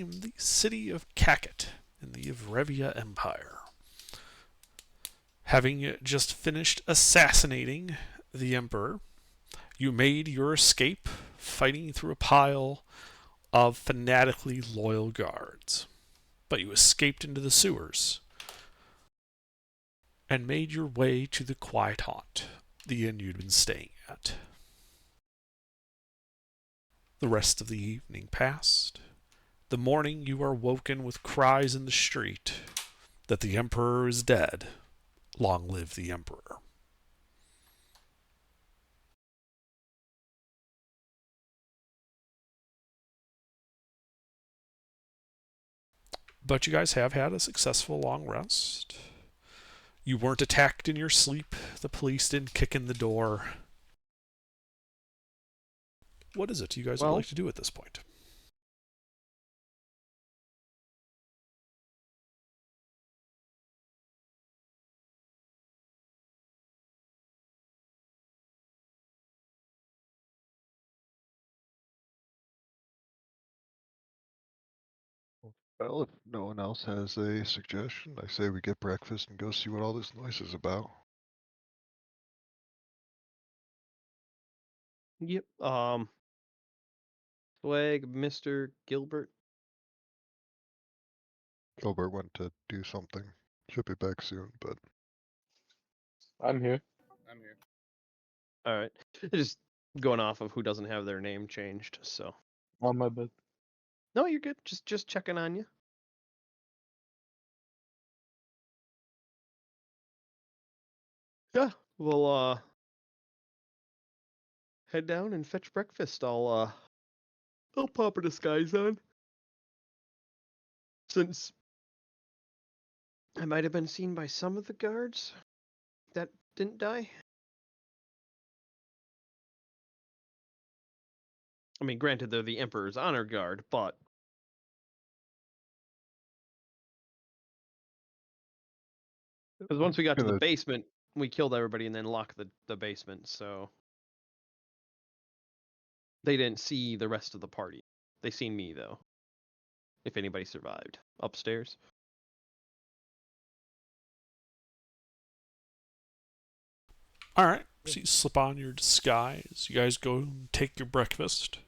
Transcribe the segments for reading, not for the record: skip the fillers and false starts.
the city of Kaket in the Evrevia Empire. Having just finished assassinating the Emperor, you made your escape fighting through a pile of fanatically loyal guards. But you escaped into the sewers and made your way to the Quiet Haunt, the inn you'd been staying at. The rest of the evening passed. The morning you are woken with cries in the street that the Emperor is dead. Long live the Emperor. But you guys have had a successful long rest. You weren't attacked in your sleep. The police didn't kick in the door. What is it you guys would Well, like to do at this point? Well, if no one else has a suggestion, I say we get breakfast and go see what all this noise is about. yep. Swag, Mr. Gilbert. Gilbert went to do something. Should be back soon, but I'm here. All right. Just going off of who doesn't have their name changed. So On my bed. no, you're good. Just checking on you. Yeah. We'll head down and fetch breakfast. I'll pop a disguise on. Since I might have been seen by some of the guards that didn't die. I mean, granted, they're the Emperor's honor guard, but because once we got to the gonna basement, we killed everybody and then locked the basement, so they didn't see the rest of the party. They seen me though. If anybody survived upstairs. All right. So you slip on your disguise. You guys go and take your breakfast.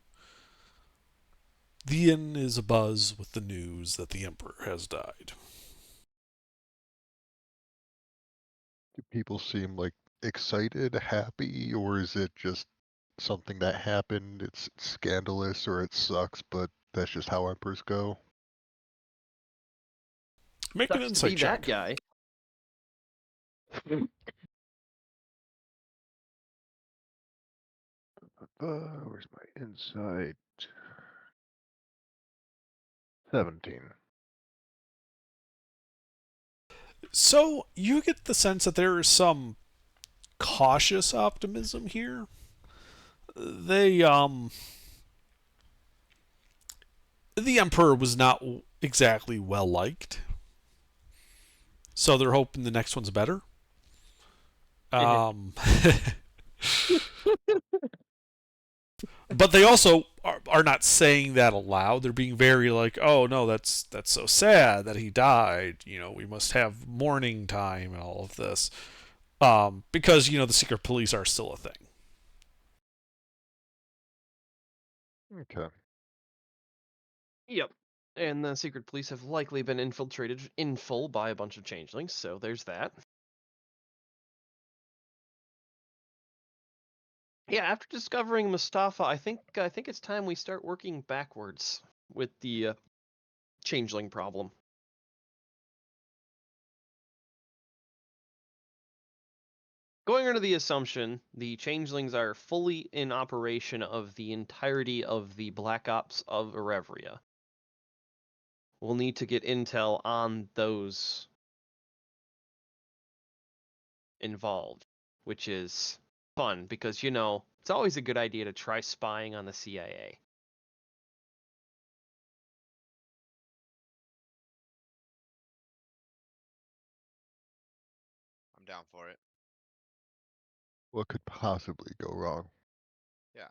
The inn is abuzz with the news that the Emperor has died. do people seem like excited, happy, or is it just something that happened? It's scandalous or it sucks, but that's just how emperors go. Make an Sucks to be insight that check. guy. Where's my insight? 17. So you get the sense that there is some cautious optimism here. They the Emperor was not exactly well liked. So they're hoping the next one's better. Um but they also are not saying that aloud. They're being very like, "Oh no, that's so sad that he died. You know, we must have mourning time and all of this." Because the secret police are still a thing. Okay. Yep. And the secret police have likely been infiltrated in full by a bunch of changelings, so there's that. Yeah, after discovering Mustafa, I think it's time we start working backwards with the changeling problem. Going under the assumption the changelings are fully in operation of the entirety of the Black Ops of Erevria, we'll need to get intel on those involved, which is fun because it's always a good idea to try spying on the CIA. I'm down for it. What could possibly go wrong? Yeah.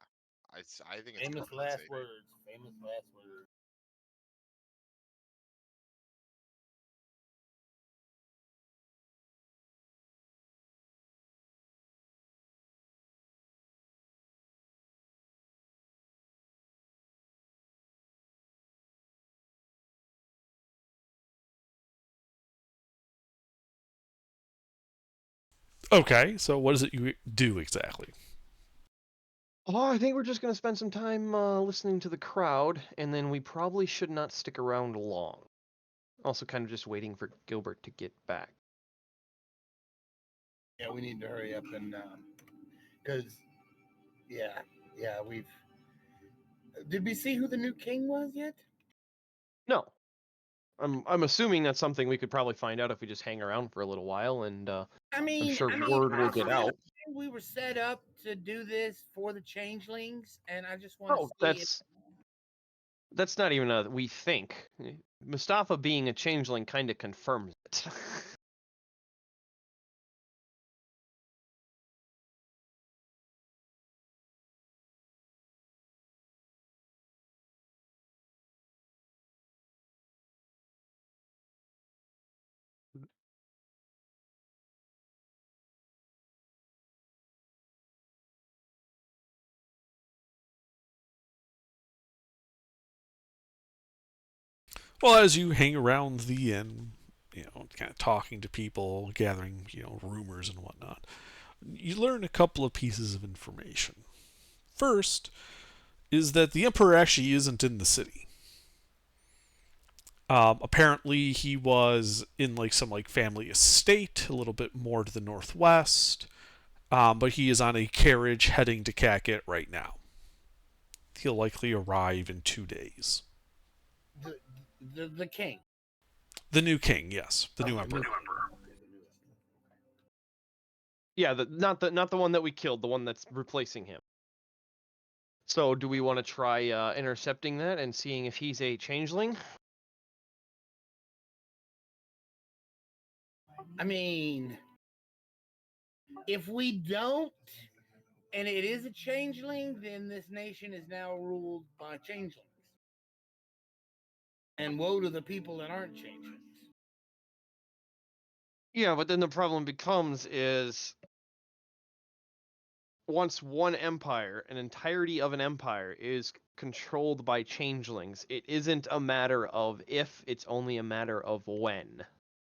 I think it's Famous compensate. last words. Famous last words. Okay, so what is it you do exactly? Oh, I think we're just gonna spend some time listening to the crowd, and then we probably should not stick around long. Also, kind of just waiting for Gilbert to get back. Yeah, we need to hurry up and because yeah, we've. Did we see who the new king was yet? No, I'm assuming that's something we could probably find out if we just hang around for a little while, and I'm sure word will get out. We were set up to do this for the changelings, and I just want to Oh, see it. that's not even a we think. Mustafa being a changeling kind of confirms it. Well, as you hang around the inn, kind of talking to people, gathering, rumors and whatnot, you learn a couple of pieces of information. First is that the Emperor actually isn't in the city. Apparently, he was in some family estate, a little bit more to the northwest, but he is on a carriage heading to Kaket right now. He'll likely arrive in 2 days. The king. The new king, yes, the new emperor. Yeah, not the one that we killed, the one that's replacing him. So, do we want to try intercepting that and seeing if he's a changeling? I mean, if we don't, and it is a changeling, then this nation is now ruled by changelings. And woe to the people that aren't changelings. Yeah, but then the problem becomes is once one empire, an entirety of an empire, is controlled by changelings, it isn't a matter of if, it's only a matter of when.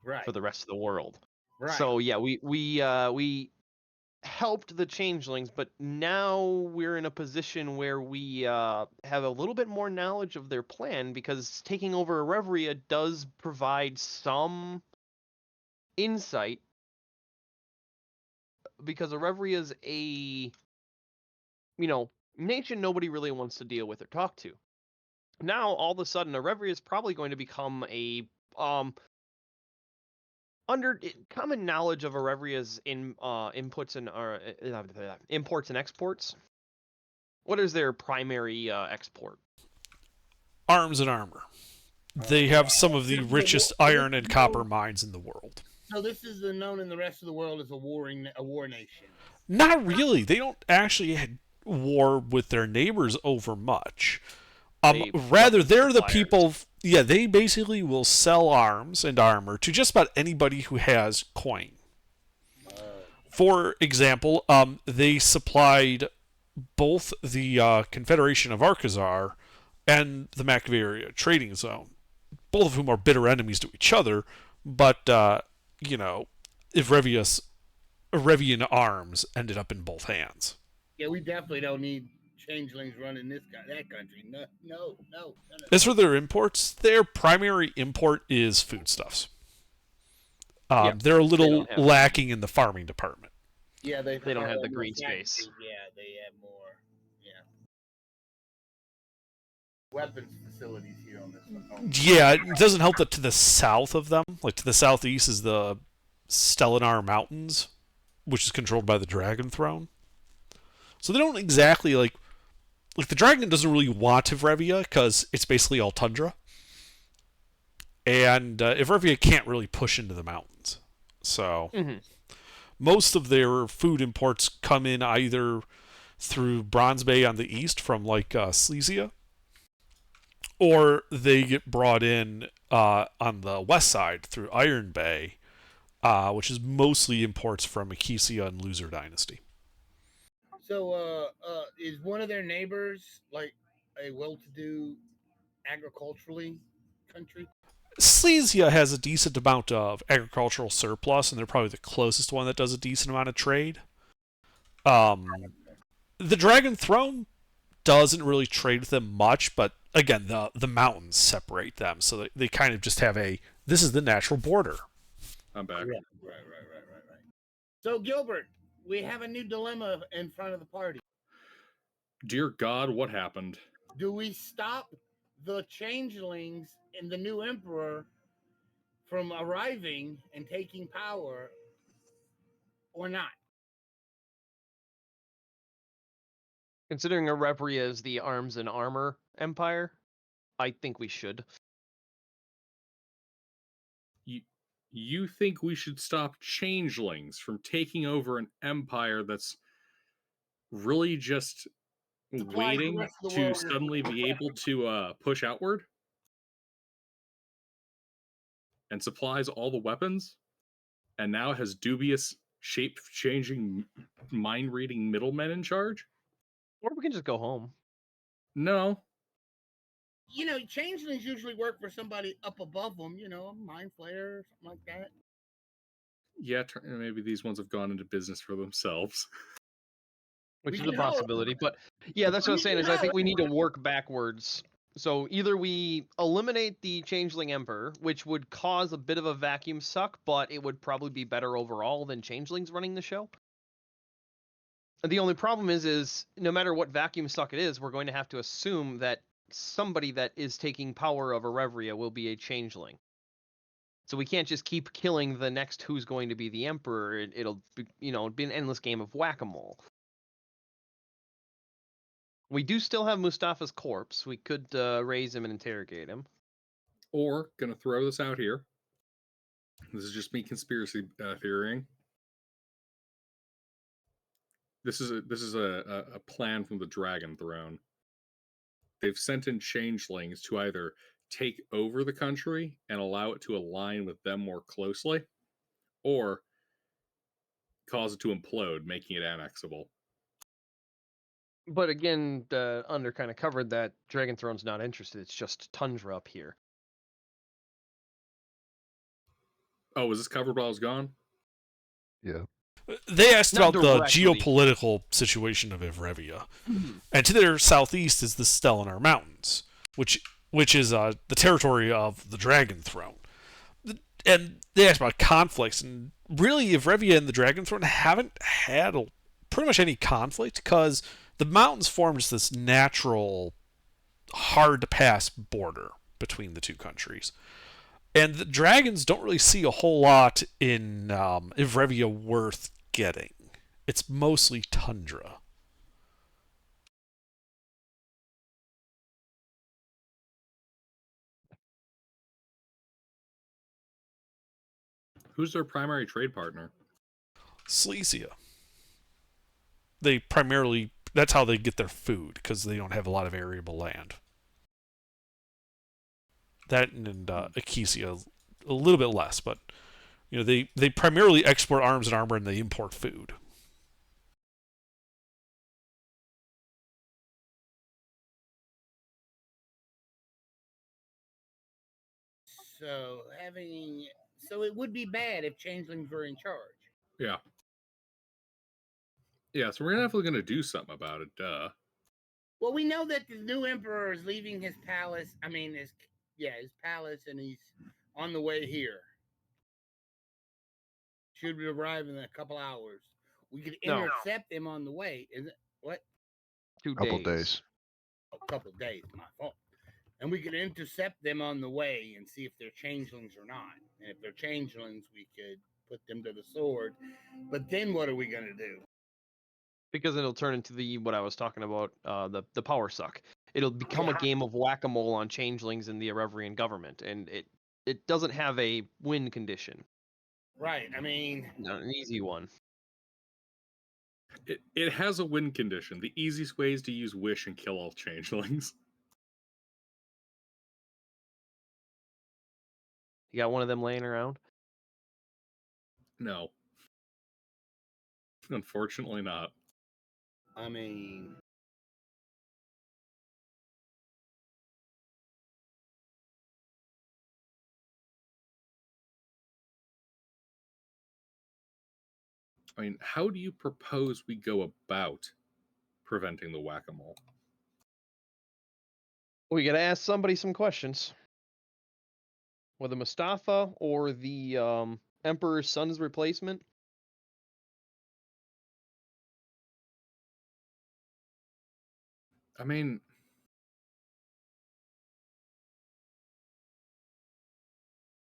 Right. For the rest of the world. Right. So yeah, we helped the changelings, but now we're in a position where we have a little bit more knowledge of their plan, because taking over Erevria does provide some insight, because Erevria is a nation nobody really wants to deal with or talk to. Now all of a sudden Erevria is probably going to become a under common knowledge of Erevria's inputs and imports and exports. What is their primary export? Arms and armor. They have some of the richest iron and copper mines in the world. So this is known in the rest of the world as a war nation. Not really. They don't actually war with their neighbors over much. Rather, they're the people. Yeah, they basically will sell arms and armor to just about anybody who has coin. For example, they supplied both the Confederation of Arcazar and the Macvaria trading zone, both of whom are bitter enemies to each other. But Erevian arms ended up in both hands. Yeah, we definitely don't need changelings running that country. No. As for their imports, their primary import is foodstuffs. They're a little lacking in the farming department. Yeah, they don't have the green space. Yeah, they have more. Yeah, weapons facilities here on this one. Yeah, it doesn't help that to the south of them, to the southeast, is the Stellenar Mountains, which is controlled by the Dragon Throne. So they don't exactly the dragon doesn't really want Evrevia because it's basically all tundra, and Evrevia can't really push into the mountains. So most of their food imports come in either through Bronze Bay on the east from Silesia, or they get brought in on the west side through Iron Bay, which is mostly imports from Acacia and Loser Dynasty. So, is one of their neighbors a well-to-do agriculturally country? Silesia has a decent amount of agricultural surplus, and they're probably the closest one that does a decent amount of trade. The Dragon Throne doesn't really trade with them much, but again, the mountains separate them, so they kind of just have this is the natural border. I'm back. Right. So, Gilbert, we have a new dilemma in front of the party. Dear God, what happened? Do we stop the changelings and the new emperor from arriving and taking power or not? Considering Erebria is the arms and armor empire, I think we should. You think we should stop changelings from taking over an empire that's really just waiting to suddenly be able to push outward and supplies all the weapons, and now has dubious shape-changing, mind-reading middlemen in charge? Or we can just go home. No. You know, changelings usually work for somebody up above them, you know, a mind flayer or something like that. Yeah, maybe these ones have gone into business for themselves. Which We is a can hope. possibility. But yeah, that's what I was saying, is I think we need to work backwards. So either we eliminate the Changeling Emperor, which would cause a bit of a vacuum suck, but it would probably be better overall than Changelings running the show. The only problem is no matter what vacuum suck it is, we're going to have to assume that somebody that is taking power of Erebria will be a Changeling. So we can't just keep killing the next who's going to be the Emperor. It'll be, be an endless game of whack-a-mole. We do still have Mustafa's corpse. We could raise him and interrogate him. Or, gonna throw this out here. This is just me conspiracy theorying. This is a plan from the Dragon Throne. They've sent in changelings to either take over the country and allow it to align with them more closely, or cause it to implode, making it annexable. But again, Under kind of covered that Dragon Throne's not interested. It's just tundra up here. Oh, was this covered while I was gone? Yeah. They asked Not about the directly. geopolitical situation of Evrevia. And to their southeast is the Stellar Mountains, which is the territory of the Dragon Throne. And they asked about conflicts, and really Evrevia and the Dragon Throne haven't had pretty much any conflict, because the mountains form just this natural, hard-to-pass border between the two countries. And the dragons don't really see a whole lot in Evrevia worth getting. It's mostly tundra. Who's their primary trade partner? Silesia. They primarily, that's how they get their food, because they don't have a lot of arable land. That and Acacia, a little bit less, but they primarily export arms and armor, and they import food. So it would be bad if changelings were in charge. Yeah. Yeah, so we're definitely going to do something about it, duh. Well, we know that the new emperor is leaving his palace. I mean, his palace, and he's on the way here. Should arrive in a couple hours. We could intercept him on the way. Is it what? 2 Couple days. A couple days, my fault. And we could intercept them on the way and see if they're changelings or not. And if they're changelings, we could put them to the sword. But then what are we going to do? Because it'll turn into what I was talking about, the power suck. It'll become a game of whack-a-mole on changelings and the Erevrian government, and it doesn't have a win condition. Right. I mean, Not an easy one. It has a win condition. The easiest way is to use Wish and kill all changelings. You got one of them laying around? No. Unfortunately not. I mean, I mean, how do you propose we go about preventing the whack-a-mole? We gotta ask somebody some questions. Whether Mustafa or the Emperor's son's replacement. I mean,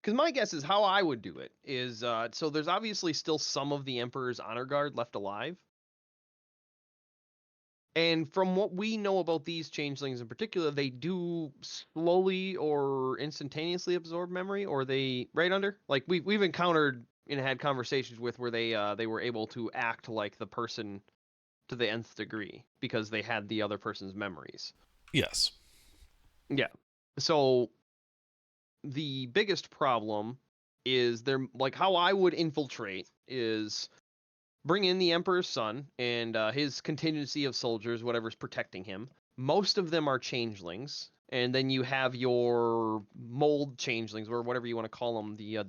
Because my guess is how I would do it is so there's obviously still some of the Emperor's honor guard left alive. And from what we know about these changelings in particular, they do slowly or instantaneously absorb memory, or they right under like we've encountered and had conversations with where they were able to act like the person to the nth degree because they had the other person's memories. Yes. Yeah. So the biggest problem is they're like how I would infiltrate is bring in the Emperor's son and his contingency of soldiers, whatever's protecting him. Most of them are changelings, and then you have your mold changelings, or whatever you want to call them, the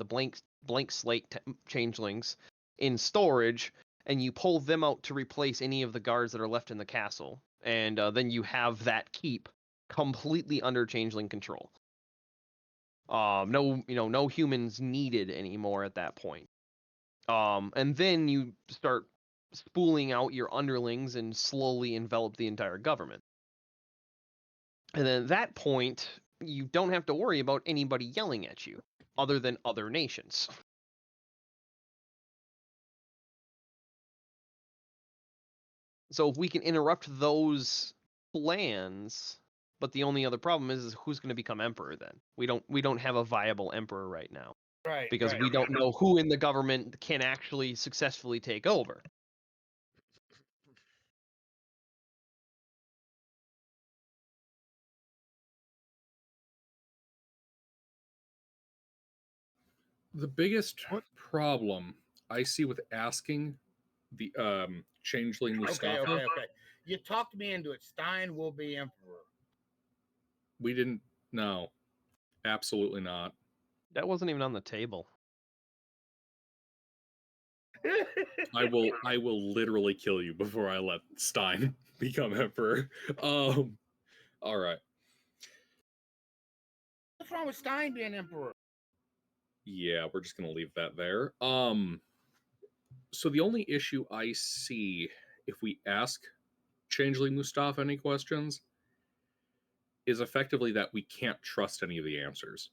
blank slate changelings in storage, and you pull them out to replace any of the guards that are left in the castle, and then you have that keep completely under changeling control. No humans needed anymore at that point. And then you start spooling out your underlings and slowly envelop the entire government. And then at that point, you don't have to worry about anybody yelling at you, other than other nations. So if we can interrupt those plans, but the only other problem is who's going to become emperor then? We don't have a viable emperor right now. Right. Because right. we don't know who in the government can actually successfully take over. the biggest problem I see with asking the changeling Mustafa, Okay. You talked me into it. Stein will be emperor. we didn't. No, absolutely not. That wasn't even on the table. I will literally kill you before I let Stein become emperor. All right. What's wrong with Stein being emperor? Yeah, we're just gonna leave that there. So the only issue I see if we ask Changeling Mustafa any questions is effectively that we can't trust any of the answers.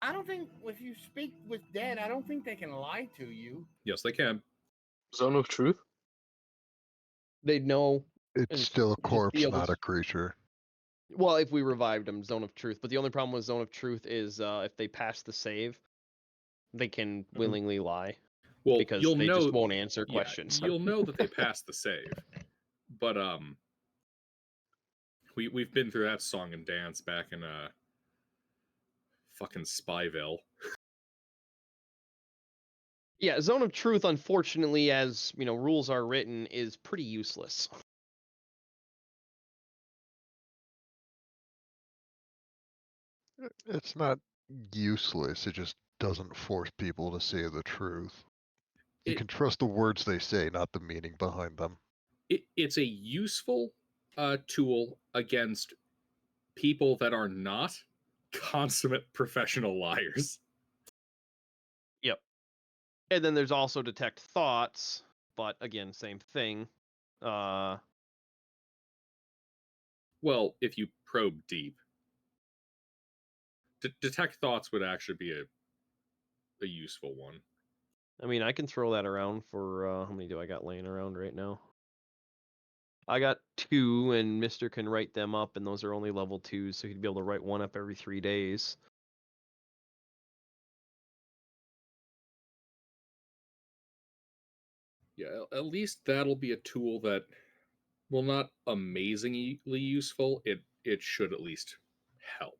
I don't think if you speak with dead, I don't think they can lie to you. Yes, they can. Zone of truth? They'd know. It's And still a just be corpse, able not to- a creature. Well, if we revived them, Zone of Truth. But the only problem with Zone of Truth is if they pass the save, they can willingly lie Well, because you'll they know, just won't answer yeah, questions. you'll know that they passed the save. But we've been through that song and dance back in fucking Spyville. Yeah, Zone of Truth, unfortunately, as rules are written, is pretty useless. It's not useless. It just doesn't force people to say the truth. You It- can trust the words they say, not the meaning behind them. It's a useful tool against people that are not consummate professional liars. Yep. And then there's also Detect Thoughts, but again, same thing. Well, if you probe deep, detect thoughts would actually be a useful one. I mean, I can throw that around for how many do I got laying around right now? I got 2, and Mister can write them up, and those are only level 2s, so he'd be able to write one up every 3 days. Yeah, at least that'll be a tool that, well, not amazingly useful. It should at least help.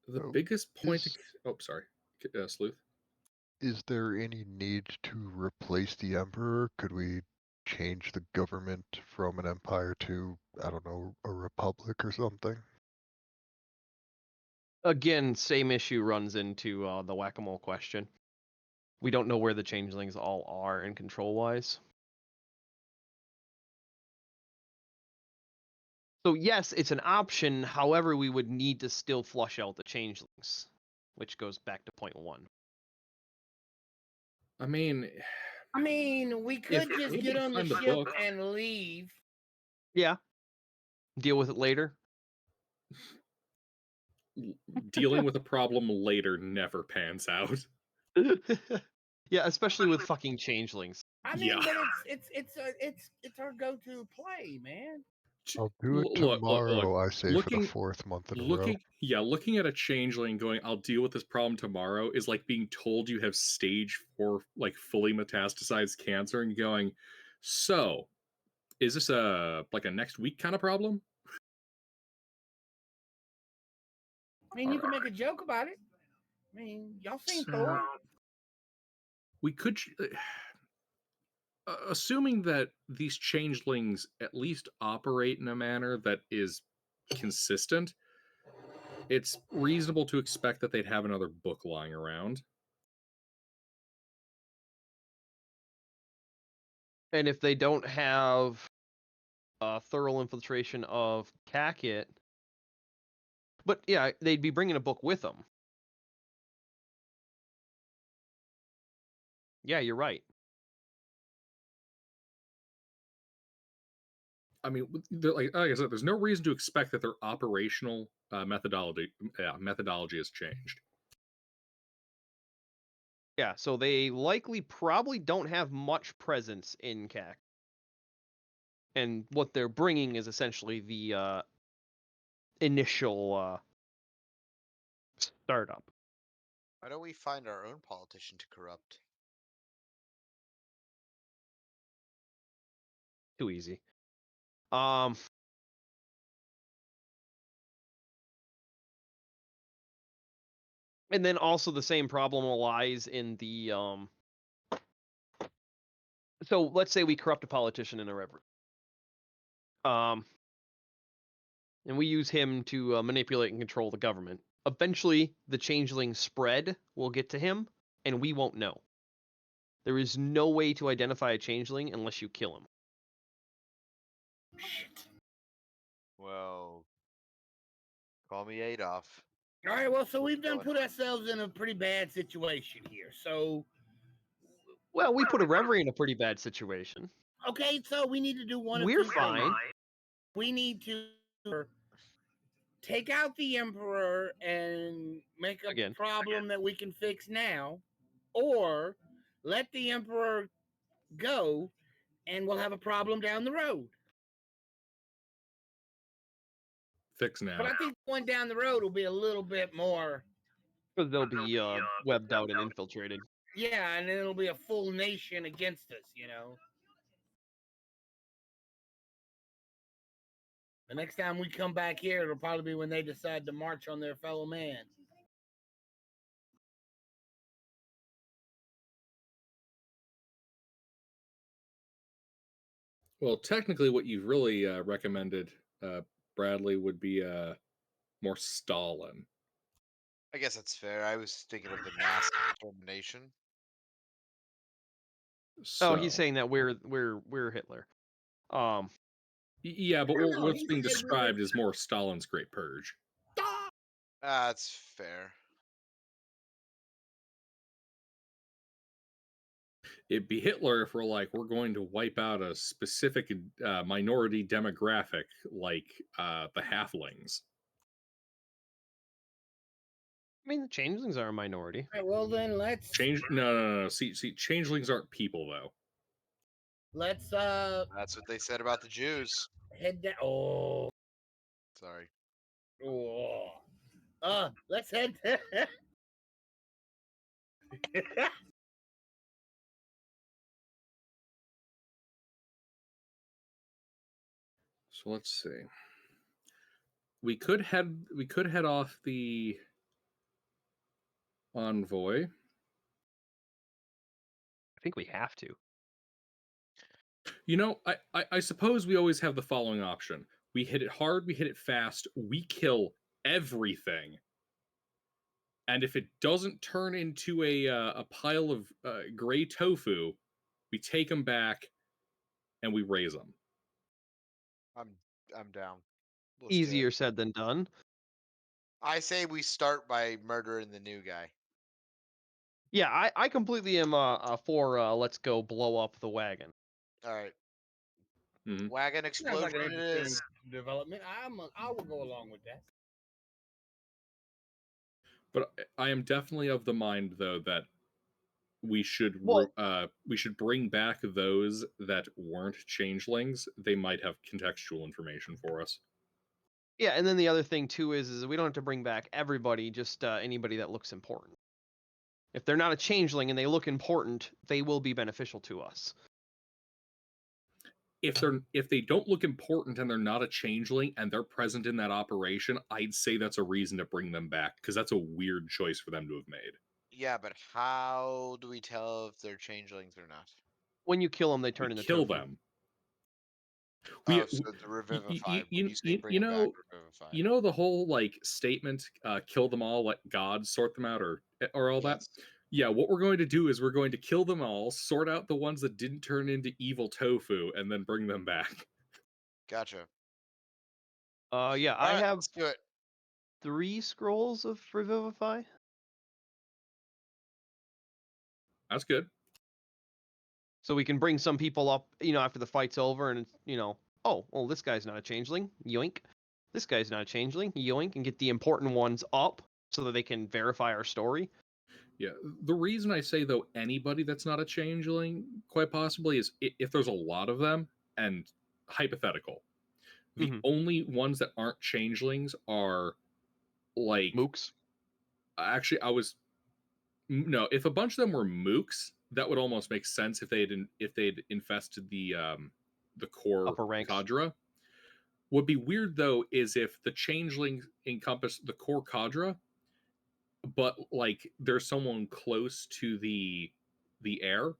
The So biggest point. is- Oh, sorry, Sleuth. Is there any need to replace the emperor? Could we change the government from an empire to, I don't know, a republic or something? Again, same issue runs into the whack-a-mole question. We don't know where the changelings all are in control-wise. So yes, it's an option. However, we would need to still flush out the changelings, which goes back to point 1. I mean, we could we're just able get to on the find the ship book- and leave. Yeah. Deal with it later. dealing with a problem later never pans out. Yeah, especially with fucking changelings. I mean, Yeah. but it's our go-to play, man. I'll do it Look, tomorrow, I say, for looking- the 4th month in a row. Looking at a changeling going, I'll deal with this problem tomorrow, is like being told you have stage 4, like fully metastasized cancer, and going, so is this a next week kind of problem? I mean, you can make a joke about it. I mean, y'all seen So- Thor? We could, assuming that these changelings at least operate in a manner that is consistent, it's reasonable to expect that they'd have another book lying around. And if they don't have a thorough infiltration of Kakit, but yeah, they'd be bringing a book with them. Yeah, you're right. I mean, like I said, there's no reason to expect that their operational methodology has changed. Yeah, so they likely probably don't have much presence in CAC. And what they're bringing is essentially the initial startup. Why don't we find our own politician to corrupt? Too easy. And then also the same problem lies in the so let's say we corrupt a politician in a river. And we use him to manipulate and control the government. Eventually, the changeling spread will get to him, and we won't know. There is no way to identify a changeling unless you kill him. Shit. Well, call me Adolf. All right, well, so we've done Go put ourselves in a pretty bad situation here. So, Well, we put a reverie in a pretty bad situation. okay, so we need to do one of We're two fine. things. We need to take out the Emperor and make a Again. problem that we can fix now, or let the Emperor go and we'll have a problem down the road. Fix now. But I think the one down the road will be a little bit more. Because they'll be webbed out and infiltrated. Yeah, and then it'll be a full nation against us, you know. The next time we come back here, it'll probably be when they decide to march on their fellow man. Well, technically, what you've really recommended, Bradley, would be more Stalin. I guess that's fair. I was thinking of the mass extermination. Oh, he's So- saying that we're Hitler. Yeah, but No, no, what's he being said we described were- is more Stalin's Great Purge. That's fair. It'd be Hitler if we're like, we're going to wipe out a specific minority demographic like the halflings. I mean, the changelings are a minority. All right, well then let's No. See, changelings aren't people though. let's That's what they said about the Jews. head down. Oh, Sorry. Let's head. So let's see. We could head off the Envoy. I think we have to. You know, I suppose we always have the following option. We hit it hard, we hit it fast, we kill everything. And if it doesn't turn into a pile of gray tofu, we take them back and we raise them. I'm down. Let's do it. Easier said than done. I say we start by murdering the new guy. Yeah, I completely am for let's go blow up the wagon. All right. Mhm. Wagon Sounds like explosion an it interesting is. development. I will go along with that. But I am definitely of the mind, though, that we should Well- bring back those that weren't changelings. They might have contextual information for us. Yeah, and then the other thing too is we don't have to bring back everybody, just anybody that looks important. If they're not a changeling and they look important, they will be beneficial to us. If they don't look important and they're not a changeling and they're present in that operation, I'd say that's a reason to bring them back, because that's a weird choice for them to have made. Yeah, but how do we tell if they're changelings or not? When you kill them, they turn We into kill tofu. them. Oh, so the revivify. When you say bring them back, revivify. You know the whole like statement, kill them all, let God sort them out, or all that. Yes. Yeah, what we're going to do is we're going to kill them all, sort out the ones that didn't turn into evil tofu, and then bring them back. Gotcha. Yeah, All I right, have let's do it. 3 scrolls of revivify. That's good. So we can bring some people up, after the fight's over, and oh, well, this guy's not a changeling, yoink. This guy's not a changeling, yoink, and get the important ones up so that they can verify our story. Yeah, the reason I say, though, anybody that's not a changeling, quite possibly, is if there's a lot of them, and hypothetical. The only ones that aren't changelings are, like... Mooks. Actually, no, if a bunch of them were mooks, that would almost make sense if they'd infested the core Upper ranks. cadre. What'd be weird, though, is if the changelings encompass the core cadre, but like there's someone close to the heir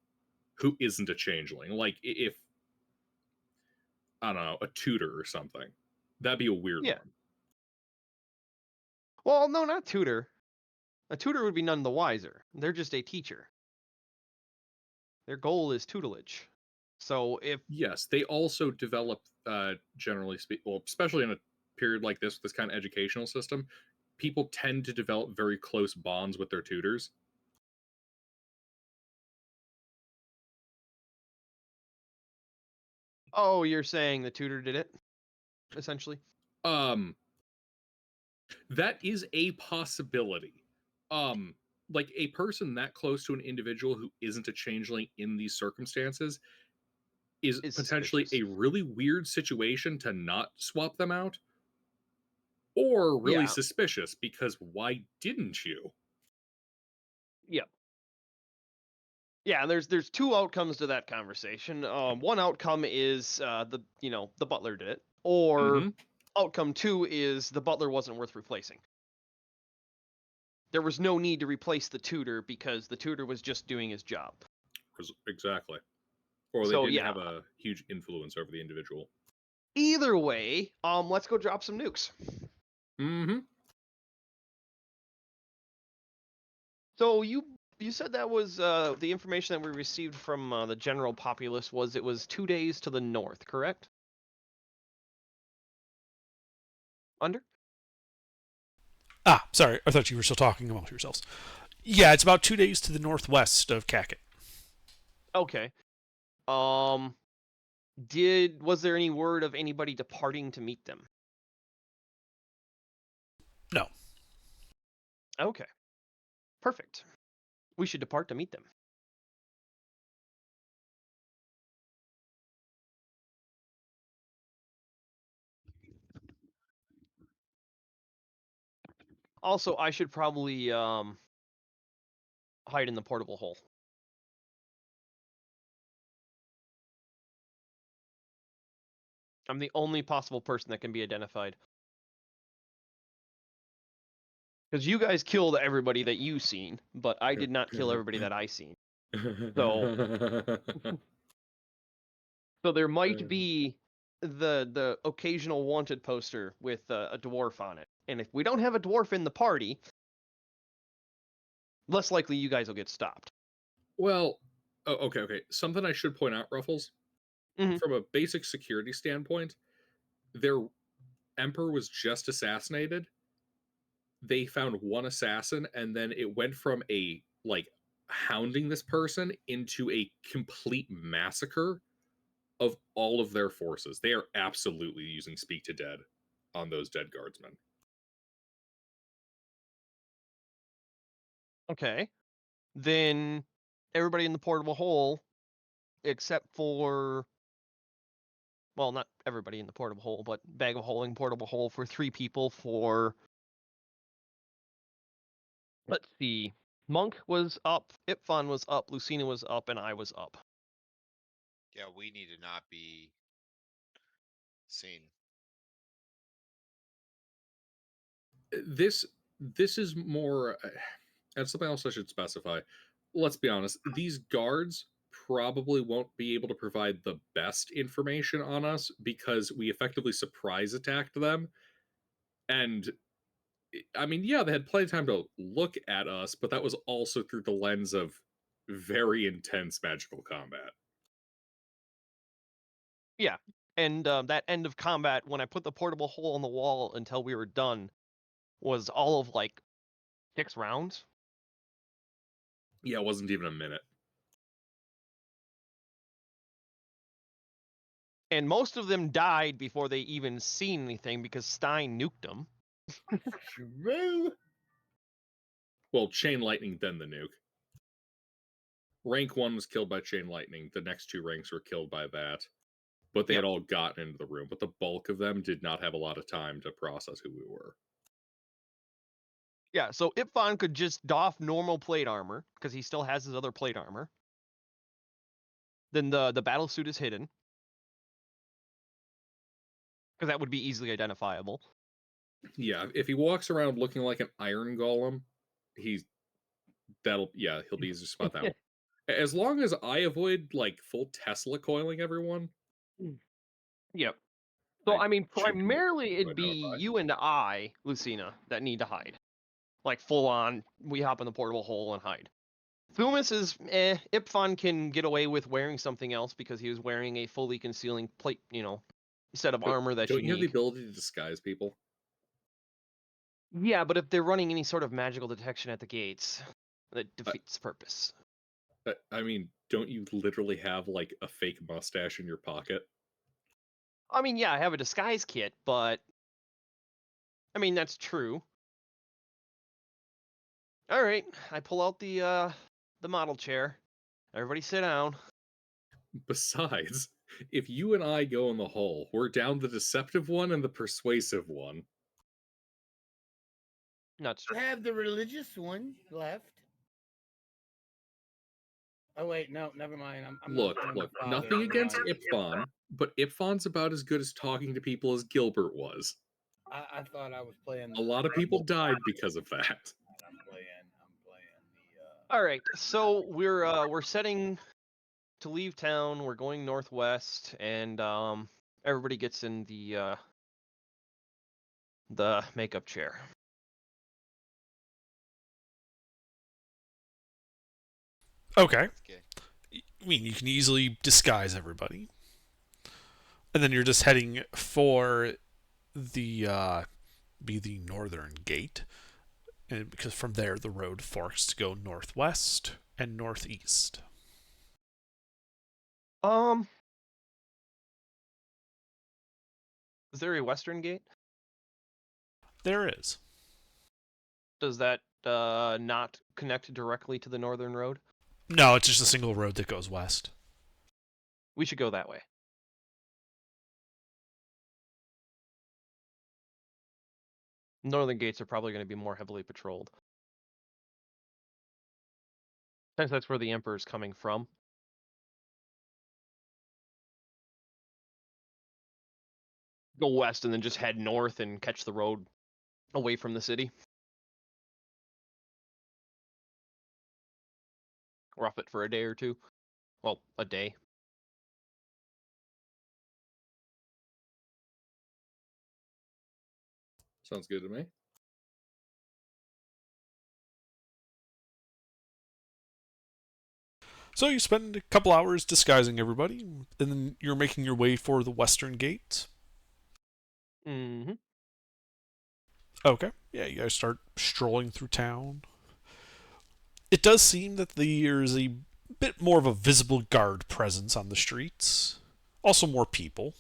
who isn't a changeling. Like if, I don't know, a tutor or something. That'd be a weird Yeah. one. Well, no, not tutor. A tutor would be none the wiser. They're just a teacher. Their goal is tutelage. So if... Yes, they also develop, generally speaking, well, especially in a period like this kind of educational system, people tend to develop very close bonds with their tutors. Oh, you're saying the tutor did it, essentially? That is a possibility. Like a person that close to an individual who isn't a changeling in these circumstances is potentially suspicious. a really weird situation to not swap them out, or really Yeah. suspicious, because why didn't you? Yep. Yeah, there's 2 outcomes to that conversation. One outcome is the butler did it, or outcome 2 is the butler wasn't worth replacing. There was no need to replace the tutor because the tutor was just doing his job. Exactly. Or they didn't have a huge influence over the individual. Either way, let's go drop some nukes. So you said that was the information that we received from the general populace was it was 2 days to the north, correct? Under? Sorry. I thought you were still talking amongst yourselves. Yeah, it's about 2 days to the northwest of Kakit. Okay. Was there any word of anybody departing to meet them? No. Okay. Perfect. We should depart to meet them. Also, I should probably hide in the portable hole. I'm the only possible person that can be identified. Because you guys killed everybody that you seen, but I did not kill everybody that I seen. So there might be the occasional wanted poster with a dwarf on it. And if we don't have a dwarf in the party, less likely you guys will get stopped. Well, okay. Something I should point out, Ruffles. Mhm. From a basic security standpoint, their emperor was just assassinated. They found one assassin, and then it went from a hounding this person into a complete massacre of all of their forces. They are absolutely using Speak to Dead on those dead guardsmen. Okay. Then everybody in the portable hole, except for, well, not everybody in the portable hole, but bag of holding portable hole for 3 people for, let's see, Monk was up, Ipfon was up, Lucina was up, and I was up. Yeah, we need to not be seen. This is more, and something else I should specify. Let's be honest, these guards probably won't be able to provide the best information on us because we effectively surprise attacked them. And I mean, yeah, they had plenty of time to look at us, but that was also through the lens of very intense magical combat. Yeah, and that end of combat, when I put the portable hole on the wall until we were done, was all of, 6 rounds. Yeah, it wasn't even a minute. And most of them died before they even seen anything because Stein nuked them. True. Well, Chain Lightning, then the nuke. Rank 1 was killed by Chain Lightning. The next 2 ranks were killed by that. But they had all gotten into the room. But the bulk of them did not have a lot of time to process who we were. Yeah, so Ipfon could just doff normal plate armor, because he still has his other plate armor. Then the battle suit is hidden, because that would be easily identifiable. Yeah, if he walks around looking like an iron golem, he'll be easy to spot that one. As long as I avoid full Tesla coiling everyone. Yep. So I mean, primarily it'd be you and I, Lucina, that need to hide. Full on, we hop in the portable hole and hide. Thumas is Ipfon can get away with wearing something else because he was wearing a fully concealing plate, set of armor that's Don't you have the unique. ability to disguise people? Yeah, but if they're running any sort of magical detection at the gates, that defeats the purpose. I mean, don't you literally have a fake mustache in your pocket? I mean, yeah, I have a disguise kit, but I mean that's true. All right, I pull out the model chair. Everybody sit down. Besides, if you and I go in the hole, we're down the deceptive one and the persuasive one. Nuts. I have the religious one left. Oh wait, no, never mind. I'm look, nothing against Ipfon, but Ipfon's about as good as talking to people as Gilbert was. I thought I was playing. A lot of people died because of that. I'm playing the. All right, so we're setting to leave town. We're going northwest, and everybody gets in the makeup chair. Okay. I mean, you can easily disguise everybody. And then you're just heading for the northern gate. And because from there the road forks to go northwest and northeast. Is there a western gate? There is. Does that not connect directly to the northern road? No, it's just a single road that goes west. We should go that way. Northern gates are probably going to be more heavily patrolled. Since that's where the Emperor's coming from. Go west and then just head north and catch the road away from the city. rough it for a day or two. Well, a day. Sounds good to me. So you spend a couple hours disguising everybody, and then you're making your way for the Western Gate. Mm-hmm. Okay. Yeah, you guys start strolling through town. It does seem that there's a bit more of a visible guard presence on the streets. Also more people.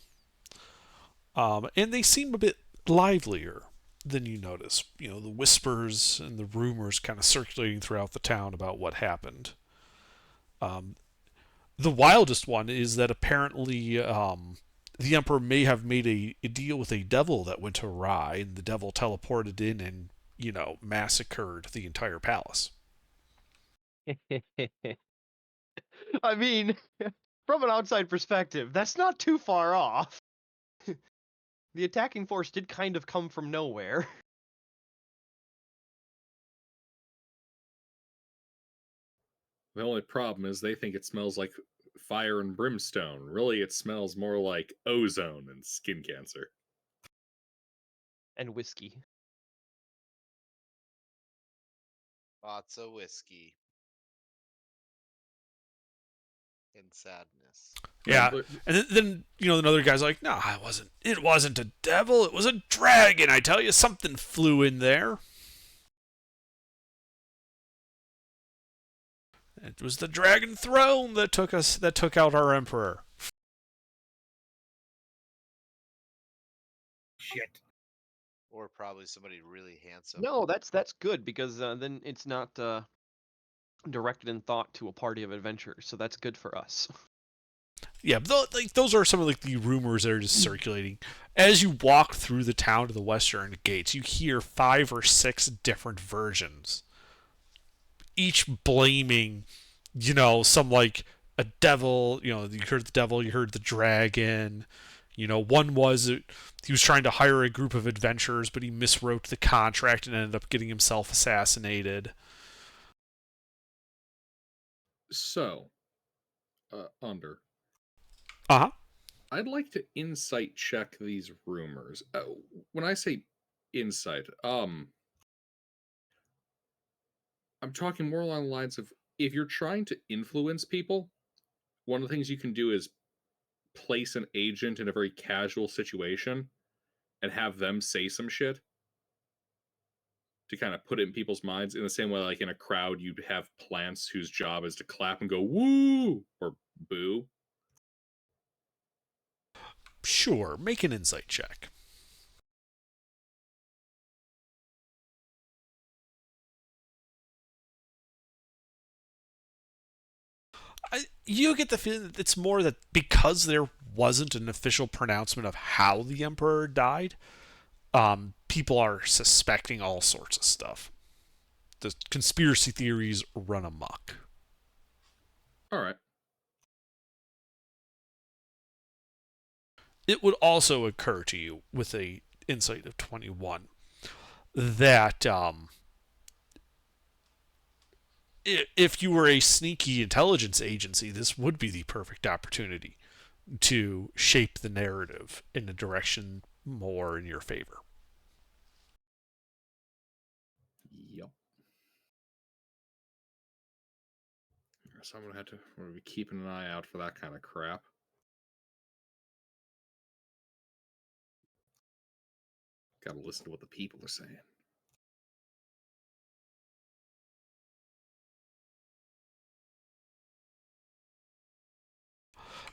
And they seem a bit livelier than you notice. You know, the whispers and the rumors kind of circulating throughout the town about what happened. The wildest one is that apparently the Emperor may have made a deal with a devil that went awry, and the devil teleported in and, massacred the entire palace. I mean, from an outside perspective, that's not too far off. The attacking force did kind of come from nowhere. The only problem is they think it smells like fire and brimstone. Really, it smells more like ozone and skin cancer. And whiskey. Lots of whiskey. And sadness. Yeah, and then another guy's like, "No, it wasn't a devil. It was a dragon. I tell you, something flew in there. It was the dragon throne that took out our emperor." Shit. Or probably somebody really handsome. No, that's good because then it's not directed in thought to a party of adventurers, so that's good for us. Yeah, those are some of the rumors that are just circulating. As you walk through the town to the Western Gates, you hear 5 or 6 different versions, each blaming, some a devil. You heard the devil, you heard the dragon. One was he was trying to hire a group of adventurers, but he miswrote the contract and ended up getting himself assassinated. So, Under. Uh-huh. I'd like to insight check these rumors. When I say insight, I'm talking more along the lines of, if you're trying to influence people, one of the things you can do is place an agent in a very casual situation and have them say some shit to kind of put it in people's minds, in the same way like in a crowd you'd have plants whose job is to clap and go woo or boo. Sure, make an insight check. You get the feeling that it's more that because there wasn't an official pronouncement of how the emperor died, people are suspecting all sorts of stuff. The conspiracy theories run amok. All right. It would also occur to you, with a insight of 21, that if you were a sneaky intelligence agency, this would be the perfect opportunity to shape the narrative in a direction more in your favor. Yep. So I'm gonna be keeping an eye out for that kind of crap. Gotta listen to what the people are saying.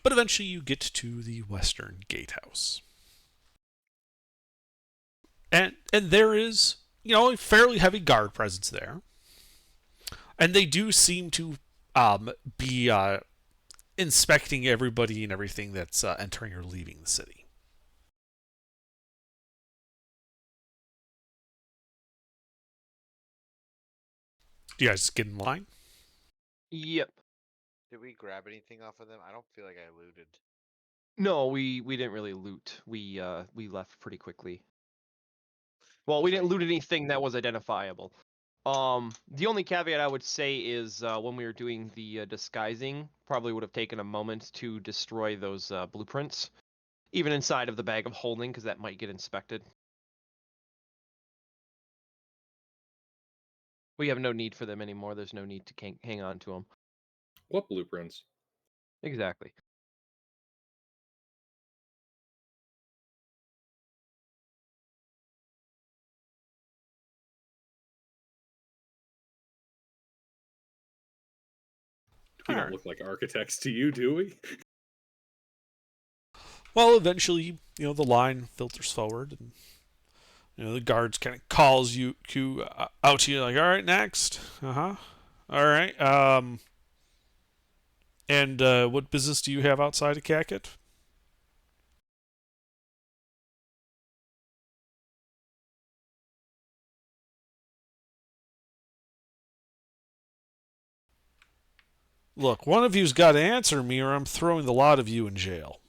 But eventually you get to the Western Gatehouse. And there is, a fairly heavy guard presence there. And they do seem to be inspecting everybody and everything that's entering or leaving the city. Do you guys get in line? Yep. Did we grab anything off of them? I don't feel like I looted. No, we didn't really loot. We left pretty quickly. Well, we didn't loot anything that was identifiable. The only caveat I would say is when we were doing the disguising, probably would have taken a moment to destroy those blueprints, even inside of the bag of holding, because that might get inspected. We have no need for them anymore. There's no need to hang on to them. What blueprints? Exactly. We don't look like architects to you, do we? Well, eventually, the line filters forward, and the guards kind of calls you out to you, like, all right, next. All right. And what business do you have outside of Kakit? Look, one of you's got to answer me, or I'm throwing the lot of you in jail.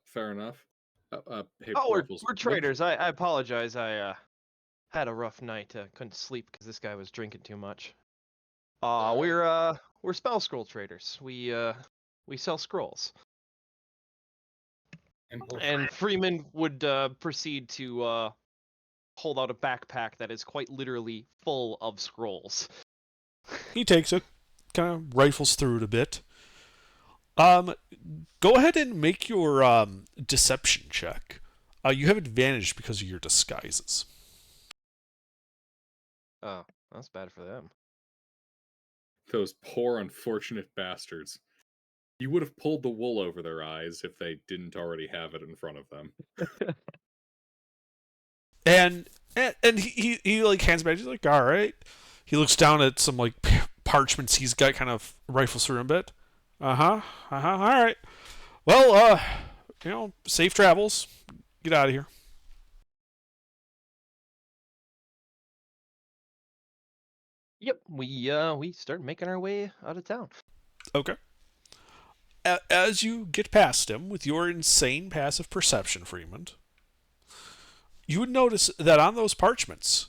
Fair enough. Hey, we're Ruffles, traders. I apologize. I had a rough night. Couldn't sleep because this guy was drinking too much. We're spell scroll traders. We sell scrolls. And Freeman would proceed to hold out a backpack that is quite literally full of scrolls. He takes it, kind of rifles through it a bit. Go ahead and make your deception check. You have advantage because of your disguises. Oh, that's bad for them. Those poor, unfortunate bastards. You would have pulled the wool over their eyes if they didn't already have it in front of them. and he like hands back. He's like, all right. He looks down at some like parchments he's got, kind of rifles through a bit. All right. Well, safe travels. Get out of here. Yep, we start making our way out of town. Okay. As you get past him with your insane passive perception, Freeman, you would notice that on those parchments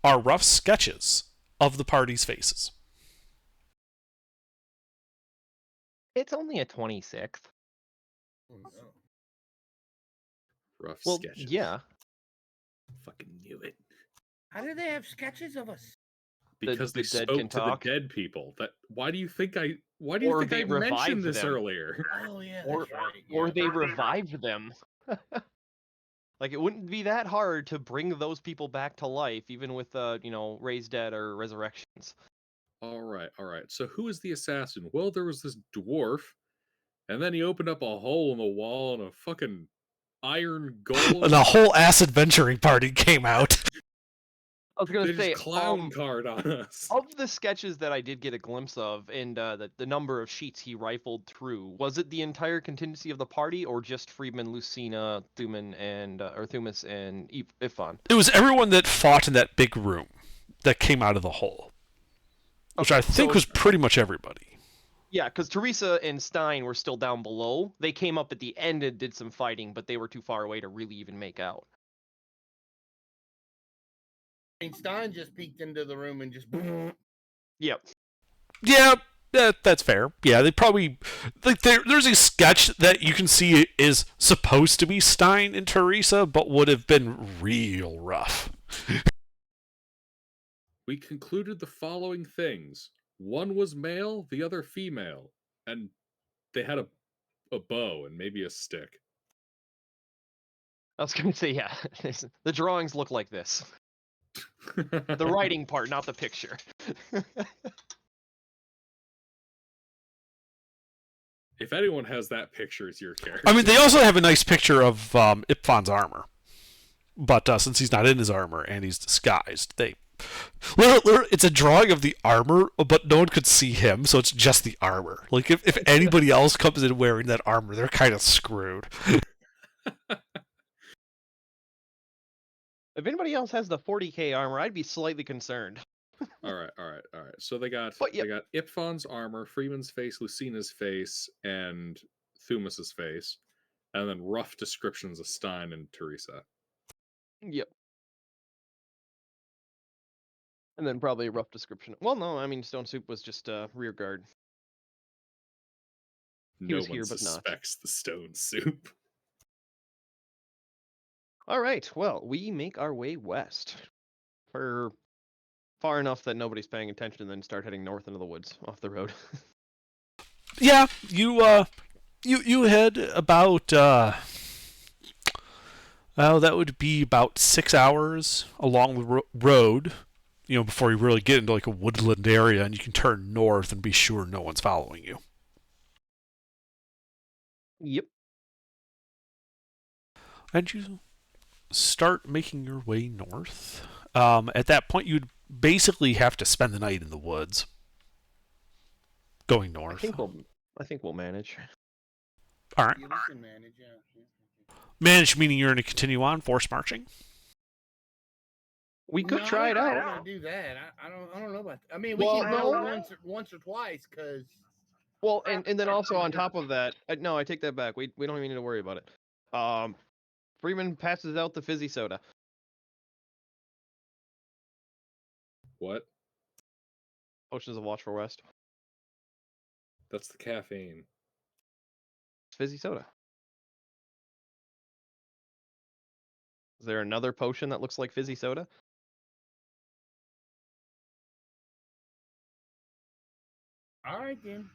are rough sketches of the party's faces. It's only a 26th. Oh, no. Rough Well, sketches. yeah. Fucking knew it. How do they have sketches of us? Because they dead spoke can to talk. the dead people. Why do you think I Or they mentioned revived this them. earlier? Oh yeah, Or that's right. or yeah. they revived them. Like, it wouldn't be that hard to bring those people back to life, even with raised dead or resurrections. All right. So who is the assassin? Well, there was this dwarf, and then he opened up a hole in the wall, and a fucking iron golem. And a whole ass adventuring party came out. I was gonna They say, just clown card on us. of the sketches that I did get a glimpse of, and the number of sheets he rifled through, was it the entire contingency of the party, or just Friedman, Lucina, Thuman, and or Thumas and Ifan? It was everyone that fought in that big room that came out of the hole, which I think was pretty much everybody. Yeah, because Teresa and Stein were still down below. They came up at the end and did some fighting, but they were too far away to really even make out. Stein just peeked into the room and just. Yep. Yeah, that's fair. Yeah, they probably there's a sketch that you can see is supposed to be Stein and Teresa, but would have been real rough. We concluded the following things: one was male, the other female, and they had a bow and maybe a stick. I was gonna say, yeah, the drawings look like this. The writing part, not the picture. If anyone has that picture, it's your character. I mean, they also have a nice picture of Ipfan's armor, but since he's not in his armor and he's disguised, it's a drawing of the armor, but no one could see him, so it's just the armor. Like, if anybody else comes in wearing that armor, they're kind of screwed. If anybody else has the 40k armor, I'd be slightly concerned. All right. So they got Ipfan's armor, Freeman's face, Lucina's face, and Thumas's face, and then rough descriptions of Stein and Teresa. Yep. And then probably a rough description. Well, no, I mean, Stone Soup was just rear guard. He No was one here, but not. suspects the Stone Soup. All right, well, we make our way west. For far enough that nobody's paying attention, and then start heading north into the woods off the road. Yeah, you head about that would be about 6 hours along the road, before you really get into like a woodland area, and you can turn north and be sure no one's following you. Yep. And you start making your way north. At that point, you'd basically have to spend the night in the woods. Going north. I think we'll manage. All right. Yeah, we can manage, yeah. Manage meaning you're going to continue on force marching. We could try it I out. don't want to do that. I don't know about that. I mean, we Well, can no. go once or twice, because... Well, and then also on top of that, no, I take that back. We don't even need to worry about it. Freeman passes out the fizzy soda. What? Potions of Watchful Rest. That's the caffeine. It's fizzy soda. Is there another potion that looks like fizzy soda? All right, then.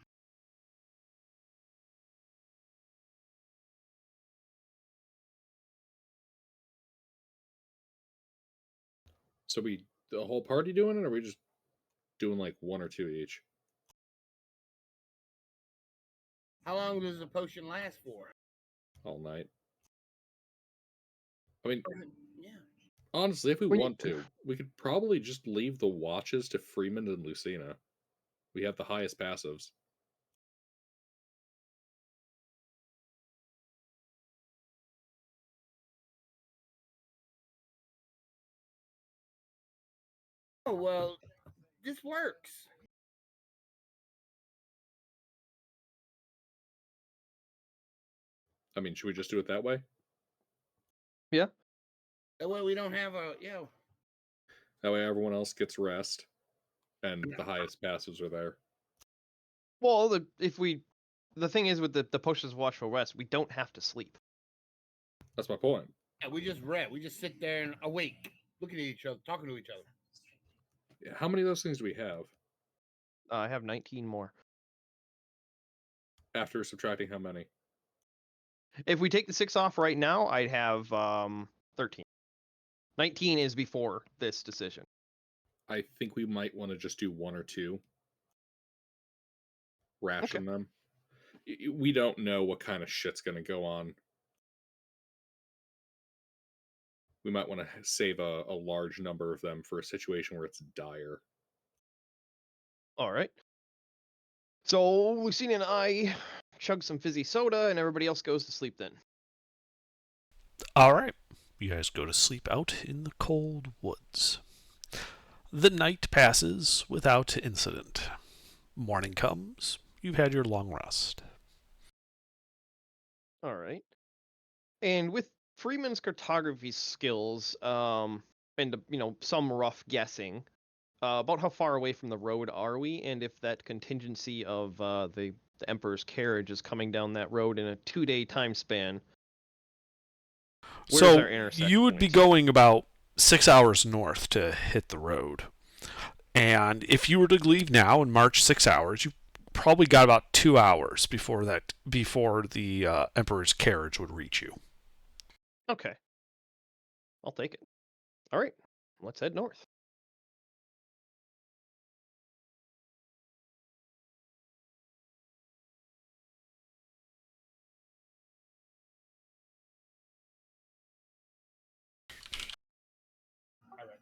So the whole party doing it, or are we just doing like one or two each? How long does the potion last for? All night. I mean, Yeah. honestly, if we When you- want to, we could probably just leave the watches to Freeman and Lucina. We have the highest passives. Oh, well, this works. I mean, should we just do it that way? Yeah. That way we don't have a, That way everyone else gets rest, and the highest passives are there. Well, the thing is with the potions of Watchful Rest, we don't have to sleep. That's my point. Yeah, we just rest. We just sit there and awake, looking at each other, talking to each other. Yeah, how many of those things do we have? I have 19 more. After subtracting how many? If we take the 6 off right now, I'd have 13. 19 is before this decision. I think we might want to just do one or two. Ration them. We don't know what kind of shit's going to go on. We might want to save a large number of them for a situation where it's dire. All right. So Lucina and I chug some fizzy soda, and everybody else goes to sleep then. All right. You guys go to sleep out in the cold woods. The night passes without incident. Morning comes. You've had your long rest. All right. And with Freeman's cartography skills, and some rough guessing, about how far away from the road are we, and if that contingency of the Emperor's carriage is coming down that road in a 2-day time span? Where's So our intersection you would be points? going about 6 hours north to hit the road. And if you were to leave now and march 6 hours, you probably got about 2 hours before the Emperor's carriage would reach you. Okay. I'll take it. All right. Let's head north. All right.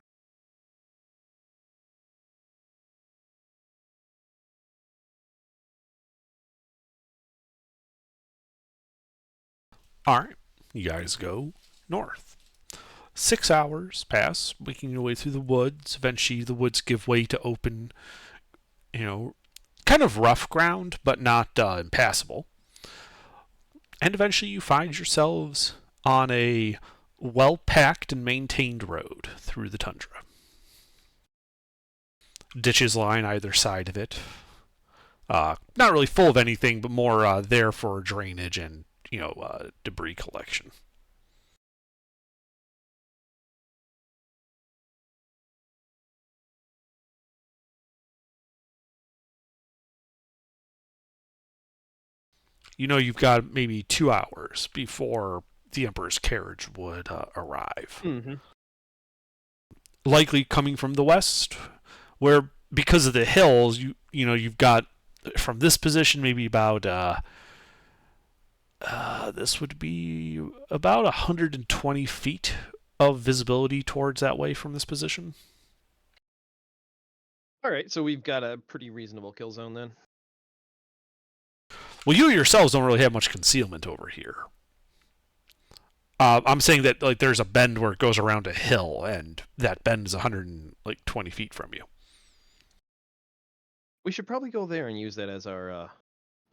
All right. You guys go north. 6 hours pass, making your way through the woods. Eventually, the woods give way to open, kind of rough ground, but not impassable. And eventually, you find yourselves on a well-packed and maintained road through the tundra. ditches line either side of it. Not really full of anything, but more there for drainage and debris collection. You've got maybe 2 hours before the Emperor's carriage would arrive. Mm-hmm. Likely coming from the west, where because of the hills, you've got from this position maybe about this would be about 120 feet of visibility towards that way from this position. All right, so we've got a pretty reasonable kill zone then. Well, you yourselves don't really have much concealment over here. I'm saying that there's a bend where it goes around a hill, and that bend is 120 feet from you. We should probably go there and use that as our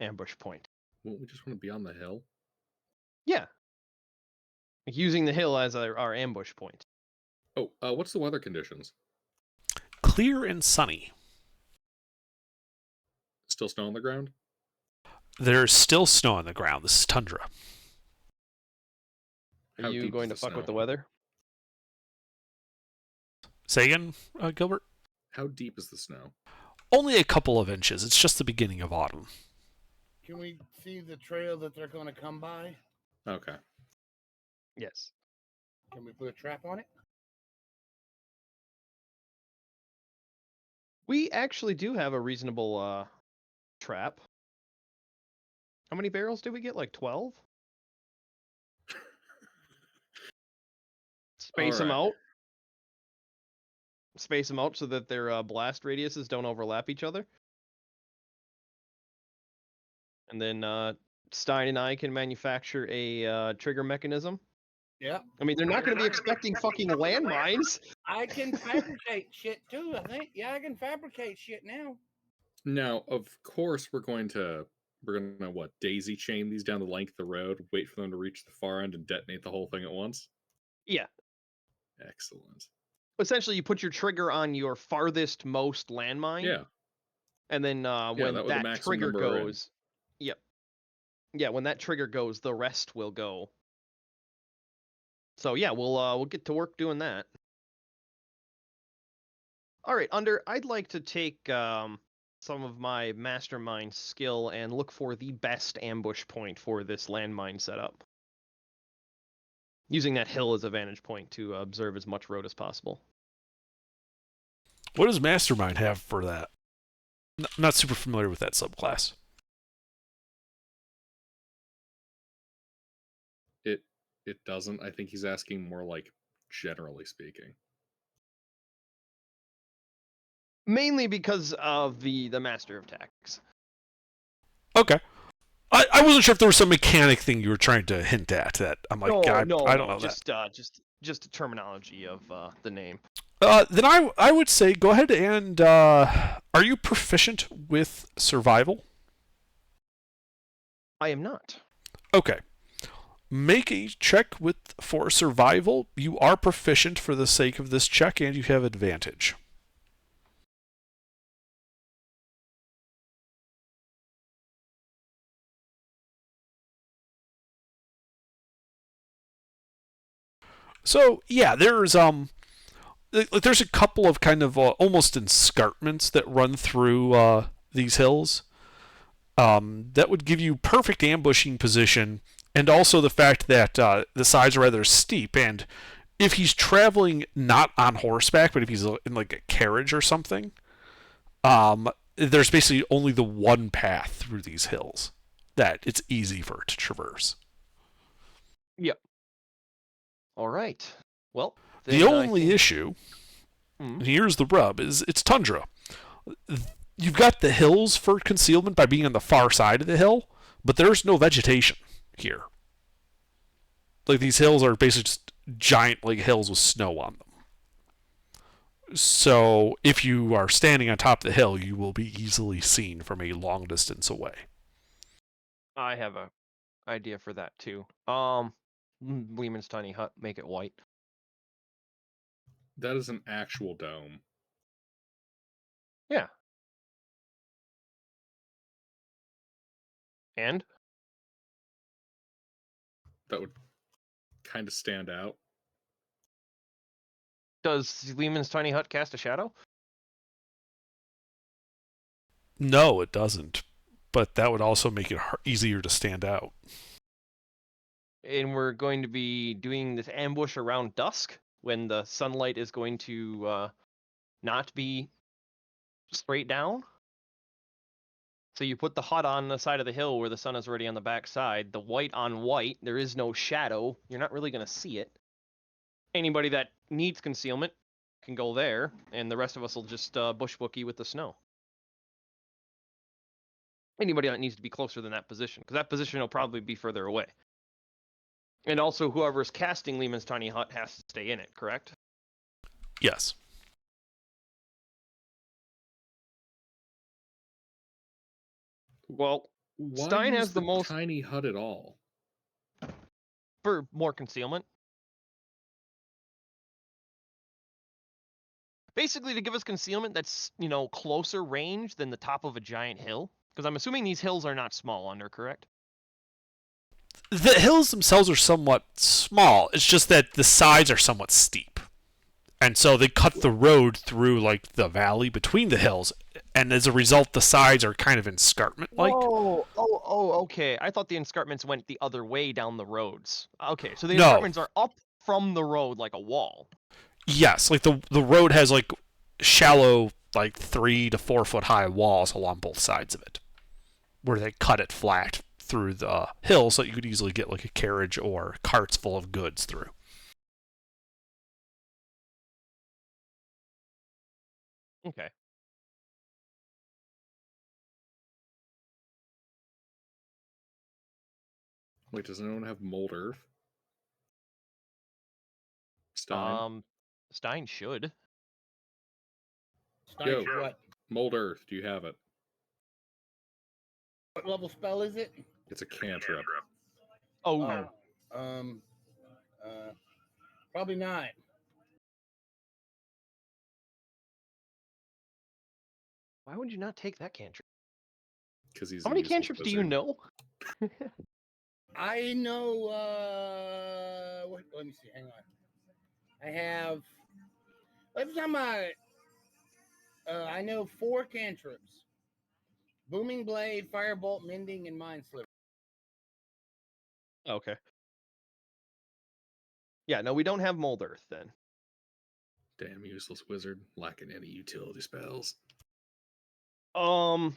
ambush point. Well, we just want to be on the hill. Yeah. Like using the hill as our ambush point. Oh, what's the weather conditions? Clear and sunny. Still snow on the ground? There's still snow on the ground. This is tundra. Are you going to fuck with the weather? Say again, Gilbert? How deep is the snow? Only a couple of inches. It's just the beginning of autumn. Can we see the trail that they're going to come by? Okay. Yes. Can we put a trap on it? We actually do have a reasonable trap. How many barrels did we get? Like 12? Space them out. Space them out so that their blast radiuses don't overlap each other. And then Stein and I can manufacture a trigger mechanism. Yeah. I mean, they're not going to be expecting fucking landmines. I can fabricate shit too, I think. Yeah, I can fabricate shit now. Now, of course, we're gonna daisy chain these down the length of the road, wait for them to reach the far end and detonate the whole thing at once? Yeah. Excellent. Essentially, you put your trigger on your farthest most landmine. Yeah. And then when that trigger goes... Yep. Yeah, when that trigger goes, the rest will go. So yeah, we'll get to work doing that. All right, I'd like to take some of my mastermind skill and look for the best ambush point for this landmine setup. Using that hill as a vantage point to observe as much road as possible. What does Mastermind have for that? I'm not super familiar with that subclass. It doesn't. I think he's asking more like generally speaking. Mainly because of the Master of Tactics. Okay. I wasn't sure if there was some mechanic thing you were trying to hint at that I'm like, No, I don't know just a terminology of the name. Then I would say go ahead and are you proficient with survival? I am not. Okay. Make a check for survival. You are proficient for the sake of this check, and you have advantage. So yeah, there's a couple of kind of almost escarpments that run through these hills. That would give you perfect ambushing position, and also the fact that the sides are rather steep. And if he's traveling not on horseback, but if he's in like a carriage or something, there's basically only the one path through these hills that it's easy for it to traverse. Yep. All right. Well, the only issue, and here's the rub, is it's tundra. You've got the hills for concealment by being on the far side of the hill, but there's no vegetation here. Like, these hills are basically just giant hills with snow on them. So if you are standing on top of the hill, you will be easily seen from a long distance away. I have a idea for that too. Lehman's tiny hut, make it white. That is an actual dome. Yeah. And That would kind of stand out. does Lehman's tiny hut cast a shadow? No, it doesn't. But that would also make it easier to stand out. And we're going to be doing this ambush around dusk when the sunlight is going to not be straight down. So you put the hut on the side of the hill where the sun is already on the back side. The white on white, there is no shadow. You're not really going to see it. Anybody that needs concealment can go there, and the rest of us will just bush bookie with the snow. Anybody that needs to be closer than that position, because that position will probably be further away. And also, whoever's casting Lehman's Tiny Hut has to stay in it, correct? Yes. Well, Why Stein use has the most tiny hut at all? for more concealment. Basically, to give us concealment that's, closer range than the top of a giant hill. Because I'm assuming these hills are not small under, correct? The hills themselves are somewhat small. It's just that the sides are somewhat steep. And so they cut the road through, like, the valley between the hills. And as a result, the sides are kind of escarpment-like. Oh, okay. I thought the escarpments went the other way down the roads. Okay, so the No. escarpments are up from the road like a wall. Yes, like the road has, like, shallow, like, 3 to 4 foot high walls along both sides of it, where they cut it flat through the hill so that you could easily get, like, a carriage or carts full of goods through. Okay. Wait, does anyone have mold earth? Stein? Stein should. Stein, Yo. what? Mold earth, do you have it? What level spell is it? It's a cantrip. Oh. Probably not. Why would you not take that cantrip? Because he's How many cantrips do you know? I know. Let me see. Hang on. I have. Every time I know 4 cantrips: Booming Blade, Firebolt, Mending, and Mind Sliver. Okay. Yeah, no, we don't have Mold Earth then. Damn useless wizard, lacking any utility spells. Under,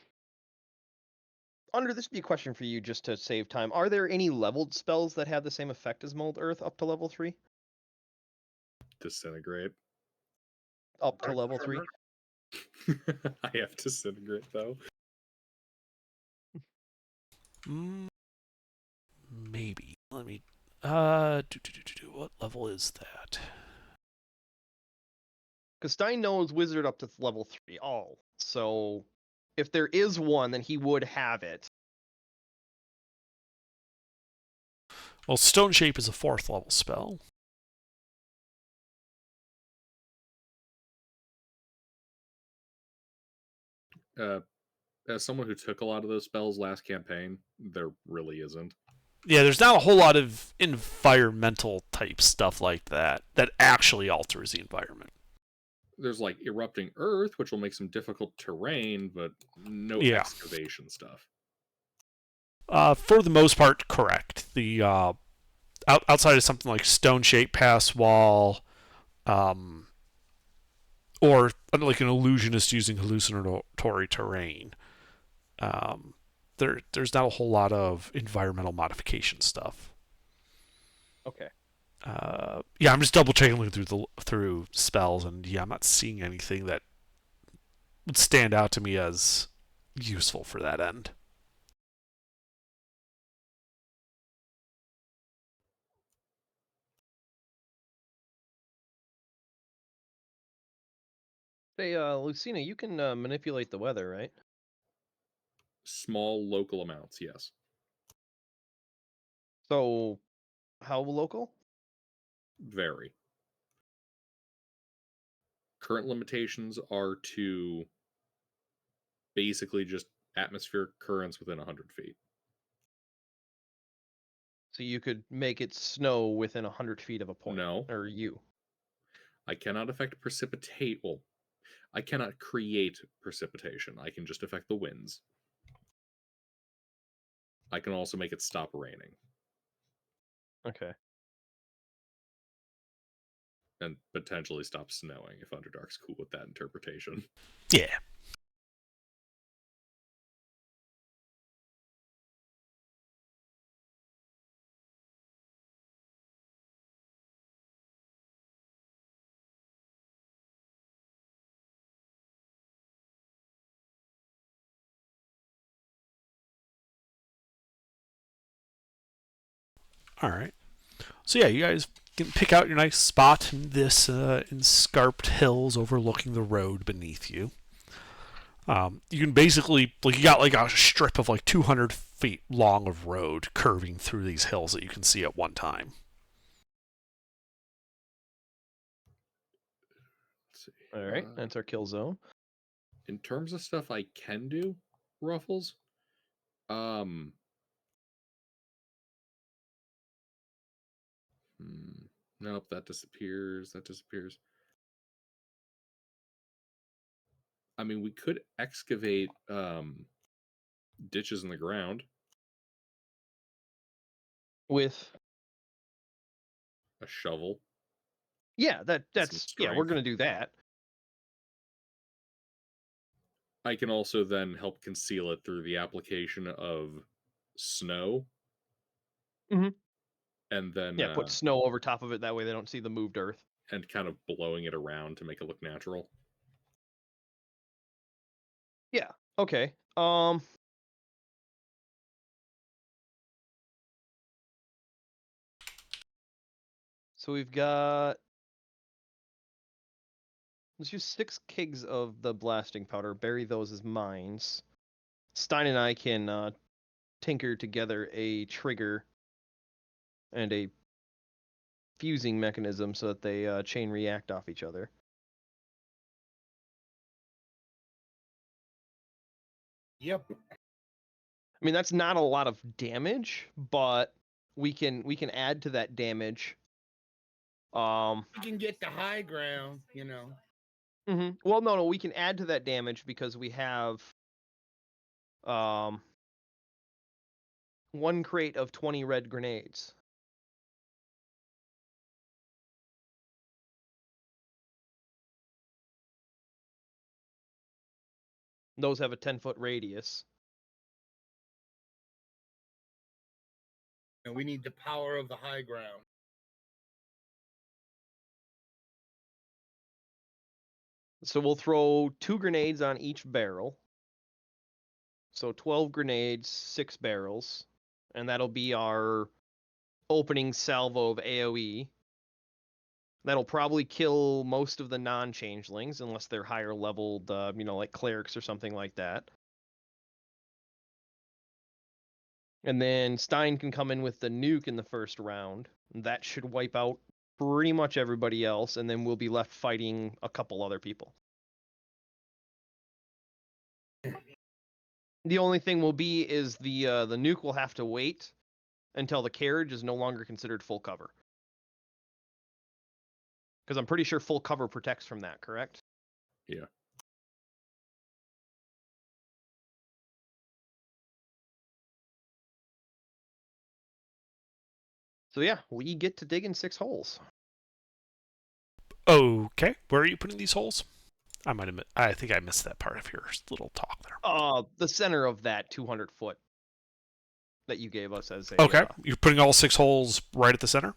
this would be a question for you just to save time. Are there any leveled spells that have the same effect as Mold Earth up to level 3? Disintegrate. Up to level 3? I have disintegrate though. Maybe. Let me. What level is that? Because Stein knows Wizard up to level 3 all. So if there is one, then he would have it. Well, Stone Shape is a 4th level spell. As someone who took a lot of those spells last campaign, there really isn't. Yeah, there's not a whole lot of environmental type stuff like that actually alters the environment. There's like erupting earth, which will make some difficult terrain, but no excavation stuff. For the most part, correct. The outside of something like Stone Shape Pass Wall, or like an illusionist using hallucinatory terrain, there's not a whole lot of environmental modification stuff. Okay. Yeah, I'm just double checking through spells, and yeah, I'm not seeing anything that would stand out to me as useful for that end. Hey, Lucina, you can manipulate the weather, right? Small local amounts, yes. So, how local? Very. Current limitations are to basically just atmospheric currents within 100 feet. So you could make it snow within 100 feet of a point. No. Or you. I cannot affect precipitate. Well, I cannot create precipitation. I can just affect the winds. I can also make it stop raining. Okay. And potentially stop snowing if Underdark's cool with that interpretation. Yeah. All right. So yeah, you guys can pick out your nice spot in this escarped hills overlooking the road beneath you. You can basically, like, you got like a strip of like 200 feet long of road curving through these hills that you can see at one time. Let's see. All right, that's our kill zone. In terms of stuff I can do, Ruffles, nope, that disappears. That disappears. I mean, we could excavate ditches in the ground With a shovel. Yeah, that's we're gonna do that. I can also then help conceal it through the application of snow. Mm-hmm. And then put snow over top of it. That way they don't see the moved earth. And kind of blowing it around to make it look natural. Yeah. Okay. So we've got. Let's use 6 kegs of the blasting powder. Bury those as mines. Stein and I can tinker together a trigger and a fusing mechanism so that they chain react off each other. Yep. I mean, that's not a lot of damage, but we can add to that damage. We can get the high ground, you know. Mm-hmm. Well, no, we can add to that damage because we have 1 crate of 20 red grenades. Those have a 10-foot radius. And we need the power of the high ground. So we'll throw 2 grenades on each barrel. So 12 grenades, 6 barrels. And that'll be our opening salvo of AoE. That'll probably kill most of the non-changelings, unless they're higher leveled, like clerics or something like that. And then Stein can come in with the nuke in the first round. That should wipe out pretty much everybody else, and then we'll be left fighting a couple other people. The only thing will be is the nuke will have to wait until the carriage is no longer considered full cover. Because I'm pretty sure full cover protects from that, correct? Yeah. So yeah, we get to dig in 6 holes. Okay, where are you putting these holes? I think I missed that part of your little talk there. The center of that 200 foot that you gave us as a. Okay, you're putting all 6 holes right at the center?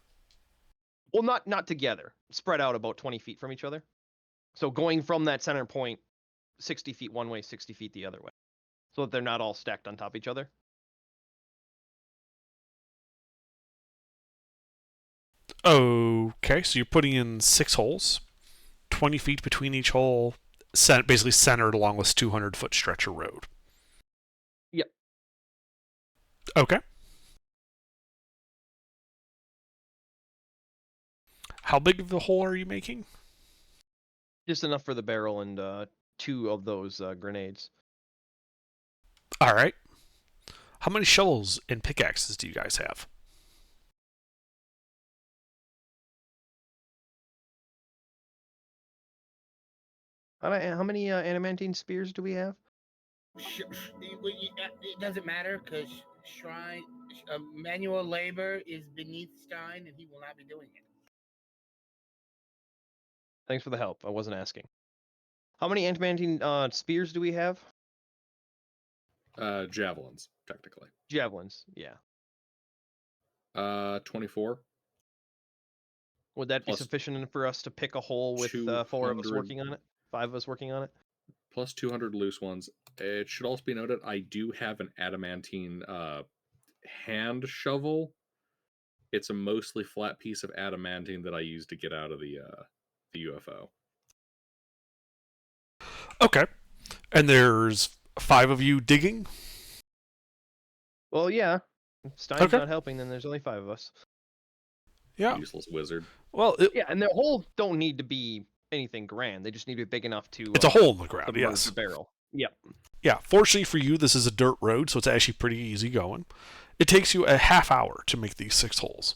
Well, not together. Spread out about 20 feet from each other. So going from that center point, 60 feet one way, 60 feet the other way. So that they're not all stacked on top of each other. Okay, so you're putting in 6 holes, 20 feet between each hole, basically centered along this 200-foot stretch of road. Yep. Okay. How big of a hole are you making? Just enough for the barrel and 2 of those grenades. All right. How many shovels and pickaxes do you guys have? How many adamantine spears do we have? It doesn't matter because Shrine manual labor is beneath Stein, and he will not be doing it. Thanks for the help. I wasn't asking. How many adamantine spears do we have? Javelins, technically. Javelins, yeah. 24. Would that be Plus sufficient for us to pick a hole with 4 of us 200 working on it? 5 of us working on it? Plus 200 loose ones. It should also be noted I do have an adamantine hand shovel. It's a mostly flat piece of adamantine that I use to get out of the UFO. Okay. And there's 5 of you digging? Well, yeah. If Stein's not helping, then there's only 5 of us. Yeah. Useless wizard. Well, yeah, and the holes don't need to be anything grand. They just need to be big enough to... it's a hole in the ground, yes. The barrel. Yep. Yeah, fortunately for you, this is a dirt road, so it's actually pretty easy going. It takes you a half hour to make these 6 holes.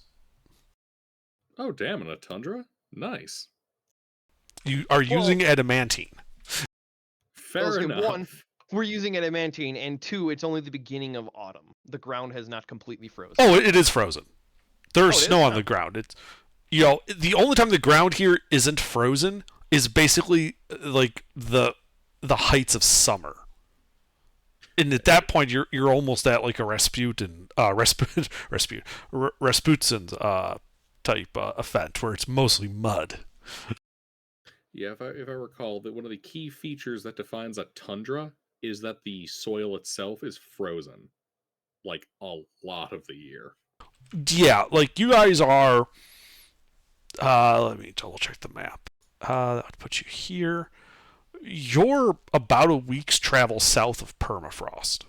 Oh, damn, in a tundra? Nice. You are using adamantine. Fair enough. 1, we're using adamantine, and 2, it's only the beginning of autumn. The ground has not completely frozen. Oh, it is frozen. There's snow on the ground. It's, you know, the only time the ground here isn't frozen is basically like the heights of summer. And at that point, you're almost at like a Rasputin type event where it's mostly mud. Yeah, if I recall, that one of the key features that defines a tundra is that the soil itself is frozen, like a lot of the year. Yeah, like you guys are. Let me double check the map. That would put you here. You're about a week's travel south of permafrost.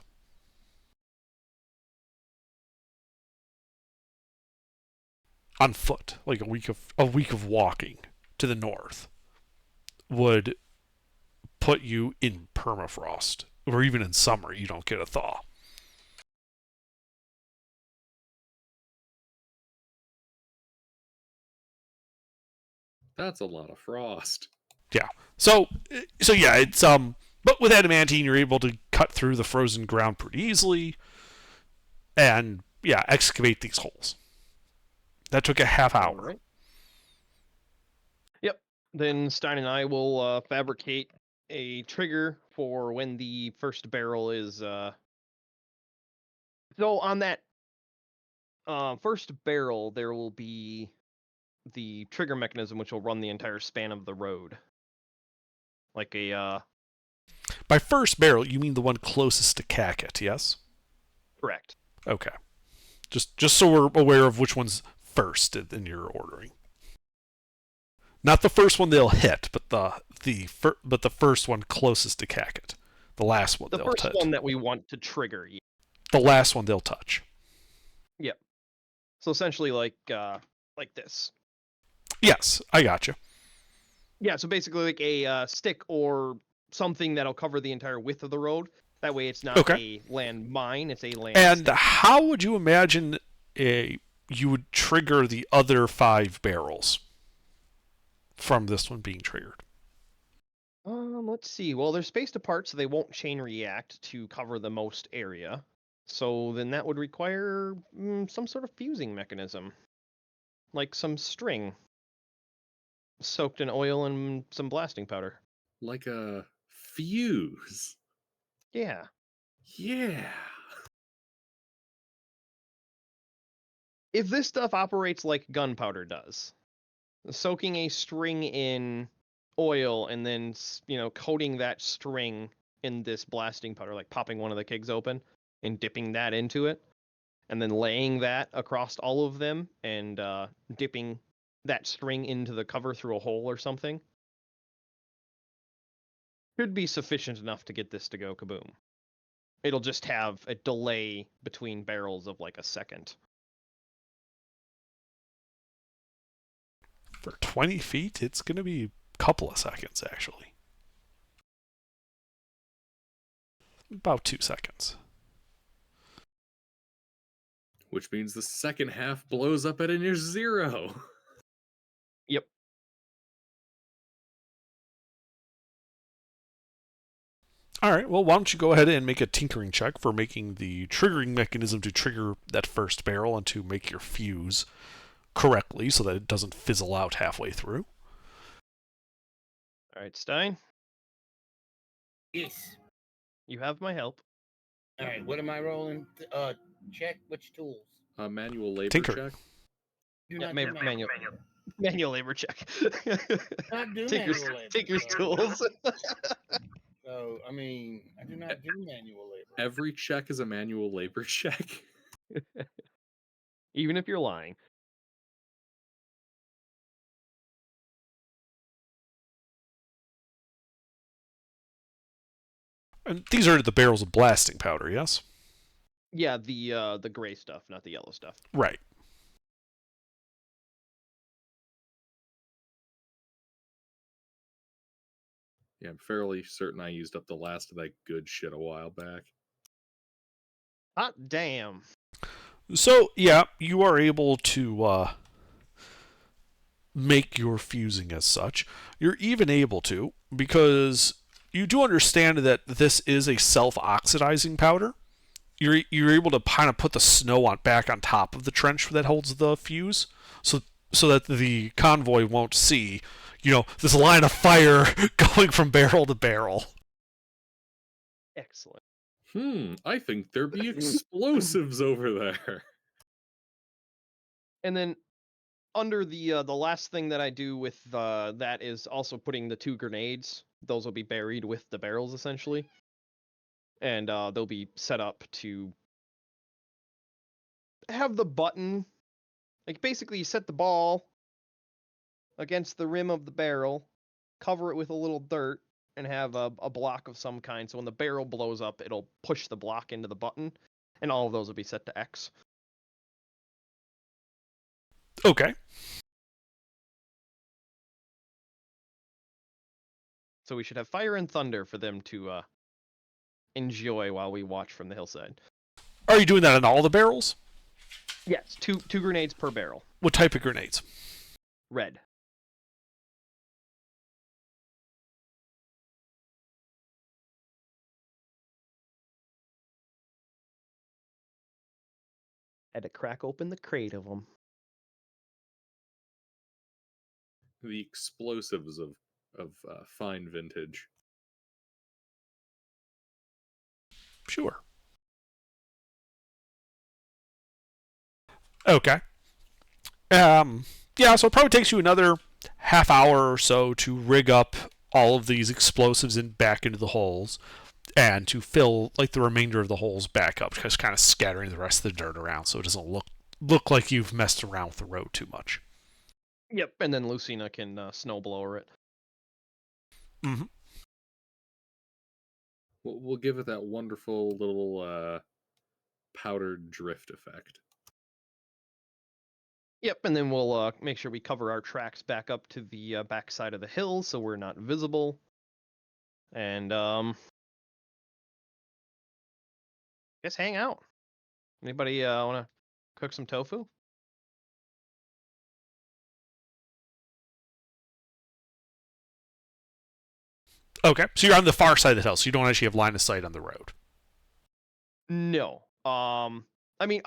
On foot, like a week of walking to the north would put you in permafrost, or even in summer you don't get a thaw. That's a lot of frost. Yeah. So yeah, it's but with adamantine you're able to cut through the frozen ground pretty easily and yeah, excavate these holes. That took a half hour. Right. Yep. Then Stein and I will fabricate a trigger for when the first barrel is so on that first barrel there will be the trigger mechanism which will run the entire span of the road. Like a By first barrel, you mean the one closest to Kakut, yes? Correct. Okay. Just so we're aware of which one's first in your ordering. Not the first one they'll hit, but the first one closest to Kakut. The last one they'll touch. The first one that we want to trigger. The last one they'll touch. Yep. So essentially like this. Yes, I got you. Yeah, so basically like a stick or something that'll cover the entire width of the road. That way it's not a land mine, it's a land And stick. how would you imagine you would trigger the other 5 barrels from this one being triggered? Let's see. Well, they're spaced apart, so they won't chain react to cover the most area. So then that would require some sort of fusing mechanism. Like some string soaked in oil and some blasting powder. Like a fuse. Yeah. Yeah. If this stuff operates like gunpowder does, soaking a string in oil and then, coating that string in this blasting powder, like popping one of the kegs open and dipping that into it, and then laying that across all of them and dipping that string into the cover through a hole or something, should be sufficient enough to get this to go kaboom. It'll just have a delay between barrels of like a second. For 20 feet, it's going to be a couple of seconds, actually. About 2 seconds. which means the second half blows up at a near 0. Yep. All right, well, why don't you go ahead and make a tinkering check for making the triggering mechanism to trigger that first barrel and to make your fuse correctly so that it doesn't fizzle out halfway through. All right, Stein, Yes. you have my help. All right. What am I rolling? Check which tools. Manual labor Tinker. check. Do Yeah, not maybe do manual labor check. Not do Tinker's, manual labor. Tinker's so- tools. So I mean, I do not do manual labor. Every check is a manual labor check. Even if you're lying. And these are the barrels of blasting powder, yes? Yeah, the gray stuff, not the yellow stuff. Right. Yeah, I'm fairly certain I used up the last of that good shit a while back. Hot damn. So, yeah, you are able to make your fusing as such. You're even able to, because you do understand that this is a self-oxidizing powder. You're able to kind of put the snow back on top of the trench that holds the fuse, so that the convoy won't see, this line of fire going from barrel to barrel. Excellent. I think there be explosives over there. And then under the last thing that I do with that is also putting the 2 grenades. Those will be buried with the barrels essentially, and they'll be set up to have the button. Like basically, you set the ball against the rim of the barrel, cover it with a little dirt, and have a block of some kind. So when the barrel blows up, it'll push the block into the button, and all of those will be set to X. Okay. So we should have fire and thunder for them to enjoy while we watch from the hillside. Are you doing that on all the barrels? Yes, two grenades per barrel. What type of grenades? Red. Had to crack open the crate of them. The explosives of fine vintage. Sure. Okay. Yeah, so it probably takes you another half hour or so to rig up all of these explosives back into the holes, and to fill the remainder of the holes back up, just kind of scattering the rest of the dirt around so it doesn't look like you've messed around with the road too much. Yep, and then Lucina can snowblower it. Mm-hmm. We'll give it that wonderful little powdered drift effect. Yep, and then we'll make sure we cover our tracks back up to the back side of the hill so we're not visible. And guess hang out. Anybody want to cook some tofu? Okay, so you're on the far side of the hill, so you don't actually have line of sight on the road. No. I mean,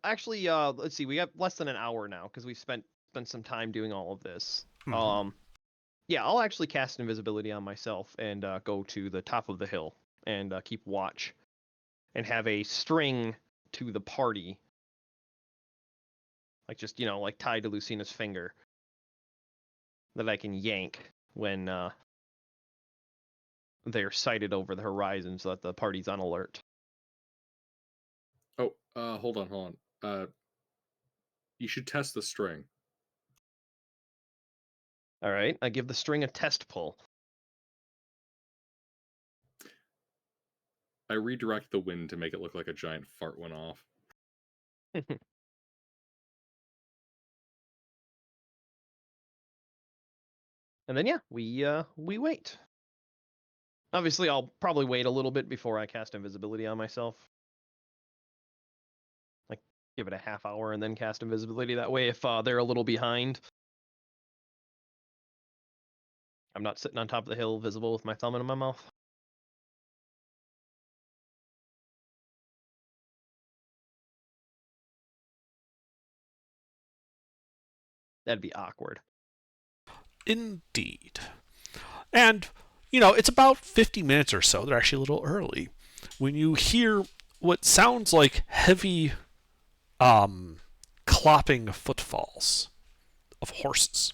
actually. Let's see. We have less than an hour now because we've spent some time doing all of this. Mhm. Yeah, I'll actually cast invisibility on myself and go to the top of the hill and keep watch, and have a string to the party, just tied to Lucina's finger, that I can yank when they're sighted over the horizon, so that the party's on alert. Oh, hold on. You should test the string. All right, I give the string a test pull. I redirect the wind to make it look like a giant fart went off. And then yeah, we wait. Obviously, I'll probably wait a little bit before I cast invisibility on myself. give it a half hour and then cast invisibility. That way, if they're a little behind, I'm not sitting on top of the hill visible with my thumb in my mouth. That'd be awkward. Indeed. And, you know, it's about 50 minutes or so. They're actually a little early. When you hear what sounds like heavy clopping footfalls of horses.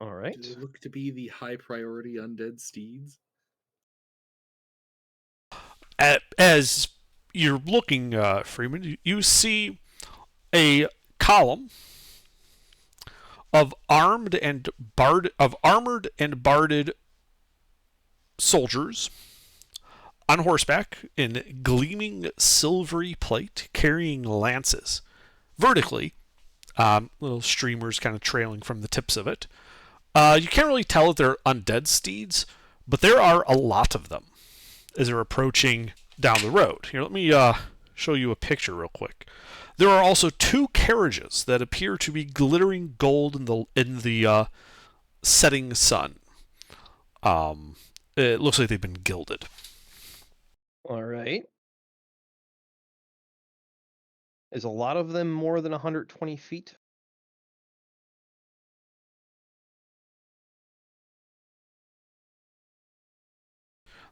All right. Do they look to be the high priority undead steeds? As you're looking, Freeman, you see a column of armored and barded soldiers on horseback in gleaming silvery plate, carrying lances vertically, little streamers kind of trailing from the tips of it. You can't really tell if they're undead steeds, but there are a lot of them as they're approaching down the road. Here, let me show you a picture real quick. There are also 2 carriages that appear to be glittering gold in the setting sun. It looks like they've been gilded. All right. Is a lot of them more than 120 feet?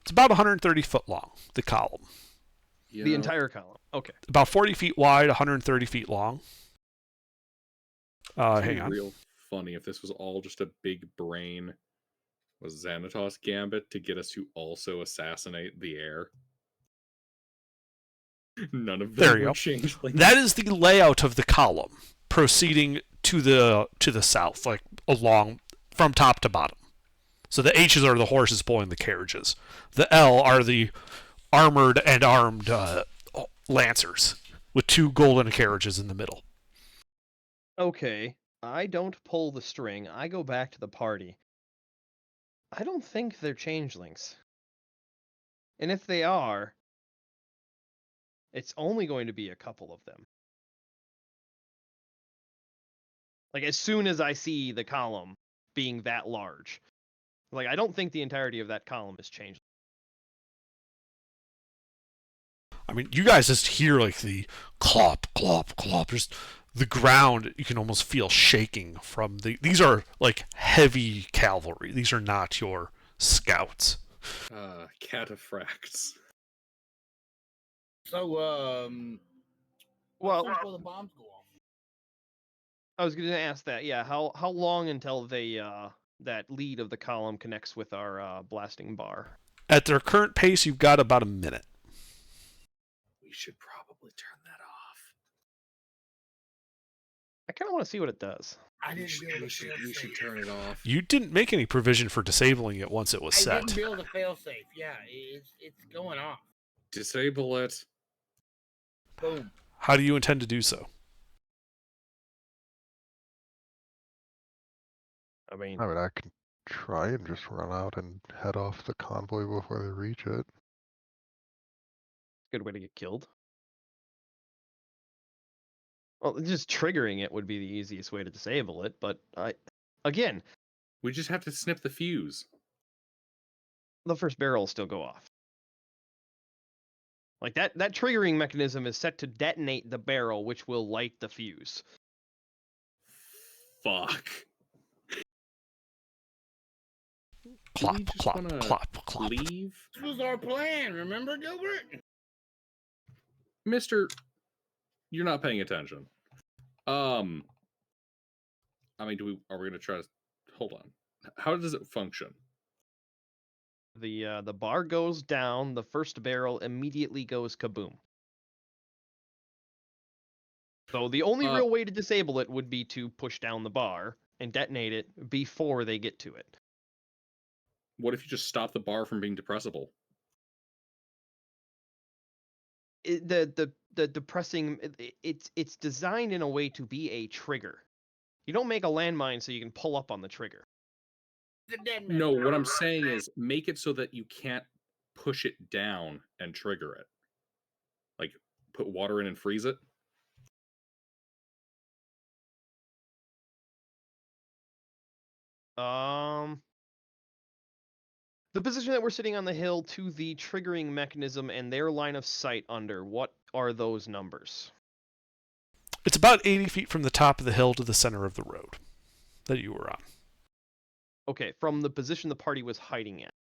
It's about 130 foot long, the column. The entire column. Okay. About 40 feet wide, 130 feet long. Hang on. Real funny if this was all just a big brain was Xanatos Gambit to get us to also assassinate the heir. None of them There you were go. changelings. That is the layout of the column, proceeding to the south, like along from top to bottom. So the H's are the horses pulling the carriages. The L are the armored and armed lancers with 2 golden carriages in the middle. Okay. I don't pull the string. I go back to the party. I don't think they're changelings. And if they are, it's only going to be a couple of them. Like, as soon as I see the column being that large. Like, I don't think the entirety of that column is changed. I mean, you guys just hear like the clop, clop, clop. Just the ground, you can almost feel shaking from these are like heavy cavalry. These are not your scouts. Cataphracts. So, Well, before the bombs go off. I was going to ask that. Yeah, how long until they that lead of the column connects with our blasting bar? At their current pace, you've got about a minute. We should probably turn that off. I kind of want to see what it does. I didn't be able We to should, fail we should safe. turn it off. You didn't make any provision for disabling it once it was I set. didn't be able to fail safe. Yeah, it's going off. Disable it. Boom. How do you intend to do so? I mean, I can try and just run out and head off the convoy before they reach it. good way to get killed. Well, just triggering it would be the easiest way to disable it, but again, We just have to snip the fuse. the first barrel will still go off. Like that triggering mechanism is set to detonate the barrel, which will light the fuse. Fuck. Clop, we just clop, wanna clop, clop. Leave? This was our plan. Remember, Gilbert? Mister, you're not paying attention. I mean, are we gonna try to hold on? How does it function? The bar goes down, the first barrel immediately goes kaboom. So the only real way to disable it would be to push down the bar and detonate it before they get to it. What if you just stop the bar from being depressible? The depressing it's designed in a way to be a trigger. You don't make a landmine so you can pull up on the trigger. The dead man. No, what I'm saying is make it so that you can't push it down and trigger it. put water in and freeze it? The position that we're sitting on the hill to the triggering mechanism and their line of sight under, what are those numbers? It's about 80 feet from the top of the hill to the center of the road that you were on. Okay, from the position the party was hiding at,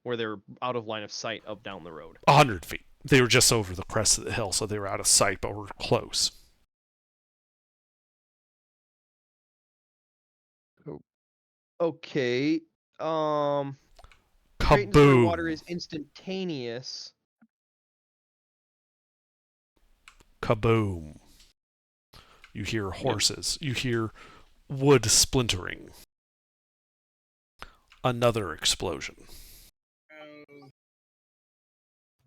where they're out of line of sight of down the road. 100 feet. They were just over the crest of the hill, so they were out of sight, but were close. Okay. Straight into the water Kaboom! is instantaneous. Kaboom! You hear horses. You hear wood splintering. Another explosion.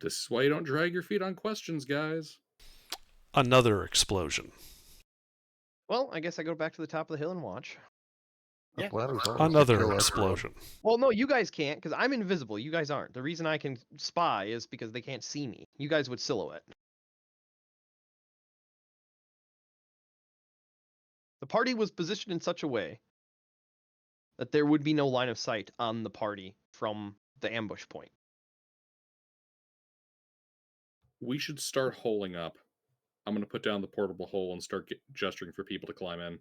This is why you don't drag your feet on questions, guys. Another explosion. Well, I guess I go back to the top of the hill and watch. The Yeah. plan was always to Another kill everyone. explosion. Well, no, you guys can't, because I'm invisible. You guys aren't. The reason I can spy is because they can't see me. You guys would silhouette. The party was positioned in such a way that there would be no line of sight on the party from the ambush point. We should start holing up. I'm going to put down the portable hole and start gesturing for people to climb in.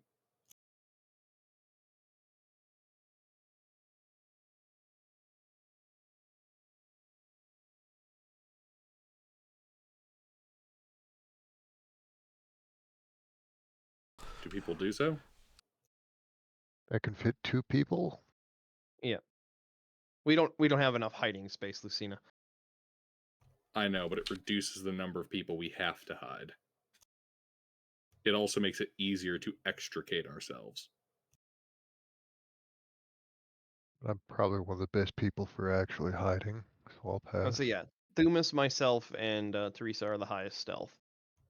Do people do so? That can fit 2 people. Yeah. We don't have enough hiding space, Lucina. I know, but it reduces the number of people we have to hide. It also makes it easier to extricate ourselves. I'm probably one of the best people for actually hiding, so I'll pass. So yeah, Thumas, myself, and Teresa are the highest stealth.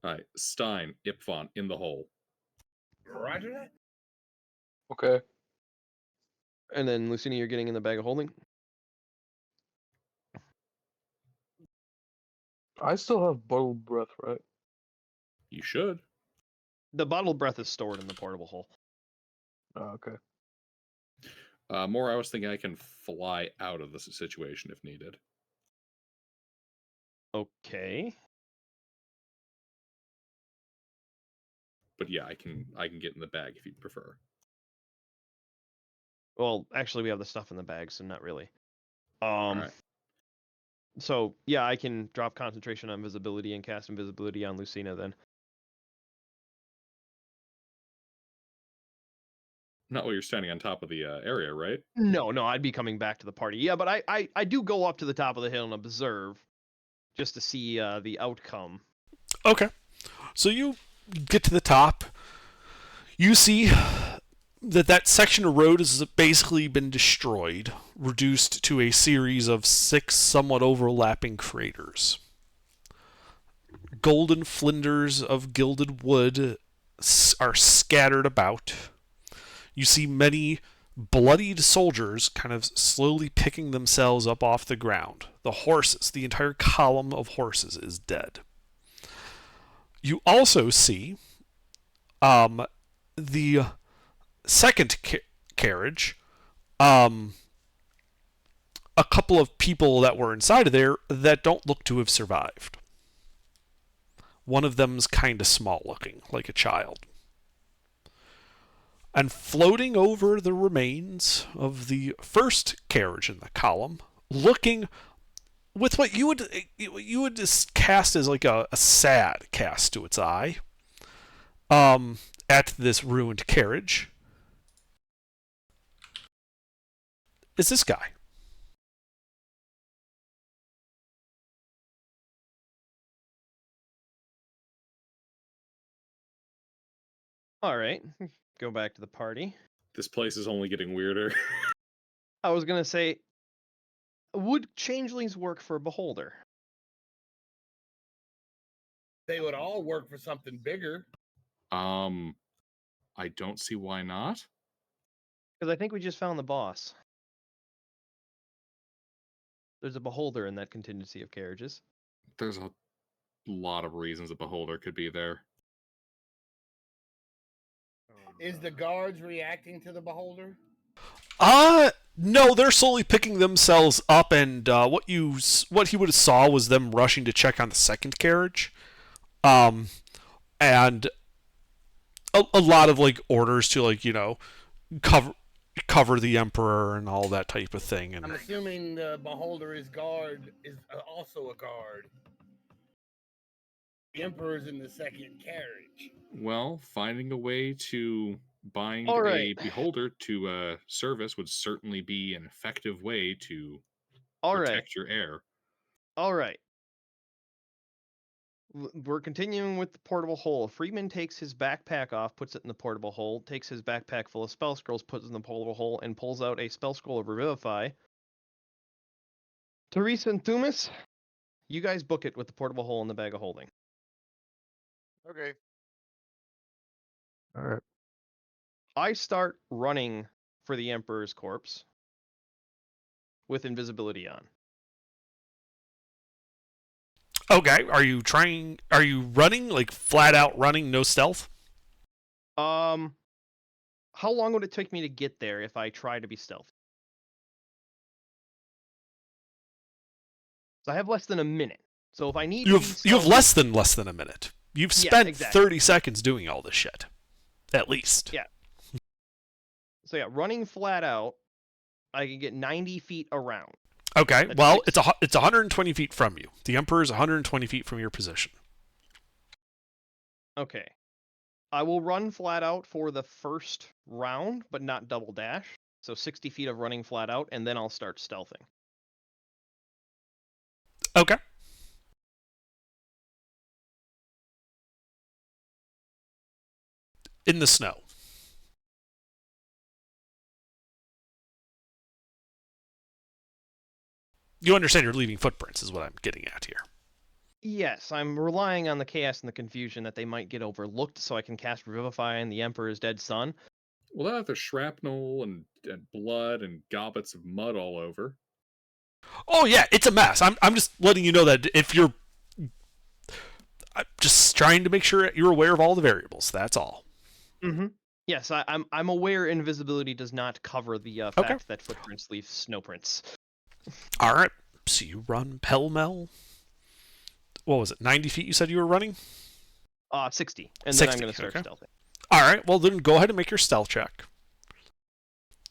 Alright, Stein, Ipfon, in the hole. Roger that. Okay. And then Lucina, you're getting in the bag of holding. I still have bottled breath, right? You should. The bottled breath is stored in the portable hole. Oh, okay. More, I was thinking I can fly out of this situation if needed. Okay. But yeah, I can get in the bag if you'd prefer. Well, actually, we have the stuff in the bag, so not really. Alright. So yeah, I can drop concentration on visibility and cast invisibility on Lucina then. Not while you're standing on top of the area, right? No, I'd be coming back to the party. Yeah, but I do go up to the top of the hill and observe, just to see the outcome. Okay. So you get to the top. You see that section of road has basically been destroyed, reduced to a series of 6 somewhat overlapping craters. Golden flinders of gilded wood are scattered about. You see many bloodied soldiers kind of slowly picking themselves up off the ground. The horses, the entire column of horses is dead. You also see the second carriage, a couple of people that were inside of there that don't look to have survived. One of them's kind of small looking, like a child. And floating over the remains of the first carriage in the column, looking with what you would just cast as like a sad cast to its eye, at this ruined carriage, is this guy. All right, go back to the party. This place is only getting weirder. I was gonna say, would changelings work for a beholder? They would all work for something bigger. I don't see why not. Because I think we just found the boss. There's a beholder in that contingency of carriages. There's a lot of reasons a beholder could be there. Is the guards reacting to the beholder? No, they're slowly picking themselves up, and what he would have saw was them rushing to check on the second carriage, and a lot of like orders to like cover the emperor and all that type of thing. And I'm assuming the beholder is also a guard. The emperor's in the second carriage. Well, finding a way to bind All a right. beholder to service would certainly be an effective way to All right. protect your heir. All right. We're continuing with the portable hole. Freeman takes his backpack off, puts it in the portable hole, takes his backpack full of spell scrolls, puts it in the portable hole, and pulls out a spell scroll of Revivify. Teresa and Thumas, you guys book it with the portable hole in the bag of holding. Okay. All right. I start running for the Emperor's corpse with invisibility on. okay, are you running like flat out running, no stealth? How long would it take me to get there if I try to be stealthy? So I have less than a minute. So if I need You have less than a minute. You've spent exactly. 30 seconds doing all this shit, at least. Yeah. So yeah, running flat out, I can get 90 feet around. Okay, That's well, six. it's 120 feet from you. The Emperor is 120 feet from your position. Okay. I will run flat out for the first round, but not double dash. So 60 feet of running flat out, and then I'll start stealthing. Okay. In the snow. You understand you're leaving footprints is what I'm getting at here. Yes, I'm relying on the chaos and the confusion that they might get overlooked so I can cast Revivify on the Emperor's dead son. Well, now there's shrapnel and blood and gobbets of mud all over. Oh yeah, it's a mess. I'm just letting you know that if you're... I'm just trying to make sure you're aware of all the variables, that's all. Mm-hmm. Yes, I'm aware invisibility does not cover the fact that footprints leave snow prints. Alright, so you run pell-mell. What was it, 90 feet you said you were running? 60, and 60, then I'm going to start okay. stealthing. Alright, well then go ahead and make your stealth check.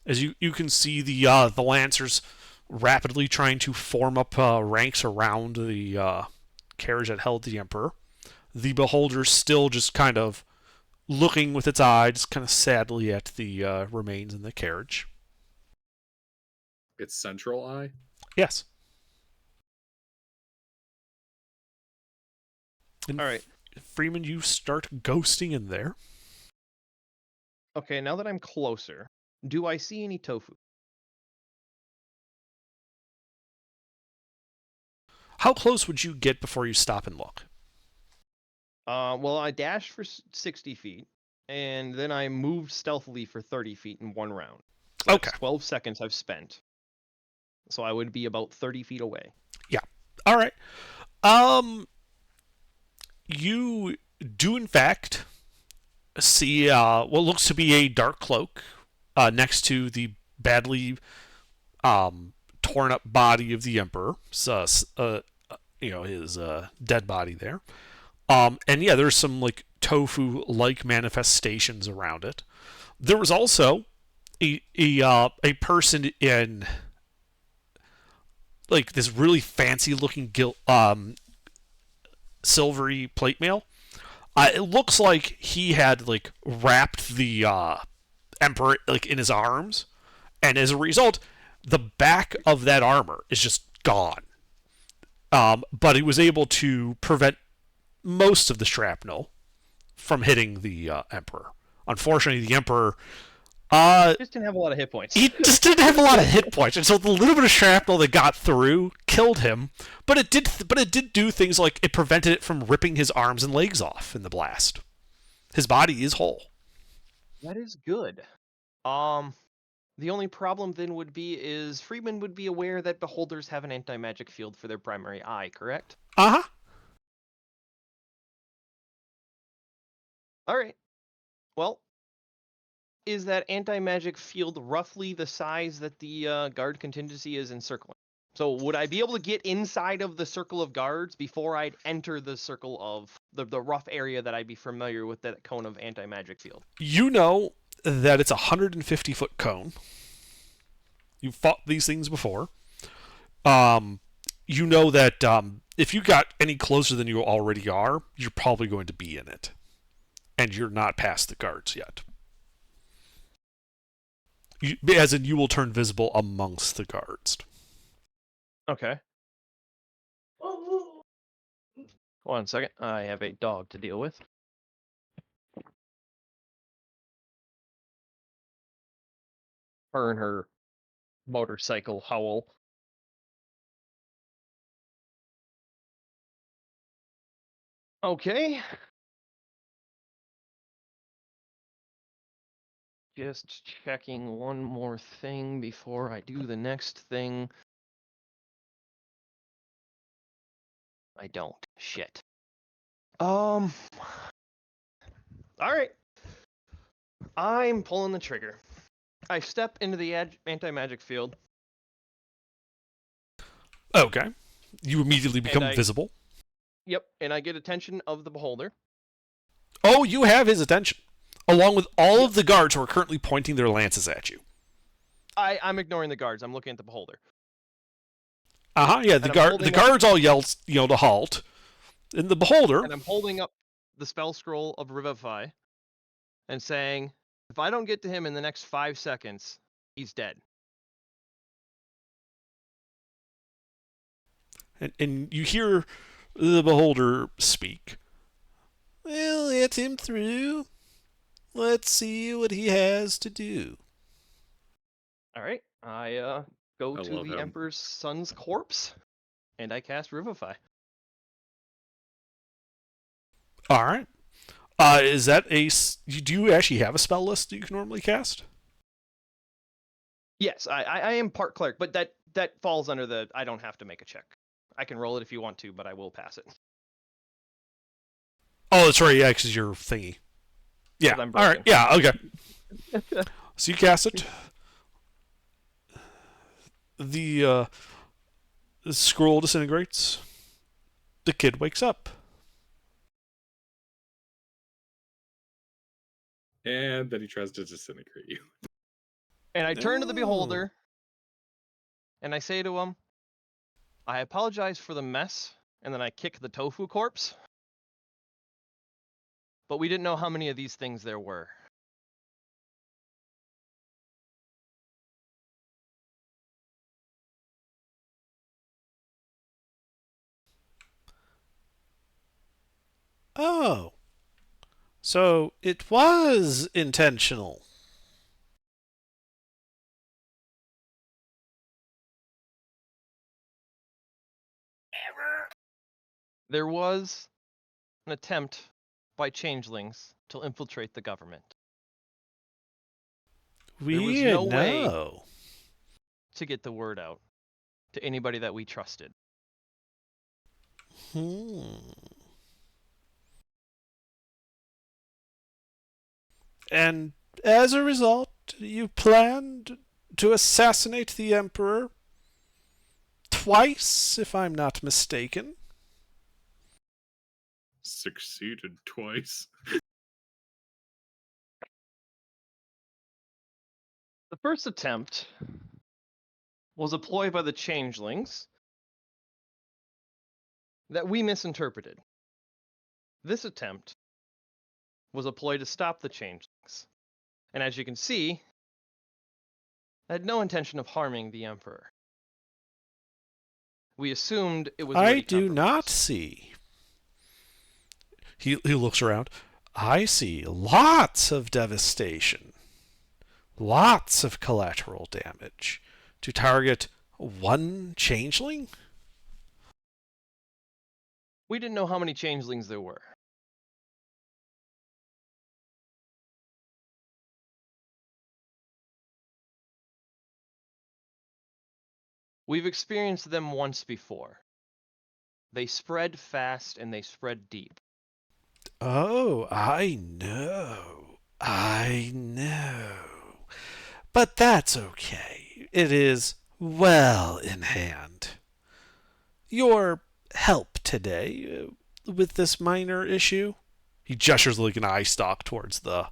As you can see the Lancers rapidly trying to form up ranks around the carriage that held the Emperor. The Beholder still just kind of looking with its eye, just kind of sadly at the remains in the carriage. Its central eye? Yes. And All right. Freeman, you start ghosting in there. Okay, now that I'm closer, do I see any tofu? How close would you get before you stop and look? Well, I dashed for 60 feet, and then I moved stealthily for 30 feet in one round. So Okay. that's 12 seconds I've spent. So I would be about 30 feet away. Yeah. All right. You do in fact see what looks to be a dark cloak next to the badly torn up body of the Emperor. His dead body there. And yeah, there's some like tofu-like manifestations around it. There was also a person in like this really fancy-looking silvery plate mail. It looks like he had like wrapped the Emperor like in his arms, and as a result, the back of that armor is just gone. But he was able to prevent most of the shrapnel from hitting the Emperor. Unfortunately, the Emperor Just didn't have a lot of hit points. he just didn't have a lot of hit points, and so the little bit of shrapnel that got through killed him. But it did do things like it prevented it from ripping his arms and legs off in the blast. His body is whole. That is good. The only problem then would be is Freeman would be aware that beholders have an anti-magic field for their primary eye, correct? Uh huh. All right. Well, is that anti-magic field roughly the size that the guard contingency is encircling? So would I be able to get inside of the circle of guards before I'd enter the circle of the rough area that I'd be familiar with, that cone of anti-magic field? You know that it's a 150-foot cone. You've fought these things before. You know that if you got any closer than you already are, you're probably going to be in it. And you're not past the guards yet. As in, you will turn visible amongst the guards. Okay. 1 second. I have a dog to deal with. Her and her motorcycle howl. Okay. Just checking one more thing before I do the next thing. I don't. Shit. All right. I'm pulling the trigger. I step into the anti-magic field. Okay. You immediately become visible. Yep, and I get attention of the beholder. Oh, you have his attention, along with all of the guards who are currently pointing their lances at you. I'm ignoring the guards. I'm looking at the beholder. Yeah, the guards all yell, to halt. And the beholder. And I'm holding up the spell scroll of Revivify and saying, if I don't get to him in the next 5 seconds, he's dead. And you hear the beholder speak. Well, let him through. Let's see what he has to do. All right. I go to the Emperor's son's corpse, and I cast Revivify. All right. Is that do you actually have a spell list that you can normally cast? Yes, I am part cleric, but that falls under the I don't have to make a check. I can roll it if you want to, but I will pass it. Oh, that's right. Yeah, because you're thingy. Yeah. All right. Yeah. Okay. So you cast it. The scroll disintegrates. The kid wakes up. And then he tries to disintegrate you. And I turn to the beholder, and I say to him, I apologize for the mess, and then I kick the tofu corpse. But we didn't know how many of these things there were. Oh. So it was intentional. There was an attempt by changelings to infiltrate the government. There was no way to get the word out to anybody that we trusted. And as a result, you planned to assassinate the Emperor twice, if I'm not mistaken. Succeeded twice. The first attempt was a ploy by the changelings that we misinterpreted. This attempt was a ploy to stop the changelings. And as you can see, I had no intention of harming the Emperor. We assumed it was I do not see. He looks around. I see lots of devastation. Lots of collateral damage. To target one changeling? We didn't know how many changelings there were. We've experienced them once before. They spread fast and they spread deep. Oh, I know. I know. But that's okay. It is well in hand. Your help today with this minor issue? He gestures like an eye stalk towards the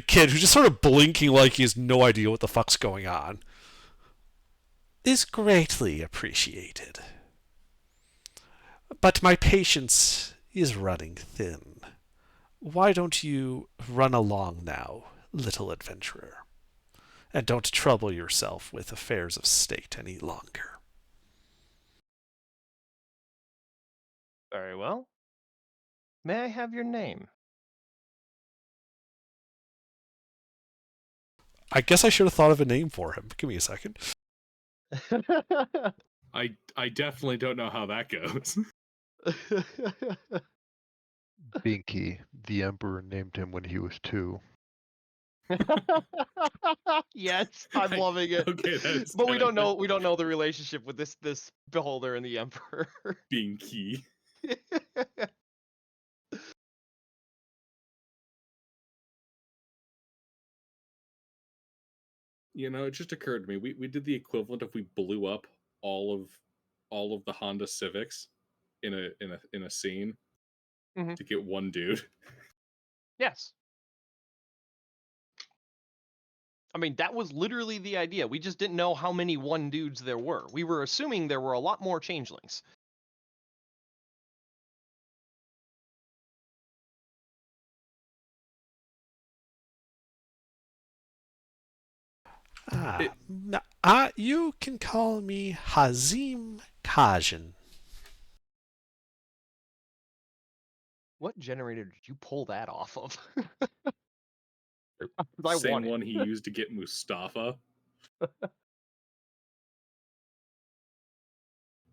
kid who's just sort of blinking like he has no idea what the fuck's going on. Is greatly appreciated. But my patience is running thin. Why don't you run along now, little adventurer, and don't trouble yourself with affairs of state any longer? Very well. May I have your name? I guess I should have thought of a name for him. Give me a second. I definitely don't know how that goes. Binky, the Emperor named him when he was 2. Yes, I'm loving it. Okay, that's but we kinda- don't know the relationship with this beholder and the Emperor. Binky. You know, it just occurred to me. We did the equivalent if we blew up all of the Honda Civics in a scene Mhm. to get one dude. Yes. I mean, that was literally the idea. We just didn't know how many one dudes there were. We were assuming there were a lot more changelings. You can call me Hazim Kajin. What generator did you pull that off of? Same one he used to get Mustafa.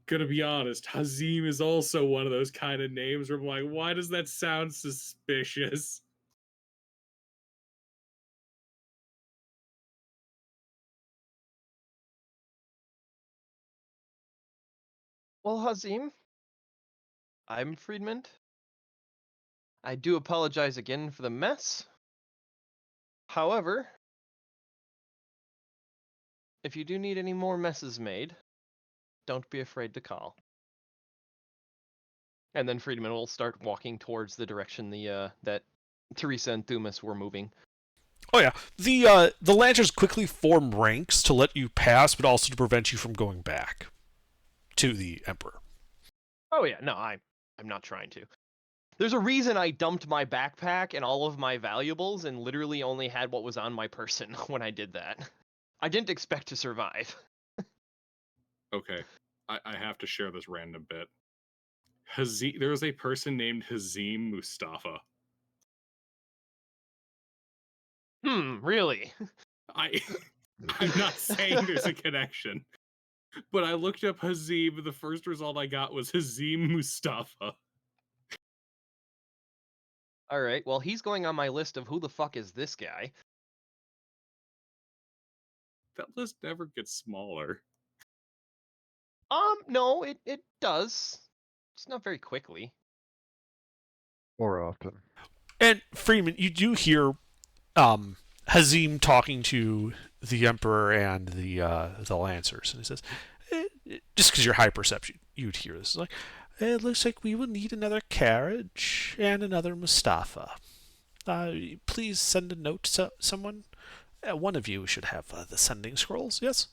Gonna be honest, Hazim is also one of those kind of names where I'm like, why does that sound suspicious? Well, Hazim, I'm Friedman. I do apologize again for the mess. However, if you do need any more messes made, don't be afraid to call. And then Friedman will start walking towards the direction that Teresa and Thumas were moving. Oh yeah, the lanterns quickly form ranks to let you pass, but also to prevent you from going back to the Emperor. Oh yeah, no, I'm not trying to. There's a reason I dumped my backpack and all of my valuables and literally only had what was on my person when I did that. I didn't expect to survive. Okay, I have to share this random bit. There was a person named Hazim Mustafa. Really? I'm not saying there's a connection, but I looked up Hazim. The first result I got was Hazim Mustafa. All right. Well, he's going on my list of who the fuck is this guy. That list never gets smaller. No, it does. It's not very quickly. More often. And Freeman, you do hear Hazim talking to the Emperor and the Lancers, and he says, just because you're high perception, you'd hear this. It's like, it looks like we will need another carriage and another Mustafa. Please send a note to someone. One of you should have the sending scrolls, yes?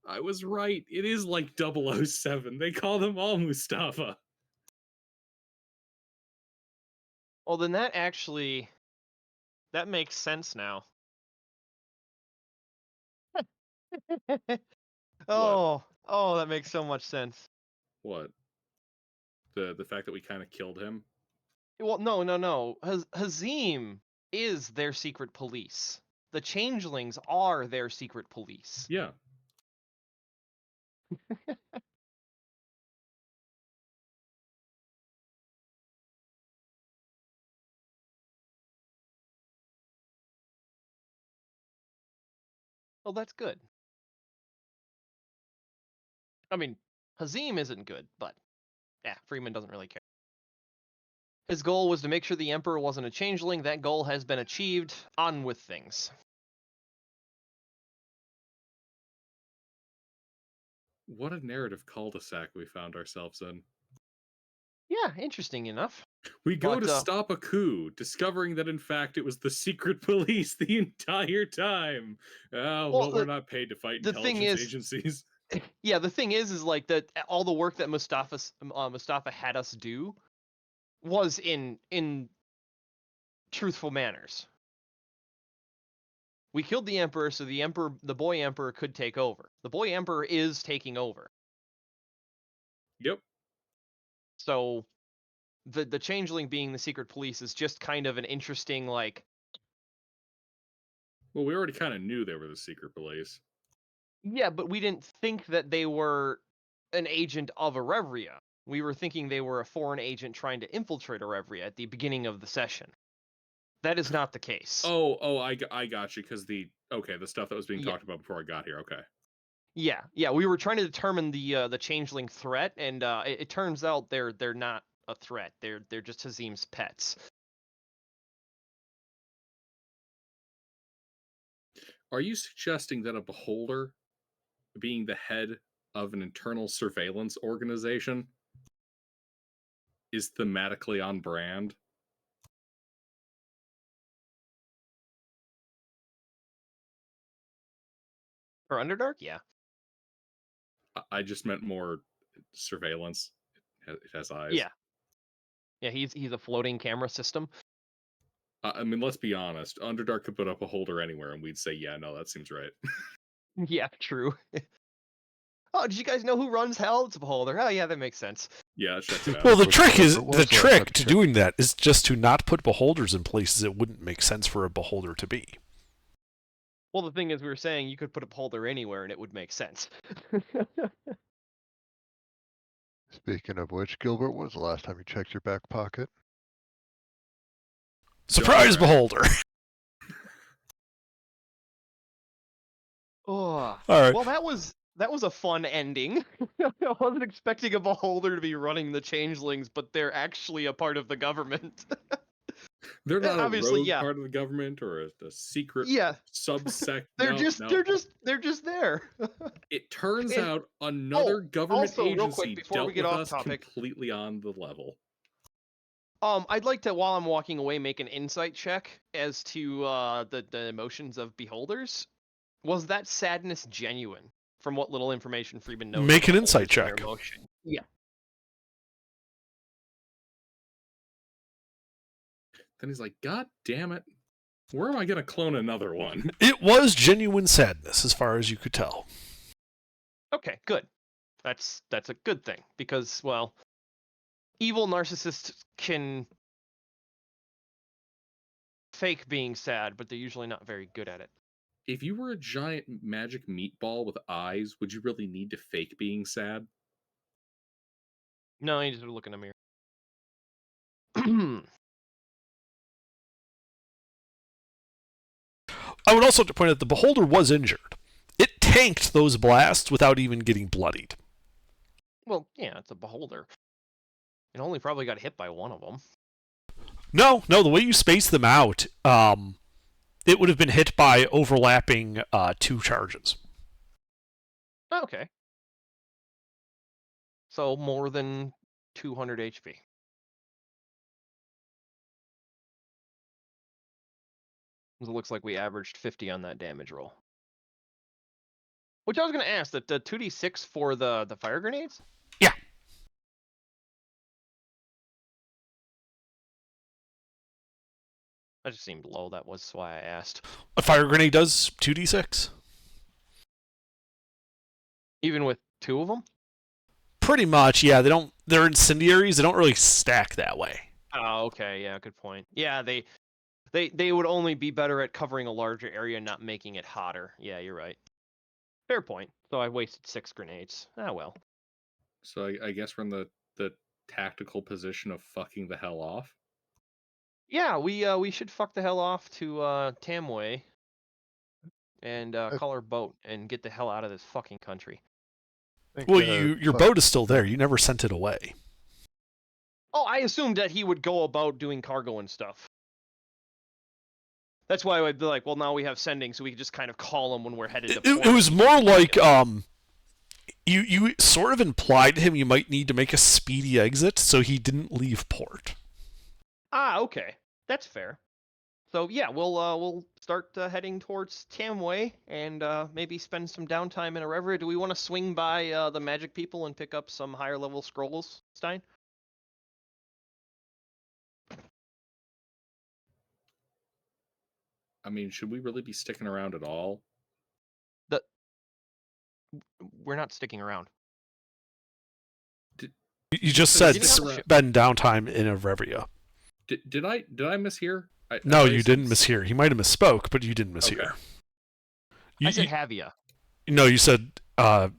I was right. It is like 007. They call them all Mustafa. Well, then that makes sense now. Oh, that makes so much sense. What? The fact that we kind of killed him? Well, no. Hazim is their secret police. The changelings are their secret police. Yeah. Well, that's good. I mean, Hazim isn't good, but yeah, Freeman doesn't really care. His goal was to make sure the Emperor wasn't a changeling. That goal has been achieved. On with things. What a narrative cul-de-sac we found ourselves in. Yeah, interesting enough. We go But, to stop a coup, discovering that in fact it was the secret police the entire time. Well, we're not paid to fight the thing intelligence is- agencies. Yeah, the thing is like that all the work that Mustafa had us do was in truthful manners. We killed the Emperor, so the boy Emperor could take over. The boy Emperor is taking over. Yep. So the changeling being the secret police is just kind of an interesting, like... Well, we already kind of knew they were the secret police. Yeah, but we didn't think that they were an agent of Erevria. We were thinking they were a foreign agent trying to infiltrate Erevria at the beginning of the session. That is not the case. I got you, because the stuff that was being Yeah. talked about before I got here. Okay. Yeah, we were trying to determine the changeling threat, and it turns out they're not a threat. They're just Hazim's pets. Are you suggesting that a beholder, being the head of an internal surveillance organization, is thematically on brand? For Underdark, yeah. I just meant more surveillance. It has eyes. Yeah, he's a floating camera system. I mean, let's be honest. Underdark could put up a holder anywhere, and we'd say, yeah, no, that seems right. Yeah, true. Oh, did you guys know who runs Hell? It's a beholder. Oh, yeah, that makes sense. Yeah, check it out. Well, the Which trick is it was the last trick to episode. doing that is just to not put beholders in places it wouldn't make sense for a beholder to be. Well, the thing is, we were saying you could put a beholder anywhere and it would make sense. Speaking of which, Gilbert, when was the last time you checked your back pocket? Surprise, Alright. beholder! Oh, All right. well, that was a fun ending. I wasn't expecting a beholder to be running the changelings, but they're actually a part of the government. They're not a obviously, rogue yeah. part of the government or a secret Yeah, subsect. they're No, just no. they're just there. It turns And- out another government also, real quick, agency before we dealt get with off us topic- completely on the level. I'd like to, while I'm walking away, make an insight check as to the emotions of beholders. Was that sadness genuine? From what little information Freeman knows. Make of an insight beholders and their check. emotion. Yeah. Then he's like, God damn it. Where am I going to clone another one? It was genuine sadness, as far as you could tell. Okay, good. That's a good thing because, well, evil narcissists can fake being sad, but they're usually not very good at it. If you were a giant magic meatball with eyes, would you really need to fake being sad? No, you just look in a mirror. I would also point out the beholder was injured. It tanked those blasts without even getting bloodied. Well, yeah, it's a beholder. It only probably got hit by one of them. No, the way you space them out, it would have been hit by overlapping 2 charges. Okay. So more than 200 HP. It looks like we averaged 50 on that damage roll. Which I was going to ask, that the 2d6 for the fire grenades? Yeah. That just seemed low, that was why I asked. A fire grenade does 2d6. Even with 2 of them? Pretty much, yeah. They're incendiaries. They don't really stack that way. Oh, okay, yeah, good point. Yeah, they would only be better at covering a larger area, not making it hotter. Yeah, you're right. Fair point. So I wasted 6 grenades. Ah, well. So I guess we're in the tactical position of fucking the hell off. Yeah, we should fuck the hell off to Tamway and call our boat and get the hell out of this fucking country. Well, your boat is still there. You never sent it away. Oh, I assumed that he would go about doing cargo and stuff. That's why I'd be like, well, now we have sending, so we can just kind of call him when we're headed to port. It was more like you sort of implied to him you might need to make a speedy exit, so he didn't leave port. Ah, okay, that's fair. So yeah, we'll start heading towards Tamway and maybe spend some downtime in Arevria. Do we want to swing by the magic people and pick up some higher level scrolls, Stein? I mean, should we really be sticking around at all? We're not sticking around. You just said spend downtime in Arevria. Did I mishear? No, you didn't mishear. He might have misspoke, but you didn't mishear. I said Havia. No, you said Ivrevia.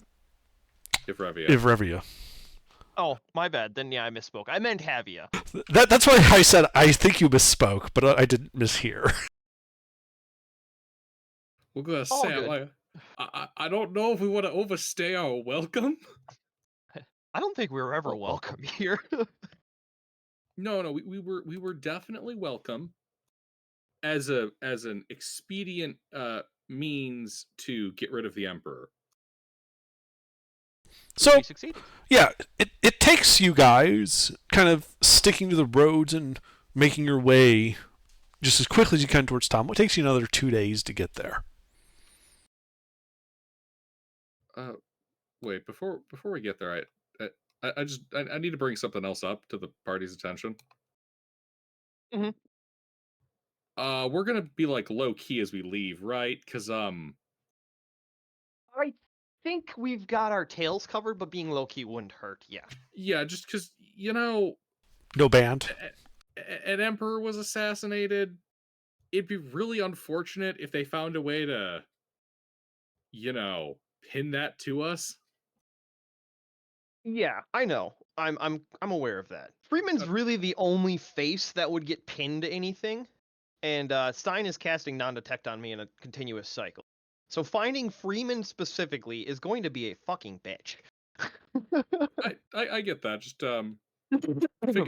Ivrevia. Oh, my bad. Then yeah, I misspoke. I meant Havia. That's why I said I think you misspoke, but I didn't mishear. We're gonna say I don't know if we want to overstay our welcome. I don't think we were ever welcome here. No, we were definitely welcome as an expedient means to get rid of the Emperor. So we succeeded. Yeah, it takes you guys kind of sticking to the roads and making your way just as quickly as you can towards Tom. It takes you another 2 days to get there. Wait, before we get there, I need to bring something else up to the party's attention. Mm-hmm. We're gonna be like low key as we leave, right? Because I think we've got our tails covered, but being low key wouldn't hurt. Yeah. Yeah, just because no band. An emperor was assassinated. It'd be really unfortunate if they found a way to, pin that to us. Yeah, I know. I'm aware of that. Freeman's really the only face that would get pinned to anything, and Stein is casting non-detect on me in a continuous cycle. So finding Freeman specifically is going to be a fucking bitch. I get that. Just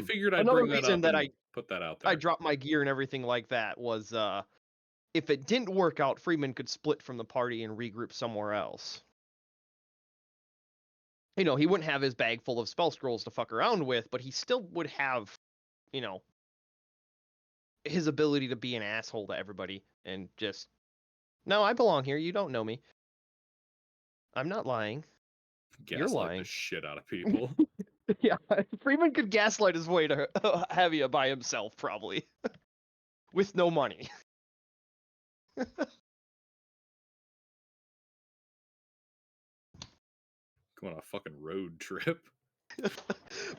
figured I'd Another bring that reason up that and put that out there. I dropped my gear and everything like that was if it didn't work out, Freeman could split from the party and regroup somewhere else. He wouldn't have his bag full of spell scrolls to fuck around with, but he still would have, his ability to be an asshole to everybody and just, no, I belong here. You don't know me. I'm not lying. You're lying. The shit out of people. Yeah, Freeman could gaslight his way to Havia by himself, probably. With no money. Go on a fucking road trip.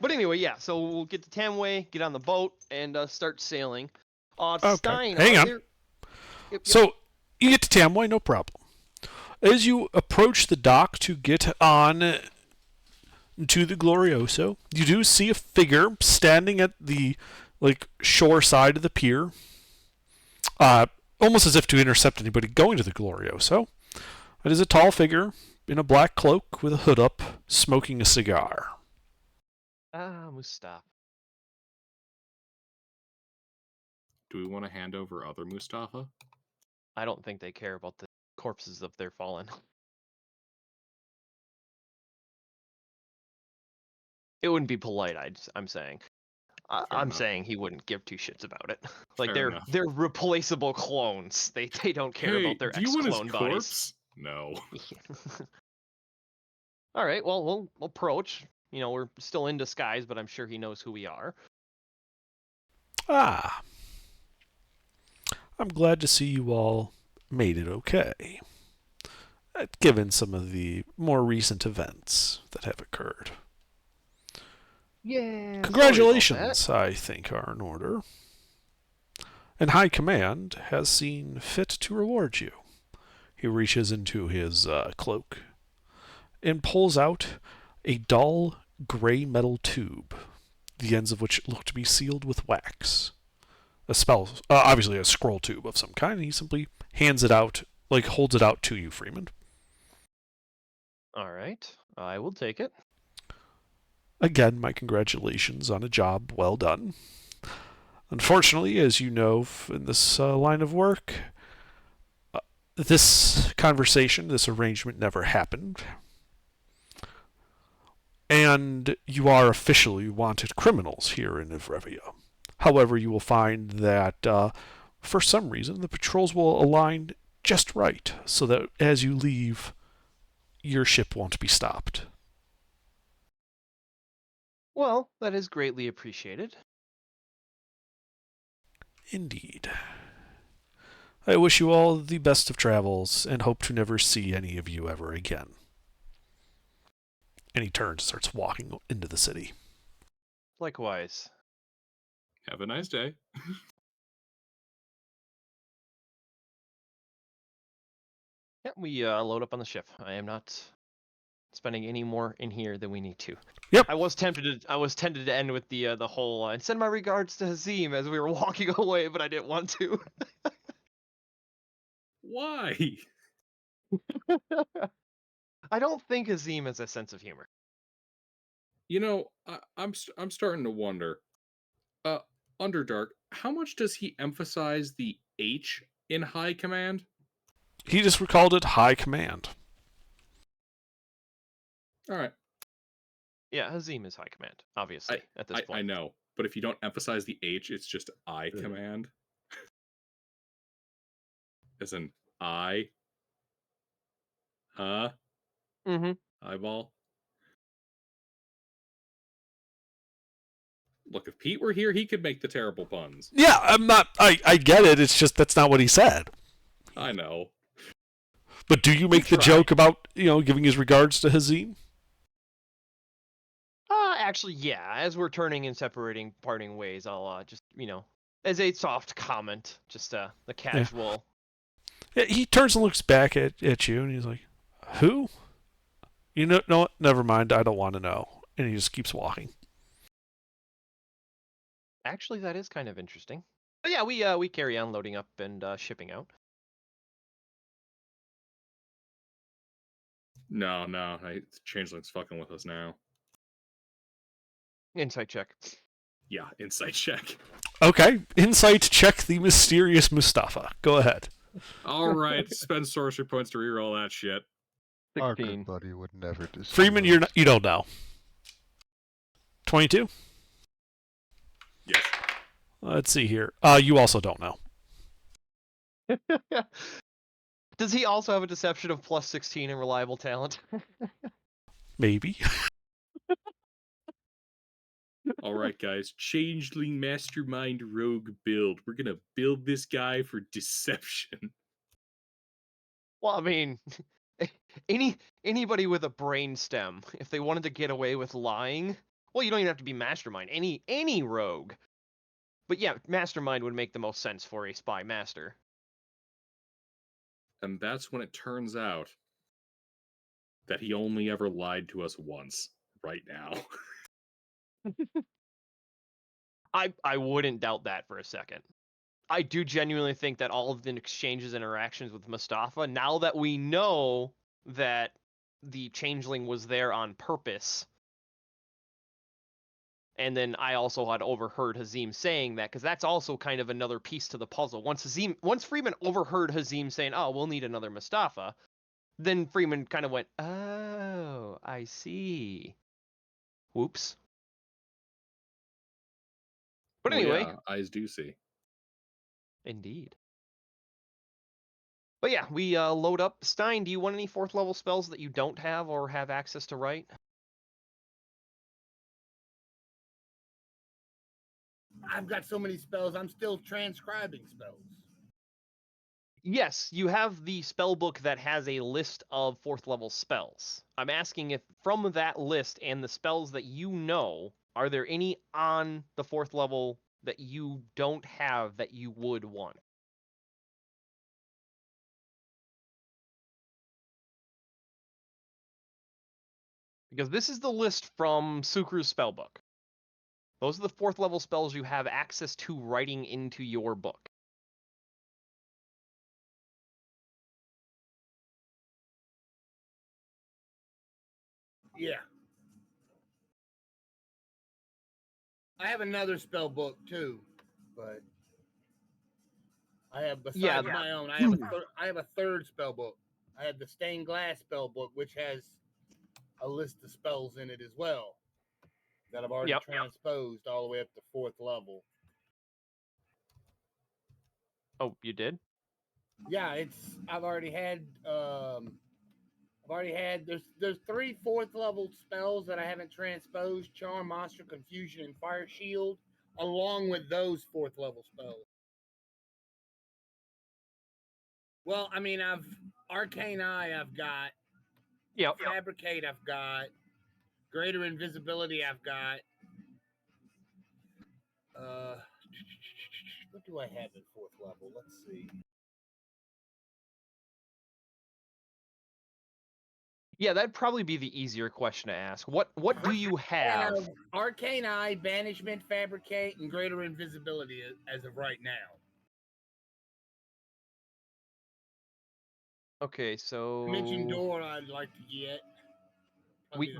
But anyway, yeah, so we'll get to Tamway, get on the boat, and start sailing. Okay. Stein, hang on. Yep. So, you get to Tamway, no problem. As you approach the dock to get on to the Glorioso, you do see a figure standing at the shore side of the pier, almost as if to intercept anybody going to the Glorioso. It is a tall figure in a black cloak with a hood up, smoking a cigar. Mustafa. Do we want to hand over other Mustafa? I don't think they care about the corpses of their fallen. It wouldn't be polite, I'm saying. I'm saying he wouldn't give two shits about it. They're replaceable clones. They don't care about their ex-clone bodies. No. All right, well, we'll approach. We're still in disguise, but I'm sure he knows who we are. I'm glad to see you all made it okay, given some of the more recent events that have occurred. Yeah. Congratulations, I think, are in order. And High Command has seen fit to reward you. He reaches into his cloak and pulls out a dull gray metal tube, the ends of which look to be sealed with wax. Obviously a scroll tube of some kind, and he simply hands it out like holds it out to you, Freeman. All right, I will take it. Again, my congratulations on a job well done. Unfortunately, as you know, in this line of work, this conversation, this arrangement never happened. And you are officially wanted criminals here in Evrevia. However, you will find that for some reason the patrols will align just right so that as you leave, your ship won't be stopped. Well, that is greatly appreciated. Indeed. I wish you all the best of travels and hope to never see any of you ever again. And he turns and starts walking into the city. Likewise. Have a nice day. Yeah, we load up on the ship. I am not spending any more in here than we need to. Yep. I was tempted to end with the whole and send my regards to Hazim as we were walking away, but I didn't want to. Why? I don't think Hazim has a sense of humor. You know, I'm starting to wonder. Underdark, how much does he emphasize the H in High Command? He just recalled it High Command. All right. Yeah, Hazim is High Command, obviously, at this point. I know, but if you don't emphasize the H, it's just I Command. As in I. Huh? Mm-hmm. Eyeball. Look, if Pete were here, he could make the terrible puns. Yeah, I'm not. I get it. It's just that's not what he said. I know. But do you make the joke about, giving his regards to Hazim? Actually, yeah. As we're turning and parting ways, I'll just, as a soft comment, just the casual. Yeah, he turns and looks back at you, and he's like, "Who? No, what? Never mind. I don't want to know." And he just keeps walking. Actually, that is kind of interesting. But yeah, we carry on loading up and shipping out. No, Changeling's fucking with us now. Insight check. Yeah, insight check. Okay, insight check the mysterious Mustafa. Go ahead. All right, spend sorcery points to reroll that shit. Our 16. good buddy would never deceive Freeman, us. you don't know. 22? Yes. Let's see here. You also don't know. Does he also have a deception of plus 16 and reliable talent? Maybe. All right, guys. Changeling Mastermind Rogue build. We're gonna build this guy for deception. Well, I mean, anybody with a brain stem, if they wanted to get away with lying, well, you don't even have to be mastermind. Any rogue. But yeah, mastermind would make the most sense for a spy master. And that's when it turns out that he only ever lied to us once. Right now. I wouldn't doubt that for a second. I do genuinely think that all of the exchanges and interactions with Mustafa, now that we know that the changeling was there on purpose, and then I also had overheard Hazim saying that, because that's also kind of another piece to the puzzle. Once Freeman overheard Hazim saying, "Oh, we'll need another Mustafa," then Freeman kind of went, "Oh, I see. Whoops." But anyway, yeah, eyes do see. Indeed. But yeah, we load up. Stein, do you want any 4th level spells that you don't have or have access to write? I've got so many spells, I'm still transcribing spells. Yes, you have the spell book that has a list of 4th level spells. I'm asking if from that list and the spells that you know, are there any on the 4th level that you don't have that you would want? Because this is the list from Sukru's spellbook. Those are the 4th level spells you have access to writing into your book. Yeah. I have another spell book too, but I have besides my own. I have a third spell book. I have the stained glass spell book, which has a list of spells in it as well that I've already transposed all the way up to 4th level. Oh, you did? Yeah, I've already had there's 3 4th level spells that I haven't transposed: Charm, Monster, Confusion, and Fire Shield, along with those 4th level spells. Well, I mean, I've Arcane Eye, I've got. Fabricate, I've got. Greater Invisibility, I've got. What do I have in 4th level? Let's see. Yeah, that'd probably be the easier question to ask. What do you have? Arcane Eye, Banishment, Fabricate, and Greater Invisibility as of right now. Okay, so Dimension Door I'd like to get.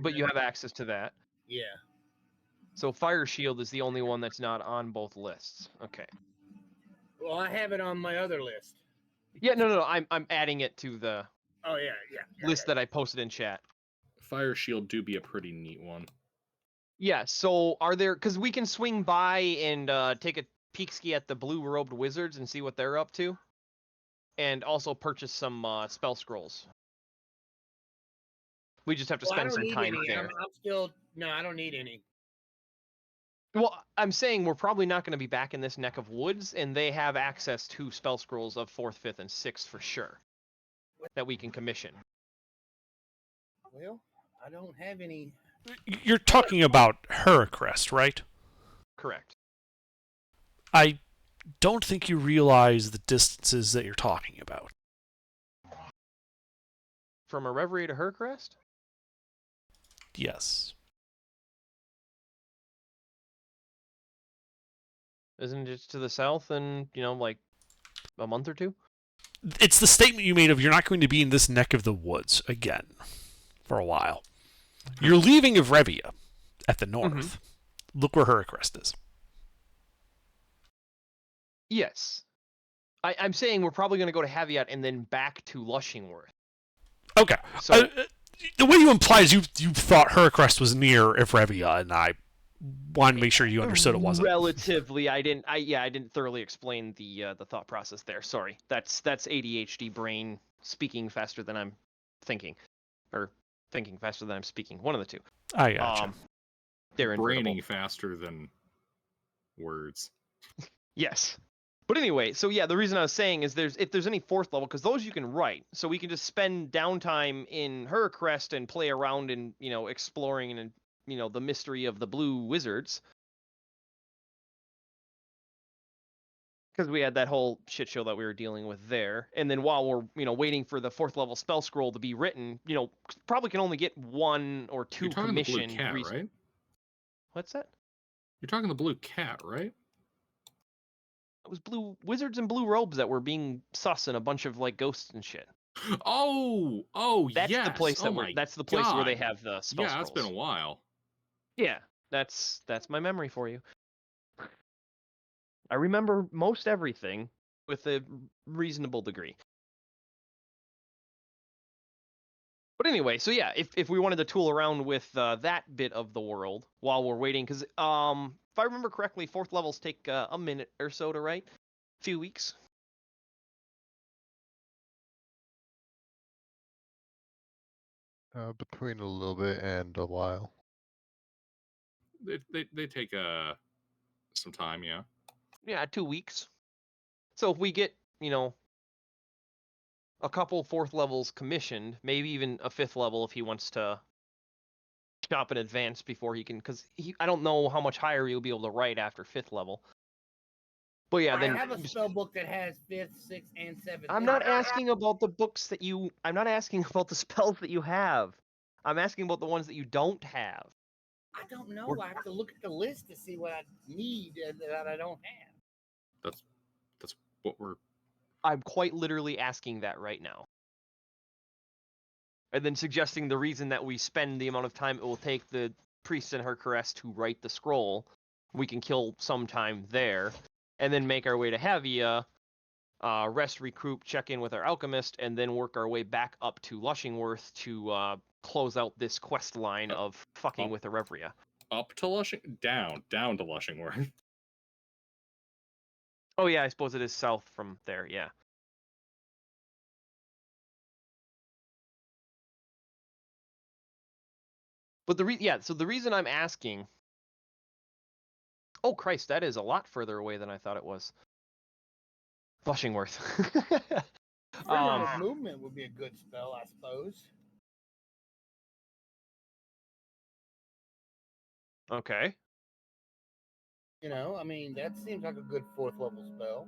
But you have access to that. Yeah. So Fire Shield is the only one that's not on both lists. Okay. Well, I have it on my other list. Yeah, no. I'm adding it to the list that I posted in chat. Fire Shield do be a pretty neat one. Yeah, so are there, because we can swing by and take a peek ski at the blue-robed wizards and see what they're up to, and also purchase some spell scrolls. We just have to spend some time there. I don't need any. Well, I'm saying we're probably not going to be back in this neck of woods, and they have access to spell scrolls of 4th, 5th, and 6th for sure that we can commission. Well, I don't have any. You're talking about Heracrest, right? Correct. I don't think you realize the distances that you're talking about. From a Reverie to Heracrest? Yes. Isn't it to the south in, like a month or two? It's the statement you made of you're not going to be in this neck of the woods again for a while. You're leaving Evrevia at the north. Mm-hmm. Look where Heracrest is. Yes. I'm saying we're probably going to go to Haviat and then back to Lushingworth. Okay. So the way you imply is you thought Heracrest was near Evrevia, and I wanted to make sure you understood it wasn't. Relatively, I didn't thoroughly explain the thought process there. Sorry, that's ADHD brain speaking faster than I'm thinking, or thinking faster than I'm speaking. One of the two. I gotcha. They're braining faster than words. Yes. But anyway, so yeah, the reason I was saying is if there's any 4th level, because those you can write, so we can just spend downtime in Heracrest and play around and exploring and the mystery of the blue wizards. Because we had that whole shit show that we were dealing with there. And then while we're, waiting for the 4th level spell scroll to be written, probably can only get 1 or 2 commissioned. You're talking the blue cat, right? What's that? You're talking the blue cat, right? It was blue wizards and blue robes that were being sus and a bunch of ghosts and shit. Oh, that's yes. the place that's the place where they have the spell scrolls. Yeah, it's been a while. Yeah, that's my memory for you. I remember most everything with a reasonable degree. But anyway, so yeah, if we wanted to tool around with that bit of the world while we're waiting, because if I remember correctly, 4th levels take a minute or so to write, a few weeks. Between a little bit and a while. They take some time, yeah. Yeah, 2 weeks. So if we get, a couple 4th levels commissioned, maybe even a 5th level if he wants to shop in advance before he can, because I don't know how much higher he'll be able to write after 5th level. But yeah, then I have a spell book that has 5th, 6th, and 7th. I'm not asking about the books that I'm not asking about the spells that you have. I'm asking about the ones that you don't have. I don't know. I have to look at the list to see what I need that I don't have. That's what we're. I'm quite literally asking that right now. and then suggesting the reason that we spend the amount of time it will take the priest and her caress to write the scroll, we can kill some time there, and then make our way to Havia, rest, recruit, check in with our alchemist, and then work our way back up to Lushingworth to close out this quest line of fucking with Erevria. Up to Lushing, down to Lushingworth. Oh yeah, I suppose it is south from there. Yeah. But so the reason I'm asking. Oh Christ, that is a lot further away than I thought it was. Lushingworth. Freedom of movement would be a good spell, I suppose. Okay. You know, I mean, that seems like a good 4th level spell.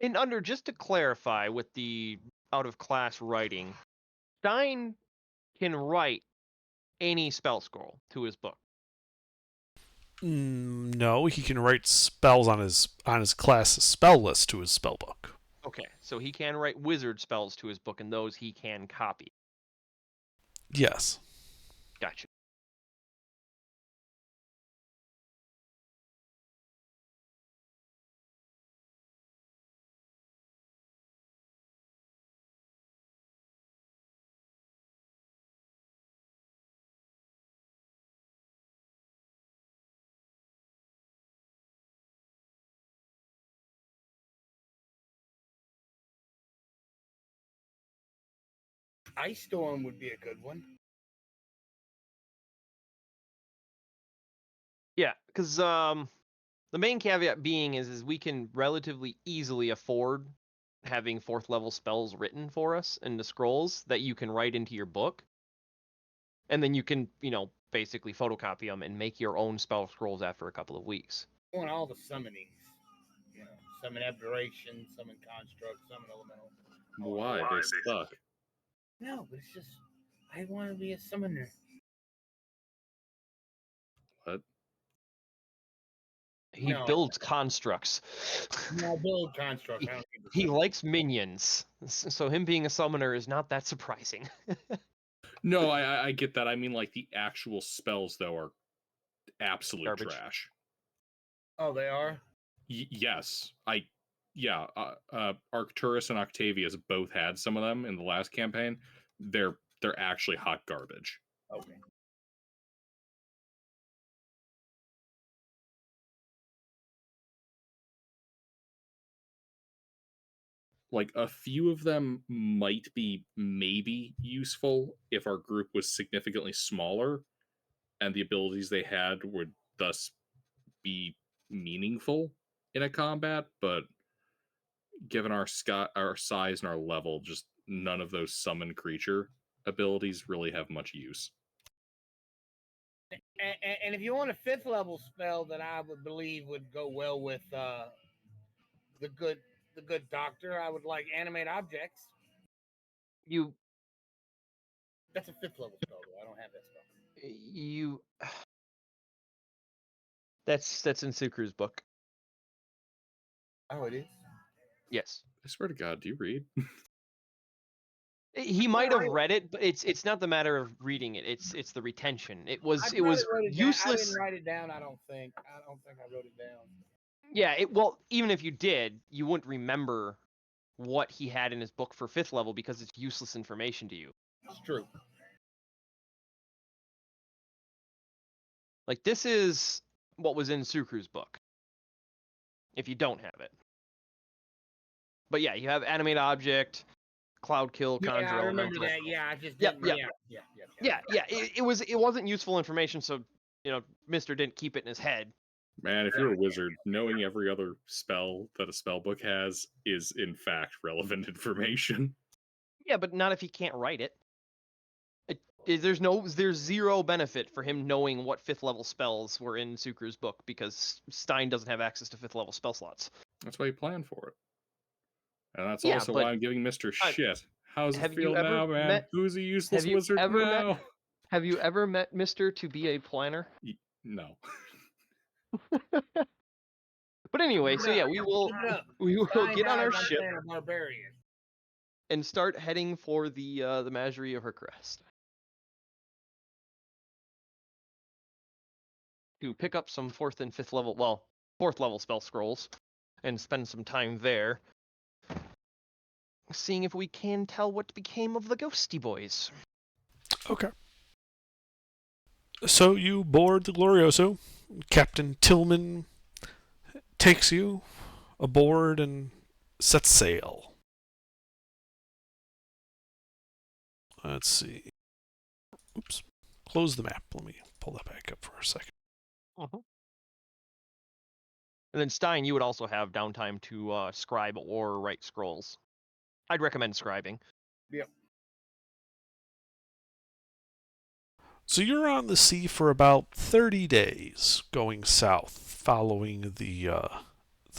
And under, just to clarify with the out of class writing, Stein can write any spell scroll to his book. No, he can write spells on his class spell list to his spell book. Okay, so he can write wizard spells to his book, and those he can copy. Yes. Gotcha. Ice Storm would be a good one. Yeah, because the main caveat being is we can relatively easily afford having 4th level spells written for us in the scrolls that you can write into your book, and then you can, basically photocopy them and make your own spell scrolls after a couple of weeks. I want all the summonings. You know, summon Abjuration, summon Construct, summon Elemental. Why? They suck. No, but it's just, I want to be a summoner. What? He builds constructs. No, build constructs. I don't need to He summon. likes minions, so him being a summoner is not that surprising. No, I get that. I mean, like, the actual spells, though, are absolute Garbage. trash. Oh, they are? Yes. Arcturus and Octavius both had some of them in the last campaign. They're actually hot garbage. Okay. Like, a few of them might be maybe useful if our group was significantly smaller and the abilities they had would thus be meaningful in a combat, but given our size and our level, just none of those summon creature abilities really have much use. And if you want a 5th level spell that I would believe would go well with the good doctor, I would like Animate Objects. That's a 5th level spell, though. I don't have that spell. That's in Sukru's book. Oh, it is? Yes. I swear to God, do you read? He might have read it, but it's not the matter of reading it. It's the retention. It was useless. I didn't write it down. I don't think I wrote it down. Yeah. Well, even if you did, you wouldn't remember what he had in his book for 5th level because it's useless information to you. It's true. Like, this is what was in Sukru's book. If you don't have it. But yeah, you have Animate Object, Cloud Kill, Conjure Yeah, I remember Elemental. that. Yeah, I just Yep, didn't. yep. Yeah. It wasn't useful information, so Mister didn't keep it in his head. Man, if you're a wizard, knowing every other spell that a spell book has is in fact relevant information. Yeah, but not if he can't write it. There's zero benefit for him knowing what 5th level spells were in Sukru's book because Stein doesn't have access to 5th level spell slots. That's why you plan for it. And that's Yeah, also but why I'm giving Mr. I- Shit. How's it have you feel ever now, man? met- Who's a useless have you wizard ever met- now? Have you ever met Mr. to be a planner? No. But anyway, so yeah, we will get on our ship Barbarian. and start heading for the Mastery of her crest to pick up some 4th and 5th level, well, 4th level spell scrolls, and spend some time there, seeing if we can tell what became of the Ghosty Boys. Okay. So you board the Glorioso. Captain Tillman takes you aboard and sets sail. Let's see. Oops. Close the map. Let me pull that back up for a second. And then Stein, you would also have downtime to scribe or write scrolls. I'd recommend scribing. Yep. So you're on the sea for about 30 days, going south, following the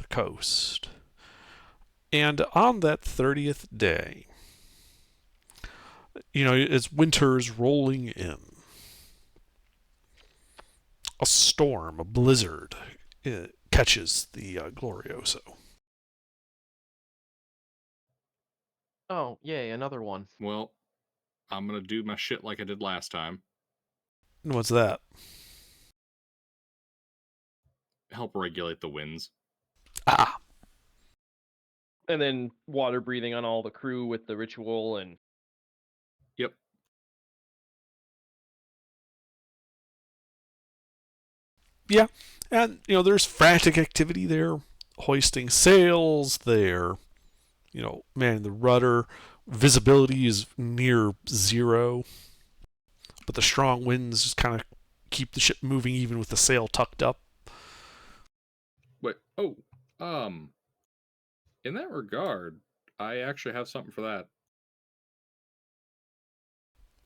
coast. And on that 30th day, as winter's rolling in, a storm, a blizzard, catches the Glorioso. Oh, yay, another one. Well, I'm going to do my shit like I did last time. And what's that? Help regulate the winds. Ah. And then water breathing on all the crew with the ritual and... Yep. Yeah, and, there's frantic activity there, hoisting sails there, manning the rudder. Visibility is near zero, but the strong winds just kind of keep the ship moving even with the sail tucked up. Wait, in that regard, I actually have something for that.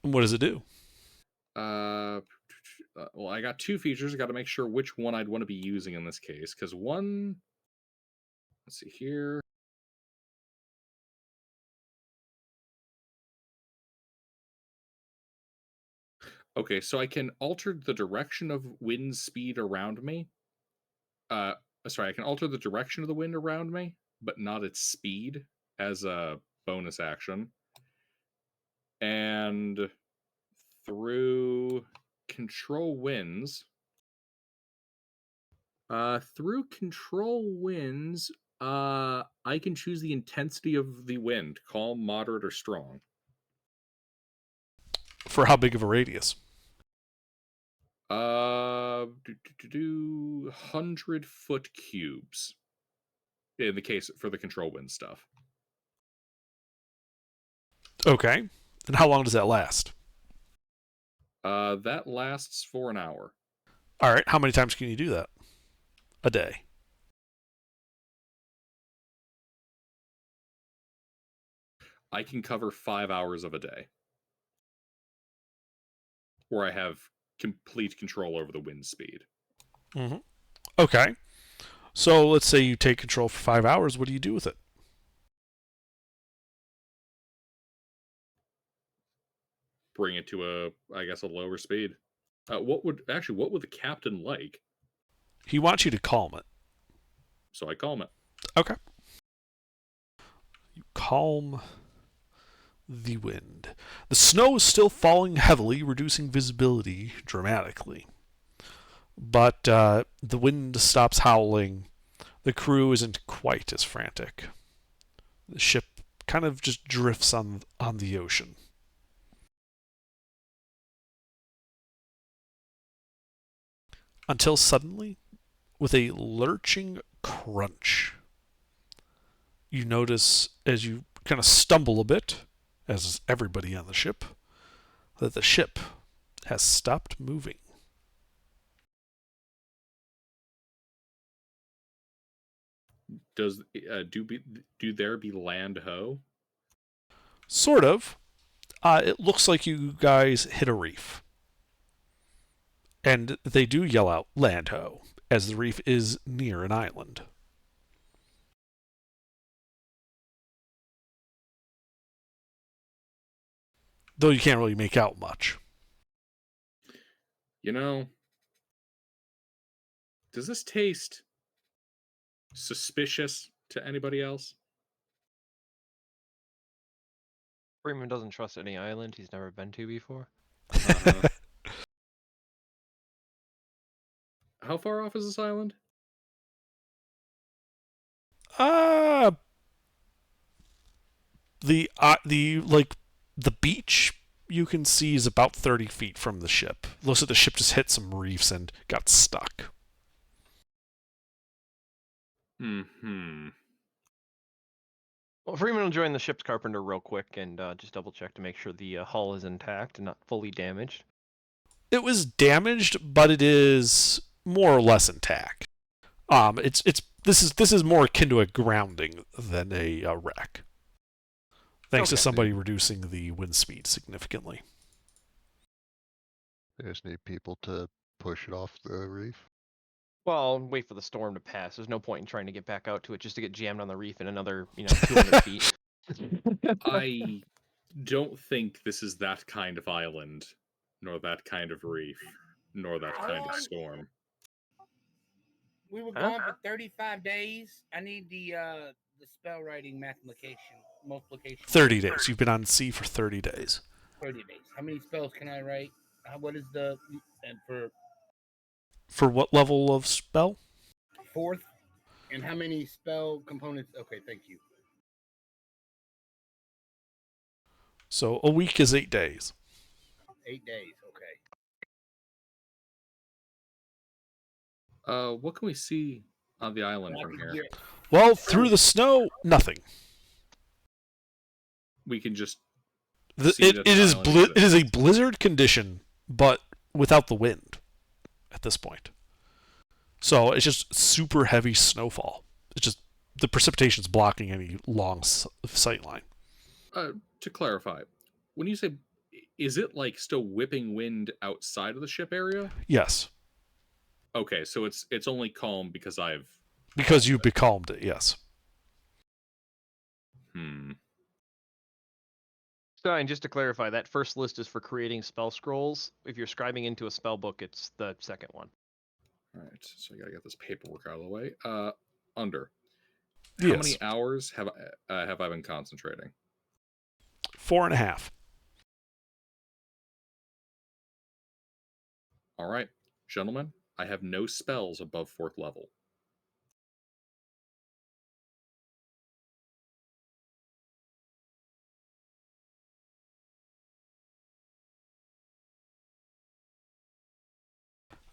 And what does it do? Well, I got 2 features. I got to make sure which one I'd want to be using in this case, because one... Let's see here. Okay, so I can alter the direction of wind speed around me. I can alter the direction of the wind around me, but not its speed as a bonus action. And through control winds, I can choose the intensity of the wind, calm, moderate, or strong. For how big of a radius? 100-foot cubes. In the case for the control wind stuff. Okay. And how long does that last? That lasts for an hour. All right. How many times can you do that? A day. I can cover 5 hours of a day. Where I have complete control over the wind speed. Mm-hmm. Okay. So let's say you take control for 5 hours. What do you do with it? Bring it to a lower speed. What would the captain like? He wants you to calm it. So I calm it. Okay. You calm the wind. The snow is still falling heavily, reducing visibility dramatically. But the wind stops howling. The crew isn't quite as frantic. The ship kind of just drifts on the ocean. Until suddenly, with a lurching crunch, you notice as you kind of stumble a bit, as everybody on the ship, that the ship has stopped moving. Do there be land ho? Sort of. It looks like you guys hit a reef. And they do yell out land ho, as the reef is near an island. Though you can't really make out much. You know, does this taste suspicious to anybody else? Freeman doesn't trust any island he's never been to before. Uh-huh. How far off is this island? The beach you can see is about 30 feet from the ship. Looks like the ship just hit some reefs and got stuck. Hmm. Well, Freeman will join the ship's carpenter real quick and just double check to make sure the hull is intact and not fully damaged. It was damaged, but it is more or less intact. This is more akin to a grounding than a wreck. Thanks to somebody reducing the wind speed significantly. They just need people to push it off the reef. Well, wait for the storm to pass. There's no point in trying to get back out to it just to get jammed on the reef in another, 200 feet. I don't think this is that kind of island, nor that kind of reef, nor that kind of storm. We were gone for 35 days. I need the spell writing multiplication. 30 days. You've been on sea for 30 days. 30 days. How many spells can I write? What is the and For what level of spell? 4th? And how many spell components? Okay, thank you. So a week is 8 days. 8 days, okay. What can we see on the island from here? Well, through the snow, nothing. We can just. It is a blizzard condition, but without the wind at this point. So it's just super heavy snowfall. It's just the precipitation's blocking any long sight line. To clarify, when you say, is it like still whipping wind outside of the ship area? Yes. Okay, so it's only calm because you becalmed it. Yes. So, and just to clarify, that first list is for creating spell scrolls. If you're scribing into a spell book, it's the second one. All right, so I gotta get this paperwork out of the way. Under. Yes. How many hours have I been concentrating? 4.5. All right, gentlemen, I have no spells above 4th level.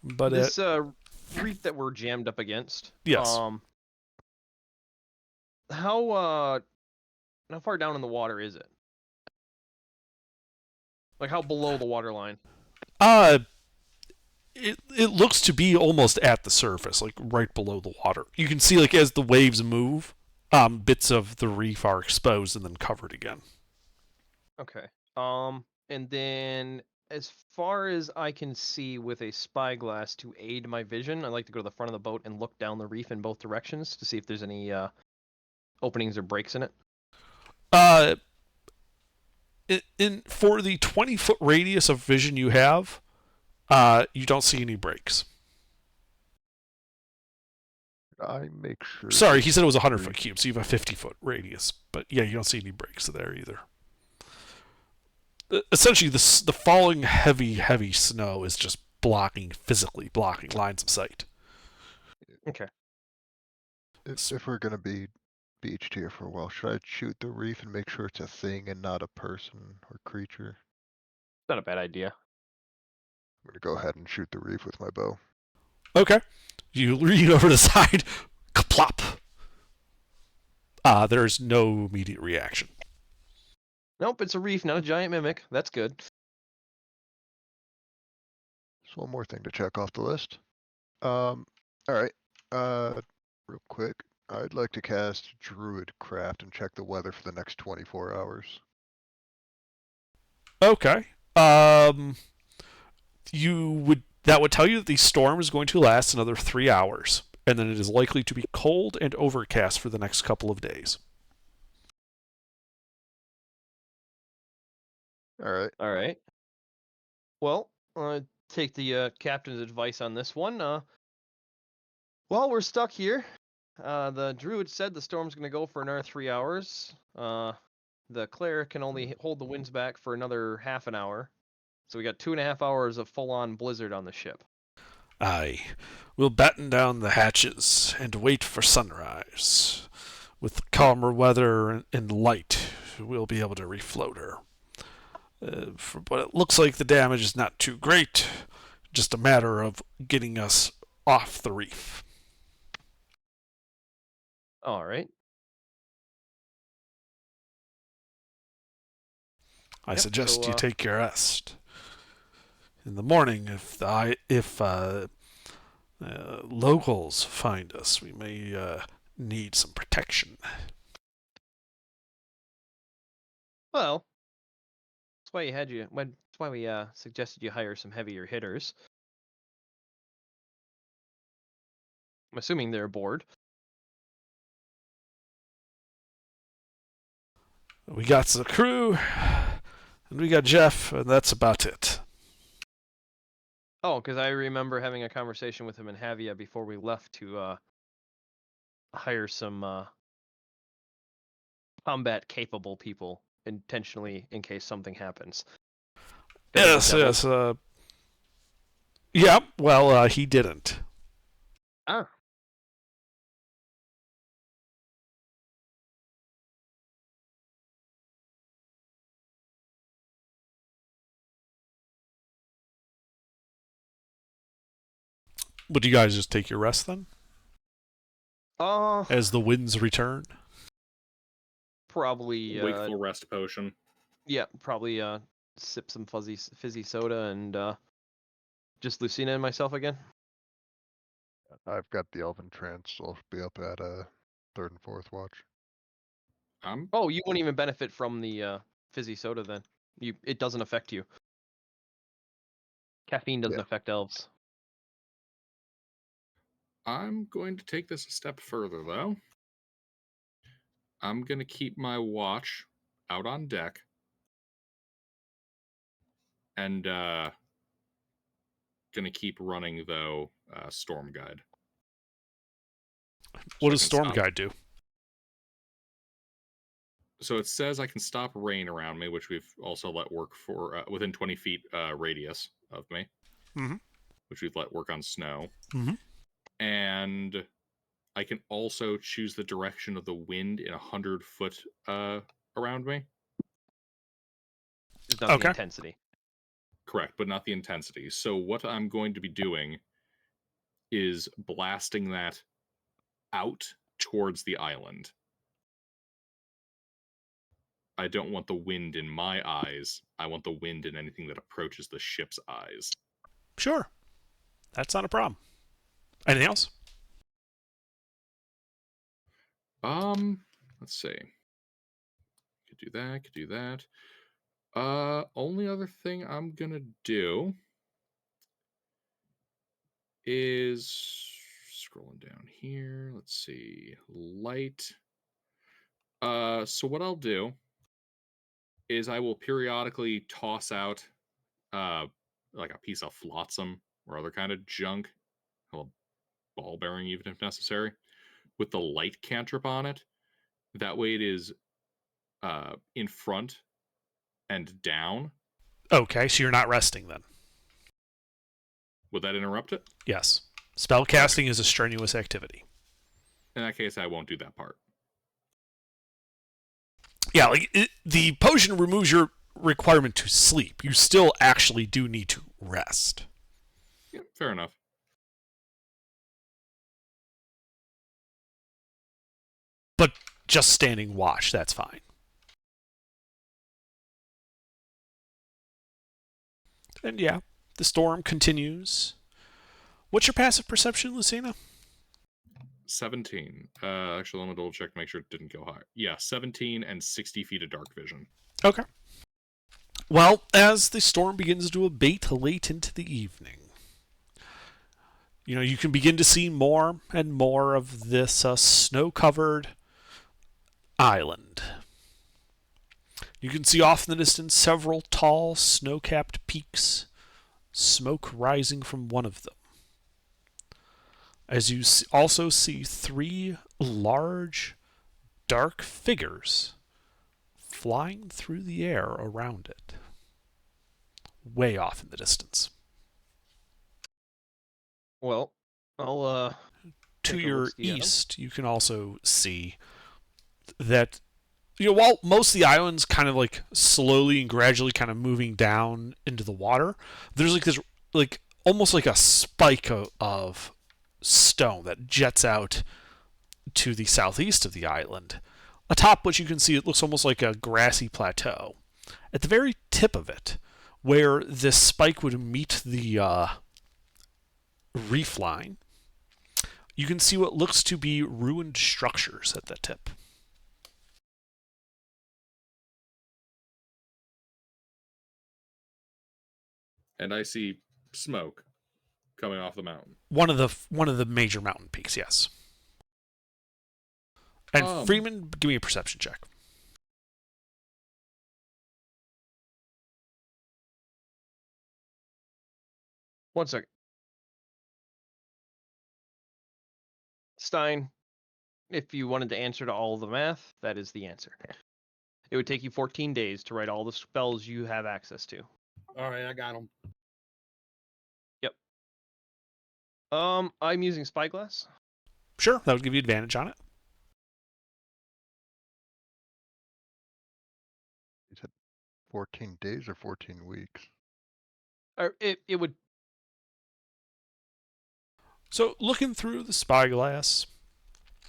But this reef that we're jammed up against. Yes. How far down in the water is it? Like how below the water line? It looks to be almost at the surface, like right below the water. You can see, like, as the waves move, bits of the reef are exposed and then covered again. Okay. And then as far as I can see with a spyglass to aid my vision, I like to go to the front of the boat and look down the reef in both directions to see if there's any openings or breaks in it. For the 20-foot radius of vision you have, you don't see any breaks. I make sure. Sorry, he said it was 100-foot cube, so you have a 50-foot radius. But yeah, you don't see any breaks there either. Essentially, the falling heavy snow is just physically blocking lines of sight. Okay. If we're gonna be beached here for a while, should I shoot the reef and make sure it's a thing and not a person or creature? Not a bad idea. I'm gonna go ahead and shoot the reef with my bow. Okay. You lean over to the side, plop. There's no immediate reaction. Nope, it's a reef, not a giant mimic. That's good. Just one more thing to check off the list. Alright. Real quick. I'd like to cast Druidcraft and check the weather for the next 24 hours. Okay. That would tell you that the storm is going to last another 3 hours, and then it is likely to be cold and overcast for the next couple of days. All right. All right. Well, take the captain's advice on this one. Well, we're stuck here. The druid said the storm's going to go for another 3 hours. The cleric can only hold the winds back for another half an hour. So we got 2.5 hours of full-on blizzard on the ship. Aye. We'll batten down the hatches and wait for sunrise. With calmer weather and light, we'll be able to refloat her. But it looks like the damage is not too great. Just a matter of getting us off the reef. All right. I Yep, suggest so, you take your rest. In the morning, if locals find us, we may need some protection. Well, that's why that's why we suggested you hire some heavier hitters. I'm assuming they're aboard. We got the crew, and we got Jeff, and that's about it. Oh, because I remember having a conversation with him and Havia before we left to hire some combat-capable people intentionally in case something happens. Yes. Yeah, well, he didn't. Ah. Would you guys just take your rest then? As the winds return? Probably. Wakeful rest potion. Yeah, probably sip some fizzy soda and just Lucina and myself again. I've got the Elven Trance, so I'll be up at 3rd and 4th watch. Oh, you won't even benefit from the fizzy soda then. It doesn't affect you. Caffeine doesn't affect elves. I'm going to take this a step further, though. I'm going to keep my watch out on deck. And going to keep running, though, Storm Guide. What does Storm Guide do? So it says I can stop rain around me, which we've also let work for within 20 feet radius of me. Mm-hmm. Which we've let work on snow. Mm-hmm. And I can also choose the direction of the wind in 100 foot around me. Just not the intensity. Correct, but not the intensity. So what I'm going to be doing is blasting that out towards the island. I don't want the wind in my eyes. I want the wind in anything that approaches the ship's eyes. Sure. That's not a problem. Anything else? Let's see. Could do that. Only other thing I'm gonna do is scrolling down here. Let's see. Light. So what I'll do is I will periodically toss out like a piece of flotsam or other kind of junk, a ball bearing even if necessary, with the light cantrip on it. That way it is in front and down. Okay, so you're not resting then. Would that interrupt it? Yes. Spell casting is a strenuous activity. In that case, I won't do that part. Yeah, the potion removes your requirement to sleep. You still actually do need to rest. Yeah, fair enough. But just standing watch, that's fine. And yeah, the storm continues. What's your passive perception, Lucina? 17. Actually, let me double check to make sure it didn't go higher. Yeah, 17 and 60 feet of dark vision. Okay. Well, as the storm begins to abate late into the evening, you can begin to see more and more of this snow-covered island. You can see off in the distance several tall, snow-capped peaks, smoke rising from one of them. As you also see 3 large, dark figures flying through the air around it, way off in the distance. Well, I'll To take a your look-see at 'em. east, you can also see that, while most of the island's kind of like slowly and gradually kind of moving down into the water, there's like this, like almost like a spike of stone that jets out to the southeast of the island, atop which you can see it looks almost like a grassy plateau. At the very tip of it, where this spike would meet the reef line, you can see what looks to be ruined structures at the tip. And I see smoke coming off the mountain. One of the major mountain peaks, yes. And Freeman, give me a perception check. One second. Stein, if you wanted to answer to all of the math, that is the answer. It would take you 14 days to write all the spells you have access to. All right, I got them. Yep. I'm using Spyglass. Sure, that would give you advantage on it. You said 14 days or 14 weeks? Or it would. So, looking through the spyglass,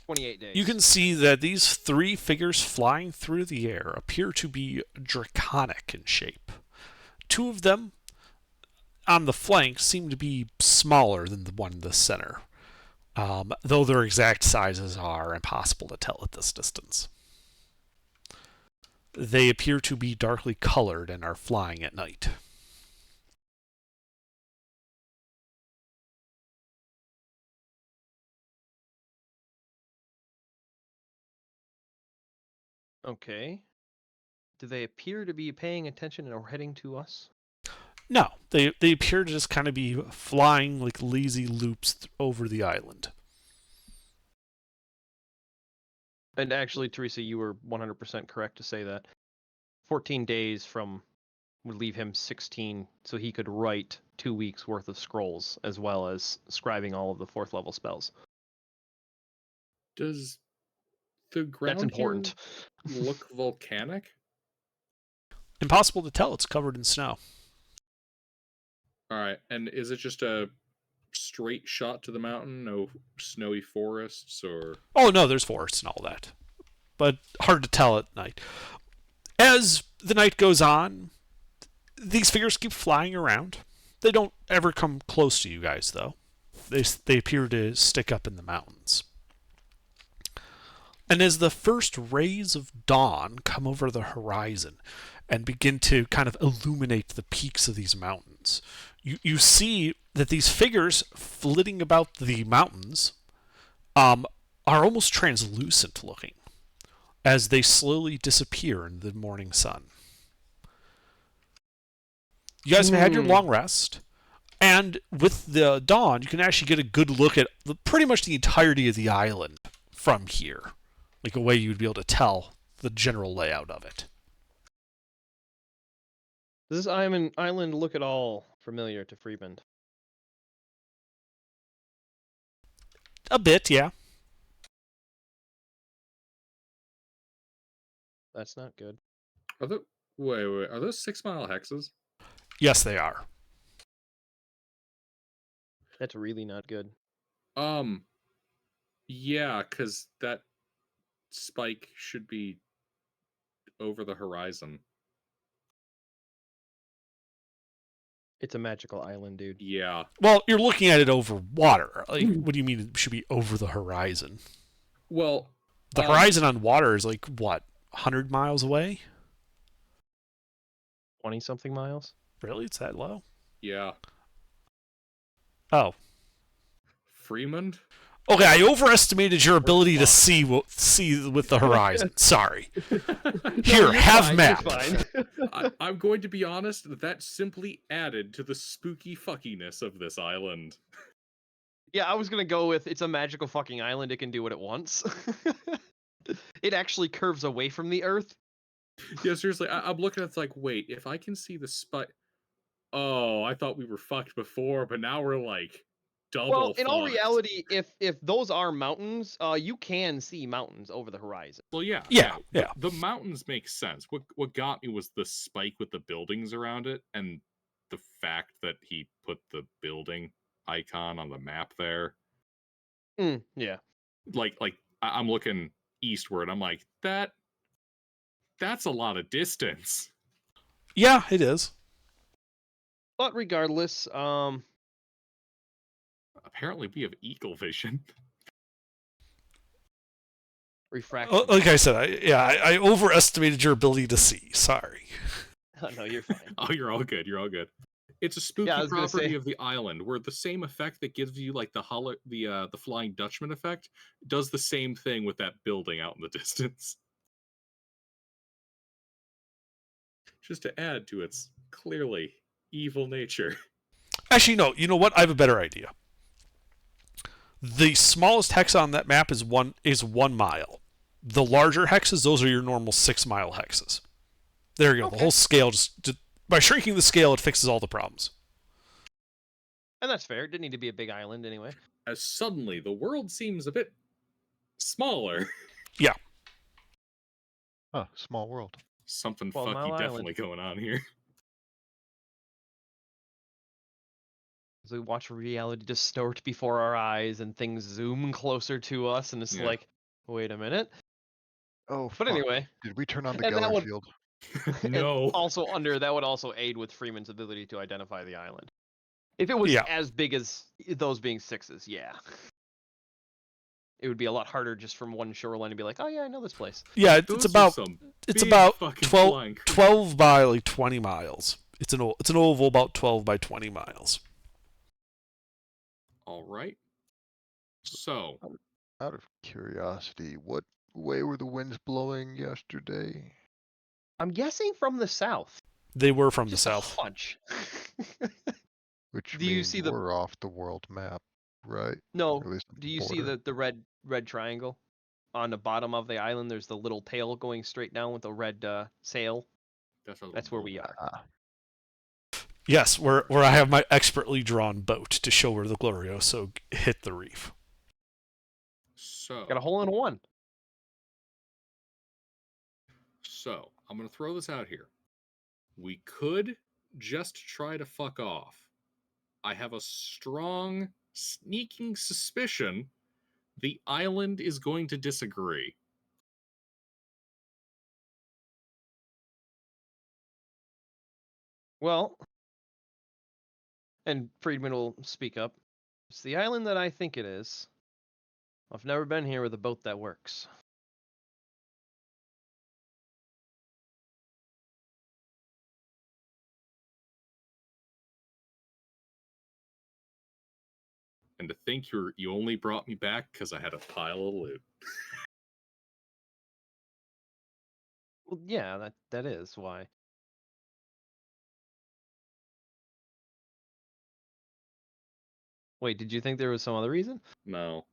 28 days. you can see that these 3 figures flying through the air appear to be draconic in shape. 2 of them on the flank seem to be smaller than the one in the center, though their exact sizes are impossible to tell at this distance. They appear to be darkly colored and are flying at night. Okay. Do they appear to be paying attention and are heading to us? No, they appear to just kind of be flying like lazy loops over the island. And actually, Teresa, you were 100% correct to say that 14 days from would leave him 16, so he could write 2 weeks worth of scrolls as well as scribing all of the 4th level spells. Does the ground That's important. here look volcanic? Impossible to tell. It's covered in snow. All right, and is it just a straight shot to the mountain? No snowy forests or? Oh no, there's forests and all that, but hard to tell at night. As the night goes on, these figures keep flying around. They don't ever come close to you guys, though. They appear to stick up in the mountains. And as the first rays of dawn come over the horizon and begin to kind of illuminate the peaks of these mountains, you see that these figures flitting about the mountains are almost translucent looking as they slowly disappear in the morning sun. You guys have had your long rest, and with the dawn, you can actually get a good look at pretty much the entirety of the island from here. Like a way you would be able to tell the general layout of it. Does this island look at all familiar to Freeman? A bit, yeah. That's not good. Wait, are those 6 mile hexes? Yes, they are. That's really not good. Yeah, because that spike should be over the horizon. It's a magical island, dude. Yeah. Well, you're looking at it over water. Like, what do you mean it should be over the horizon? Well, the horizon on water is like, what, 100 miles away? 20-something miles? Really? It's that low? Yeah. Oh. Fremont? Okay, I overestimated your ability to fucked. see with the horizon. Sorry. No, Here, you're have fine, map. You're fine. I'm going to be honest, that simply added to the spooky fuckiness of this island. Yeah, I was gonna go with it's a magical fucking island. It can do what it wants. It actually curves away from the Earth. Yeah, seriously, I'm looking at it's like, wait, if I can see the spot. Oh, I thought we were fucked before, but now we're like double. Well, in all fucked. reality, if those are mountains, you can see mountains over the horizon. Well, yeah, Yeah. The mountains make sense. What got me was the spike with the buildings around it, and the fact that he put the building icon on the map there. Yeah. Like I'm looking eastward. I'm like, that's a lot of distance. Yeah, it is. But regardless, Apparently we have eagle vision. refraction. Like I said, I overestimated your ability to see. Sorry. No, you're fine. Oh, you're all good. You're all good. It's a spooky I was gonna property say- of the island, where the same effect that gives you like the Flying Dutchman effect does the same thing with that building out in the distance. Just to add to its clearly evil nature. Actually, no. You know what? I have a better idea. The smallest hex on that map is 1 mile. The larger hexes, those are your normal 6-mile hexes. There you go. Okay. The whole scale just by shrinking the scale, it fixes all the problems. And that's fair. It didn't need to be a big island anyway. As suddenly the world seems a bit smaller. Huh, small world. Something 12 fucky Mile definitely going on here. As we watch reality distort before our eyes and things zoom closer to us, and it's Yeah. like, wait a minute. Oh, But fuck. anyway, Did we turn on the And that Geller would- field? and No. also that would also aid with Freeman's ability to identify the island. If it was Yeah. as big as those being 6s, yeah. It would be a lot harder just from one shoreline to be like, oh yeah, I know this place. Yeah, Those it's are about some it's big about fucking 12, flying 12 by like 20 miles. It's an oval about 12 by 20 miles. All right. So, Out of curiosity, what way were the winds blowing yesterday? I'm guessing from the south. They were from Just the a south. hunch. Which Do you means see the- we're off the world map, right? No. Or at least Do you see border. the red triangle on the bottom of the island? There's the little tail going straight down with the red sail. That's where we are. Ah, Yes, where I have my expertly drawn boat to show where the Glorioso hit the reef. So, Got a hole in one. So, I'm going to throw this out here. We could just try to fuck off. I have a strong, sneaking suspicion the island is going to disagree. Well, and Friedman will speak up. It's the island that I think it is. I've never been here with a boat that works. And to think you only brought me back because I had a pile of loot. Well, yeah, that is why. Wait, did you think there was some other reason? No.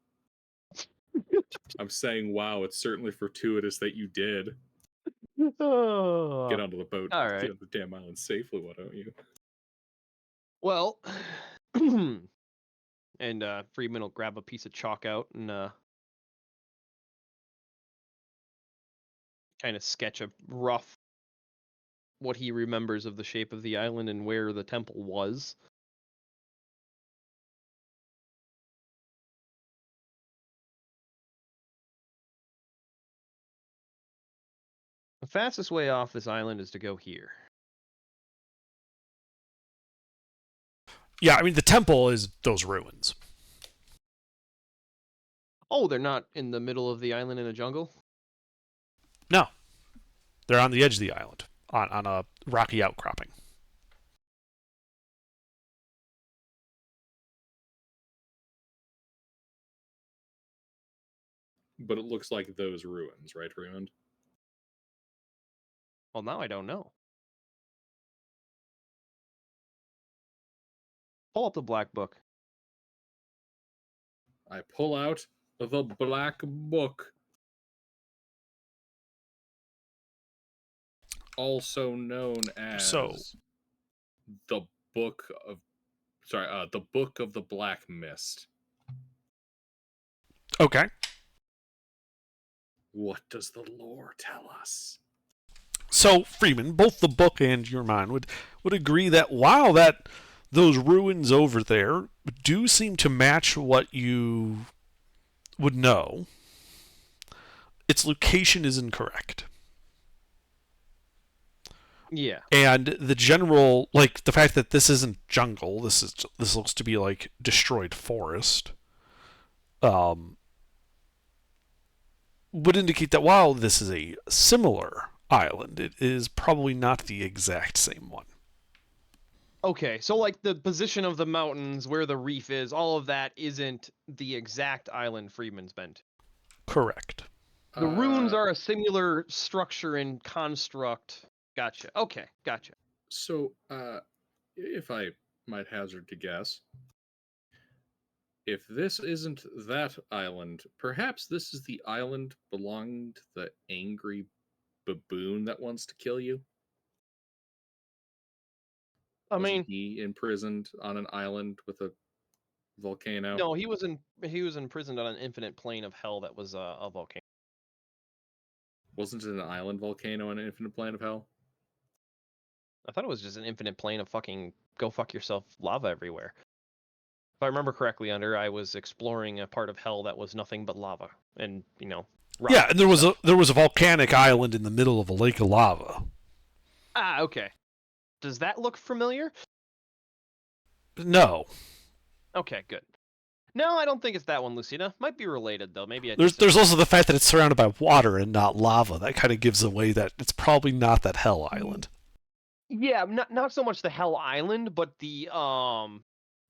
I'm saying, wow, it's certainly fortuitous that you did Oh. get onto the boat, all get right. on the damn island safely, why don't you? Well, and Friedman will grab a piece of chalk out and kind of sketch a rough what he remembers of the shape of the island and where the temple was. The fastest way off this island is to go here. Yeah, I mean the temple is those ruins. Oh, they're not in the middle of the island in a jungle? No, they're on the edge of the island on a rocky outcropping. but it looks like those ruins, right, Raymond? Well, now I don't know. Pull up the black book. I pull out the black book, also known as the Book of the Book of the Black Mist. Okay. What does the lore tell us? So, Freeman, both the book and your mind would agree that while those ruins over there do seem to match what you would know, its location is incorrect. Yeah. And the general, like, the fact that this isn't jungle, this looks to be like destroyed forest, would indicate that while this is a similar island, it is probably not the exact same one. Okay, so like the position of the mountains, where the reef is, all of that isn't the exact island Freeman's been to. Correct. The runes are a similar structure and construct. Gotcha. Okay, gotcha. So, if I might hazard to guess, if this isn't that island, perhaps this is the island belonging to the angry baboon that wants to kill you? Wasn't he imprisoned on an island with a volcano? No, he was imprisoned on an infinite plane of hell that was a volcano. Wasn't it an island volcano on an infinite plane of hell? I thought it was just an infinite plane of fucking go fuck yourself lava everywhere. If I remember correctly, I was exploring a part of hell that was nothing but lava and rock. Yeah, and there was a volcanic island in the middle of a lake of lava. Ah, okay. Does that look familiar? No. Okay, good. No, I don't think it's that one, Lucina. Might be related though. Maybe there's also the fact that it's surrounded by water and not lava. That kind of gives away that it's probably not that hell island. Yeah, not so much the hell island, but the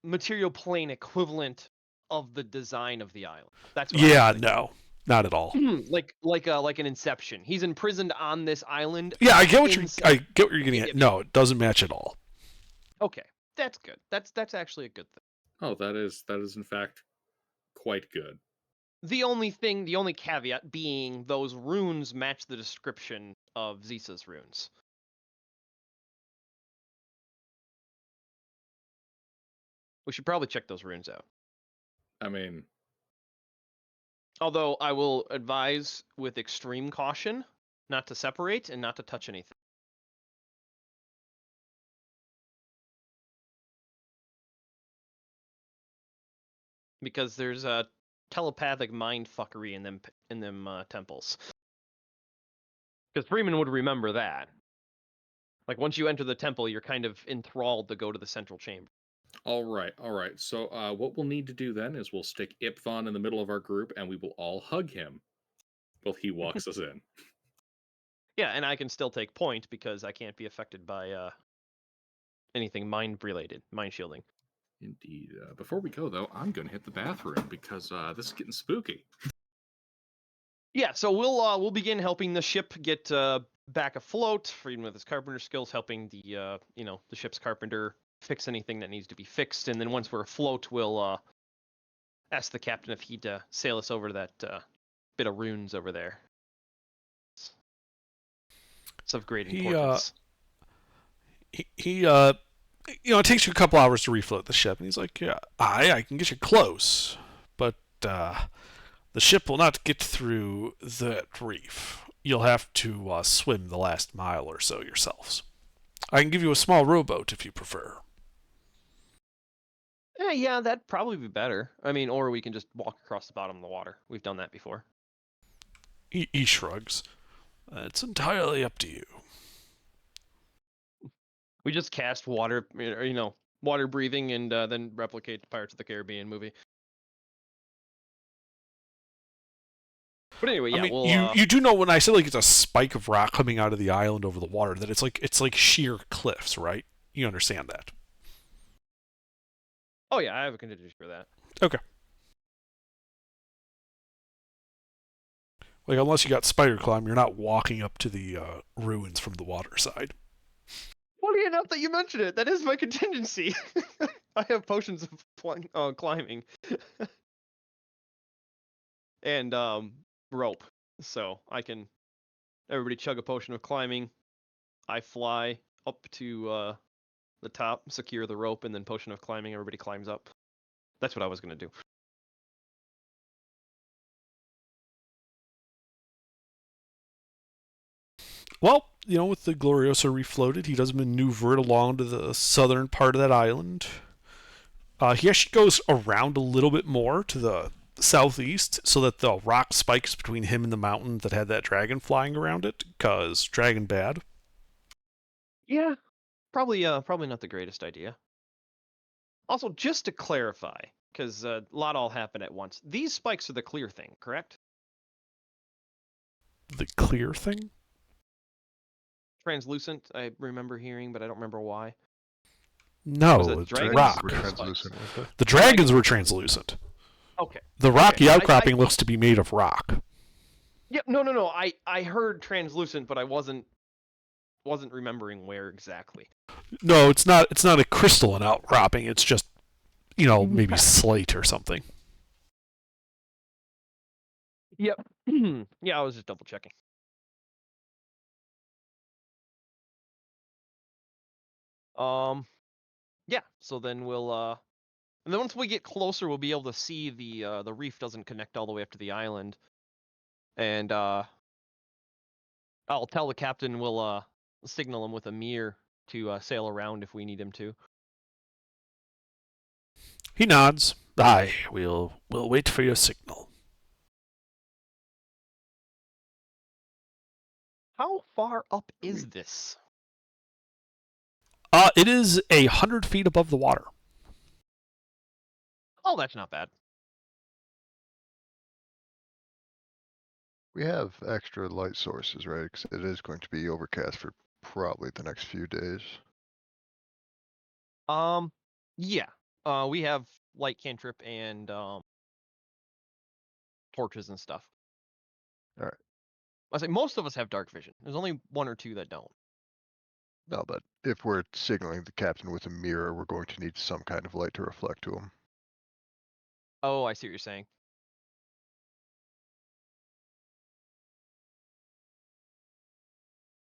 material plane equivalent of the design of the island. That's what no, not at all. like an Inception. He's imprisoned on this island. Yeah, I get what you're getting at. No, it doesn't match at all. Okay, that's good. That's actually a good thing. Oh, that is in fact quite good. The only caveat being those runes match the description of Zisa's runes. We should probably check those runes out. I mean, although I will advise with extreme caution not to separate and not to touch anything. Because there's a telepathic mind fuckery in them temples. Because Freeman would remember that. Like once you enter the temple, you're kind of enthralled to go to the central chamber. All right. So what we'll need to do then is we'll stick Ipthon in the middle of our group, and we will all hug him while he walks us in. Yeah, and I can still take point because I can't be affected by anything mind-related, mind shielding. Indeed. Before we go, though, I'm going to hit the bathroom because this is getting spooky. Yeah, so we'll begin helping the ship get back afloat. Freeman with his carpenter skills, helping the the ship's carpenter fix anything that needs to be fixed, and then once we're afloat, we'll ask the captain if he'd sail us over to that bit of runes over there. It's of great importance. It takes you a couple hours to refloat the ship, and he's like, yeah, I can get you close, but the ship will not get through that reef. You'll have to swim the last mile or so yourselves. I can give you a small rowboat if you prefer. Yeah, that'd probably be better. I mean, or we can just walk across the bottom of the water. We've done that before. He shrugs. It's entirely up to you. We just cast water, water breathing, and then replicate the Pirates of the Caribbean movie. But anyway, yeah. I mean, you do know when I said like it's a spike of rock coming out of the island over the water that it's like sheer cliffs, right? You understand that? Oh yeah, I have a contingency for that. Okay. Like, unless you got spider climb, you're not walking up to the ruins from the water side. Funny enough that you mentioned it. That is my contingency. I have potions of climbing. And rope. So I can everybody chug a potion of climbing. I fly up to the top, secure the rope, and then potion of climbing, everybody climbs up. That's what I was gonna do. Well, with the Gloriosa refloated, he does maneuver it along to the southern part of that island. He actually goes around a little bit more to the southeast so that the rock spikes between him and the mountain that had that dragon flying around it, because dragon bad. Yeah, probably not the greatest idea. Also, just to clarify, because a lot all happened at once. These spikes are the clear thing, correct? The clear thing? Translucent, I remember hearing, but I don't remember why. No, Was it it's dragons rock. Were or translucent, spikes? weren't they? The dragons were translucent. Okay. The rocky Okay. outcropping looks to be made of rock. Yeah, no. I heard translucent, but I wasn't remembering where exactly. No, it's not a crystalline outcropping. It's just, maybe slate or something. Yep. Yeah, I was just double checking. Yeah. So then we'll and then once we get closer, we'll be able to see the reef doesn't connect all the way up to the island, and I'll tell the captain we'll signal him with a mirror to sail around if we need him to. He nods. Aye, we'll wait for your signal. How far up is this? It is 100 feet above the water. Oh, that's not bad. We have extra light sources, right? Because it is going to be overcast for probably the next few days. Yeah. We have light cantrip and torches and stuff. Alright. I say most of us have dark vision. There's only one or two that don't. No, but if we're signaling the captain with a mirror, we're going to need some kind of light to reflect to him. Oh, I see what you're saying.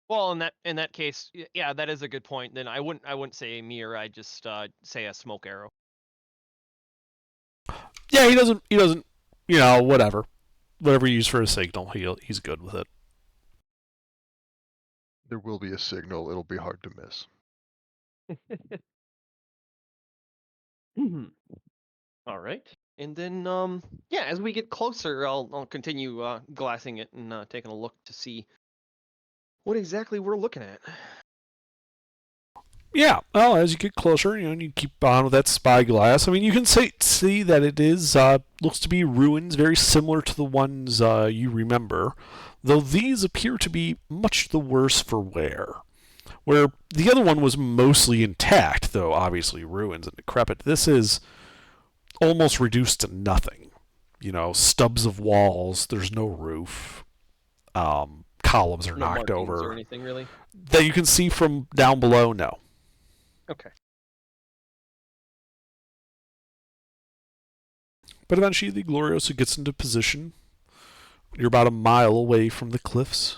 Well, in that case, yeah, that is a good point. Then I wouldn't say a mirror. I'd just say a smoke arrow. Yeah, he doesn't, whatever you use for a signal, he's good with it. There will be a signal. It'll be hard to miss. All right. And then, yeah, as we get closer, I'll continue glassing it and taking a look to see what exactly we're looking at. Yeah, well, as you get closer, you keep on with that spyglass. I mean, you can see that it is looks to be ruins very similar to the ones you remember, though these appear to be much the worse for wear. Where the other one was mostly intact, though obviously ruins and decrepit, this is almost reduced to nothing. Stubs of walls, there's no roof, columns are No knocked markings over. or anything really? That you can see from down below, no. Okay. But eventually the Gloriosa gets into position. You're about a mile away from the cliffs,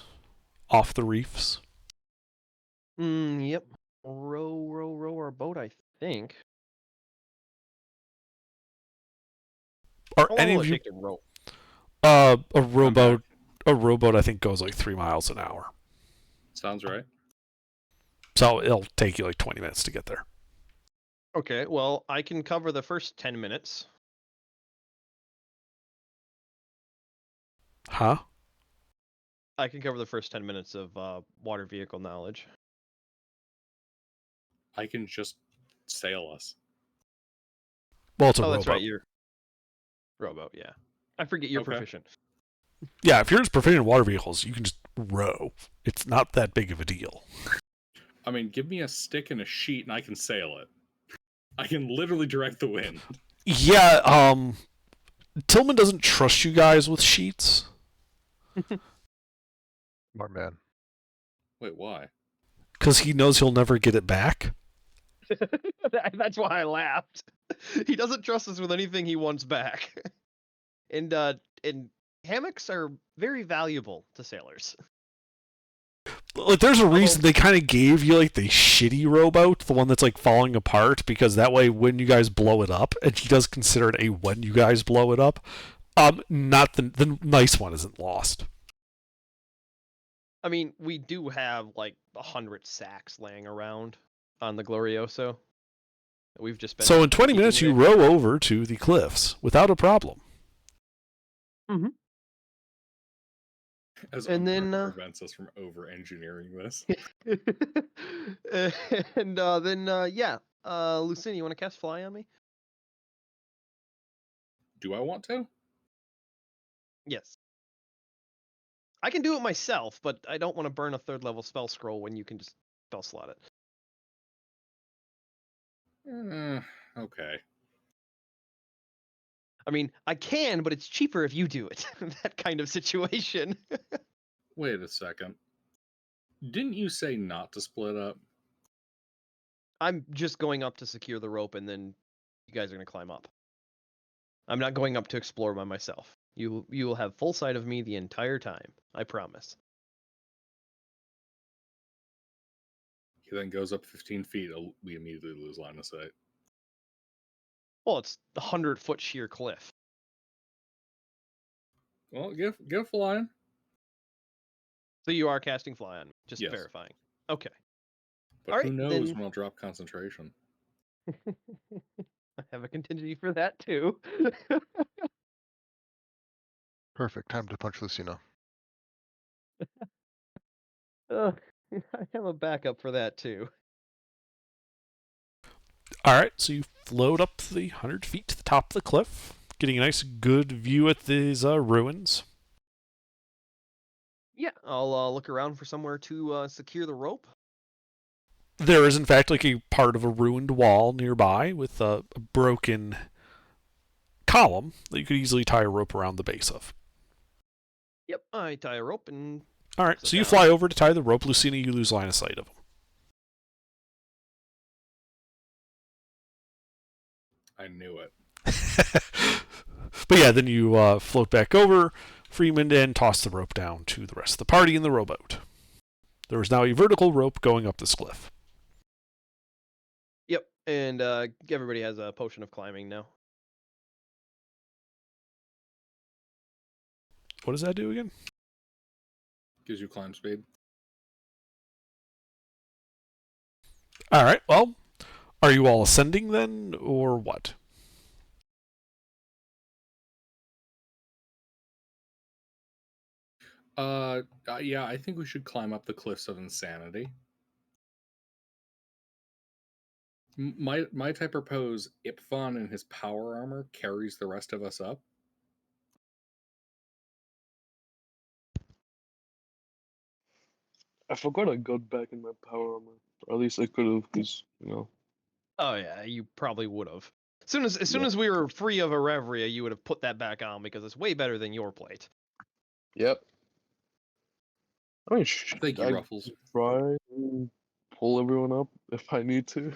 off the reefs. Yep. Row our boat, I think. Are How long any will of it you take to row? a rowboat I think goes like 3 miles an hour. Sounds right. So it'll take you like 20 minutes to get there. Okay, well, I can cover the first 10 minutes. Huh? I can cover the first 10 minutes of water vehicle knowledge. I can just sail us. Well, it's a Oh, rowboat. that's right, you're rowboat, yeah. I forget you're Okay. proficient. Yeah, if you're as proficient in water vehicles, you can just row. It's not that big of a deal. I mean, give me a stick and a sheet and I can sail it. I can literally direct the wind. Yeah, Tillman doesn't trust you guys with sheets. Smart man. Wait, why? Because he knows he'll never get it back. That's why I laughed. He doesn't trust us with anything he wants back. And hammocks are very valuable to sailors. Like, there's a reason they kind of gave you like the shitty rowboat, the one that's like falling apart, because that way when you guys blow it up, and he does consider it a when you guys blow it up, not the nice one isn't lost. I mean, we do have like 100 sacks laying around on the Glorioso. We've just been. So in 20 keeping minutes, you there. row over to the cliffs without a problem. As And then, Umber prevents us from over-engineering this. And then, yeah. Lucina, you want to cast Fly on me? Do I want to? Yes. I can do it myself, but I don't want to burn a 3rd level spell scroll when you can just spell slot it. Okay. I mean, I can, but it's cheaper if you do it. That kind of situation. Wait a second. Didn't you say not to split up? I'm just going up to secure the rope, and then you guys are going to climb up. I'm not going up to explore by myself. You will have full sight of me the entire time. I promise. He then goes up 15 feet. We immediately lose line of sight. Well, it's the 100-foot sheer cliff. Well, give flying. So you are casting Fly on me, just Yes. verifying. Okay. But All who right, knows then- when I'll drop concentration? I have a contingency for that too. Perfect. Time to punch Lucina. I have a backup for that too. All right, so you float up the 100 feet to the top of the cliff, getting a nice, good view at these ruins. Yeah, I'll look around for somewhere to secure the rope. There is, in fact, like a part of a ruined wall nearby with a broken column that you could easily tie a rope around the base of. Yep, I tie a rope and. All right, Sit so you down. fly over to tie the rope. Lucina, you lose line of sight of him. I knew it. But yeah, then you float back over, Freeman, and toss the rope down to the rest of the party in the rowboat. There is now a vertical rope going up this cliff. Yep, and everybody has a potion of climbing now. What does that do again? Gives you climb speed. All right, well, are you all ascending then, or what? Yeah, I think we should climb up the Cliffs of Insanity. Might I propose Ipthon and his power armor carries the rest of us up? I forgot I got back in my power armor. Or at least I could have, because, you know. Oh yeah, you probably would have. As soon as we were free of Erevria, you would have put that back on because it's way better than your plate. Yep. I mean, Thank you, I Ruffles. try and pull everyone up if I need to.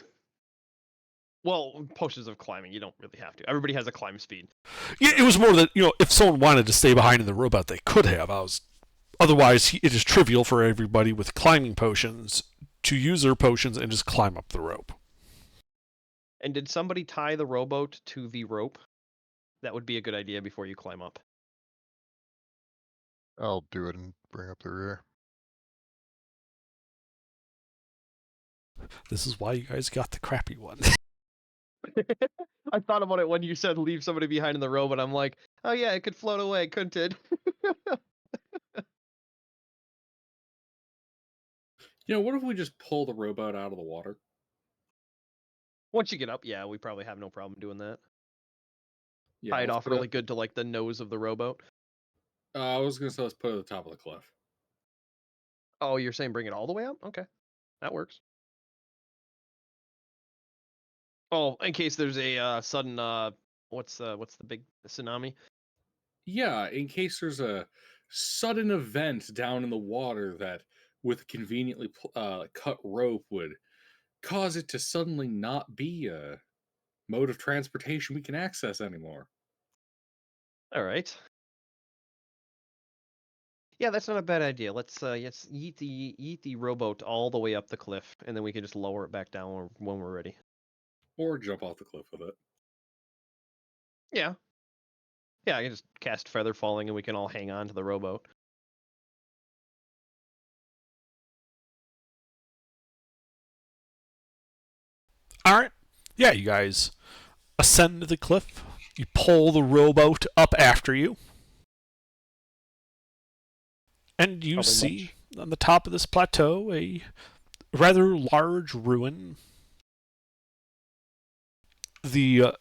Well, potions of climbing, you don't really have to. Everybody has a climb speed. Yeah, it was more that, if someone wanted to stay behind in the robot, they could have. Otherwise, it is trivial for everybody with climbing potions to use their potions and just climb up the rope. And did somebody tie the rowboat to the rope? That would be a good idea before you climb up. I'll do it and bring up the rear. This is why you guys got the crappy one. I thought about it when you said leave somebody behind in the row, but I'm like, oh yeah, it could float away, couldn't it? What if we just pull the rowboat out of the water? Once you get up, yeah, we probably have no problem doing that. Yeah, Tie it let's off put really good to like the nose of the rowboat. I was gonna say let's put it at the top of the cliff. Oh, you're saying bring it all the way up? Okay, that works. Oh, in case there's a sudden what's the big tsunami? Yeah, in case there's a sudden event down in the water that, with conveniently cut rope, would cause it to suddenly not be a mode of transportation we can access anymore. All right. Yeah, that's not a bad idea. Let's yeet the rowboat all the way up the cliff, and then we can just lower it back down when we're ready. Or jump off the cliff with it. Yeah. Yeah, I can just cast Feather Falling, and we can all hang on to the rowboat. All right. Yeah, you guys ascend the cliff. You pull the rowboat up after you. And you see on the top of this plateau a rather large ruin. The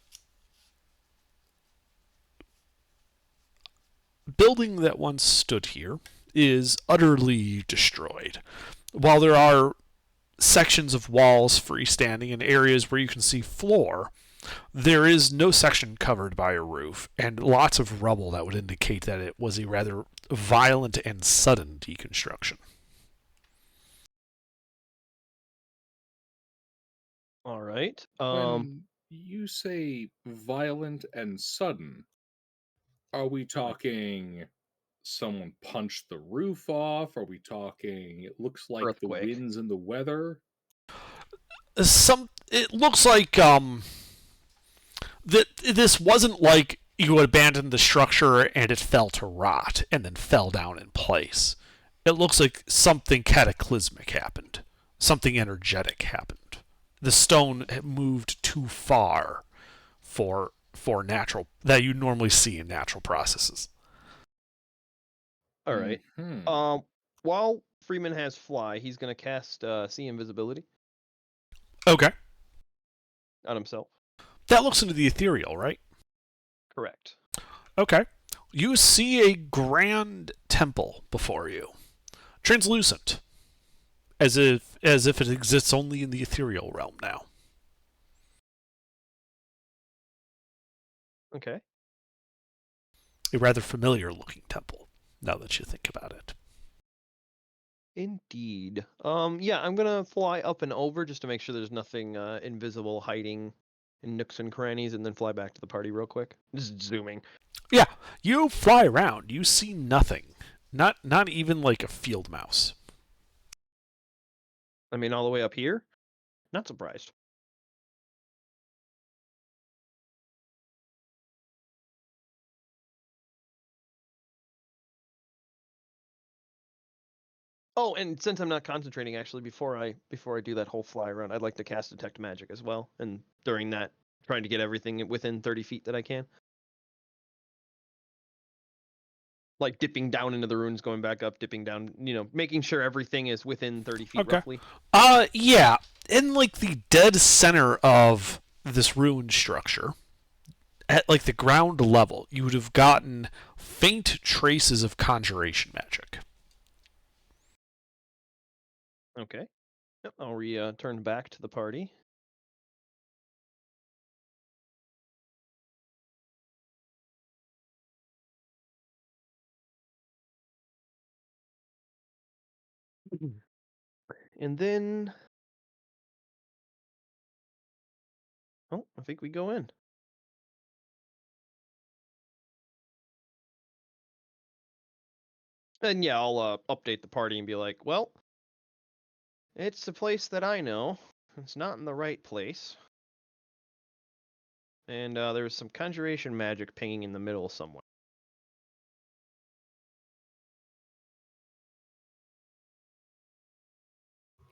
building that once stood here is utterly destroyed. While there are sections of walls freestanding and areas where you can see floor, there is no section covered by a roof, and lots of rubble that would indicate that it was a rather violent and sudden deconstruction. All right. When you say violent and sudden, are we talking someone punched the roof off? Are we talking it looks like Earthquake. the winds and the weather? It looks like that this wasn't like you abandoned the structure and it fell to rot and then fell down in place. It looks like something cataclysmic happened. Something energetic happened. The stone moved too far for natural that you normally see in natural processes. All right. Mm-hmm. While Freeman has fly, he's gonna cast see invisibility Okay. on himself. That looks into the ethereal, right? Correct. Okay. You see a grand temple before you. Translucent. As if it exists only in the ethereal realm now. Okay. A rather familiar looking temple, now that you think about it. Indeed. Yeah, I'm gonna fly up and over just to make sure there's nothing invisible hiding in nooks and crannies, and then fly back to the party real quick. Just zooming. Yeah, you fly around. You see nothing. Not even like a field mouse. I mean, all the way up here? Not surprised. Oh, and since I'm not concentrating, actually, before I do that whole fly around, I'd like to cast Detect Magic as well, and during that, trying to get everything within 30 feet that I can. Like dipping down into the ruins, going back up, dipping down, making sure everything is within 30 feet roughly. Yeah. In like the dead center of this ruined structure, at like the ground level, you would have gotten faint traces of conjuration magic. Okay. Yep, I'll return back to the party. And then... Oh, I think we go in. And yeah, I'll update the party and be like, well, it's a place that I know. It's not in the right place. And there's some conjuration magic pinging in the middle somewhere.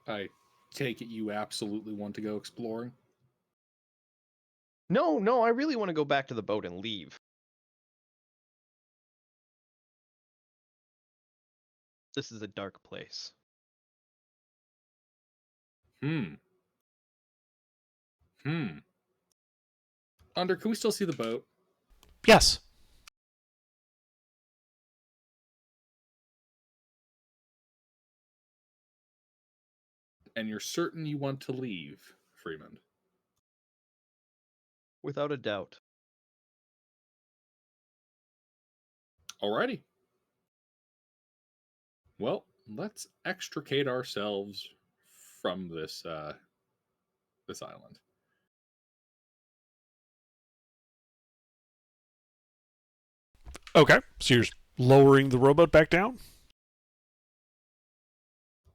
I take it you absolutely want to go exploring? No, I really want to go back to the boat and leave. This is a dark place. Under, can we still see the boat? Yes. And you're certain you want to leave, Freeman? Without a doubt. Alrighty. Well, let's extricate ourselves from this this island. Okay, so you're lowering the rowboat back down?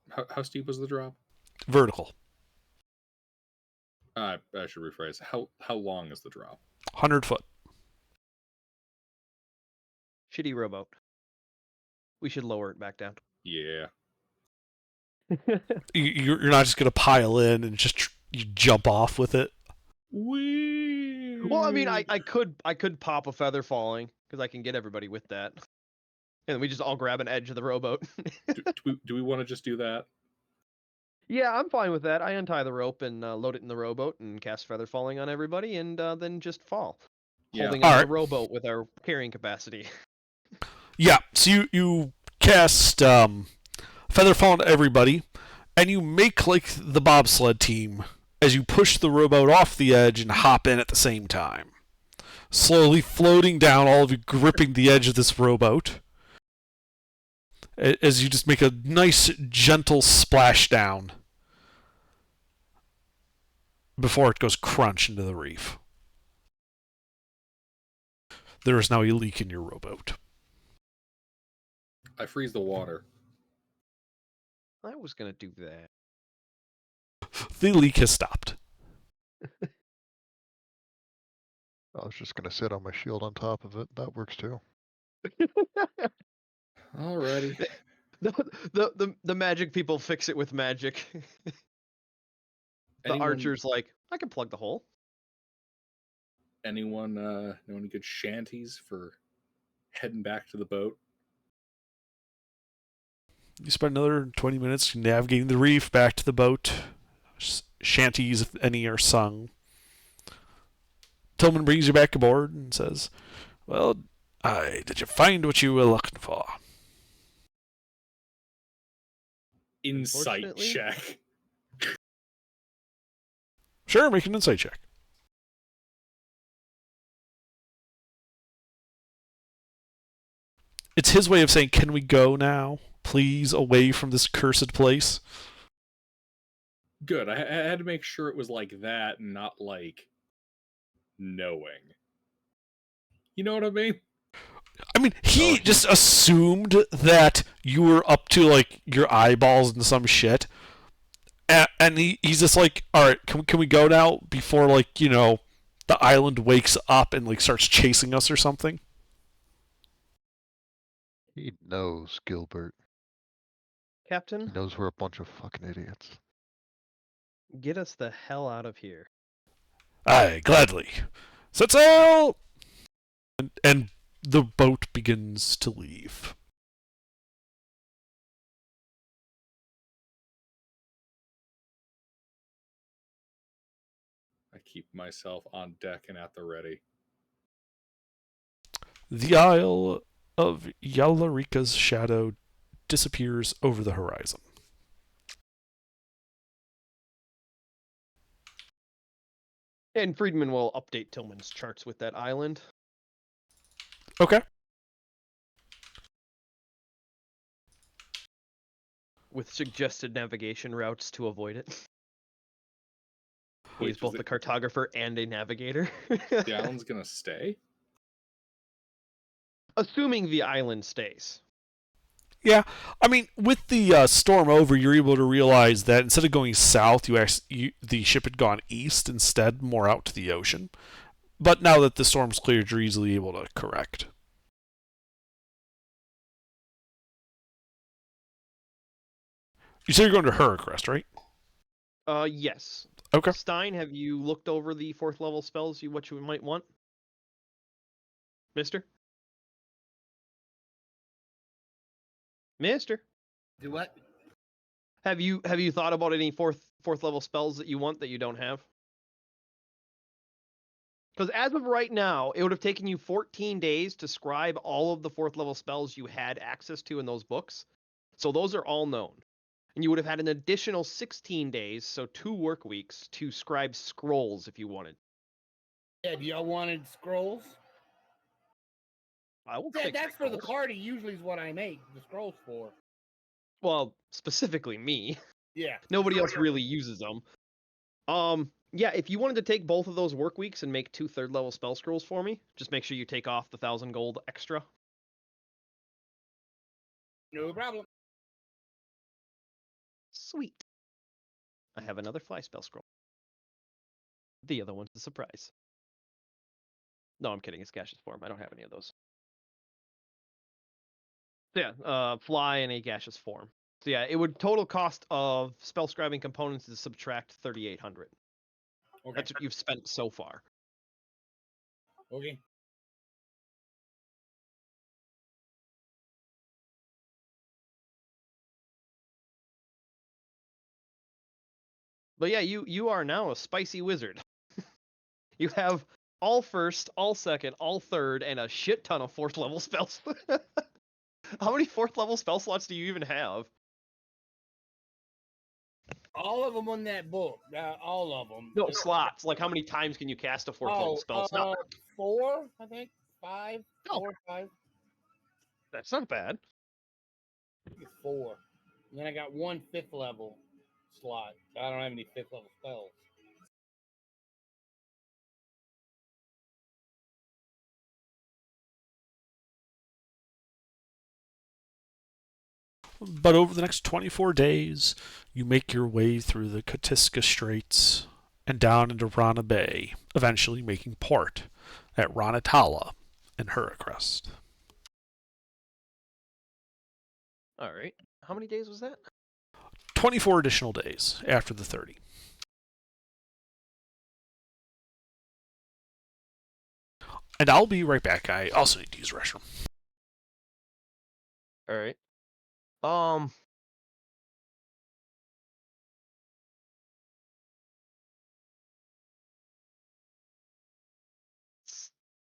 How steep was the drop? Vertical. I should rephrase. How long is the drop? 100 foot. Shitty rowboat. We should lower it back down. Yeah. You're not just going to pile in and just you jump off with it? Well, I mean, I could pop a feather falling because I can get everybody with that, and we just all grab an edge of the rowboat. do we want to just do that? Yeah, I'm fine with that. I untie the rope and load it in the rowboat and cast feather falling on everybody, and then just fall, holding on the rowboat with our carrying capacity. Yeah, so you cast feather falling to everybody, and you make like the bobsled team as you push the rowboat off the edge and hop in at the same time. Slowly floating down, all of you gripping the edge of this rowboat, as you just make a nice, gentle splashdown before it goes crunch into the reef. There is now a leak in your rowboat. I freeze the water. I was going to do that. The leak has stopped. I was just gonna sit on my shield on top of it. That works too. Alrighty. The magic people fix it with magic. The archer's like, I can plug the hole. Anyone know any good shanties for heading back to the boat? You spend another 20 minutes navigating the reef back to the boat. Shanties, if any, are sung. Tillman brings you back aboard and says, well, did you find what you were looking for? Insight check. Sure, make an insight check. It's his way of saying, can we go now? Please, away from this cursed place. Good. I had to make sure it was like that and not like knowing. You know what I mean? I mean, he just assumed that you were up to like your eyeballs in some shit. And he's just like, all right, can we go now before like, the island wakes up and like starts chasing us or something? He knows, Gilbert. Captain? He knows we're a bunch of fucking idiots. Get us the hell out of here. Aye, gladly. Set sail! And the boat begins to leave. I keep myself on deck and at the ready. The Isle of Yallarika's shadow disappears over the horizon. And Friedman will update Tillman's charts with that island. Okay. With suggested navigation routes to avoid it. Wait, He's both a cartographer and a navigator. The island's gonna stay? Assuming the island stays. Yeah, I mean, with the storm over, you're able to realize that instead of going south, the ship had gone east instead, more out to the ocean. But now that the storm's cleared, you're easily able to correct. You said you're going to Hurricrest, right? Yes. Okay. Stein, have you looked over the 4th level spells? What you might want? Mister? Do what? Have you thought about any fourth level spells that you want that you don't have? Because as of right now, it would have taken you 14 days to scribe all of the 4th level spells you had access to in those books. So those are all known. And you would have had an additional 16 days, so 2 work weeks, to scribe scrolls if you wanted. Yeah, do y'all wanted scrolls? I will Yeah, take that's for the scrolls. party. Usually is what I make the scrolls for. Well, specifically me. Yeah. Nobody else really uses them. Yeah, if you wanted to take both of those work weeks and make 2 3rd-level spell scrolls for me, just make sure you take off the 1,000 gold extra. No problem. Sweet. I have another fly spell scroll. The other one's a surprise. No, I'm kidding. It's gaseous form. I don't have any of those. Yeah, fly in a gaseous form. So yeah, it would total cost of spell scribing components to subtract 3,800. Okay. That's what you've spent so far. Okay. But yeah, you are now a spicy wizard. You have all 1st, all 2nd, all 3rd, and a shit ton of 4th level spells. How many 4th level spell slots do you even have? All of them on that book. All of them. No, slots. Like how many times can you cast a 4th level spell slot? 4, I think. 5. Oh. 4 or 5. That's not bad. I think it's 4. And then I got 1 5th level slot. I don't have any 5th level spells. But over the next 24 days, you make your way through the Katiska Straits and down into Rana Bay, eventually making port at Ranatala and Hurricrest. All right. How many days was that? 24 additional days after the 30. And I'll be right back. I also need to use the restroom. All right.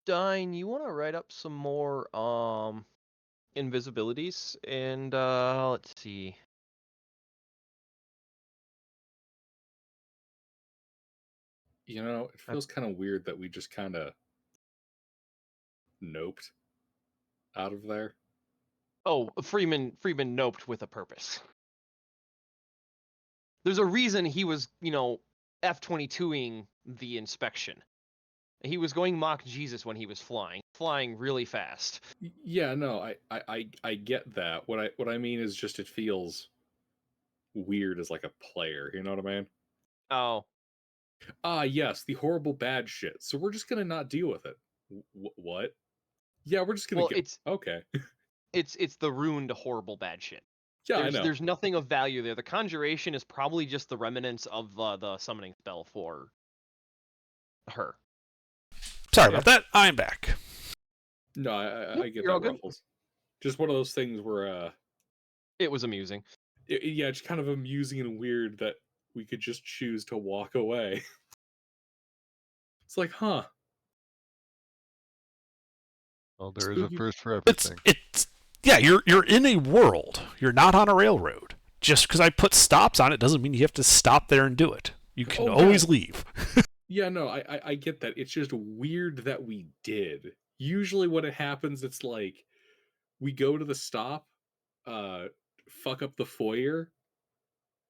Stein, you want to write up some more invisibilities, and let's see. You know, it feels kind of weird that we just kind of noped out of there. Oh, Freeman noped with a purpose. There's a reason he was, F-22ing the inspection. He was going Mach Jesus when he was flying really fast. Yeah, no, I get that. What I mean is just it feels weird as like a player. You know what I mean? Oh. Yes, the horrible bad shit. So we're just gonna not deal with it. What? Yeah, we're just gonna. Well, it's okay. It's the ruined horrible bad shit. Yeah, I know. There's nothing of value there. The conjuration is probably just the remnants of the summoning spell for her. Sorry about that. I'm back. No, I get that, Ruffles. Just one of those things where it was amusing. Yeah, it's kind of amusing and weird that we could just choose to walk away. It's like, huh. Well, there is a first for everything. Yeah, you're in a world. You're not on a railroad. Just because I put stops on it doesn't mean you have to stop there and do it. You can always leave. Yeah, no, I get that. It's just weird that we did. Usually when it happens, it's like we go to the stop, fuck up the foyer,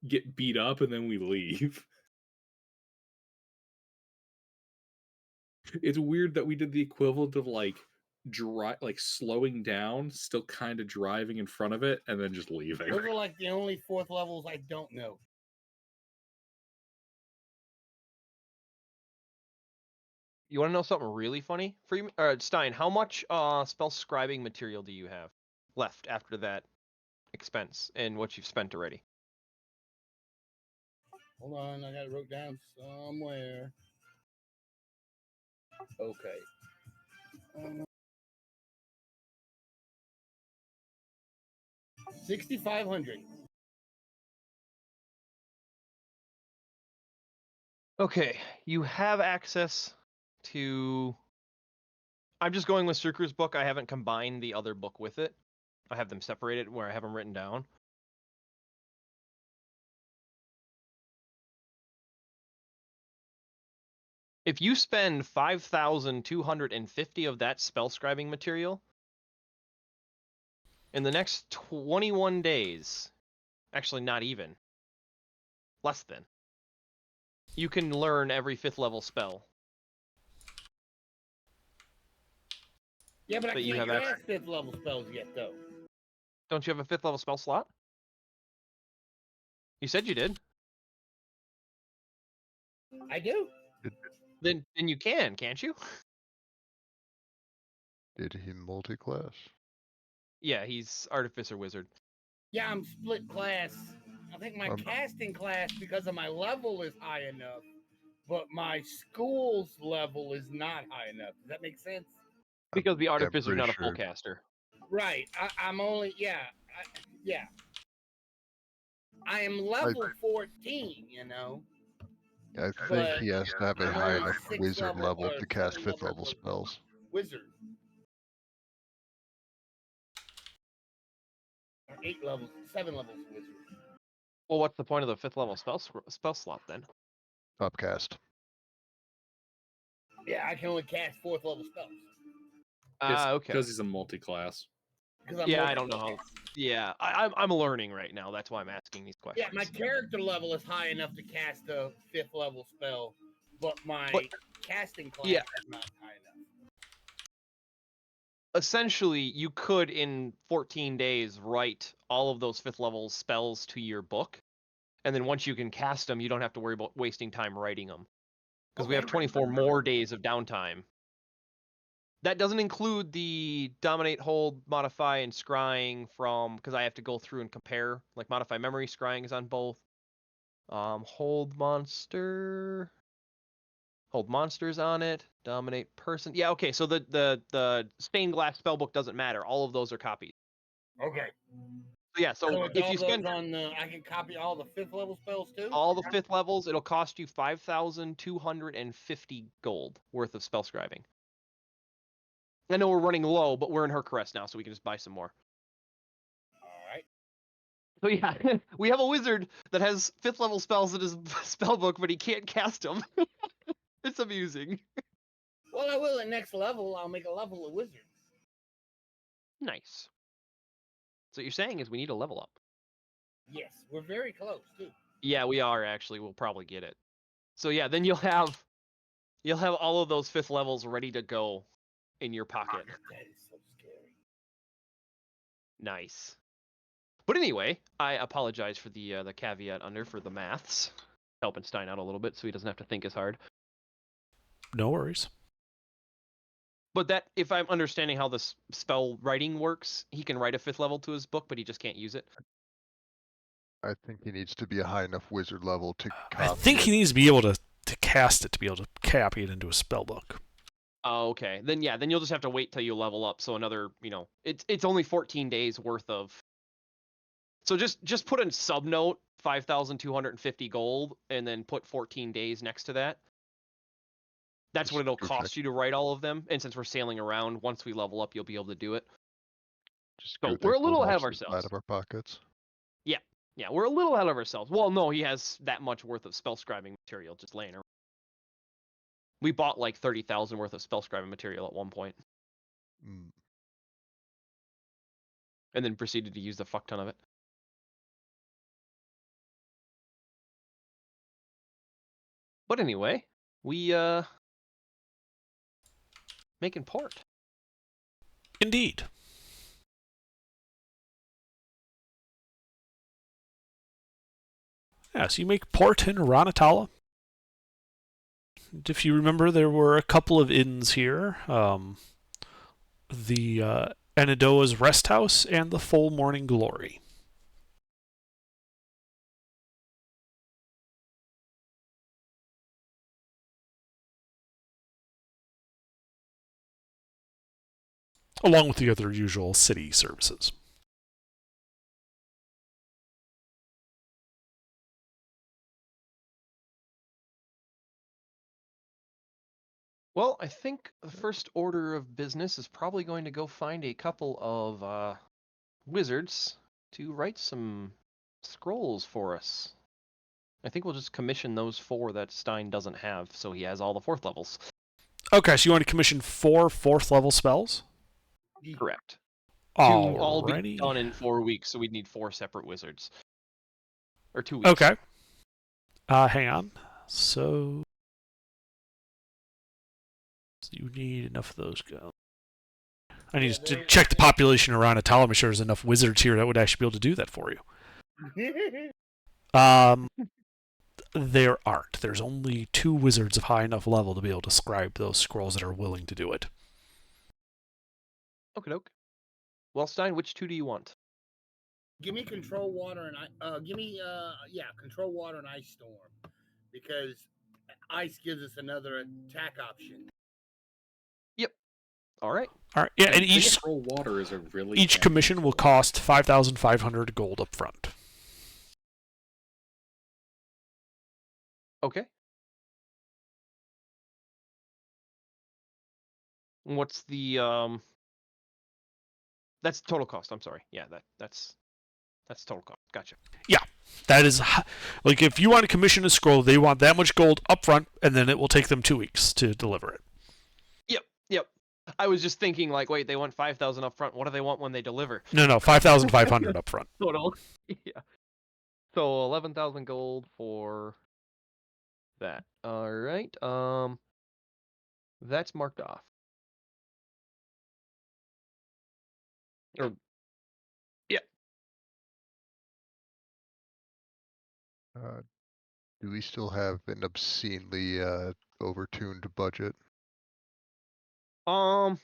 get beat up, and then we leave. It's weird that we did the equivalent of like slowing down, still kind of driving in front of it, and then just leaving. Those are like the only 4th levels I don't know. You want to know something really funny? Stein, how much spell scribing material do you have left after that expense and what you've spent already? Hold on, I got it wrote down somewhere. Okay. 6,500. Okay, you have access to... I'm just going with Surkur's book. I haven't combined the other book with it. I have them separated where I have them written down. If you spend 5,250 of that spell scribing material, in the next 21 days, Actually, not even. Less than. You can learn every 5th level spell. Yeah, but I But you can't have cast 5th level spells yet, though. Don't you have a 5th level spell slot? You said you did. I do. Then you can, can't you? Did he multi-class? Yeah, he's Artificer Wizard. Yeah, I'm split class. I think my casting class, because of my level, is high enough, but my school's level is not high enough. Does that make sense? Because the Yeah, I'm Artificer's pretty not a sure. full caster. Right. I'm only, yeah. I am level 14, you know. I think But he has to have a I'm high only enough 6th wizard level or to cast 7th 5th level spells. Wizard. Or 8 levels, 7 levels wizard. Well, what's the point of the 5th level spell slot then? Upcast. Yeah, I can only cast 4th level spells. Okay. Because he's a multi-class. Yeah, I don't know how. Yeah, I'm learning right now. That's why I'm asking these questions. Yeah, my character level is high enough to cast a 5th level spell, but my casting class is not high enough. Essentially, you could in 14 days write all of those 5th level spells to your book, and then once you can cast them, you don't have to worry about wasting time writing them. Because we have 24 more days of downtime. That doesn't include the Dominate, Hold, Modify, and Scrying from, because I have to go through and compare. Like, Modify Memory, Scrying is on both. Hold Monster. Hold Monsters on it. Dominate Person. Yeah, okay, so the Stained Glass Spellbook doesn't matter. All of those are copied. Okay. Yeah, so it's if all you spend on the, I can copy all the 5th level spells too? all the 5th levels, it'll cost you 5,250 gold worth of spell scribing. I know we're running low, but we're in Hercrest now, so we can just buy some more. Alright. So yeah, we have a wizard that has 5th level spells in his spellbook, but he can't cast them. It's amusing. Well, I will at next level. I'll make a level of wizard. Nice. So what you're saying is we need a level up. Yes, we're very close too. Yeah, we are actually. We'll probably get it. So yeah, then you'll have all of those 5th levels ready to go in your pocket. That is so scary. Nice. But anyway, I apologize for the caveat under for the maths. Helping Stein out a little bit so he doesn't have to think as hard. No worries. But that, if I'm understanding how this spell writing works, he can write a 5th level to his book, but he just can't use it. I think he needs to be a high enough wizard level to copy I think it. he needs to be able to cast it to be able to copy it into a spellbook. Oh, okay. Then yeah, then you'll just have to wait till you level up. So another, it's only 14 days worth of. So just put in subnote 5,250 gold and then put 14 days next to that. That's what it'll cost you to write all of them. And since we're sailing around, once we level up, you'll be able to do it. So we're a little ahead of ourselves. Out of our pockets. Yeah, we're a little ahead of ourselves. Well, no, he has that much worth of spell scribing material just laying around. We bought like 30,000 worth of spell scribing material at one point. And then proceeded to use a fuck ton of it. But anyway, we making port. Indeed. Yeah, so you make port in Ranatala. If you remember, there were a couple of inns here. The Anadoa's Rest House and the Full Morning Glory. Along with the other usual city services. Well, I think the first order of business is probably going to go find a couple of wizards to write some scrolls for us. I think we'll just commission those 4 that Stein doesn't have, so he has all the 4th levels. Okay, so you want to commission 4 4th level spells? Correct. Alrighty. To all be done in 4 weeks, so we'd need 4 separate wizards. Or 2 weeks. Okay. Hang on. So you need enough of those guys. I need to check the population around Atala. Make sure there's enough wizards here that would actually be able to do that for you. There aren't. There's only 2 wizards of high enough level to be able to scribe those scrolls that are willing to do it. Okay, doke. Well, Stein, which 2 do you want? Give me control water and control water and ice storm, because ice gives us another attack option. Yep. All right. All right. Yeah, and each control water is a really each commission will cost 5,500 gold up front. Okay. What's the That's total cost. I'm sorry. Yeah, that's total cost. Gotcha. Yeah, that is like if you want to commission a scroll, they want that much gold up front, and then it will take them 2 weeks to deliver it. Yep. I was just thinking, like, wait, they want 5,000 up front. What do they want when they deliver? No, 5,500 up front. Total. Yeah. So 11,000 gold for that. All right. That's marked off. Or Do we still have an obscenely overtuned budget? On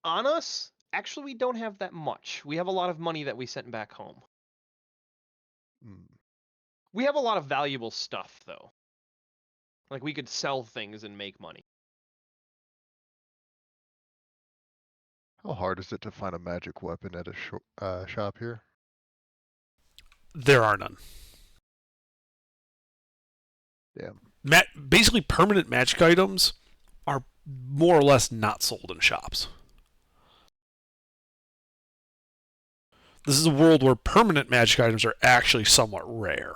us, actually, we don't have that much. We have a lot of money that we sent back home. We have a lot of valuable stuff, though. Like, we could sell things and make money. How hard is it to find a magic weapon at a shop here? There are none. Damn. Basically, permanent magic items are more or less not sold in shops. This is a world where permanent magic items are actually somewhat rare.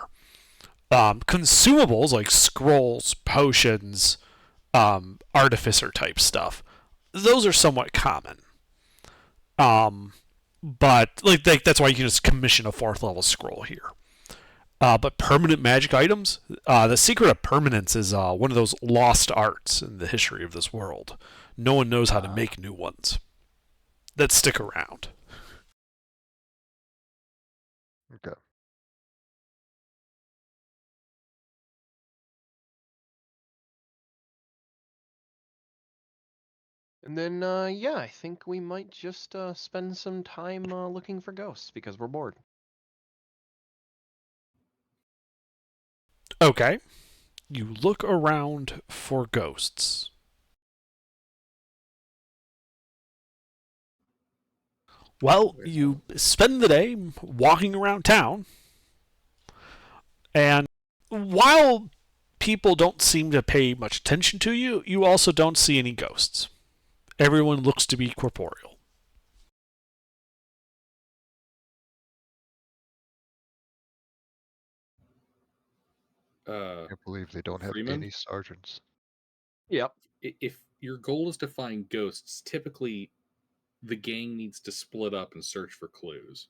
Consumables like scrolls, potions, artificer type stuff, those are somewhat common. But like that's why you can just commission a 4th level scroll here. But permanent magic items, the secret of permanence is one of those lost arts in the history of this world. No one knows how to make new ones that stick around. Okay. And then, yeah, I think we might just spend some time looking for ghosts because we're bored. Okay. You look around for ghosts. Well, you spend the day walking around town, and while people don't seem to pay much attention to you, you also don't see any ghosts. Everyone looks to be corporeal. I can't believe they don't have Freeman? any sergeants. Yep. If your goal is to find ghosts, typically the gang needs to split up and search for clues.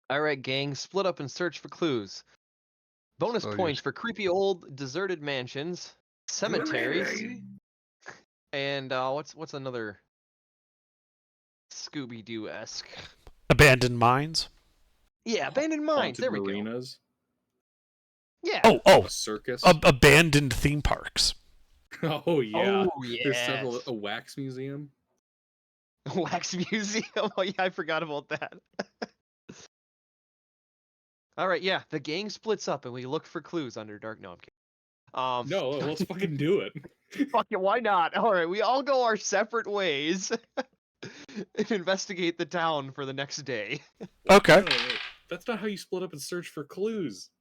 All right, gang, split up and search for clues. Bonus points for creepy old deserted mansions, cemeteries, and what's another Scooby-Doo-esque? Abandoned mines. Yeah, abandoned mines. Haunted There we marinas. go. Yeah. Oh, A circus. abandoned theme parks. Oh yeah. Oh yeah. There's several. A wax museum. Wax museum. Oh yeah, I forgot about that. All right, yeah, the gang splits up and we look for clues under dark. No, I'm kidding. No, let's fucking do it. Fuck it, why not? All right, we all go our separate ways and investigate the town for the next day. Okay. No, that's not how you split up and search for clues.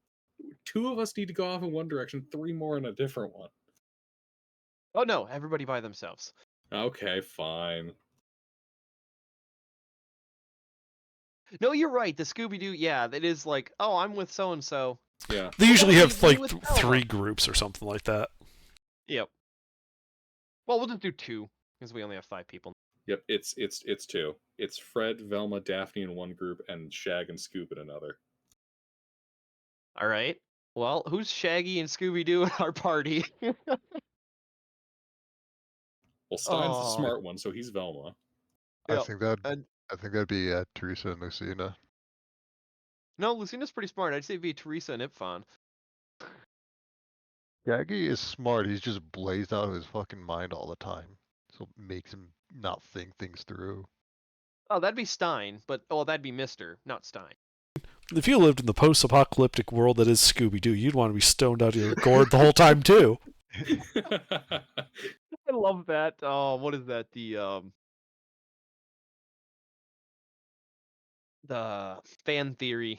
2 of us need to go off in one direction, 3 more in a different one. Oh no, everybody by themselves. Okay, fine. No, you're right. The Scooby-Doo, yeah, that is like, oh, I'm with so-and-so. Yeah. They usually have like with 3 groups or something like that. Yep. Well, we'll just do 2 because we only have 5 people. Yep, it's 2. It's Fred, Velma, Daphne in one group, and Shag and Scoop in another. All right. Well, who's Shaggy and Scooby Doo in our party? Well, Stein's the Oh, smart one, so he's Velma. I yep. think that And I think that'd be Teresa and Lucina. no, Lucina's pretty smart. I'd say it'd be Teresa and Ipfon. Shaggy is smart. He's just blazed out of his fucking mind all the time, so it makes him not think things through. Oh, that'd be Stein, but that'd be Mister, not Stein. If you lived in the post-apocalyptic world that is Scooby-Doo, you'd want to be stoned out of your gourd the whole time too. I love that. Oh, what is that? The fan theory.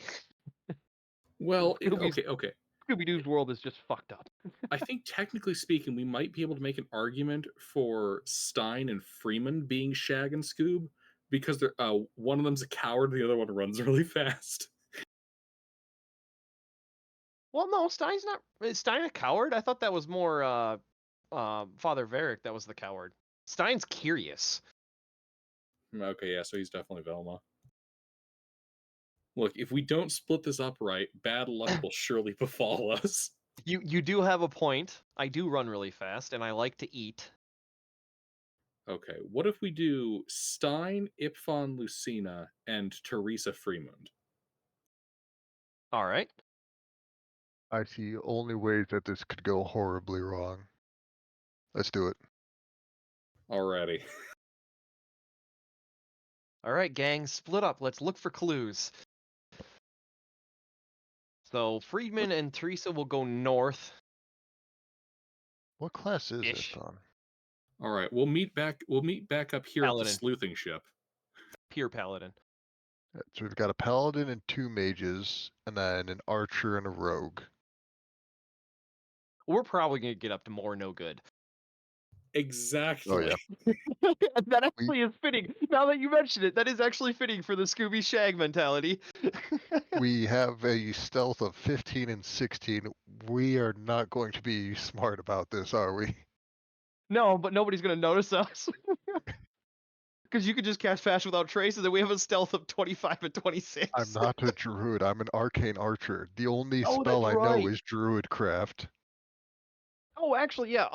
Well, Scooby's- okay. Scooby-Doo's world is just fucked up. I think technically speaking, we might be able to make an argument for Stein and Freeman being Shag and Scoob because they're one of them's a coward, the other one runs really fast. Well, no, Stein's not. Is Stein a coward? I thought that was more Father Varric that was the coward. Stein's curious. Okay, yeah, so he's definitely Velma. Look, if we don't split this up right, bad luck will surely befall us. You do have a point. I do run really fast, and I like to eat. Okay, what if we do Stein, Ipfon, Lucina, and Teresa Fremond? All right. I see only ways that this could go horribly wrong. Let's do it. Alrighty. All right, gang, split up. Let's look for clues. So Friedman and Teresa will go north. What class is Ish. it on? Alright, we'll meet back up here Paladin. at the sleuthing ship. Pure Paladin. So we've got a paladin and 2 mages, and then an archer and a rogue. We're probably gonna get up to more no good. Exactly. Oh yeah. That actually is fitting. Now that you mention it, that is actually fitting for the Scooby Shag mentality. We have a stealth of 15 and 16. We are not going to be smart about this, are we? No, but nobody's gonna notice us. Because you could just cast Fast Without Trace, and then we have a stealth of 25 and 26. I'm not a druid. I'm an arcane archer. The only Oh, spell that's I know right. is druidcraft. Oh, actually, yeah.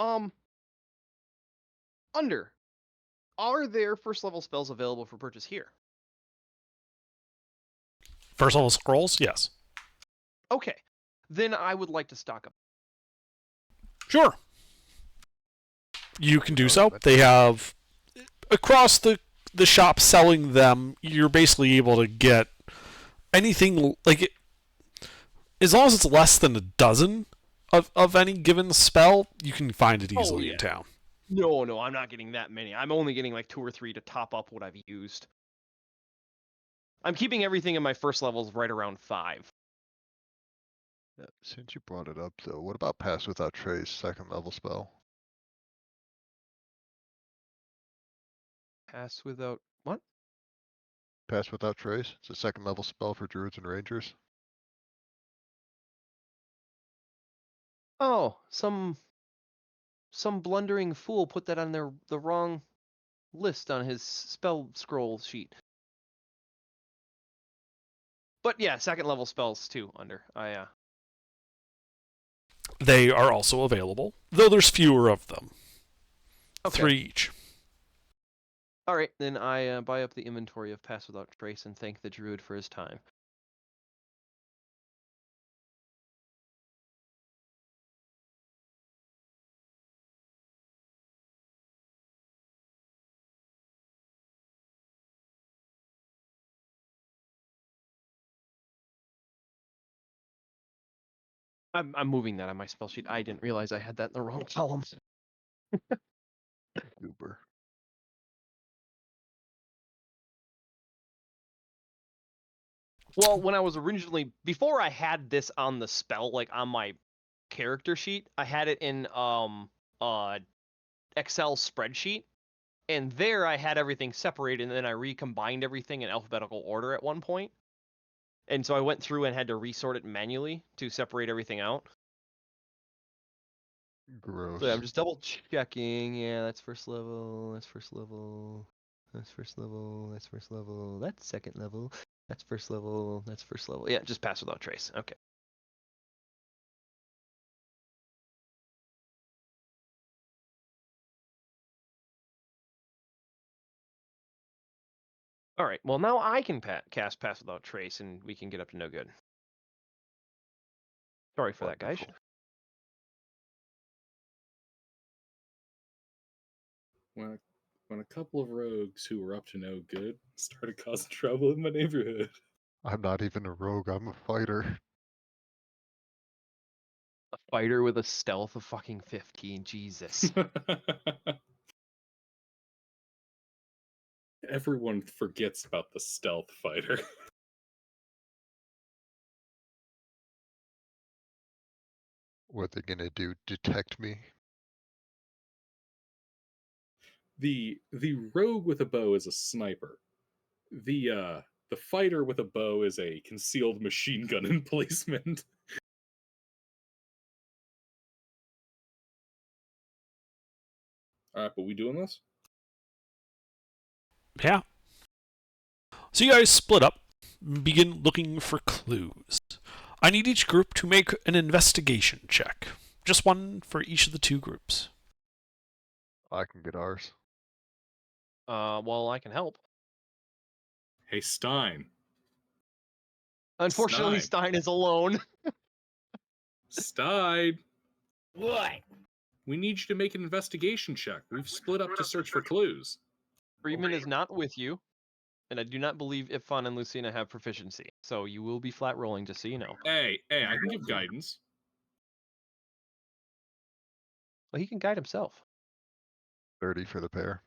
Under. Are there first level spells available for purchase here? First level scrolls, yes. Okay. Then I would like to stock up. Sure. You can do so. They have across the shop selling them. You're basically able to get anything like it, as long as it's less than a dozen of any given spell. You can find it easily in town. No, I'm not getting that many. I'm only getting like 2 or 3 to top up what I've used. I'm keeping everything in my first levels right around 5. Since you brought it up, though, what about Pass Without Trace, 2nd level spell? Pass without what? Pass Without Trace. It's a 2nd level spell for druids and rangers. Oh, some blundering fool put that on the wrong list on his spell scroll sheet. But yeah, 2nd level spells too. Under They are also available, though there's fewer of them. Okay. 3 each. All right, then I buy up the inventory of Pass Without Trace and thank the druid for his time. I'm moving that on my spell sheet. I didn't realize I had that in the wrong column. Uber. Well, when I was originally before I had this on the spell, like on my character sheet, I had it in Excel spreadsheet, and there I had everything separated, and then I recombined everything in alphabetical order at one point. And so I went through and had to resort it manually to separate everything out. Gross. So I'm just double checking. Yeah, that's first level. That's first level. That's first level. That's first level. That's 2nd level. That's first level. That's first level. Yeah, just Pass Without Trace. Okay. All right. Well, now I can cast Pass Without Trace, and we can get up to no good. Sorry for that, guys. Wonderful. When a couple of rogues who were up to no good started causing trouble in my neighborhood. I'm not even a rogue, I'm a fighter. A fighter with a stealth of fucking 15. Jesus. Everyone forgets about the stealth fighter. What they gonna do? Detect me? The rogue with a bow is a sniper. The fighter with a bow is a concealed machine gun emplacement. Alright, but we doing this? Yeah. So you guys split up, begin looking for clues. I need each group to make an investigation check. Just one for each of the two groups. I can get ours. Well, I can help. Hey, Stein. Unfortunately, Stein is alone. Stein, What? we need you to make an investigation check. We've split up to search for clues. Freeman is not with you, and I do not believe Ifan and Lucina have proficiency. So you will be flat rolling, just so you know. Hey, I can give guidance. Well, he can guide himself. 30 for the pair.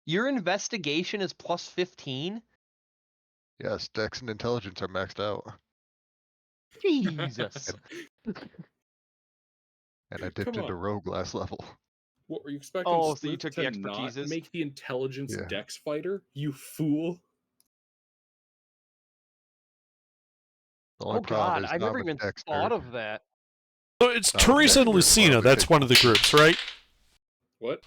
Your investigation is plus 15? Yes, Dex and Intelligence are maxed out. Jesus. And I dipped Come into on. Rogue last level. What were you expecting? Oh, so Sleuth you took to the not expertises? make the intelligence Yeah. Dex fighter? You fool! The only Oh problem god, is I've not never with even Dexter. thought of that. So it's Oh, Teresa and Dexter, Lucina. well, That's we one of the groups, right? What?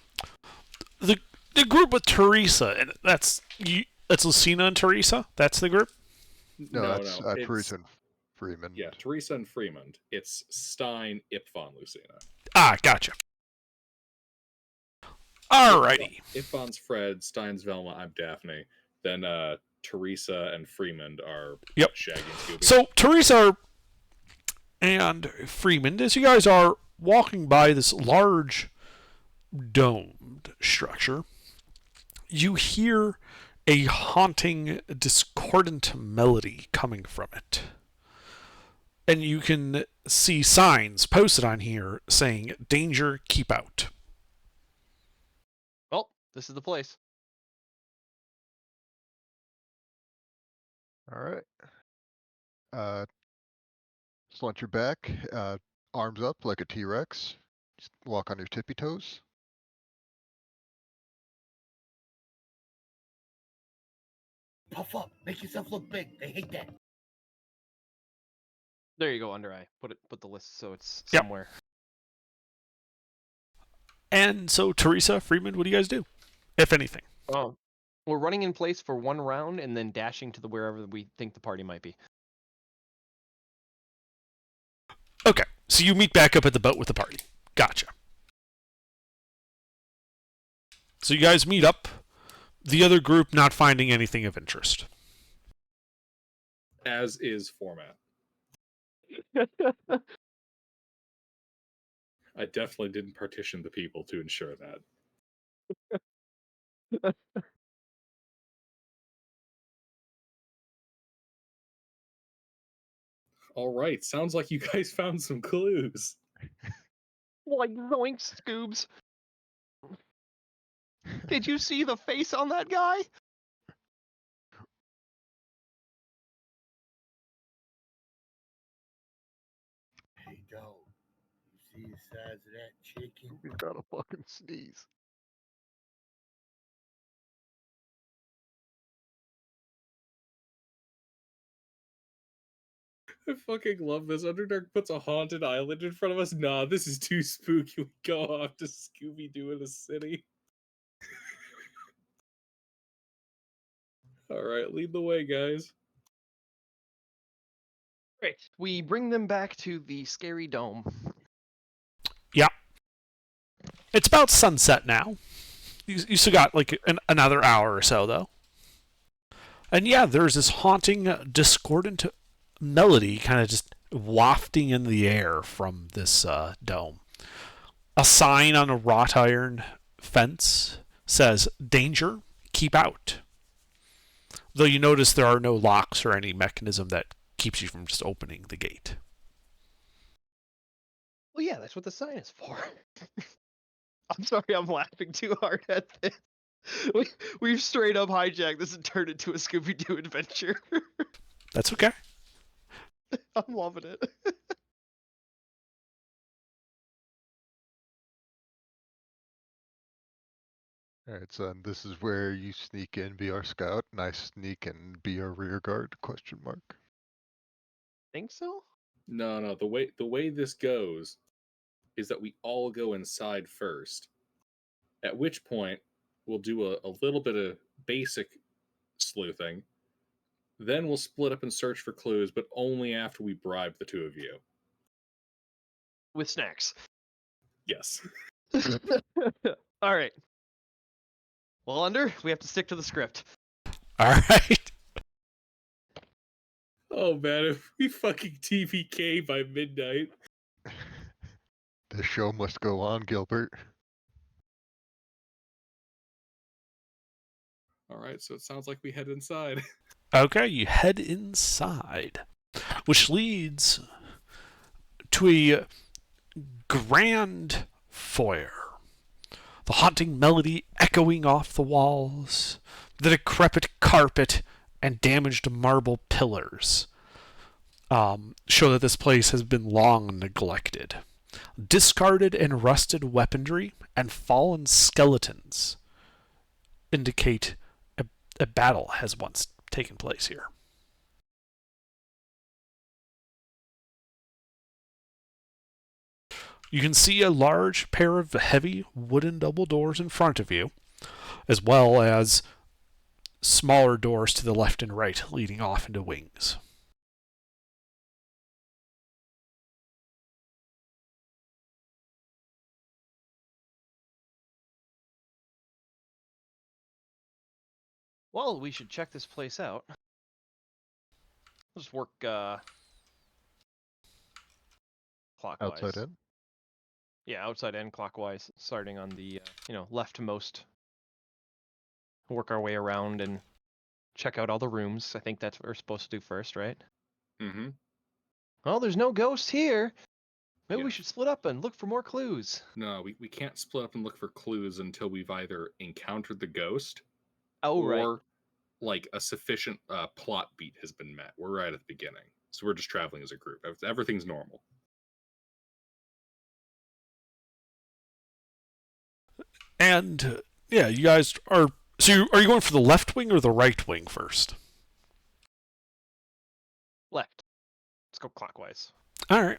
The group with Teresa, and that's Lucina and Teresa. That's the group. No, that's it's- Teresa and Freeman. Yeah, Teresa and Freeman. It's Stein, Ipfon, Lucina. Ah, gotcha. Alrighty. Ipfon's Fred, Stein's Velma, I'm Daphne. Then Teresa and Freeman are Yep. Shaggy and Scooby. So Teresa and Freeman, as you guys are walking by this large domed structure, you hear a haunting, discordant melody coming from it. And you can see signs posted on here saying, "Danger, keep out." Well, this is the place. Alright. Slouch your back, arms up like a T-Rex. Just walk on your tippy toes. Puff up. Make yourself look big. They hate that. There you go, under eye. Put the list so it's Yep. somewhere. And so, Teresa, Freeman, what do you guys do? If anything. Oh. We're running in place for one round and then dashing to wherever we think the party might be. Okay, so you meet back up at the boat with the party. Gotcha. So you guys meet up, the other group not finding anything of interest. As is format. I definitely didn't partition the people to ensure that. All right, sounds like you guys found some clues. Like, zoinks, Scoobs. Did you see the face on that guy? Hey, dog. You see the size of that chicken? He's got a fucking sneeze. I fucking love this. Underdark puts a haunted island in front of us. Nah, this is too spooky. We go off to Scooby-Doo in a city. Alright, lead the way, guys. Great. We bring them back to the scary dome. Yeah. It's about sunset now. you still got like another hour or so though. And yeah, there's this haunting, discordant melody kind of just wafting in the air from this dome. A sign on a wrought iron fence says, "Danger, keep out." Though you notice there are no locks or any mechanism that keeps you from just opening the gate. Well, yeah, that's what the sign is for. I'm sorry, I'm laughing too hard at this. We've straight up hijacked this and turned it into a Scooby-Doo adventure. That's okay. I'm loving it. Alright, son, this is where you sneak in, be our scout, and I sneak and be our rear guard, question mark. Think so? No, the way this goes is that we all go inside first. At which point we'll do a little bit of basic sleuthing. Then we'll split up and search for clues, but only after we bribe the two of you. With snacks. Yes. All right. Well, Under, we have to stick to the script. All right. Oh man, if we fucking TVK by midnight. The show must go on, Gilbert. Alright, so it sounds like we head inside. Okay, you head inside, which leads to a grand foyer. The haunting melody echoing off the walls, the decrepit carpet, and damaged marble pillars show that this place has been long neglected. Discarded and rusted weaponry and fallen skeletons indicate a battle has once taken place here. You can see a large pair of heavy wooden double doors in front of you, as well as smaller doors to the left and right leading off into wings. Well, we should check this place out. Let's work clockwise. Outside in? Yeah, outside in clockwise, starting on the leftmost. Work our way around and check out all the rooms. I think that's what we're supposed to do first, right? Mm-hmm. Well, there's no ghost here. Maybe we Yeah. should split up and look for more clues. No, we can't split up and look for clues until we've either encountered the ghost Oh, or right. like a sufficient plot beat has been met. We're right at the beginning. So we're just traveling as a group. Everything's normal. And yeah, you guys are. So are you going for the left wing or the right wing first? Left. Let's go clockwise. All right.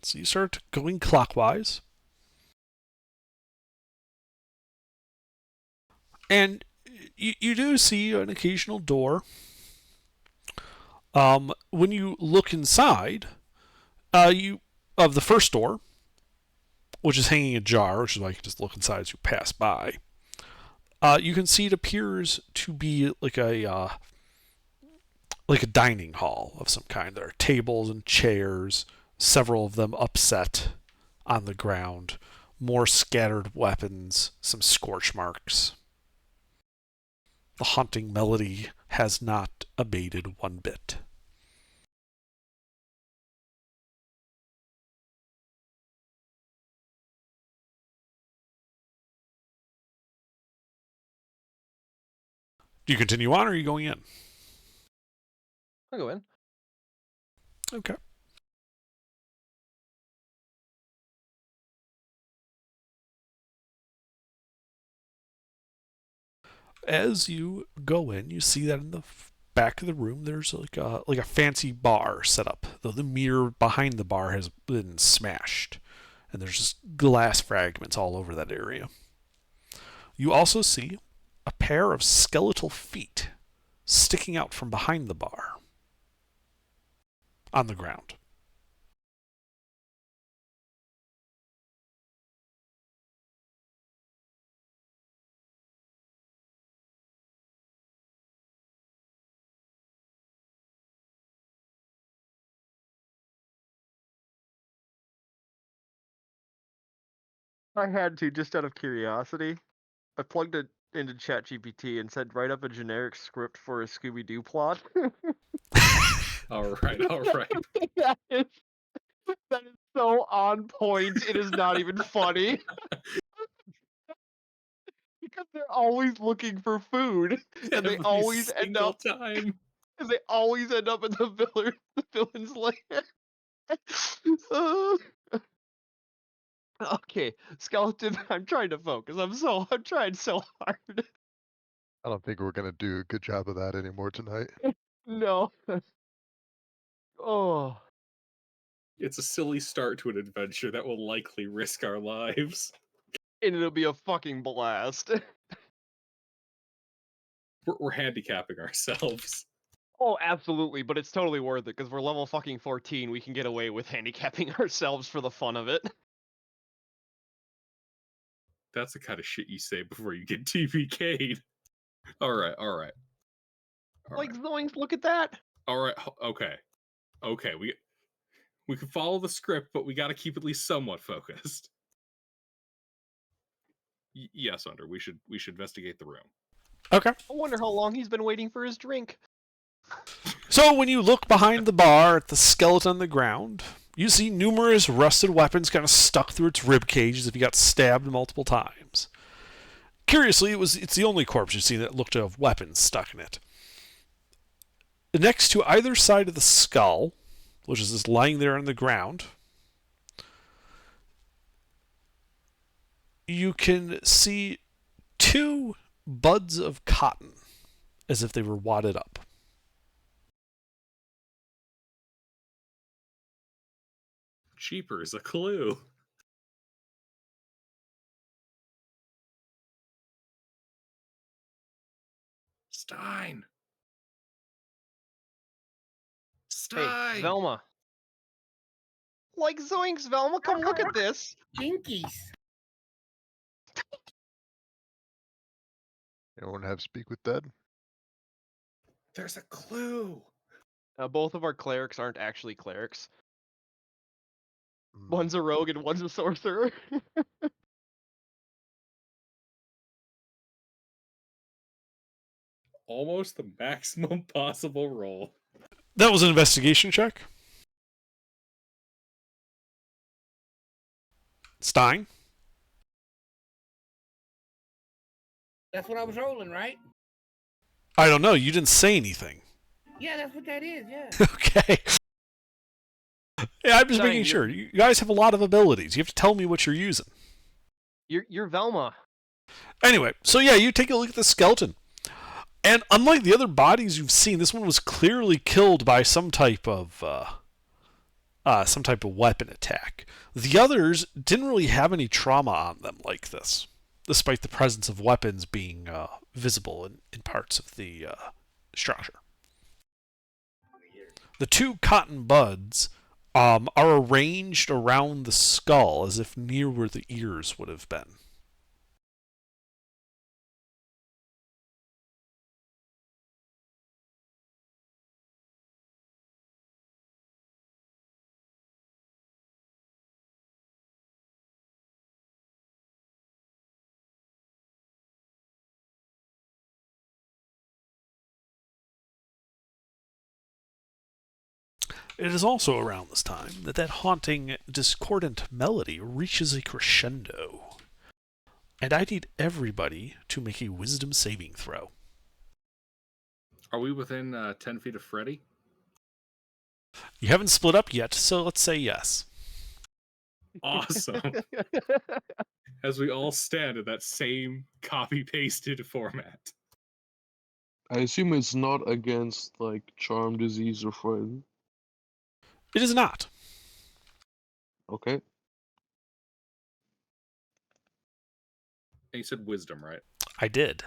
So you start going clockwise. And you do see an occasional door. When you look inside, of the first door, which is hanging ajar, which is why you can just look inside as you pass by. You can see it appears to be like a dining hall of some kind. There are tables and chairs, several of them upset on the ground, more scattered weapons, some scorch marks. The haunting melody has not abated one bit. Do you continue on or are you going in? I'll go in. Okay. As you go in, you see that in the back of the room there's like a fancy bar set up, though the mirror behind the bar has been smashed, and there's just glass fragments all over that area. You also see a pair of skeletal feet sticking out from behind the bar on the ground. I had to, just out of curiosity. I plugged it into ChatGPT and said, write up a generic script for a Scooby-Doo plot. All right, all right. that is so on point. It is not even funny. Because they're always looking for food, and they Every always end single up, time. and they always end up in the villain's lair. Okay, skeleton. I'm trying to focus. I'm trying so hard. I don't think we're gonna do a good job of that anymore tonight. No. Oh. It's a silly start to an adventure that will likely risk our lives. And it'll be a fucking blast. We're handicapping ourselves. Oh, absolutely, but it's totally worth it because we're level fucking 14. We can get away with handicapping ourselves for the fun of it. That's the kind of shit you say before you get TPK'd. All right, all right. All Like right. Zoinks, look at that. All right, okay. Okay, we can follow the script, but we got to keep at least somewhat focused. Yes, Under, we should investigate the room. Okay. I wonder how long he's been waiting for his drink. So when you look behind the bar at the skeleton on the ground, you see numerous rusted weapons kind of stuck through its rib cage as if he got stabbed multiple times. Curiously, it's the only corpse you've seen that looked to have weapons stuck in it. Next to either side of the skull, which is just lying there on the ground, you can see 2 buds of cotton, as if they were wadded up. Cheaper's a clue. Stein. Stein. Hey, Velma. Like Zoinks, Velma, come look at this. Jinkies. Anyone have speak with dead? There's a clue. Both of our clerics aren't actually clerics. Mm, One's a rogue and one's a sorcerer. Almost the maximum possible roll. That was an investigation check. Stein? That's what I was rolling, right? I don't know. You didn't say anything. Yeah, that's what that is, yeah. Okay. Yeah, I'm just Stein, making sure. You guys have a lot of abilities. You have to tell me what you're using. You're Velma. Anyway, so yeah, you take a look at the skeleton. And unlike the other bodies you've seen, this one was clearly killed by some type of weapon attack. The others didn't really have any trauma on them like this, despite the presence of weapons being visible in parts of the structure. The 2 cotton buds are arranged around the skull as if near where the ears would have been. It is also around this time that haunting, discordant melody reaches a crescendo. And I need everybody to make a wisdom saving throw. Are we within 10 feet of Freddy? You haven't split up yet, so let's say yes. Awesome. As we all stand in that same copy-pasted format. I assume it's not against like charm, disease, or frighten. It is not. Okay. And you said wisdom, right? I did.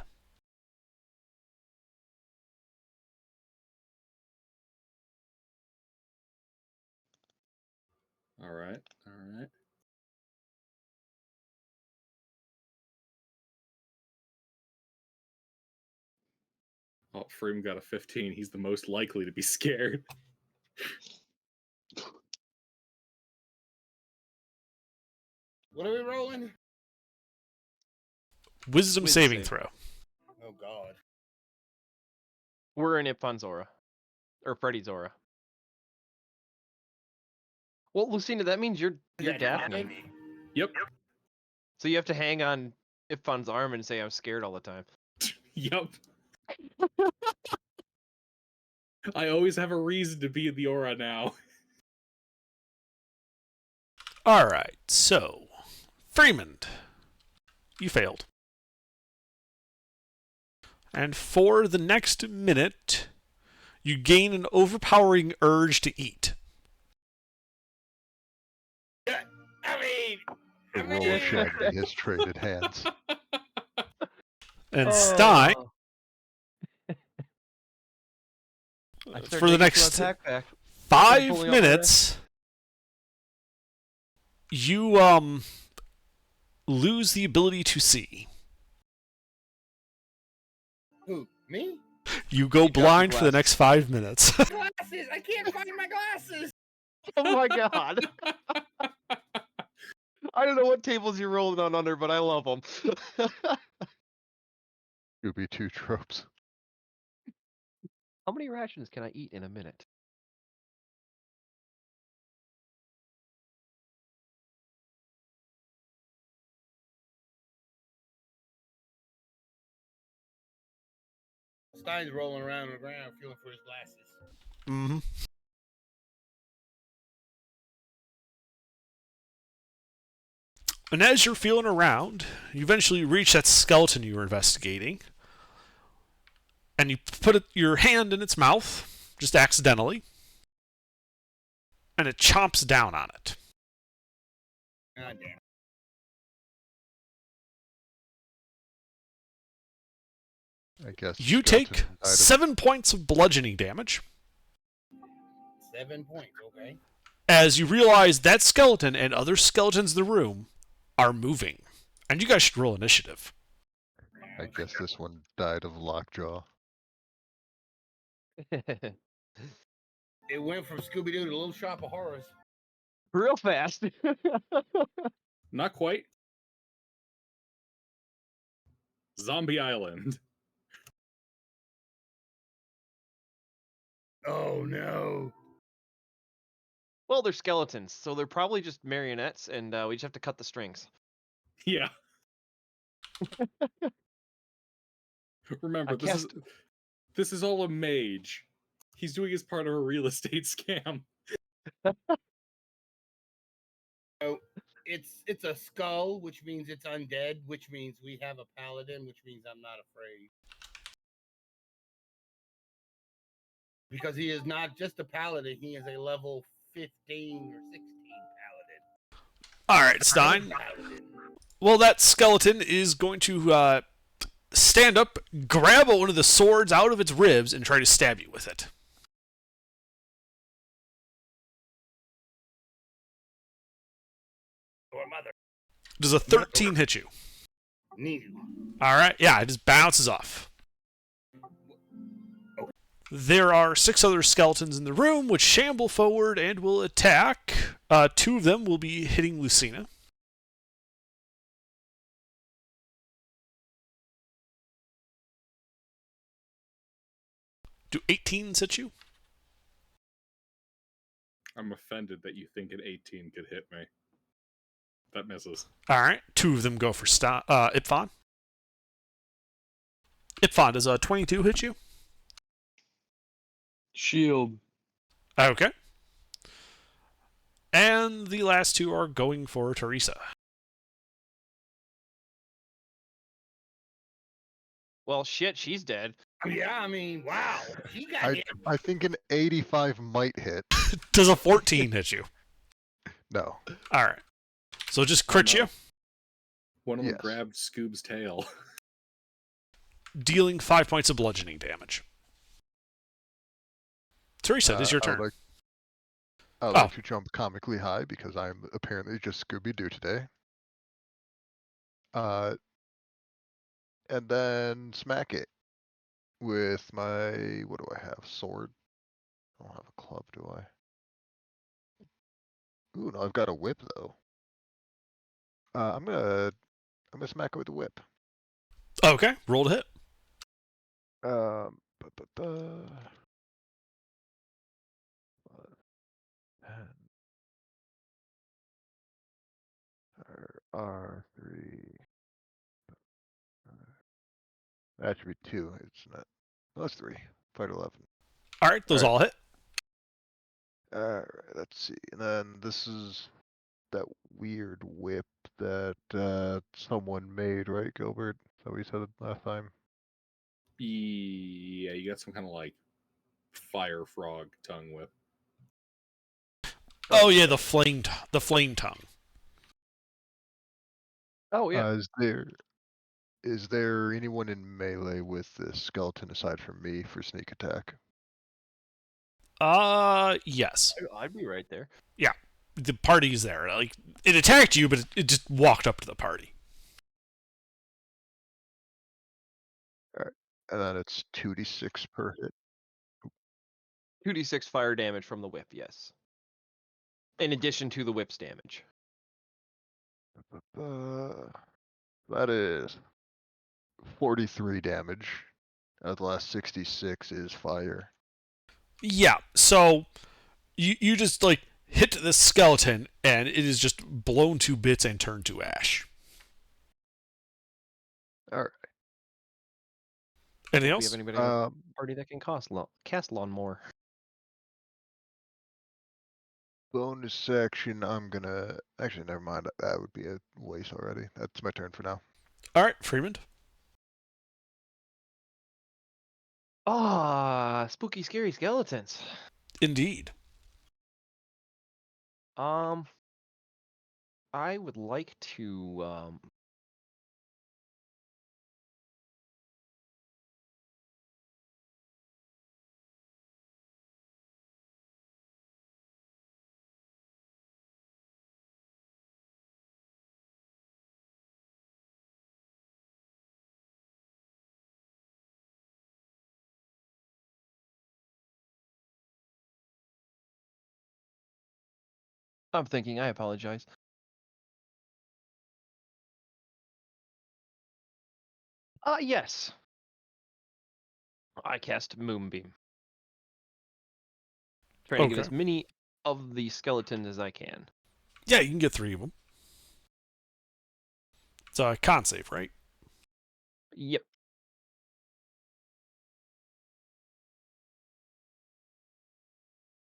All right, all right. Oh, Freeman got a 15. He's the most likely to be scared. What are we rolling? Wisdom saving save. throw. Oh God. We're in Ipfan's aura. Or Freddy's aura. Well, Lucina, that means you're Daphne. Yep. So you have to hang on Ipfan's arm and say, I'm scared all the time. Yep. I always have a reason to be in the aura now. All right, so Freeman, you failed. And for the next minute, you gain an overpowering urge to eat. The role of Shaggy has traded hands. And Stein, for the next attack back. 5 pulling out minutes, you lose the ability to see. Who? Me? You go blind for the next 5 minutes. Glasses! I can't find my glasses! Oh my god. I don't know what tables you're rolling on under, but I love them. Scooby-Doo tropes. How many rations can I eat in a minute? Stein's rolling around on the ground feeling for his glasses. Mm-hmm. And as you're feeling around, you eventually reach that skeleton you were investigating. And you put your hand in its mouth, just accidentally. And it chomps down on it. God damn. I guess. You skeleton take died of- 7 points of bludgeoning damage 7 points, okay. as you realize that skeleton and other skeletons in the room are moving. And you guys should roll initiative. I guess this one died of lockjaw. It went from Scooby-Doo to Little Shop of Horrors. Real fast. Not quite. Zombie Island. Oh no. Well, they're skeletons, so they're probably just marionettes, and we just have to cut the strings. Yeah. Remember, this is all a mage. He's doing his part of a real estate scam. So it's a skull, which means it's undead, which means we have a paladin, which means I'm not afraid. Because he is not just a paladin, he is a level 15 or 16 paladin. All right, Stein. Paladin. Well, that skeleton is going to stand up, grab one of the swords out of its ribs, and try to stab you with it. Or mother. Does a 13 hit you? No. All right, yeah, it just bounces off. There are 6 other skeletons in the room, which shamble forward and will attack. 2 of them will be hitting Lucina. Do 18s hit you? I'm offended that you think an 18 could hit me. That misses. All right, 2 of them go for Ipfon. Ipfon, does a 22 hit you? Shield. Okay. And the last 2 are going for Teresa. Well, shit, she's dead. Yeah, I mean, wow. He got hit. I think an 85 might hit. Does a 14 hit you? No. All right. So just crit you, One of them Yes. grabbed Scoob's tail. dealing 5 points of bludgeoning damage. Teresa, it is your I would turn. I'd like to jump comically high because I'm apparently just Scooby-Doo today. And then smack it with my, what do I have? Sword? I don't have a club, do I? Ooh, no, I've got a whip though. I'm gonna smack it with a whip. Okay, roll to hit. Um, bu- bu- bu- 10, R3. That should be 2. It's not. Oh, that's 3. Fight 11. All right, those all hit. Alright, let's see. And then this is that weird whip that someone made, right, Gilbert? So we said it last time. Yeah, you got some kind of like fire frog tongue whip. Oh yeah, the flame tongue. Oh yeah. Is there anyone in melee with this skeleton aside from me for sneak attack? Yes. I'd be right there. Yeah, the party's there. Like it attacked you, but it just walked up to the party. Alright, and then it's 2d6 per hit. 2d6 fire damage from the whip, yes. In addition to the whip's damage. That is 43 damage. The last 66 is fire. Yeah, so you just like hit this skeleton and it is just blown to bits and turned to ash. Alright. Anything Do we else? have anybody in the party that can cast lawnmower? Bonus action, I'm gonna... Actually, never mind. That would be a waste already. That's my turn for now. All right, Freeman. Ah, spooky, scary skeletons. Indeed. I would like to I'm thinking, I apologize. Yes. I cast Moonbeam. Trying to get Okay. as many of the skeletons as I can. Yeah, you can get 3 of them. It's a con save, right? Yep.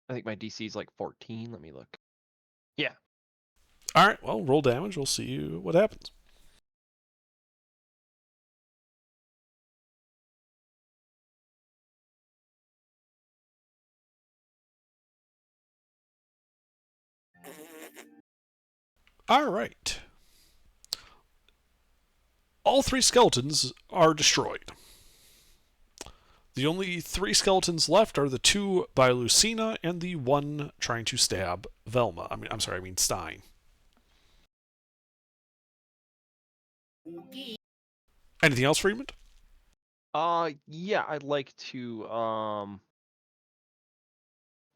I think my DC is like 14. Let me look. Yeah. All right, well, roll damage. We'll see what happens. All right. All 3 skeletons are destroyed. The only 3 skeletons left are the 2 by Lucina and the 1 trying to stab Velma. I mean Stein. Anything else, Freeman? Yeah, I'd like to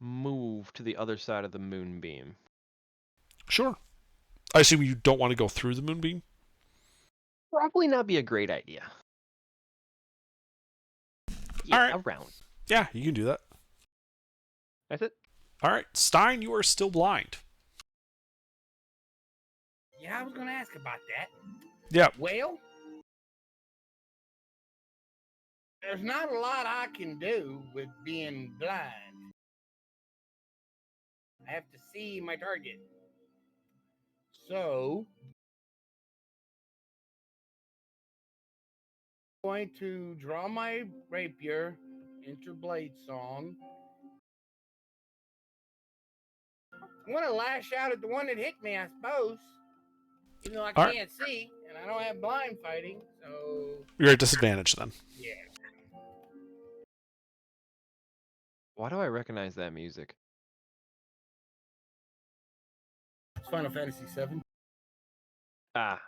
move to the other side of the moonbeam. Sure. I assume you don't want to go through the moonbeam? Probably not be a great idea. Yeah, All right. around. Yeah, you can do that. That's it. All right, Stein, you are still blind. Yeah, I was going to ask about that. Yeah. Well, there's not a lot I can do with being blind. I have to see my target. So, I'm going to draw my rapier, enter blade song. I'm going to lash out at the one that hit me, I suppose. Even though I can't see, and I don't have blind fighting, so... You're at disadvantage then. Yeah. Why do I recognize that music? It's Final Fantasy VII. Ah.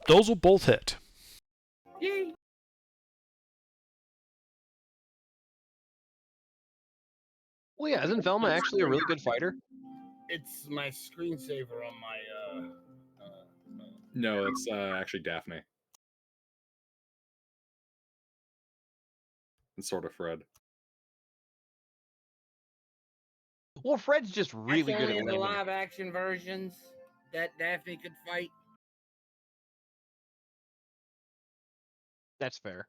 Those will both hit. Yay. Well, yeah, isn't Velma actually a really good fighter? It's my screensaver on my. No, it's actually Daphne. And sort of Fred. Well, Fred's just really That's good only at in the landing. live action versions that Daphne could fight. That's fair.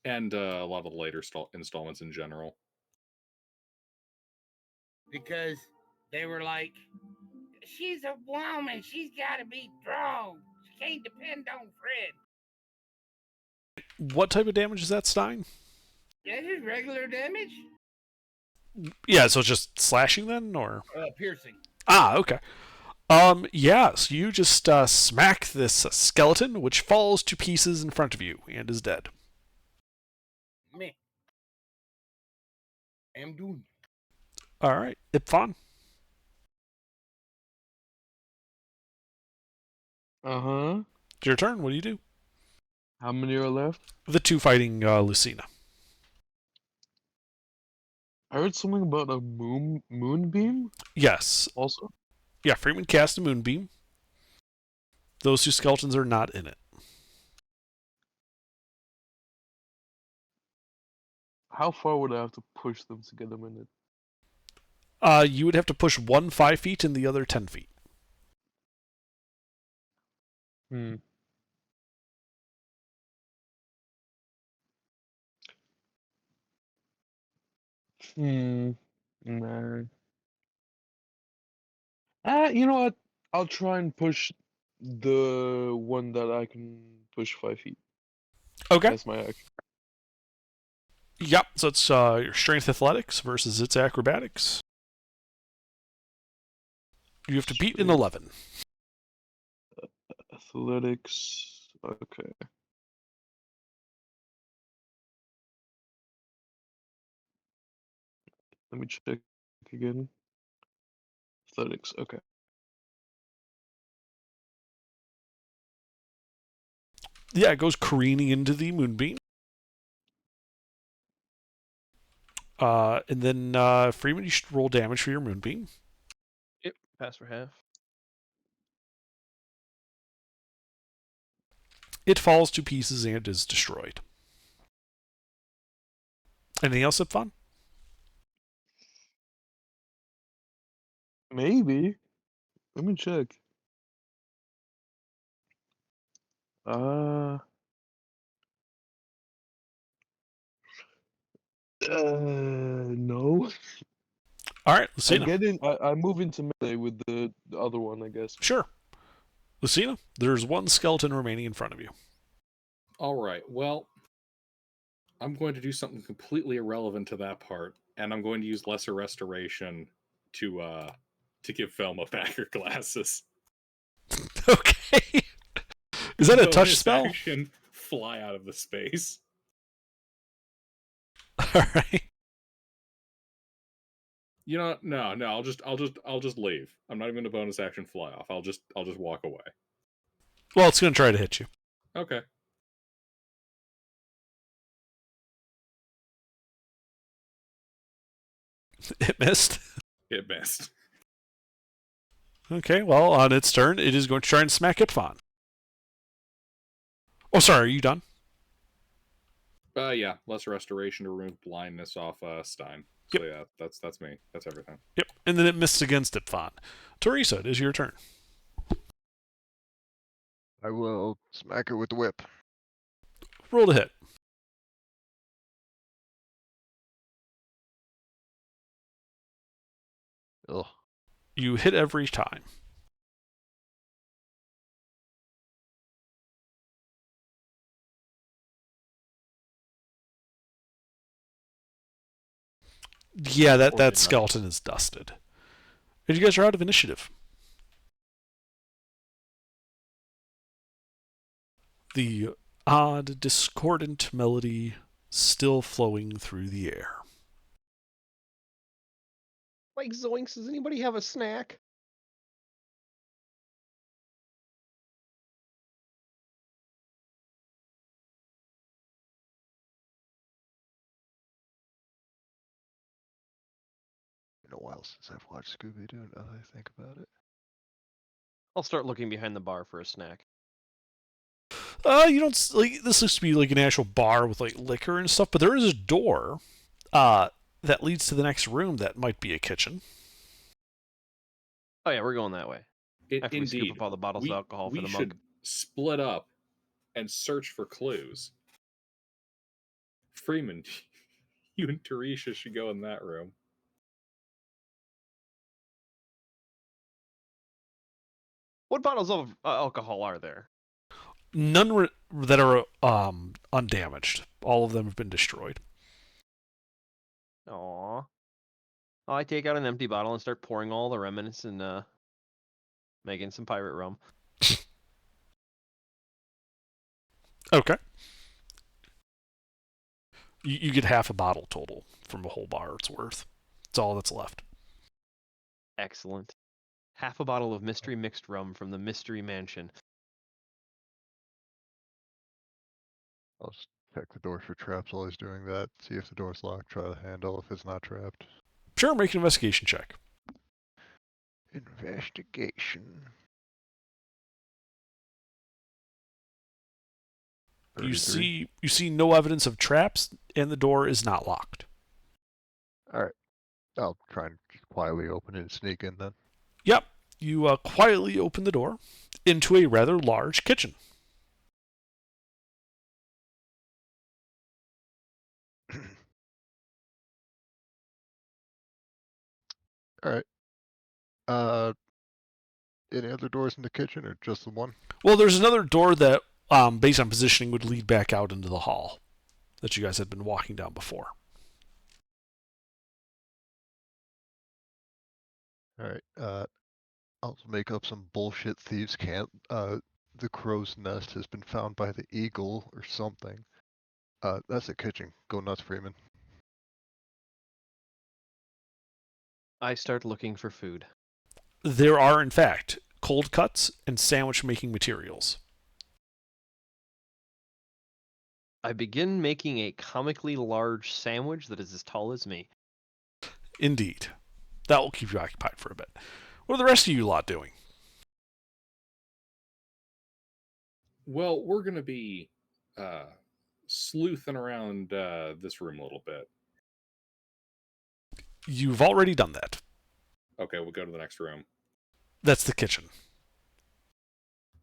And a lot of the later installments in general. Because they were like, she's a woman, she's got to be strong. She can't depend on Fred. What type of damage is that, Stein? That is regular damage. Yeah, so it's just slashing then, or Piercing. Ah, okay. Yeah, so you just smack this skeleton, which falls to pieces in front of you and is dead. Me. I'm doing. All right, Ipfon. Uh-huh. It's your turn. What do you do? How many are left? The two fighting Lucina. I heard something about a moonbeam. Yes. Also. Yeah, Freeman cast a moonbeam. Those two skeletons are not in it. How far would I have to push them to get them in it? You would have to push one 5 feet and the other 10 feet. Hmm. Nah. You know what? I'll try and push the one that I can push 5 feet. Okay. That's my action. Yep, so it's your strength athletics versus its acrobatics. You have to beat an 11. Athletics. Okay. Let me check again. Athletics. Okay. Yeah, it goes careening into the moonbeam. And then Freeman, you should roll damage for your moonbeam. Yep, pass for half. It falls to pieces and is destroyed. Anything else, Ipfon? Maybe. Let me check. No. All right, Lucina. I move into melee with the other one, I guess. Sure. Lucina, there's one skeleton remaining in front of you. All right. Well, I'm going to do something completely irrelevant to that part, and I'm going to use Lesser Restoration to give Velma back her glasses. Okay. Is that a touch Bonus spell? Action, fly out of the space. All right. You know, no. I'll just leave. I'm not even going to bonus action fly off. I'll just walk away. Well, it's going to try to hit you. Okay. It missed. It missed. Okay, well, on its turn, it is going to try and smack Ipfon. Oh, sorry, are you done? Yeah. Lesser Restoration to remove blindness off Stein. So yeah, that's me. That's everything. Yep, and then it missed against Ipfon. Teresa, it is your turn. I will smack it with the whip. Roll to hit. Ugh. You hit every time. Yeah, that skeleton is dusted. And you guys are out of initiative. The odd, discordant melody still flowing through the air. Like Zoinks, does anybody have a snack? while since I've watched Scooby-Doo, now that I think about it. I'll start looking behind the bar for a snack. You don't like this looks to be like an actual bar with like liquor and stuff, but there is a door that leads to the next room that might be a kitchen. Oh yeah, we're going that way. After we scoop Indeed. up all the bottles of alcohol for We the should mug. split up and search for clues. Freeman, you and Teresha should go in that room. What bottles of alcohol are there? None that are undamaged. All of them have been destroyed. Aww. I take out an empty bottle and start pouring all the remnants and making some pirate rum. Okay. You get half a bottle total from a whole bar. It's worth. It's all that's left. Excellent. Half a bottle of mystery mixed rum from the Mystery Mansion. I'll just check the door for traps while he's doing that. See if the door's locked. Try the handle if it's not trapped. Sure, make an investigation check. Investigation. You 33. see no evidence of traps, and the door is not locked. Alright. I'll try and quietly open it and sneak in then. Yep. You quietly open the door into a rather large kitchen. Alright. Any other doors in the kitchen or just the one? Well, there's another door that, based on positioning, would lead back out into the hall that you guys had been walking down before. Alright, I'll make up some bullshit thieves can't. The crow's nest has been found by the eagle or something. That's the kitchen. Go nuts, Freeman. I start looking for food. There are, in fact, cold cuts and sandwich making materials. I begin making a comically large sandwich that is as tall as me. Indeed. That will keep you occupied for a bit. What are the rest of you lot doing? Well, we're going to be sleuthing around this room a little bit. You've already done that. Okay, we'll go to the next room. That's the kitchen.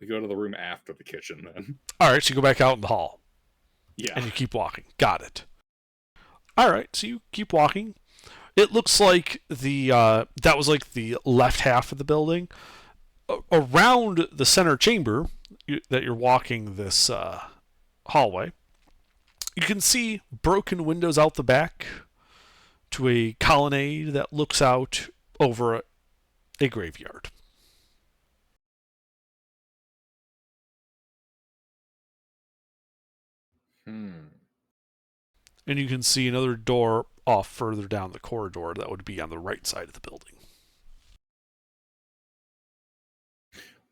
We go to the room after the kitchen then. All right, so you go back out in the hall. Yeah. And you keep walking. Got it. All right, so you keep walking. It looks like that was like the left half of the building. Around the center chamber that you're walking this hallway, you can see broken windows out the back to a colonnade that looks out over a graveyard. And you can see another door off further down the corridor that would be on the right side of the building.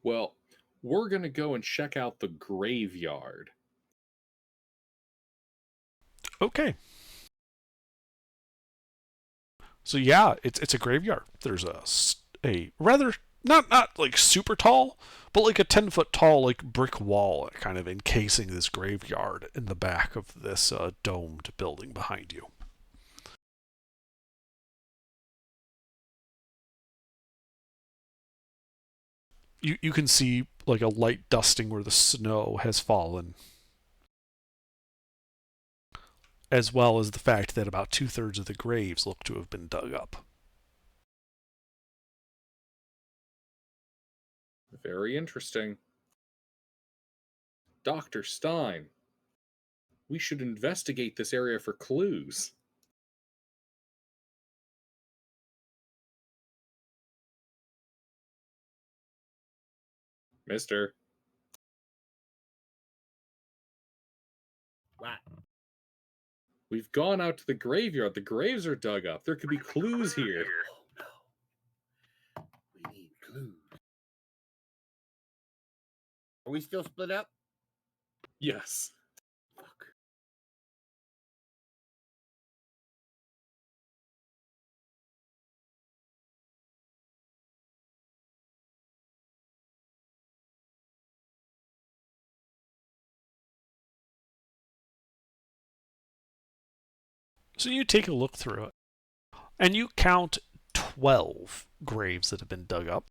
Well, we're going to go and check out the graveyard. Okay. So yeah, it's a graveyard. There's a rather not like super tall, but like a 10-foot tall like brick wall kind of encasing this graveyard in the back of this domed building behind you. You can see like a light dusting where the snow has fallen, as well as the fact that about 2/3 of the graves look to have been dug up. Very interesting. Dr. Stein, we should investigate this area for clues. Mister. What? We've gone out to the graveyard. The graves are dug up. There could be clues here. Oh no. We need clues. Are we still split up? Yes. Fuck. So you take a look through it, and you count 12 graves that have been dug up.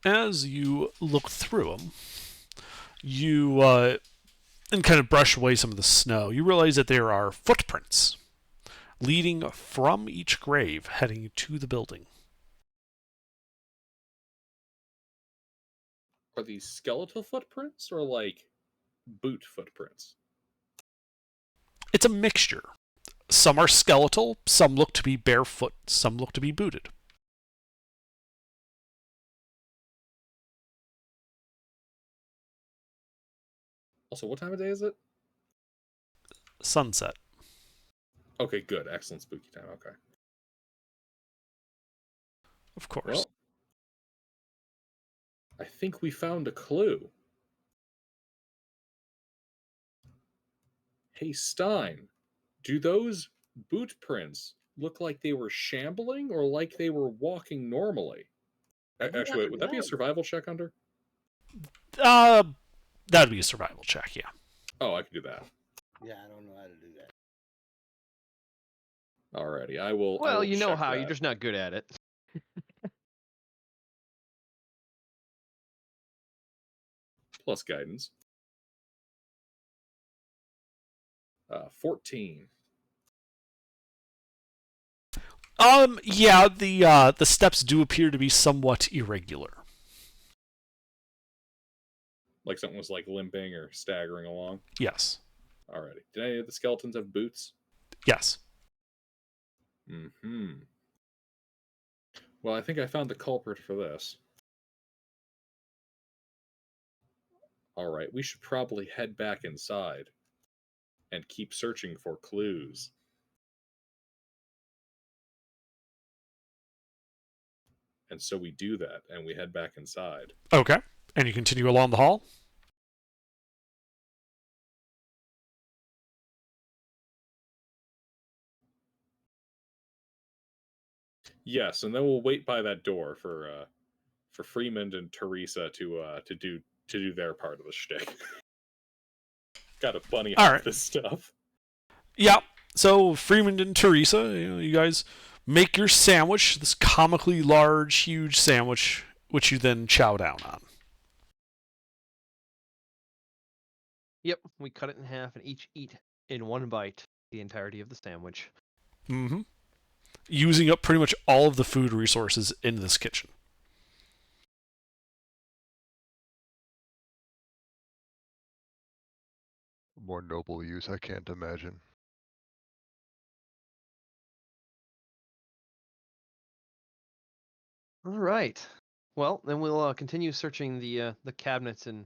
As you look through them, you and kind of brush away some of the snow, you realize that there are footprints leading from each grave heading to the building. Are these skeletal footprints or like boot footprints? It's a mixture. Some are skeletal, some look to be barefoot, some look to be booted. Also, what time of day is it? Sunset. Okay, good. Excellent spooky time. Okay. Of course. Well, I think we found a clue. Hey, Stein, do those boot prints look like they were shambling or like they were walking normally? Actually, wait, would that be a survival check, Hunter? That'd be a survival check, yeah. Oh, I can do that. Yeah, I don't know how to do that. Alrighty, I will. Well, I will you know check how. that. You're just not good at it. Plus guidance. 14. Yeah, the steps do appear to be somewhat irregular. Like something was like limping or staggering along? Yes. Alrighty. Did any of the skeletons have boots? Yes. Mm-hmm. Well, I think I found the culprit for this. Alright, we should probably head back inside and keep searching for clues. And so we do that, and we head back inside. Okay. And you continue along the hall? Yes, and then we'll wait by that door for Freeman and Teresa to do their part of the shtick. Got a funny All right. this stuff. Yeah. So Freeman and Teresa, you guys make your sandwich, this comically large, huge sandwich, which you then chow down on. Yep, we cut it in half and each eat in one bite the entirety of the sandwich. Mm-hmm. Using up pretty much all of the food resources in this kitchen. More noble use, I can't imagine. All right. Well, then we'll continue searching the cabinets and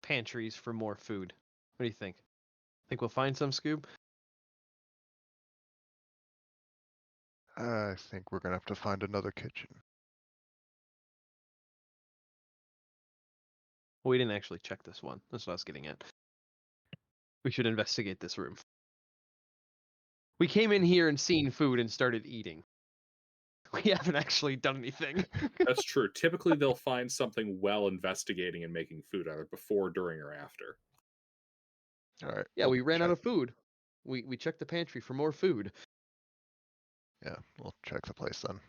pantries for more food. What do you think? Think we'll find some, Scoob? I think we're gonna have to find another kitchen. Well, we didn't actually check this one. That's what I was getting at. We should investigate this room. We came in here and seen food and started eating. We haven't actually done anything. That's true. Typically, they'll find something while investigating and making food, either before, during, or after. All right. Yeah, we ran out of food. We checked the pantry for more food. Yeah, we'll check the place then.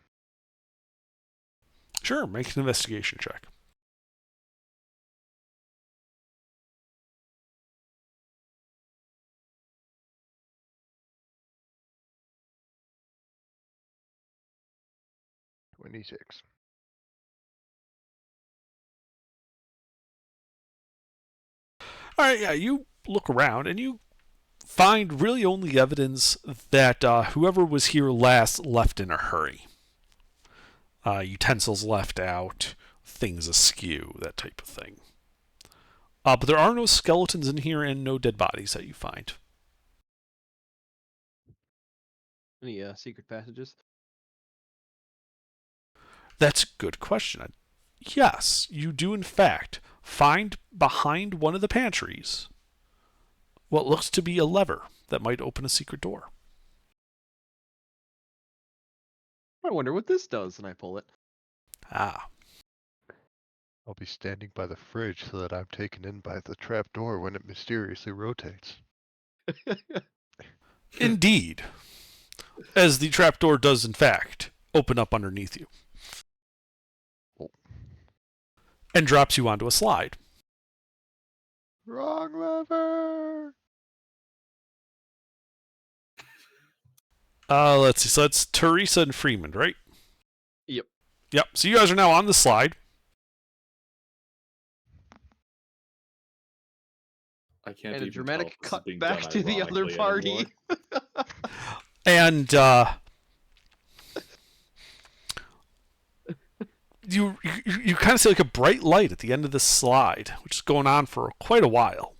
Sure, make an investigation check. $26. All right, yeah, you look around and you find really only evidence that whoever was here last left in a hurry. Utensils left out, things askew, that type of thing. But there are no skeletons in here and no dead bodies that you find. Any secret passages? That's a good question. Yes, you do in fact find behind one of the pantries what looks to be a lever that might open a secret door. I wonder what this does, and I pull it. Ah. I'll be standing by the fridge so that I'm taken in by the trapdoor when it mysteriously rotates. Indeed. As the trapdoor does, in fact, open up underneath you. Oh. And drops you onto a slide. Wrong lever! Let's see. So that's Teresa and Freeman, right? Yep. Yep. So you guys are now on the slide. I can't And a even dramatic tell if this is cut being back done to the other ironically party. anymore. And you kind of see like a bright light at the end of the slide, which is going on for quite a while.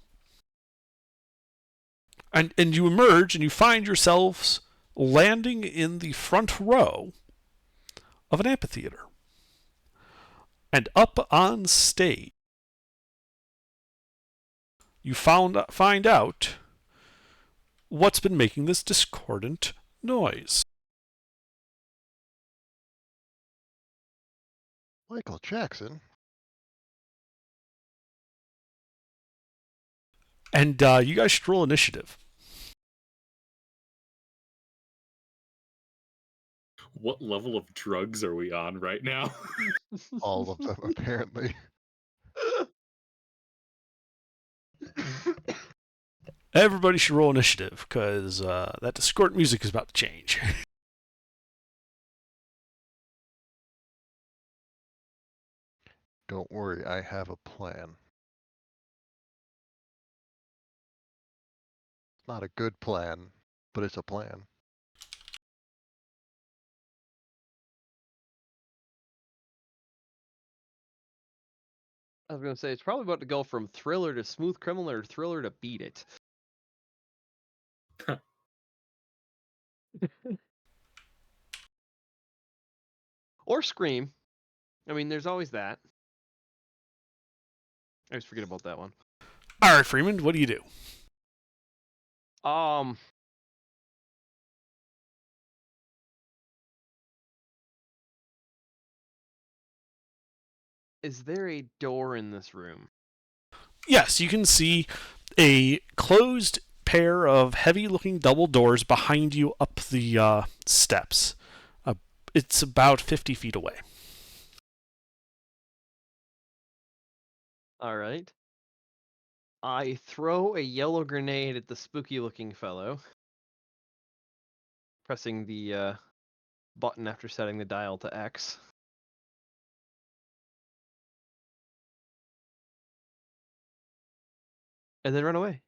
And you emerge and you find yourselves landing in the front row of an amphitheater. And up on stage, you find out what's been making this discordant noise. Michael Jackson? And you guys should roll initiative. What level of drugs are we on right now? All of them, apparently. Everybody should roll initiative, because that discordant music is about to change. Don't worry, I have a plan. It's not a good plan, but it's a plan. I was going to say, it's probably about to go from thriller to smooth criminal or thriller to beat it. Or Scream. I mean, there's always that. I always forget about that one. All right, Freeman, what do you do? Is there a door in this room? Yes, you can see a closed pair of heavy-looking double doors behind you up the steps. It's about 50 feet away. All right. I throw a yellow grenade at the spooky-looking fellow, pressing the button after setting the dial to X. And then run away.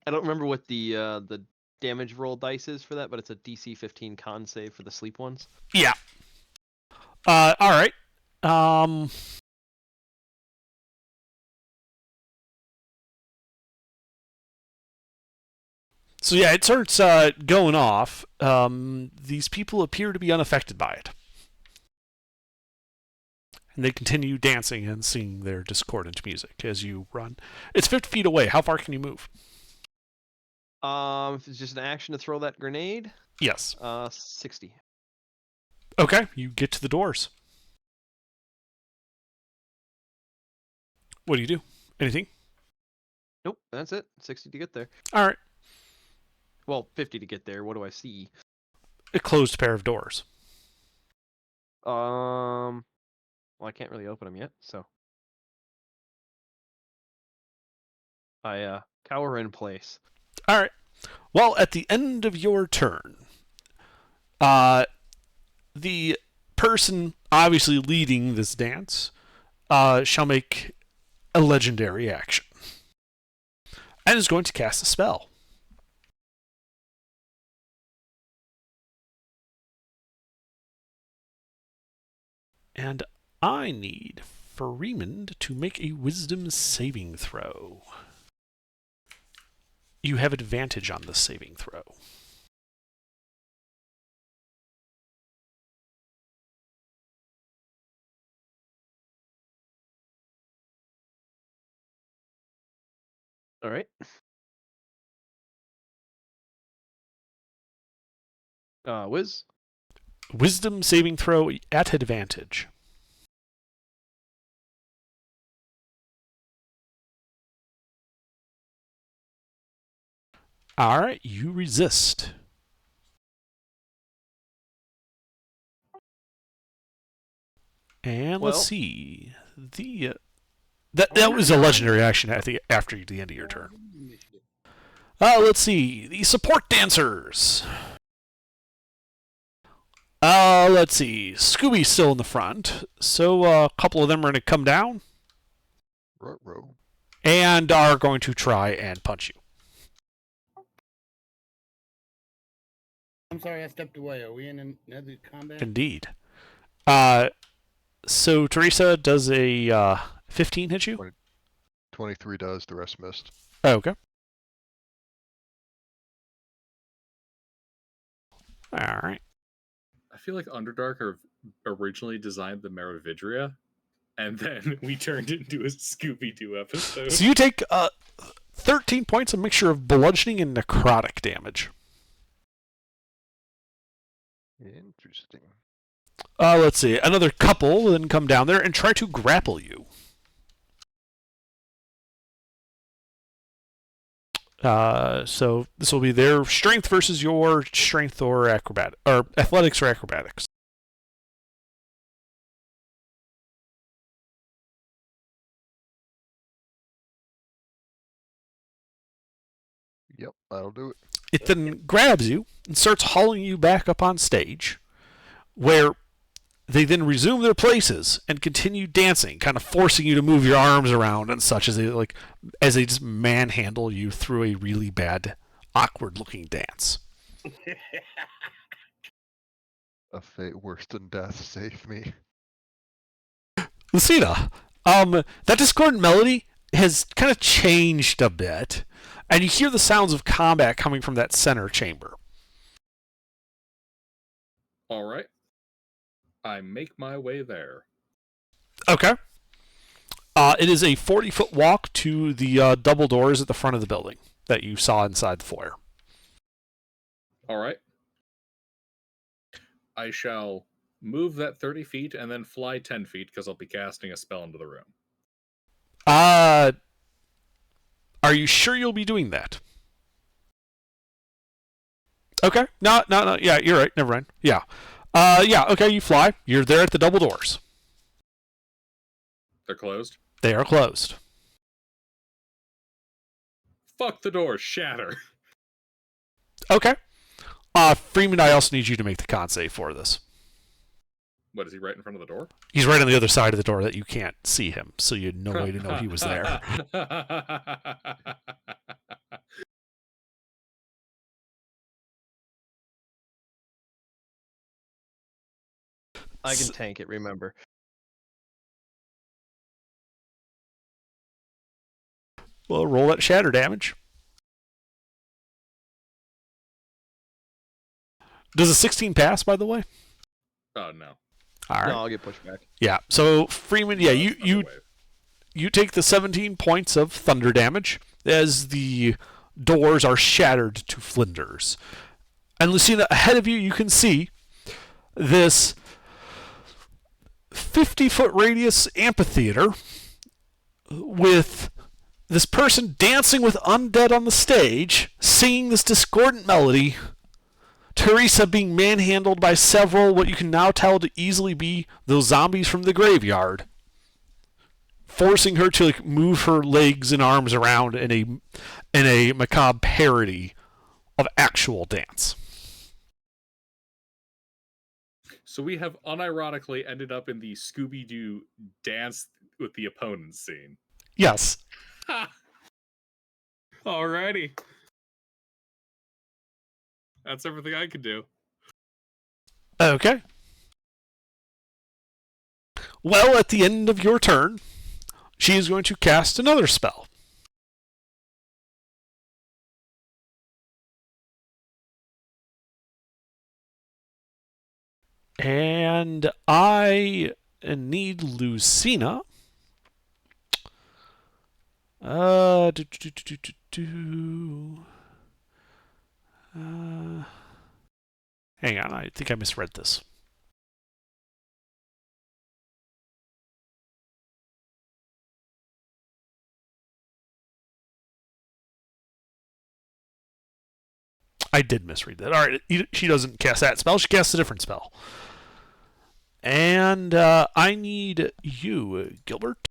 I don't remember what the damage roll dice is for that, but it's a DC 15 con save for the sleep ones. Yeah. All right. So yeah, it starts going off. These people appear to be unaffected by it. And they continue dancing and singing their discordant music as you run. It's 50 feet away. How far can you move? If it's just an action to throw that grenade? Yes. 60. Okay, you get to the doors. What do you do? Anything? Nope, that's it. 60 to get there. All right. Well, 50 to get there. What do I see? A closed pair of doors. Well, I can't really open them yet, so I cower in place. All right. Well, at the end of your turn, the person obviously leading this dance shall make a legendary action and is going to cast a spell. And I need Freeman to make a wisdom saving throw. You have advantage on the saving throw. All right. Wiz? Wisdom saving throw at advantage. All right, you resist. And let's see. That was a legendary action after the end of your turn. Let's see. The support dancers. Let's see. Scooby's still in the front, so a couple of them are going to come down. Ruh-roh. And are going to try and punch you. I'm sorry, I stepped away. Are we in another combat? Indeed. So Teresa, does a 15 hit you? 23 does, the rest missed. Oh, okay. All right. I feel like Underdark originally designed the Maravidria, and then we turned it into a Scooby-Doo episode. So you take 13 points, a mixture of bludgeoning and necrotic damage. Interesting. Let's see. Another couple will then come down there and try to grapple you. So this will be their strength versus your strength or athletics or acrobatics. Yep, that'll do it. It then grabs you and starts hauling you back up on stage, where they then resume their places and continue dancing, kind of forcing you to move your arms around and such as they just manhandle you through a really bad, awkward-looking dance. A fate worse than death, save me. Lucina, that discordant melody has kind of changed a bit, and you hear the sounds of combat coming from that center chamber. All right. I make my way there. Okay. It is a 40-foot walk to the double doors at the front of the building that you saw inside the foyer. All right. I shall move that 30 feet and then fly 10 feet because I'll be casting a spell into the room. Are you sure you'll be doing that? Okay. No. Yeah, you're right. Never mind. Yeah. Yeah, okay, you fly. You're there at the double doors. They're closed? They are closed. Fuck the doors. Shatter. Okay. Freeman, I also need you to make the con save for this. What, is he right in front of the door? He's right on the other side of the door that you can't see him, so you had no way to know he was there. I can tank it, remember. Well, roll that shatter damage. Does a 16 pass, by the way? Oh, no. All right. No, I'll get pushed back. Yeah, so Freeman, yeah, you take the 17 points of thunder damage as the doors are shattered to flinders. And Lucina, ahead of you, you can see this 50-foot radius amphitheater with this person dancing with undead on the stage, singing this discordant melody, Teresa being manhandled by several, what you can now tell to easily be those zombies from the graveyard, forcing her to move her legs and arms around in a macabre parody of actual dance. So we have unironically ended up in the Scooby-Doo dance with the opponents scene. Yes. Alrighty. That's everything I can do. Okay. Well, at the end of your turn, she is going to cast another spell. And I need Lucina. Hang on, I think I misread this. I did misread that. All right, she doesn't cast that spell. She casts a different spell. And I need you, Gilbert,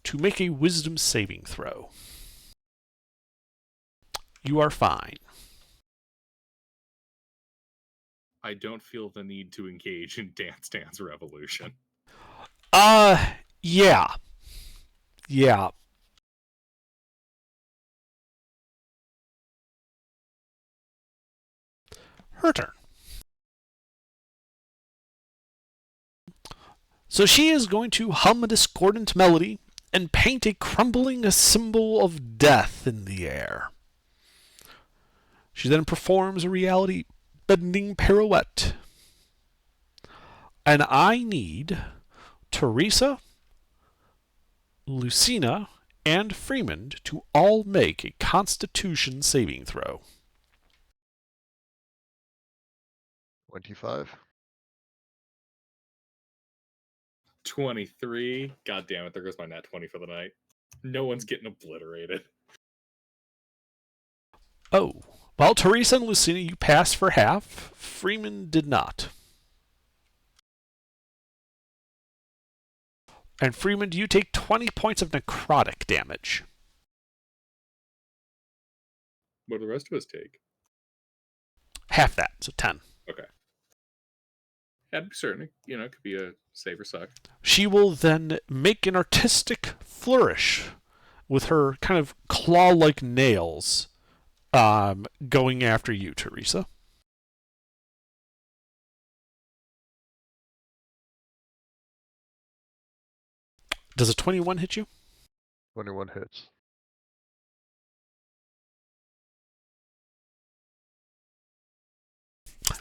to make a wisdom saving throw. You are fine. I don't feel the need to engage in Dance Dance Revolution. Yeah. Yeah. Her turn. So she is going to hum a discordant melody and paint a crumbling symbol of death in the air. She then performs a reality-bending pirouette. And I need Teresa, Lucina, and Freeman to all make a Constitution saving throw. 25. 23. God damn it, there goes my nat 20 for the night. No one's getting obliterated. Oh. Well, Teresa and Lucina, you passed for half. Freeman did not. And Freeman, do you take 20 points of necrotic damage? What do the rest of us take? Half that, so 10. Okay. That'd be certainly, it could be a save or suck. She will then make an artistic flourish with her kind of claw-like nails going after you, Teresa. Does a 21 hit you? 21 hits.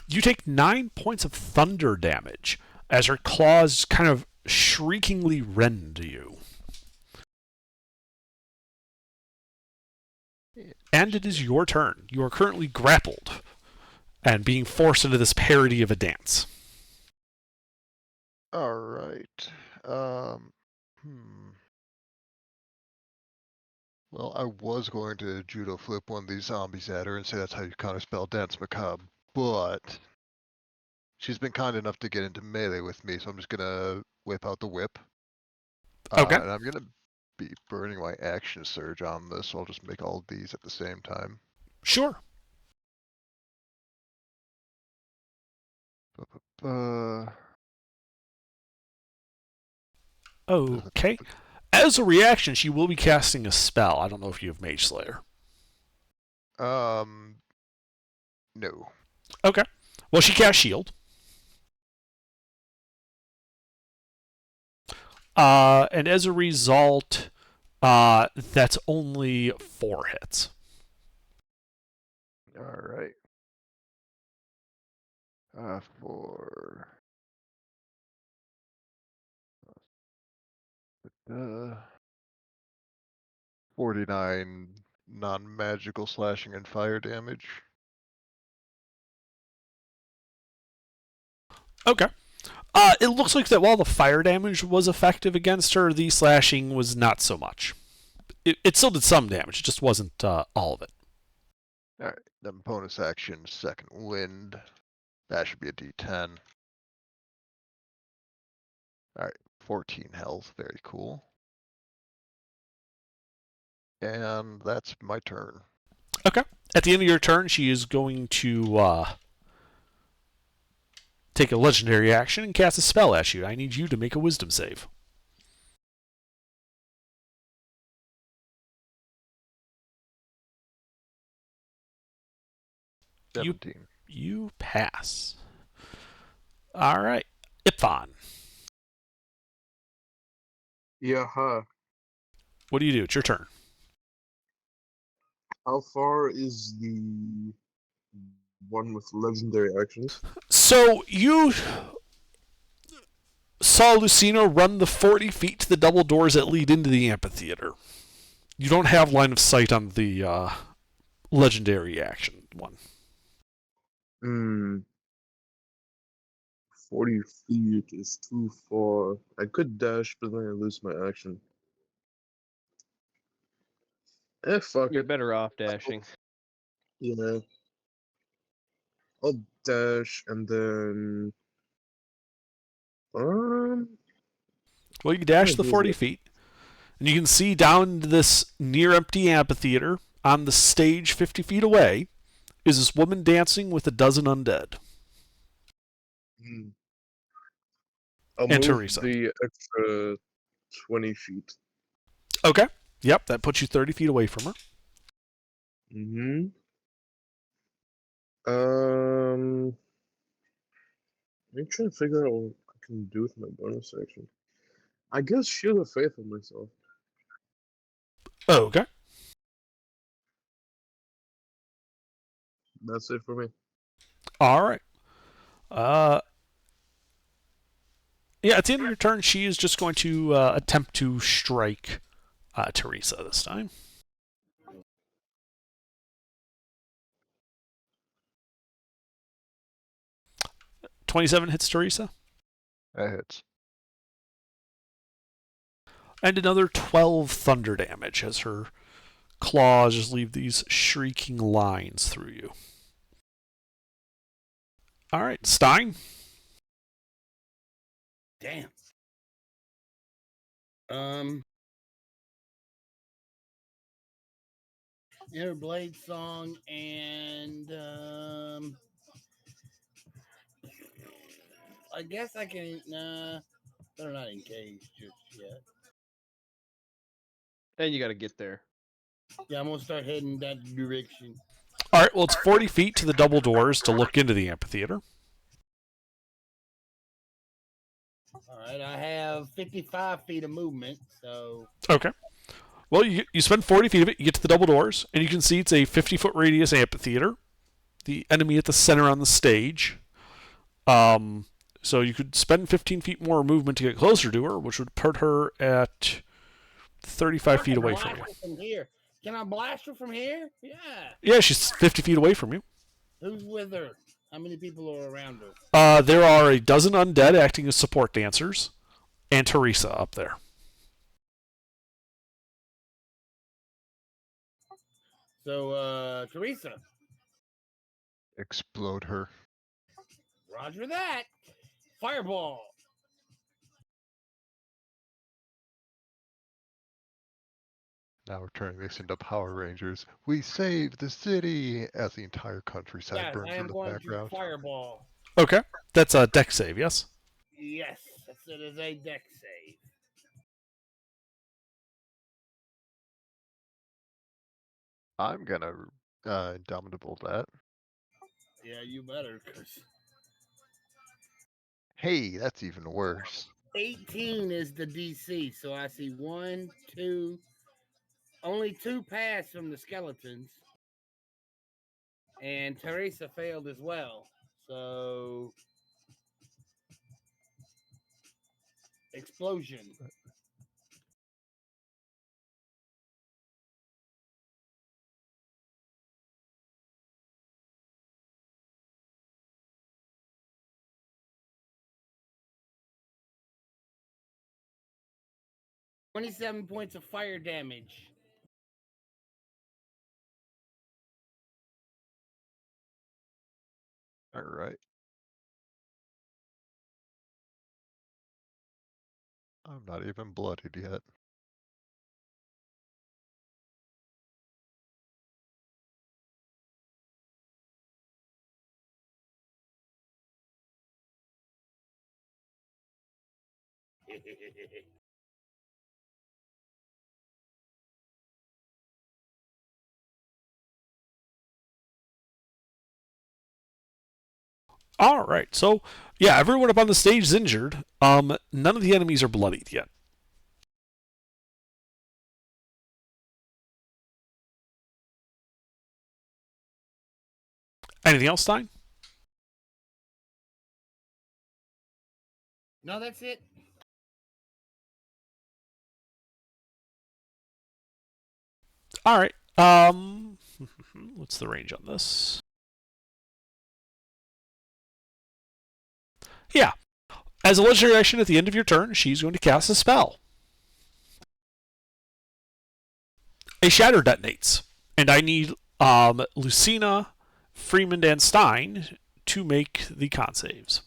You take 9 points of thunder damage as her claws kind of shriekingly rend you. And it is your turn. You are currently grappled and being forced into this parody of a dance. All right. Well, I was going to judo flip one of these zombies at her and say that's how you counterspell Dance Macabre, but she's been kind enough to get into melee with me, so I'm just gonna whip out the whip. Okay. And I'm gonna be burning my action surge on this, so I'll just make all of these at the same time. Sure. Okay. As a reaction, she will be casting a spell. I don't know if you have Mage Slayer. No. Okay. Well, she casts Shield. And as a result, that's only 4 hits. All right. 4. 49 non-magical slashing and fire damage. Okay. It looks like that while the fire damage was effective against her, the slashing was not so much. It still did some damage, it just wasn't all of it. Alright, then bonus action, second wind. That should be a D10. Alright, 14 health, very cool. And that's my turn. Okay. At the end of your turn, she is going to take a legendary action and cast a spell at you. I need you to make a wisdom save. You pass. All right. Ipfon. Yeah, huh. What do you do? It's your turn. How far is the one with legendary actions? So you saw Lucina run the 40 feet to the double doors that lead into the amphitheater. You don't have line of sight on the legendary action one. 40 feet is too far. I could dash, but then I lose my action. Fuck You're it. better off dashing. Yeah. I'll dash and then. Well, you dash Yeah, the do 40 that. feet, and you can see down this near empty amphitheater on the stage 50 feet away is this woman dancing with a dozen undead. I'll And move Teresa. the extra 20 feet. Okay. Yep, that puts you 30 feet away from her. Mm-hmm. I'm trying to figure out what I can do with my bonus action. I guess Shield of Faith on myself. Okay. That's it for me. All right. Yeah, at the end of your turn, she is just going to attempt to strike Teresa this time. .27 hits Teresa. That hits. And another 12 thunder damage as her claws just leave these shrieking lines through you. All right, Stein. Damn. Inner Blade Song and I guess I can. Nah, they're not engaged just yet. And you got to get there. Yeah, I'm gonna start heading that direction. All right, well, it's 40 feet to the double doors to look into the amphitheater. All right, I have 55 feet of movement, so. Okay. Well, you spend 40 feet of it, you get to the double doors, and you can see it's a 50-foot radius amphitheater. The enemy at the center on the stage. So you could spend 15 feet more movement to get closer to her, which would put her at 35 feet away from you. From here. Can I blast her from here? Yeah. Yeah, she's 50 feet away from you. Who's with her? How many people are around her? There are a dozen undead acting as support dancers, and Teresa up there. So, Teresa. Explode her. Roger that. Fireball. Now we're turning this into Power Rangers. We saved the city as the entire countryside burns in the background. Fireball. Okay, that's a dex save, yes? Yes, it is a dex save. I'm gonna Indomitable that. Yeah, you better, cause Hey, that's even worse. 18 is the DC, so I see 1, 2, only 2 pass from the skeletons. And Teresa failed as well. So explosion. $27 points of fire damage. All right. I'm not even bloodied yet. All right, so yeah, everyone up on the stage is injured. None of the enemies are bloodied yet. Anything else, Stein? No, that's it. All right. What's the range on this? Yeah. As a legendary action at the end of your turn, she's going to cast a spell. a shatter detonates, and I need Lucina, Freeman, and Stein to make the con saves.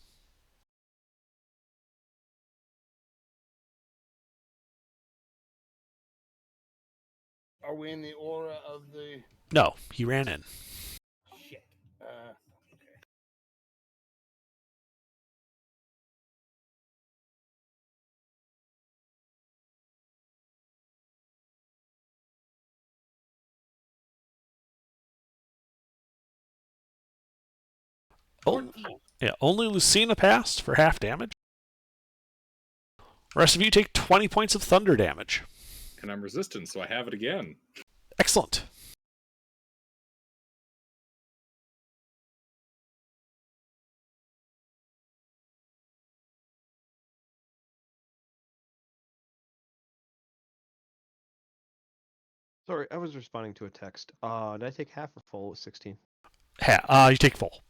Are we in the aura of the? No, he ran in. Shit. Okay. Oh, yeah, only Lucina passed for half damage. The rest of you take 20 points of thunder damage. And I'm resistant, so I have it again. Excellent. Sorry, I was responding to a text. Did I take half or full? It was 16. You take full.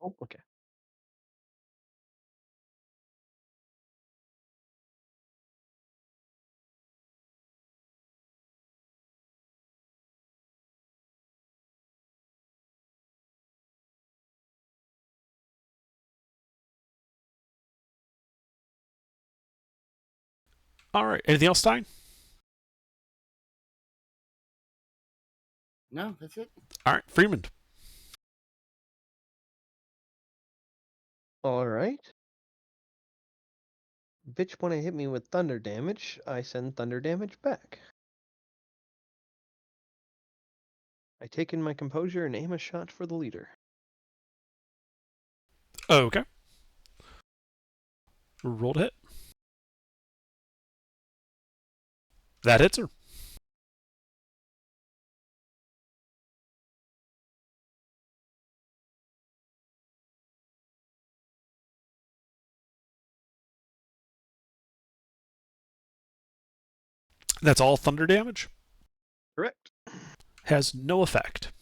Oh, okay. All right. Anything else, Stein? No, that's it. All right, Freeman. All right. Bitch, when it hit me with thunder damage, I send thunder damage back. I take in my composure and aim a shot for the leader. Okay. Roll to hit. That hits her. That's all thunder damage. Correct. Has no effect.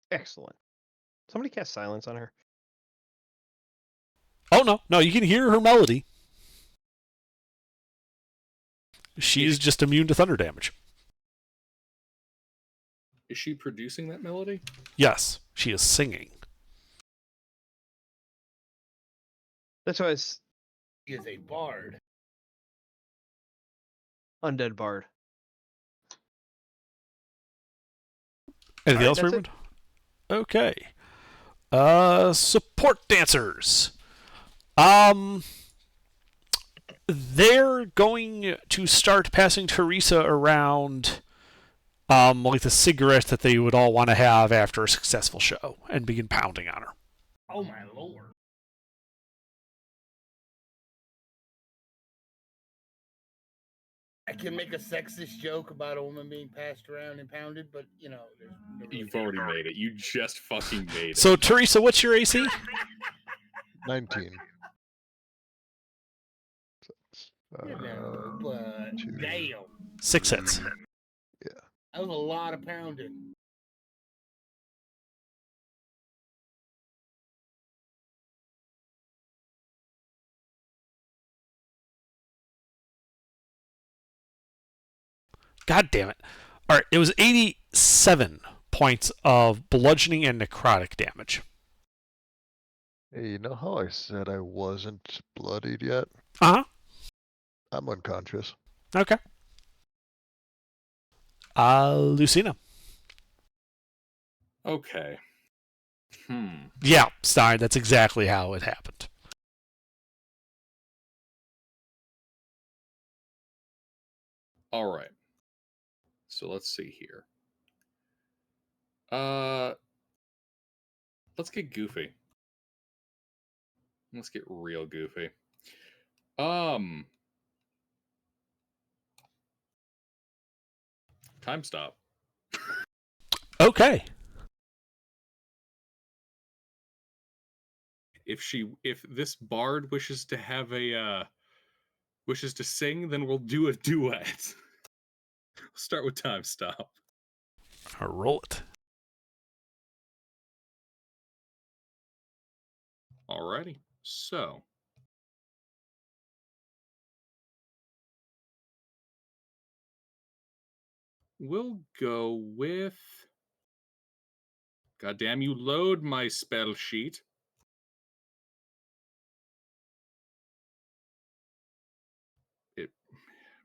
Excellent. Somebody cast silence on her. Oh, no, you can hear her melody. She's just immune to thunder damage. Is she producing that melody? Yes, she is singing. That's why it's He is a bard. undead bard. Anything else, that's Freeman? Okay. Support dancers. They're going to start passing Teresa around, like the cigarette that they would all want to have after a successful show, and begin pounding on her. Oh my lord. I can make a sexist joke about a woman being passed around and pounded, but you know, there's no really You've already made it. You just fucking made it. So, Teresa, what's your AC? 19. You know, but two. damn, 6 hits. that was a lot of pounding. God damn it. All right, it was 87 points of bludgeoning and necrotic damage. Hey, you know how I said I wasn't bloodied yet? Uh-huh. I'm unconscious. Okay. Lucina. Okay. Yeah, Stein, that's exactly how it happened. All right. So let's see here. Let's get goofy. Let's get real goofy. Time stop. Okay. If this bard wishes to have wishes to sing, then we'll do a duet. We'll start with time stop. I'll roll it. Alrighty. So We'll go with... God damn you, load my spell sheet.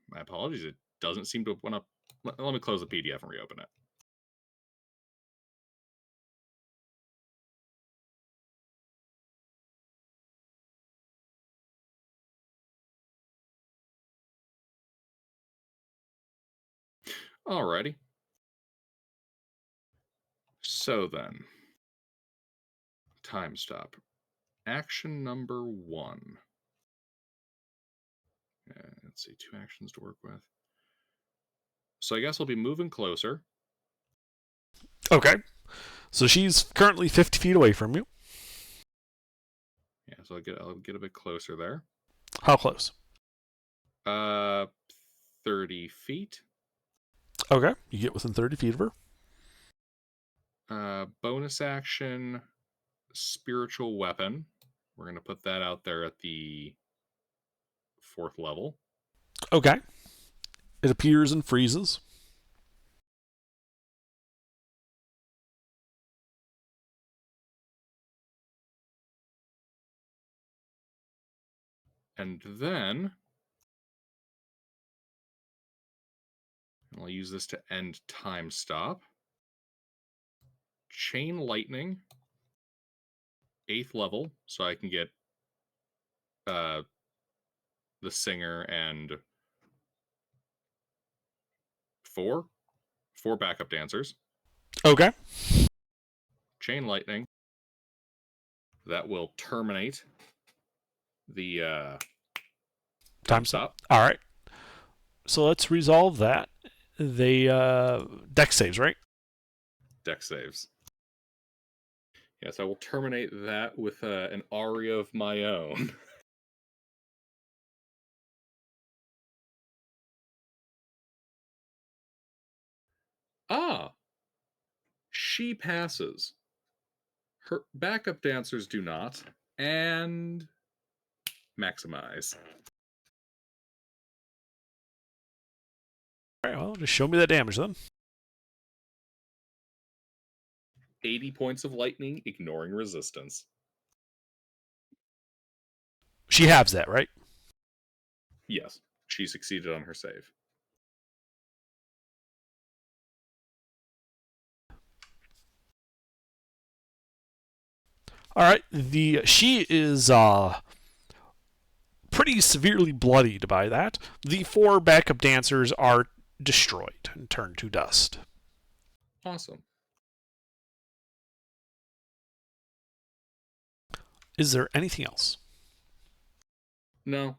My apologies, it doesn't seem to want to... Let me close the PDF and reopen it. Alrighty. So then, time stop. Action number 1. Let's see, 2 actions to work with. So I guess I'll be moving closer. Okay. So she's currently 50 feet away from you. Yeah, so I'll get a bit closer there. How close? 30 feet. Okay, you get within 30 feet of her. Bonus action, spiritual weapon. We're going to put that out there at the 4th level. Okay. It appears and freezes. And then I'll use this to end time stop. Chain lightning, 8th level, so I can get the singer and 4 backup dancers. Okay. Chain lightning. That will terminate the time stop. All right. So let's resolve that. They dex saves, right? Dex saves. Yes, I will terminate that with an aria of my own. She passes. Her backup dancers do not, and maximize. All right, well, just show me that damage then. 80 points of lightning, ignoring resistance. She halves that, right? Yes, she succeeded on her save. All right, she is pretty severely bloodied by that. The 4 backup dancers are destroyed and turned to dust. Awesome. Is there anything else? No,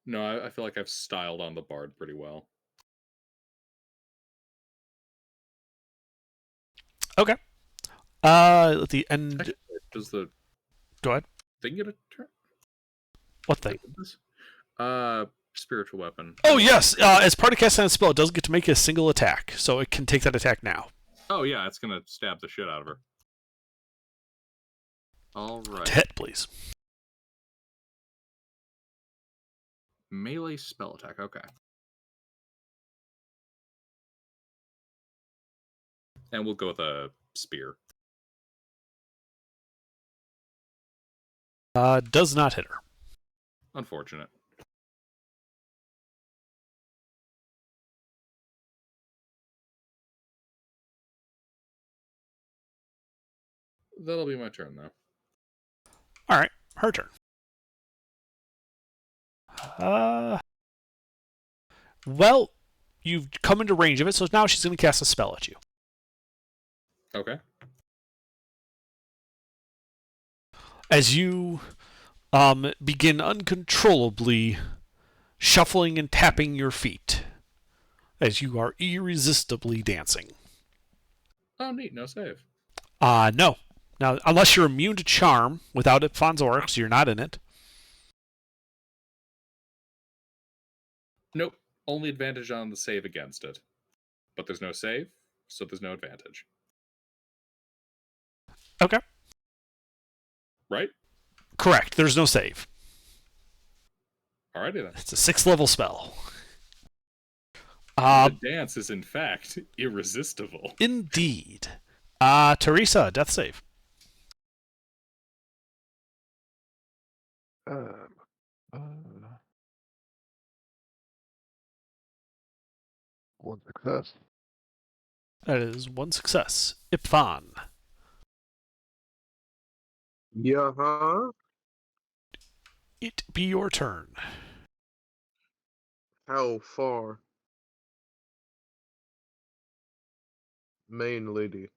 I feel like I've styled on the bard pretty well. Okay. At the end. Does the... Go ahead. Thing get a turn? What thing? Spiritual weapon. Oh, yes. As part of casting a spell, it doesn't get to make a single attack, so it can take that attack now. Oh, yeah, it's going to stab the shit out of her. All right. Hit, please. Melee spell attack, okay. And we'll go with a spear. Does not hit her. Unfortunate. That'll be my turn, though. All right, her turn. Well, you've come into range of it, so now she's going to cast a spell at you. Okay. As you begin uncontrollably shuffling and tapping your feet, as you are irresistibly dancing. Oh, neat. No save. No. Now, unless you're immune to charm, without it, Fonzorix, you're not in it. Nope. Only advantage on the save against it. But there's no save, so there's no advantage. Okay. Right? Correct. There's no save. Alrighty then. It's a 6th level spell. The dance is, in fact, irresistible. Indeed. Teresa, death save. One success. That is one success. Ipfan. Yeah, huh? It be your turn. How far? Main lady.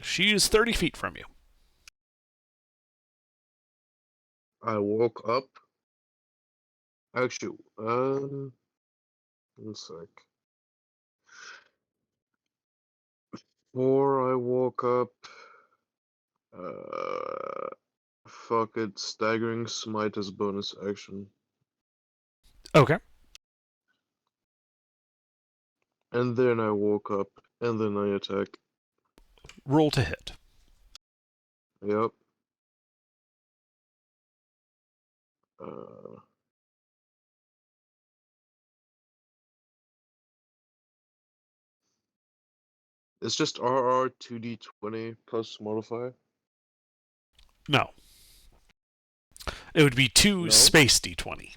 She is 30 feet from you. I woke up. Actually, one sec. Before I woke up, fuck it, staggering smite as bonus action. Okay. And then I woke up, and then I attack. Roll to hit. Yep. It's just RR 2d20 plus modifier. No. It would be 2 No? space d20.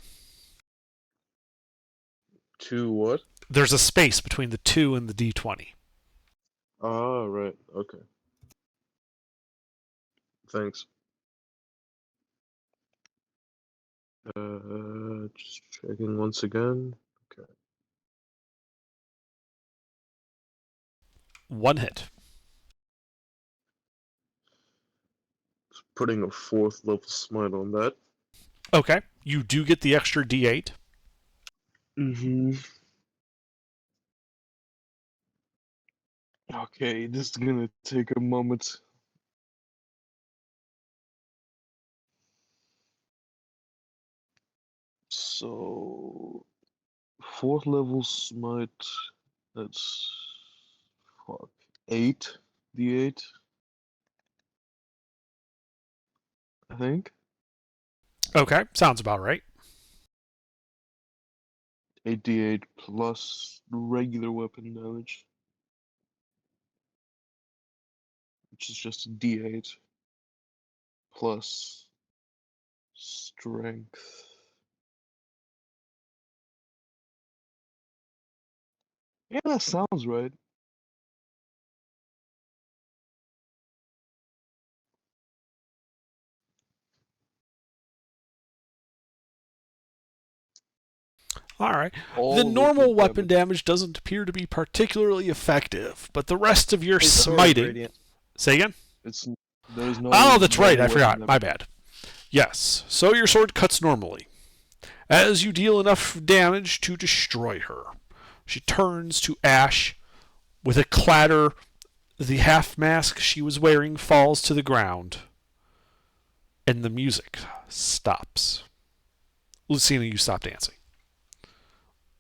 2 what? There's a space between the 2 and the d20. Ah, right. Okay. Thanks. Just checking once again. Okay. One hit. Just putting a 4th level smite on that. Okay. You do get the extra d8. Mm-hmm. Okay, this is gonna take a moment. So, 4th level smite, that's, fuck, 8 d8, I think. Okay. Sounds about right. 8 d8 plus regular weapon damage, which is just a d8 plus strength. Yeah, that sounds right. All right. All The normal liquid weapon damage. damage doesn't appear to be particularly effective, but the rest of your Hey, sorry, smiting. Radiant. Say again? There's no. Oh, that's right. I normal forgot. weapon My damage. bad. Yes. So your sword cuts normally. As you deal enough damage to destroy her, she turns to ash. With a clatter, the half mask she was wearing falls to the ground, and the music stops. Lucina, you stop dancing.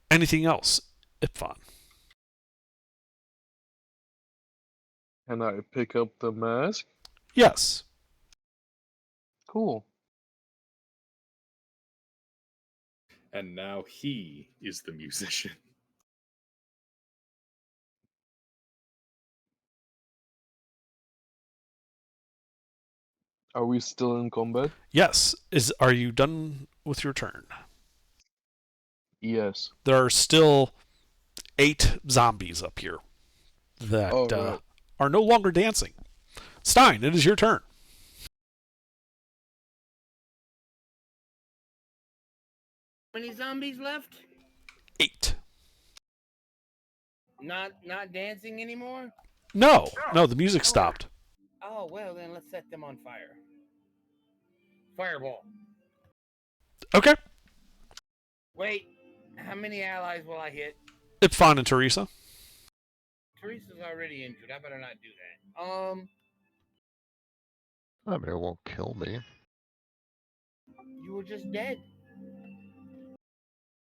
Anything else, Ipfan? Can I pick up the mask? Yes. Cool. And now he is the musician. Are we still in combat? Yes. Are you done with your turn? Yes. There are still 8 zombies up here that right. are no longer dancing. Stein, it is your turn. How many zombies left? 8. Not dancing anymore? No, the music stopped. Oh well, then let's set them on fire. Fireball. Okay. Wait, how many allies will I hit? Ipfan and Teresa. Teresa's already injured. I better not do that. I mean, it won't kill me. You were just dead.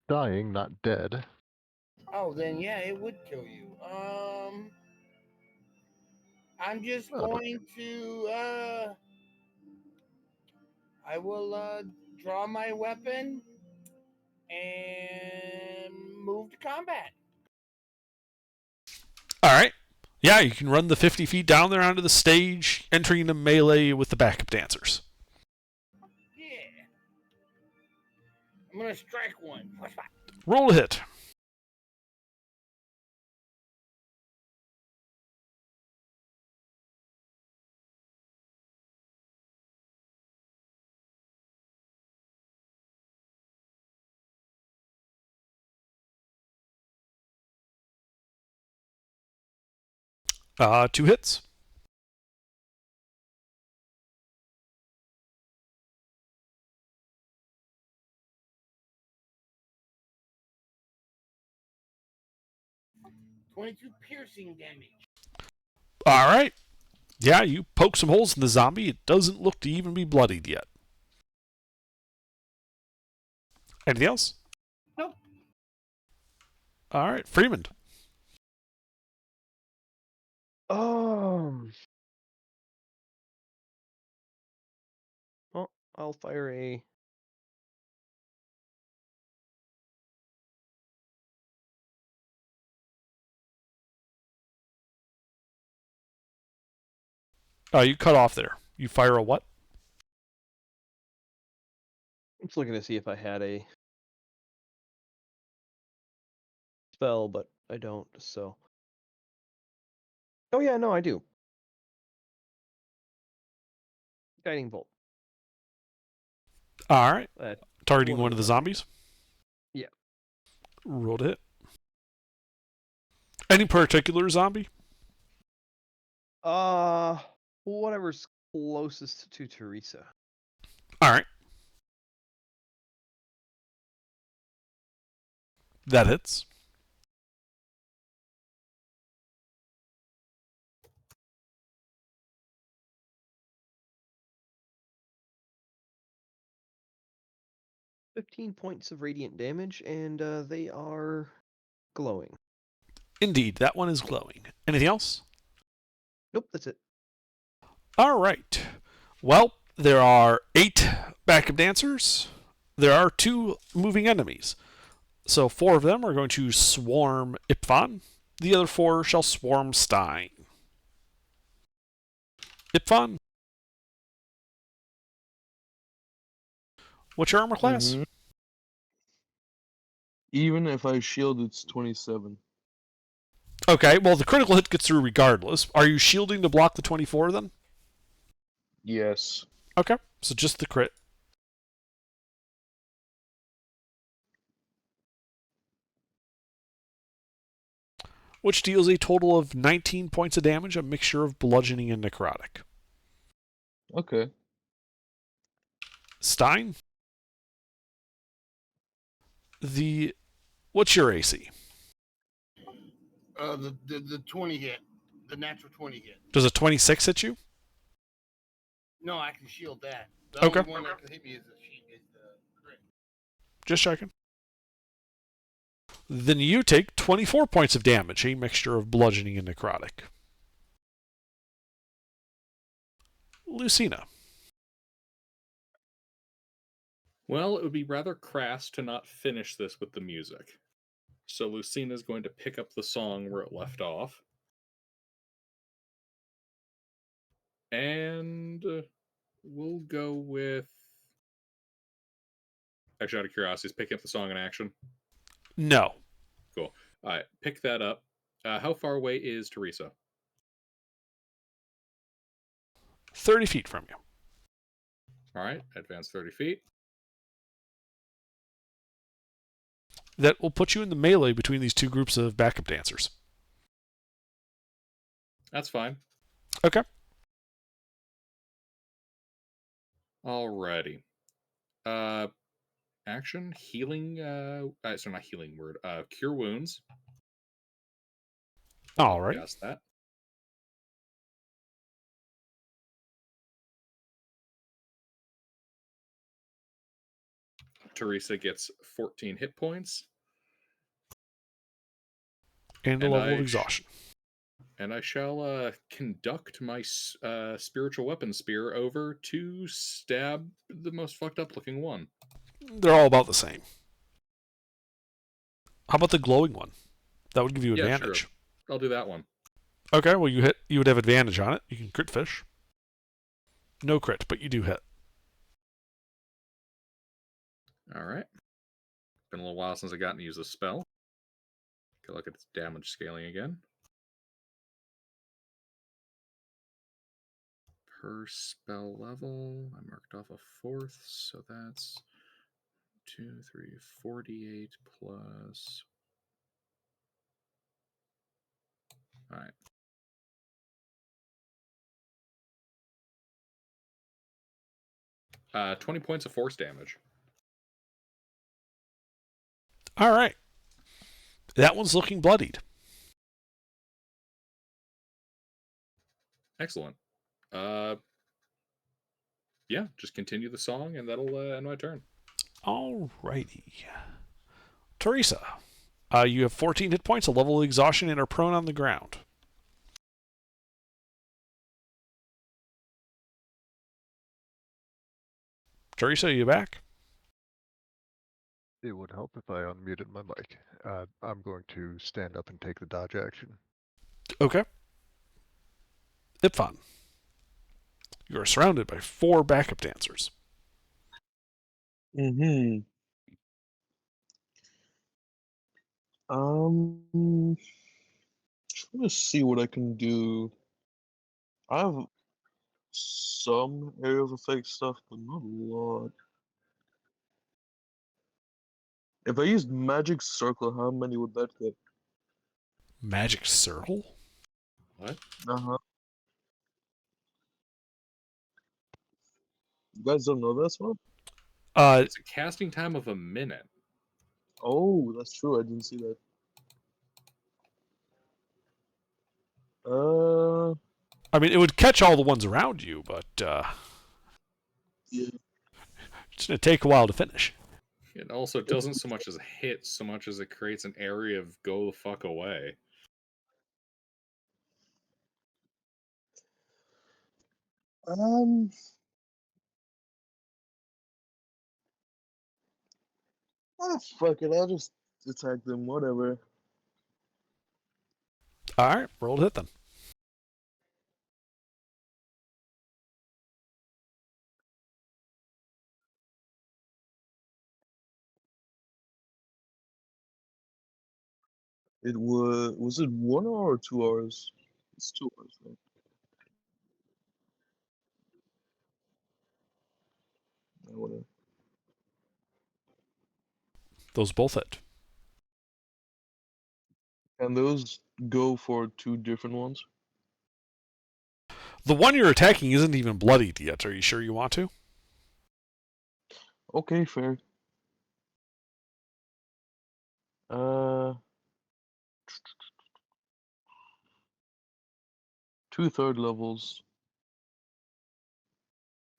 Dying, not dead. Oh, then yeah, it would kill you. I'm just Oh, going to I will draw my weapon and move to combat. All right. Yeah, you can run the 50 feet down there onto the stage, entering the melee with the backup dancers. Yeah. I'm gonna strike one. Roll a hit. Two hits. 22 piercing damage. All right. Yeah, you poke some holes in the zombie. It doesn't look to even be bloodied yet. Anything else? Nope. All right, Freeman. Well, I'll fire a. You cut off there. You fire a what? I'm just looking to see if I had a spell, but I don't, so. Oh, yeah, no, I do. Guiding Bolt. All right. Targeting one one of the zombies? Yeah. Rolled hit. Any particular zombie? Whatever's closest to Teresa. All right. That hits. $15 points of radiant damage, and they are glowing. Indeed, that one is glowing. Anything else? Nope, that's it. All right. Well, there are 8 backup dancers. There are 2 moving enemies. So 4 of them are going to swarm Ipvan. The other 4 shall swarm Stein. Ipvan. What's your armor class? Mhm. Even if I shield, it's 27. Okay, well, the critical hit gets through regardless. Are you shielding to block the 24 then? Yes. Okay, so just the crit. Which deals a total of 19 points of damage, a mixture of bludgeoning and necrotic. Okay. Stein? What's your AC? The 20 hit. The natural 20 hit. Does a 26 hit you? No, I can shield that. The Okay. only one that can hit me is the crit. Just checking. Then you take 24 points of damage, a mixture of bludgeoning and necrotic. Lucina. Well, it would be rather crass to not finish this with the music. So Lucina is going to pick up the song where it left off. And we'll go with... Actually, out of curiosity, is picking up the song in action? No. Cool. All right, pick that up. How far away is Teresa? 30 feet from you. All right, advance 30 feet. That will put you in the melee between these 2 groups of backup dancers. That's fine. Okay. Alrighty. Action, healing, so not healing word, cure wounds. All right. Guess that. Teresa gets 14 hit points. And a level of exhaustion. And I shall conduct my spiritual weapon spear over to stab the most fucked up looking one. They're all about the same. How about the glowing one? That would give you Yeah, advantage. sure. I'll do that one. Okay, well you would have advantage on it. You can crit fish. No crit, but you do hit. All right. Been a little while since I gotten to use a spell. Take a look at its damage scaling again. Per spell level, I marked off a 4th, so that's 2, 3, 48 plus. All right. 20 points of force damage. All right. That one's looking bloodied. Excellent. Yeah, just continue the song, and that'll end my turn. Alrighty. Teresa, you have 14 hit points, a level of exhaustion, and are prone on the ground. Teresa, are you back? It would help if I unmuted my mic. I'm going to stand up and take the dodge action. Okay. Ipfon, you are surrounded by 4 backup dancers. Mm-hmm. Trying to see what I can do. I have some area of effect stuff, but not a lot. If I used magic circle, how many would that get? Magic circle? What? Uh-huh. You guys don't know this one? It's a casting time of a minute. Oh, that's true. I didn't see that. I mean, it would catch all the ones around you, but yeah. It's going to take a while to finish. It also doesn't so much as hit, so much as it creates an area of go the fuck away. Fuck it. I'll just attack them. Whatever. All right, roll to hit them. It was it 1 hour or 2 hours? It's 2 hours, right? Whatever. Those both hit. And those go for 2 different ones? The one you're attacking isn't even bloodied yet. Are you sure you want to? Okay, fair. 2 third levels.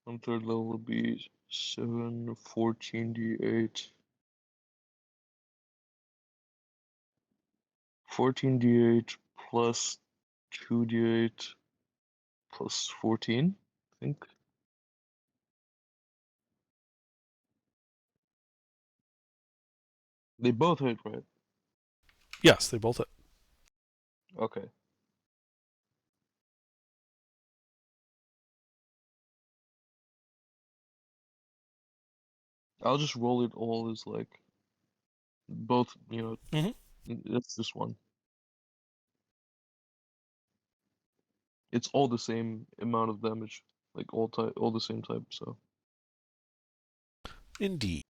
1 third level would be 7, 14 d8. 14 d8 plus 2 d8 plus 14, I think. They both hit, right? Yes, they both hit. Okay. I'll just roll it all as like both, it's just one. It's all the same amount of damage, like all the same type, so. Indeed.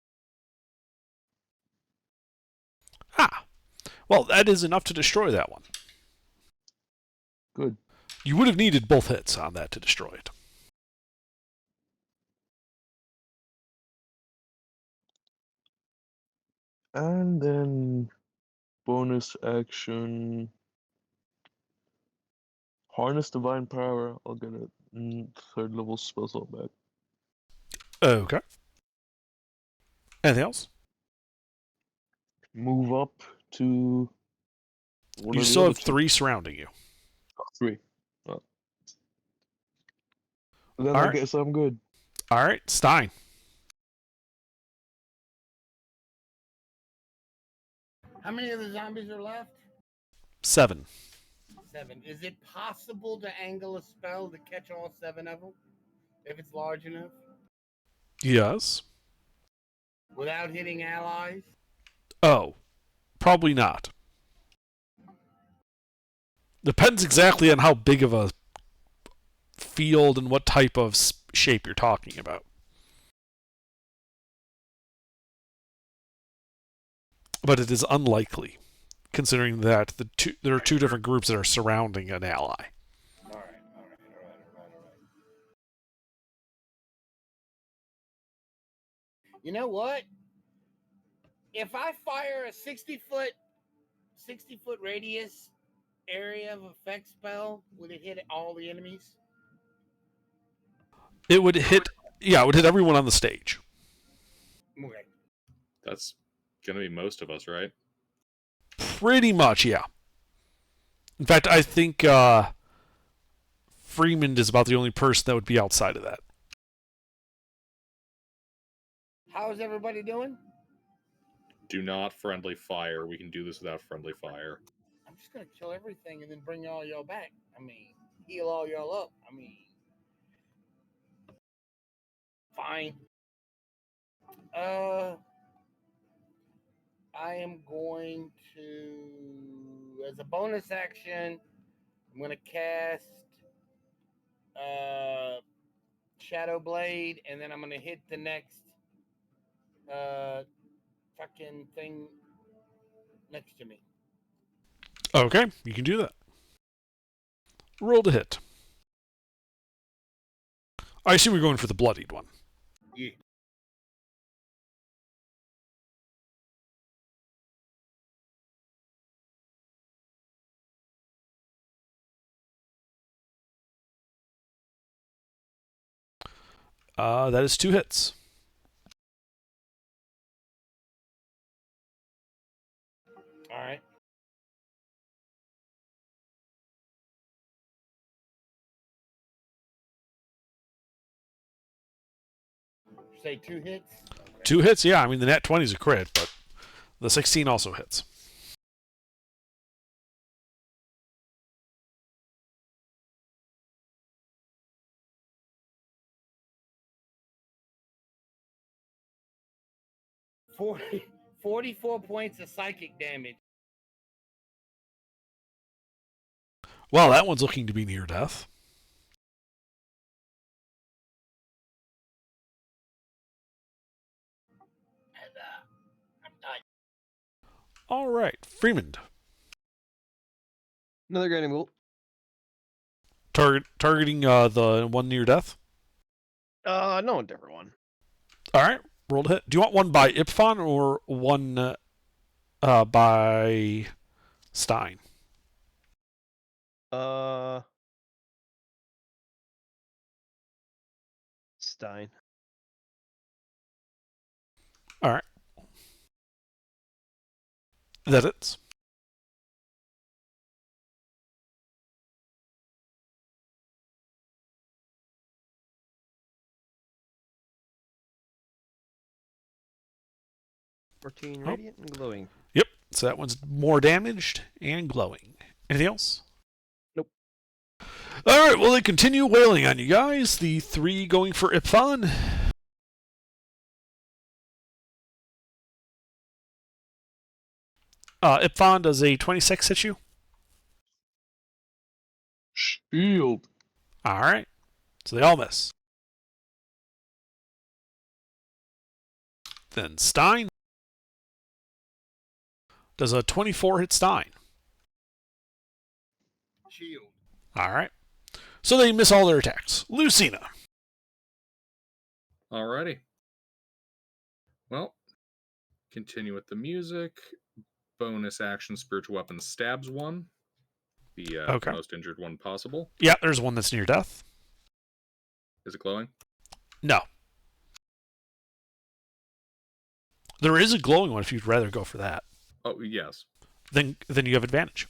Ah, well, that is enough to destroy that one. Good. You would have needed both hits on that to destroy it. And then bonus action. Harness Divine Power. I'll get a 3rd level spell slot back. Okay. Anything else? Move up to. You still have 3 surrounding you. 3. Oh. Then All I right. guess I'm good. All right, Stein. How many of the zombies are left? 7. 7. Is it possible to angle a spell to catch all 7 of them? If it's large enough? Yes. Without hitting allies? Oh, probably not. Depends exactly on how big of a field and what type of shape you're talking about. But it is unlikely, considering that there are 2 different groups that are surrounding an ally. All right. You know what? If I fire a 60-foot radius area of effect spell, would it hit all the enemies? It would hit, it would hit everyone on the stage. Okay. That's gonna be most of us, right? Pretty much, yeah. In fact, I think Freeman is about the only person that would be outside of that. How's everybody doing? Do not friendly fire. We can do this without friendly fire. I'm just gonna kill everything and then bring all y'all back. I mean, heal all y'all up. I mean, fine. I am going to, as a bonus action, I'm gonna cast Shadow Blade, and then I'm gonna hit the next fucking thing next to me. Okay, you can do that. Roll to hit. I assume we're going for the bloodied one. Yeah. That is 2 hits. All right. Say 2 hits? Okay. 2 hits, yeah. I mean, the nat 20 is a crit, but the 16 also hits. Four, 44 points of psychic damage. Well, that one's looking to be near death. And, I'm done. All right, Freeman. Another guiding bolt. Targeting the one near death? No, a different one. All right, roll to hit. Do you want one by Ipfon or one by Stein? Stein. All right. That hits. Radiant and glowing. Yep. So that one's more damaged and glowing. Anything else? Nope. All right. Well, they continue wailing on you guys. The 3 going for Ipfon. Ipfon, does a 26 hit you? Shield. All right. So they all miss. Then Stein. Does a 24 hit Stein? Shield. All right. So they miss all their attacks. Lucina. Alrighty. Well, continue with the music. Bonus action, spiritual weapon stabs one. The most injured one possible. Yeah, there's one that's near death. Is it glowing? No. There is a glowing one if you'd rather go for that. Oh, yes. Then you have advantage.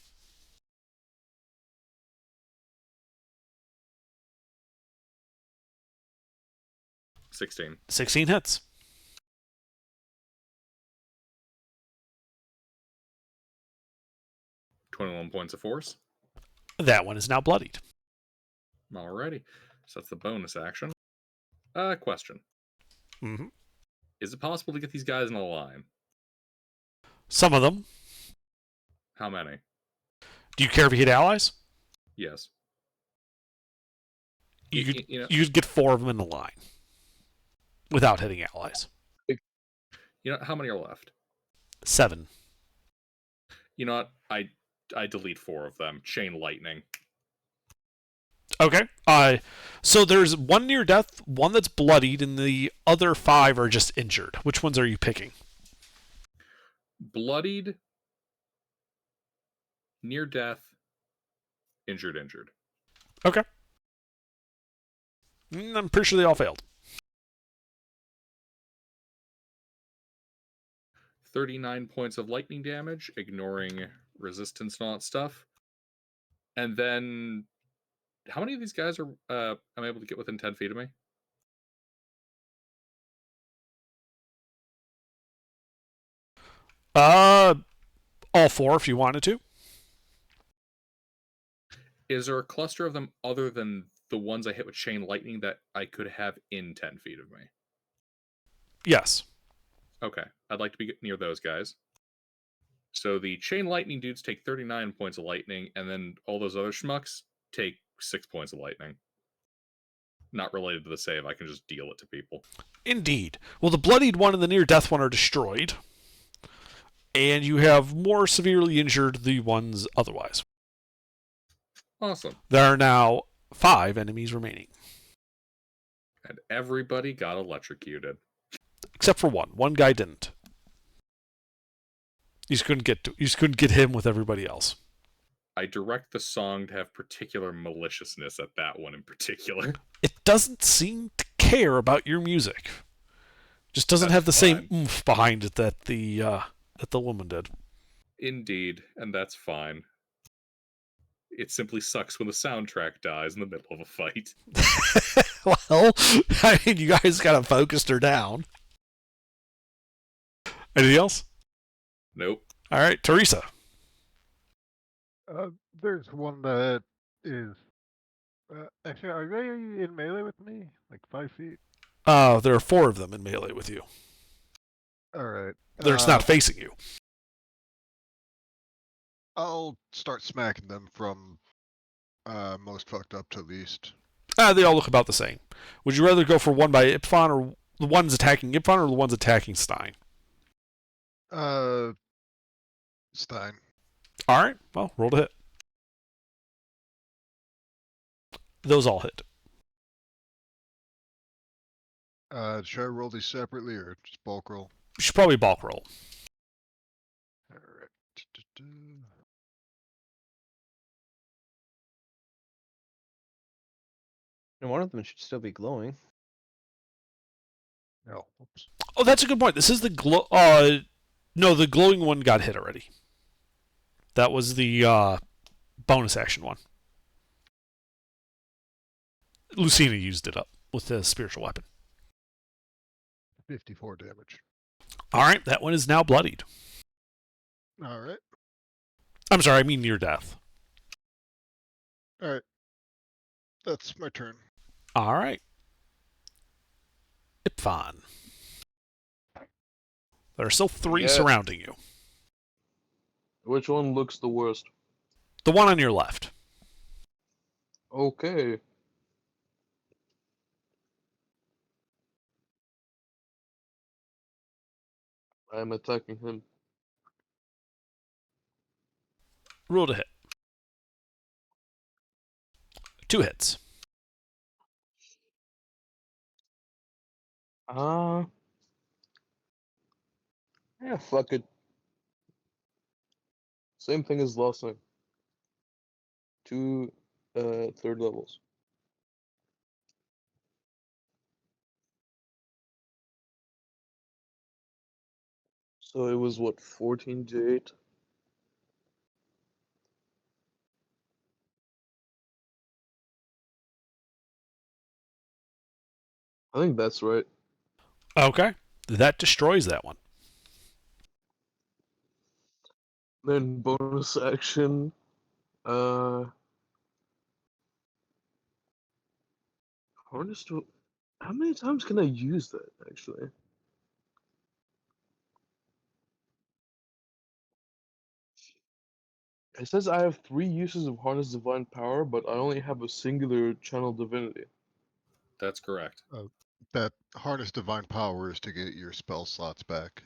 $16. 16 hits. 21 points of force. That one is now bloodied. Alrighty. So that's the bonus action. Question. Mm-hmm. Is it possible to get these guys in a line? Some of them. How many? Do you care if you hit allies? Yes. You could get 4 of them in the line without hitting allies. How many are left? 7. You know what? I delete 4 of them. Chain lightning. Okay. So there's 1 near death, 1 that's bloodied, and the other 5 are just injured. Which ones are you picking? Bloodied, near death, injured. Okay. I'm pretty sure they all failed. 39 points of lightning damage, ignoring resistance and all that stuff. And then, how many of these guys are I'm able to get within 10 feet of me? All 4 if you wanted to. Is there a cluster of them other than the ones I hit with chain lightning that I could have in 10 feet of me? Yes. Okay, I'd like to be near those guys. So the chain lightning dudes take 39 points of lightning, and then all those other schmucks take 6 points of lightning. Not related to the save, I can just deal it to people. Indeed. Well, the bloodied one and the near death one are destroyed. And you have more severely injured the ones otherwise. Awesome. There are now 5 enemies remaining. And everybody got electrocuted. Except for 1. 1 guy didn't. You just couldn't get him with everybody else. I direct the song to have particular maliciousness at that one in particular. It doesn't seem to care about your music. Just doesn't have the same oomph behind it that the woman did. Indeed, and that's fine. It simply sucks when the soundtrack dies in the middle of a fight. Well, I mean, you guys kind of focused her down. Anything else? Nope. All right, Teresa. There's one that is. Actually, are they in melee with me? Like 5 feet? There are 4 of them in melee with you. All right. They're just not facing you. I'll start smacking them from most fucked up to least. They all look about the same. Would you rather go for one by Ipfon, or the ones attacking Ipfon, or the ones attacking Stein? Stein. All right. Well, roll to hit. Those all hit. Should I roll these separately or just bulk roll? You should probably bulk roll. All right. And one of them should still be glowing. No. Oops. Oh, that's a good point. This is the no, the glowing one got hit already. That was the bonus action one. Lucina used it up with the spiritual weapon. 54 damage. All right, that one is now bloodied. All right. I'm sorry, I mean near death. All right. That's my turn. All right. Ipfon. There are still 3 surrounding you. Which one looks the worst? The one on your left. Okay. I'm attacking him. Roll to hit. 2 hits. Yeah, fuck it. Same thing as last time. 2 third levels. So it was what, 14 to 8? I think that's right. Okay. That destroys that one. Then bonus action. Harness to. How many times can I use that actually? It says I have 3 uses of Harness Divine Power, but I only have a singular Channel Divinity. That's correct. That Harness Divine Power is to get your spell slots back.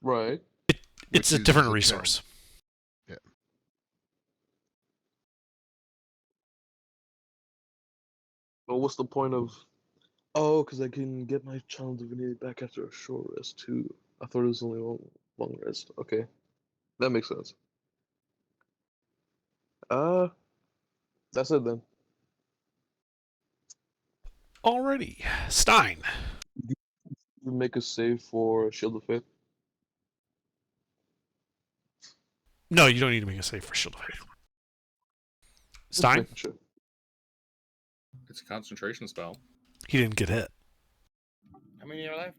Right. It's a uses different channel. resource. Yeah. Well, what's the point of? Oh, because I can get my Channel Divinity back after a short rest too. I thought it was only one long rest. Okay, that makes sense. That's it then. Alrighty. Stein. You make a save for Shield of Faith. No, you don't need to make a save for Shield of Faith. Just Stein? making sure. It's a concentration spell. He didn't get hit. How many are left?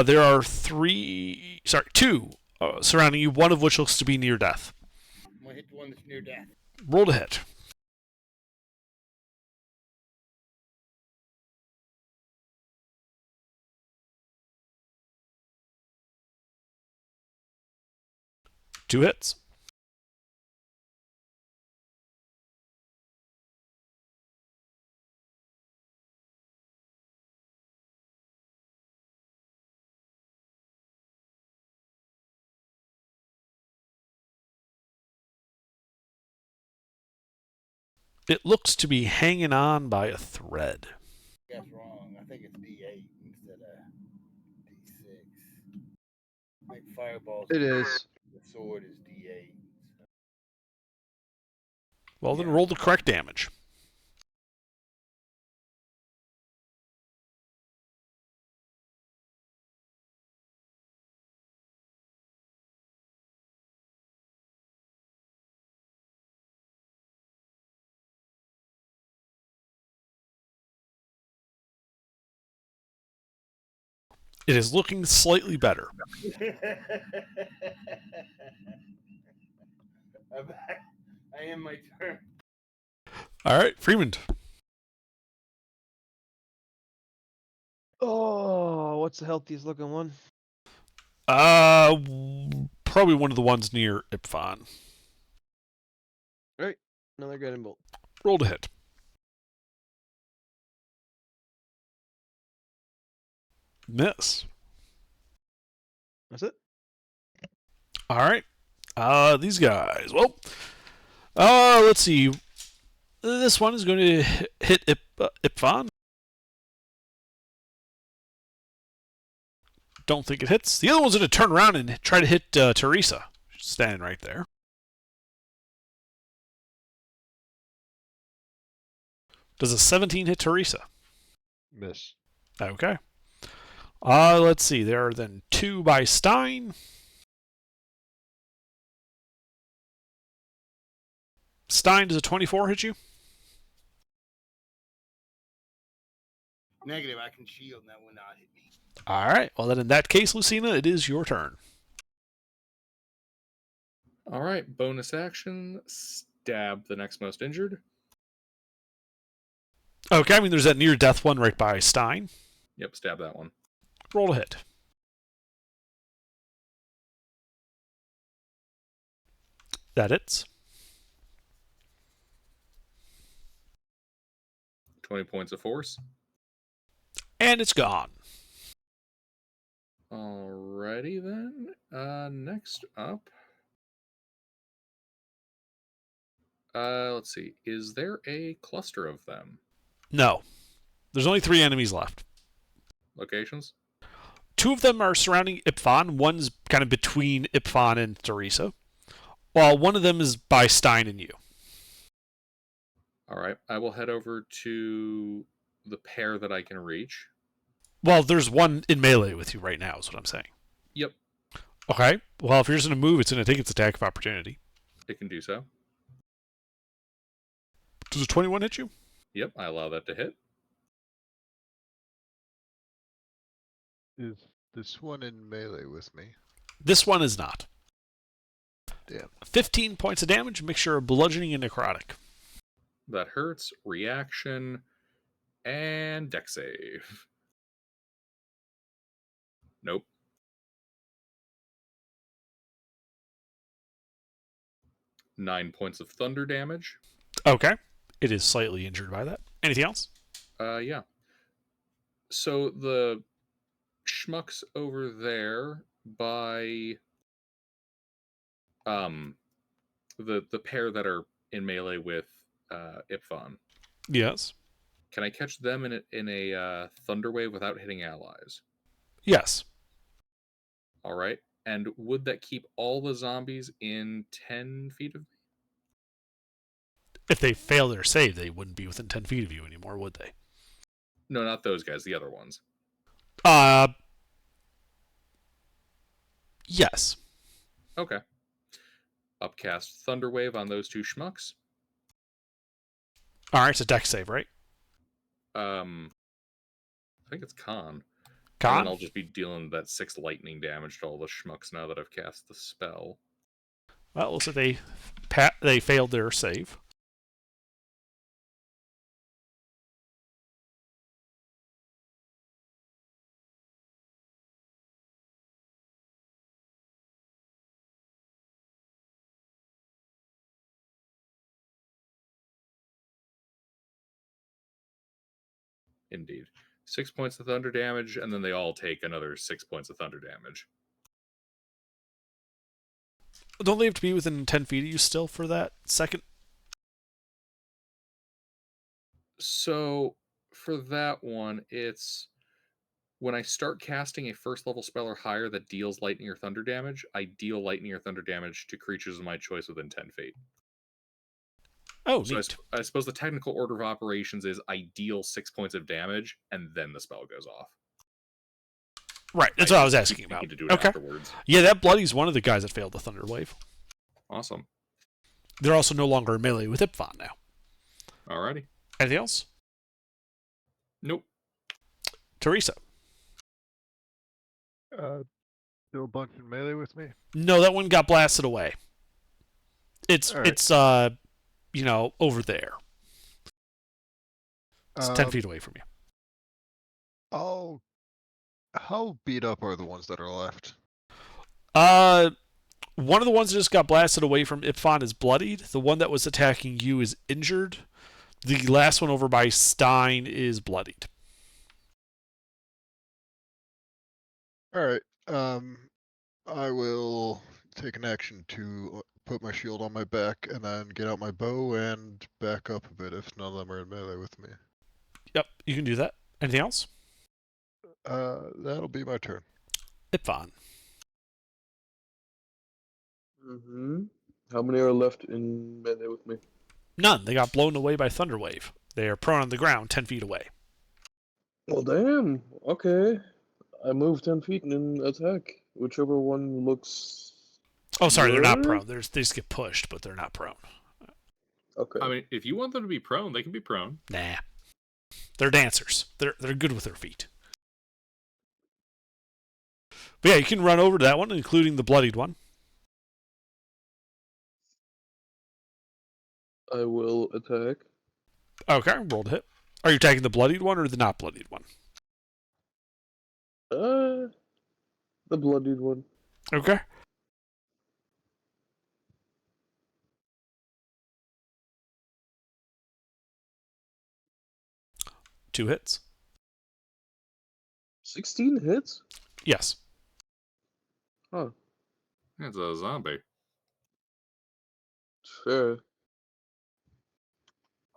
There are 2 surrounding you, one of which looks to be near death. I'm gonna hit the one that's near death. Roll to hit. Two hits. It looks to be hanging on by a thread. That's wrong. I think it's D8 instead of D6. Like fireballs. It is. The sword is D8. So. Well, then roll the correct damage. It is looking slightly better. I am my turn. All right, Freeman. Oh, what's the healthiest looking one? Probably one of the ones near Ipfon. Right, another guiding bolt. Roll to hit. Miss. That's it. All right. These guys. Well, let's see. This one is going to hit Ipfon. Don't think it hits. The other one's going to turn around and try to hit Teresa. She's standing right there. Does a 17 hit Teresa? Miss. Okay. Let's see. There are then 2 by Stein. Stein, does a 24 hit you? Negative. I can shield and that will not hit me. All right. Well, then in that case, Lucina, it is your turn. All right. Bonus action. Stab the next most injured. Okay. I mean, there's that near death one right by Stein. Yep. Stab that one. Roll to hit. That hits. 20 points of force. And it's gone. Alrighty then. Next up. Let's see. Is there a cluster of them? No. There's only 3 enemies left. Locations? 2 of them are surrounding Ipfon. One's kind of between Ipfon and Teresa. While one of them is by Stein and you. All right. I will head over to the pair that I can reach. Well, there's one in melee with you right now, is what I'm saying. Yep. Okay. Well, if you're just going to move, it's going to take its attack of opportunity. It can do so. Does a 21 hit you? Yep. I allow that to hit. Is this one in melee with me? This one is not. Damn. 15 points of damage, mixture of bludgeoning and necrotic. That hurts. Reaction and dex save. Nope. Nine points of thunder damage. Okay. It is slightly injured by that. Anything else? Yeah. So the schmucks over there by the pair that are in melee with Ipfon. Yes. Can I catch them in a thunder wave without hitting allies? Yes. All right. And would that keep all the zombies in 10 feet of me? If they fail their save, they wouldn't be within 10 feet of you anymore, would they? No, not those guys. The other ones. Yes. Okay. Upcast Thunderwave on those two schmucks. All right, it's a dex save, right? I think it's Con. Con? And then I'll just be dealing that 6 lightning damage to all the schmucks now that I've cast the spell. Well, looks like they failed their save. Indeed. 6 points of thunder damage, and then they all take another 6 points of thunder damage. Don't they have to be within 10 feet of you still for that second? So, for that one, it's when I start casting a first level spell or higher that deals lightning or thunder damage, I deal lightning or thunder damage to creatures of my choice within 10 feet. Oh, so neat. I suppose the technical order of operations is I deal 6 points of damage, and then the spell goes off. Right, that's what I was asking about. To do it okay. Afterwards. Yeah, that Bloody's one of the guys that failed the Thunder Wave. Awesome. They're also no longer in melee with Ipfon now. Alrighty. Anything else? Nope. Teresa. Still a bunch in melee with me? No, that one got blasted away. It's right. it's over there. It's 10 feet away from you. How beat up are the ones that are left? One of the ones that just got blasted away from Ipfon is bloodied. The one that was attacking you is injured. The last one over by Stein is bloodied. Alright, I will take an action to put my shield on my back and then get out my bow and back up a bit if none of them are in melee with me. Yep, you can do that. Anything else? That'll be my turn. Ipfon. How many are left in melee with me? None. They got blown away by Thunderwave. They are prone on the ground 10 feet away. Well, damn. Okay. I move 10 feet and attack. Whichever one looks... Oh, sorry, they're not prone. They just get pushed, but they're not prone. Okay. I mean, if you want them to be prone, they can be prone. Nah. They're dancers. They're good with their feet. But yeah, you can run over to that one, including the bloodied one. I will attack. Okay, roll to hit. Are you attacking the bloodied one or the not bloodied one? The bloodied one. Okay. Two hits. 16 hits? Yes. Huh. It's a zombie. Fair.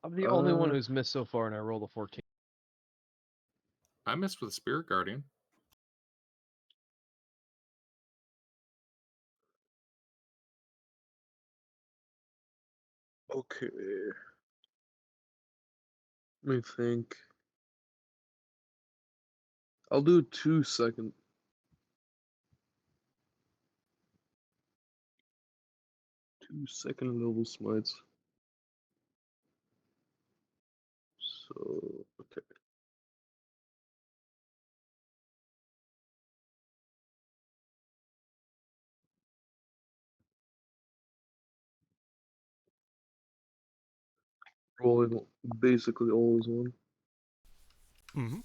I'm the only one who's missed so far, and I rolled a 14. I missed with Spirit Guardian. Okay. Let me think. I'll do 2 second. Two second level smites. So, okay. Rolling basically always one. Mm-hmm.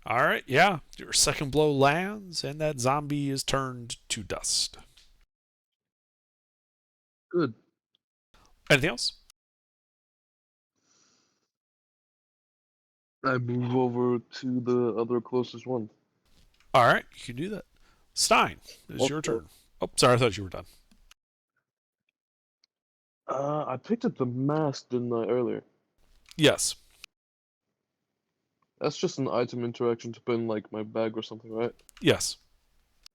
All right, yeah. Your second blow lands, and that zombie is turned to dust. Good. Anything else? I move over to the other closest one. All right, you can do that. Stein, it's your turn. Oh, sorry, I thought you were done. I picked up the mask, didn't I, earlier? Yes. That's just an item interaction to put in, like, my bag or something, right? Yes.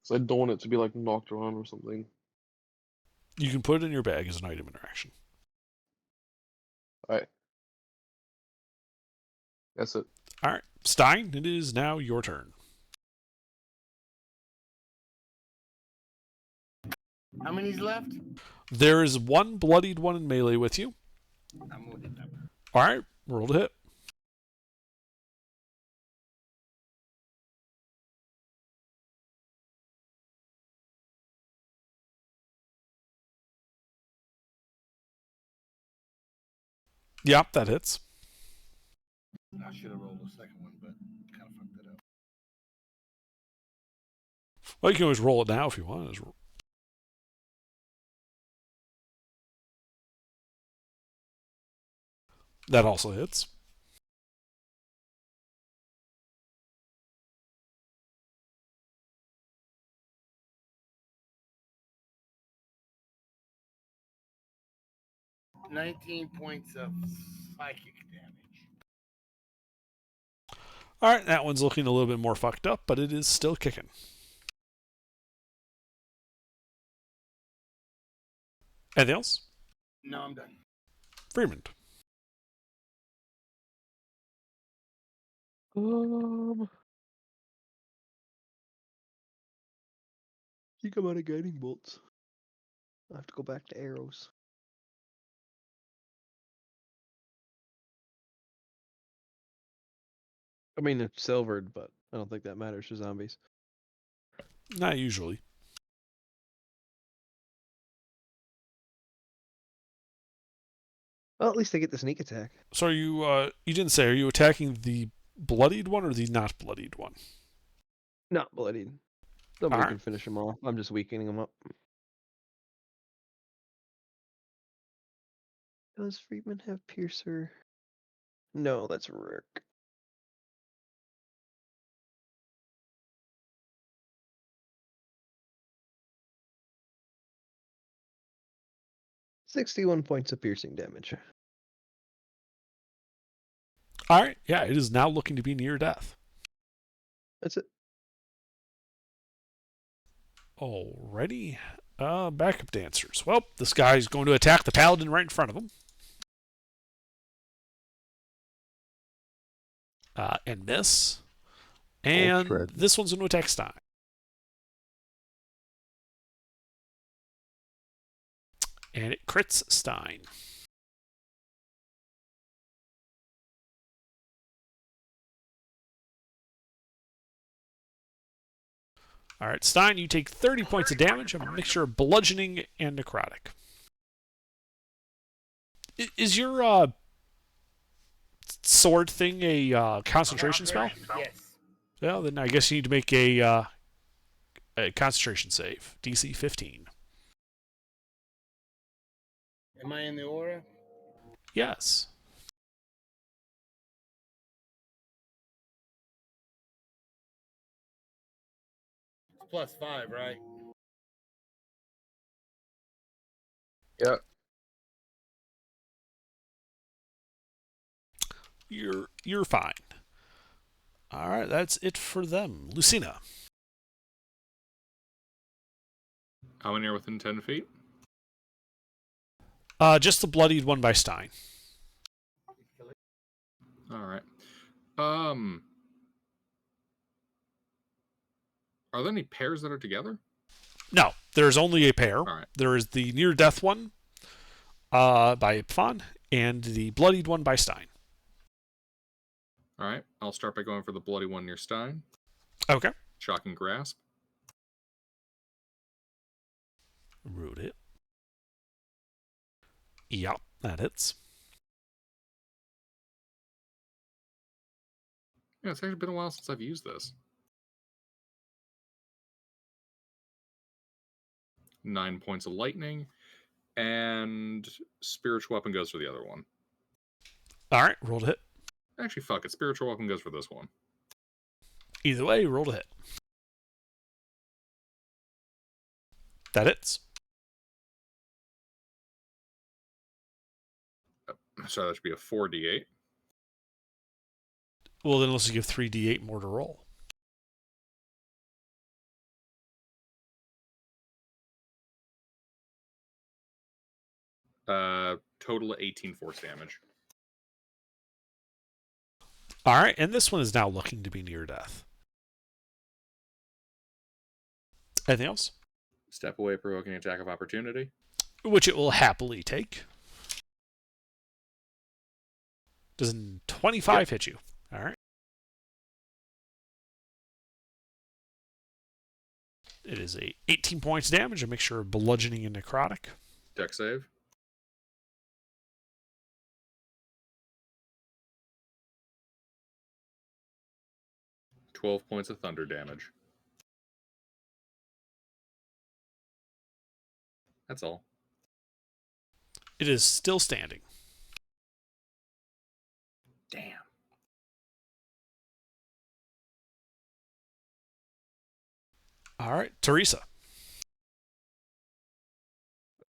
So I don't want it to be, like, knocked around or something. You can put it in your bag as an item interaction. Alright. That's it. All right, Stein, it is now your turn. How many's left? There is one bloodied one in melee with you. I'm gonna hit that one. All right, roll to hit. Yep, that hits. I should have rolled the second one, but kind of fucked it up. Well, you can always roll it now if you want. That also hits. $19 points of psychic damage. All right, that one's looking a little bit more fucked up, but it is still kicking. Anything else? No, I'm done. Freeman. I think I'm out of guiding bolts. I have to go back to arrows. I mean, it's silvered, but I don't think that matters for zombies. Not usually. Well, at least they get the sneak attack. So are you, you didn't say, are you attacking the bloodied one or the not bloodied one? Not bloodied. Nobody Alright. can finish them off. I'm just weakening them up. Does Friedman have Piercer? No, that's Rourke. $61 points of piercing damage. All right, yeah, it is now looking to be near death. That's it. Alrighty. Backup dancers. Well, this guy's going to attack the paladin right in front of him. And miss. And this one's going to attack Stein. And it crits Stein. All right, Stein, you take 30 points of damage, a mixture of bludgeoning and necrotic. Is your sword thing a concentration spell? Yes. Well, then I guess you need to make a concentration save. DC 15. Am I in the aura? Yes. It's +5, right? Yeah. You're fine. All right, that's it for them. Lucina. How many are within 10 feet? Just the bloodied one by Stein. All right. Are there any pairs that are together? No, there's only a pair. All right. There is the near death one by Ipfon and the bloodied one by Stein. All right. I'll start by going for the bloody one near Stein. Okay. Shocking grasp. Root it. Yep, that hits. Yeah, it's actually been a while since I've used this. 9 points of lightning, and spiritual weapon goes for the other one. All right, roll to hit. Actually, fuck it. Spiritual weapon goes for this one. Either way, roll to hit. That hits. So that should be a 4d8. Well, then let's give 3d8 more to roll. Total of 18 force damage. All right, and this one is now looking to be near death. Anything else? Step away, provoking attack of opportunity. Which it will happily take. Does 25 hit you? All right. It is a 18 points damage, a mixture of bludgeoning and necrotic. Dex save. $12 points of thunder damage. That's all. It is still standing. Damn. All right, Teresa.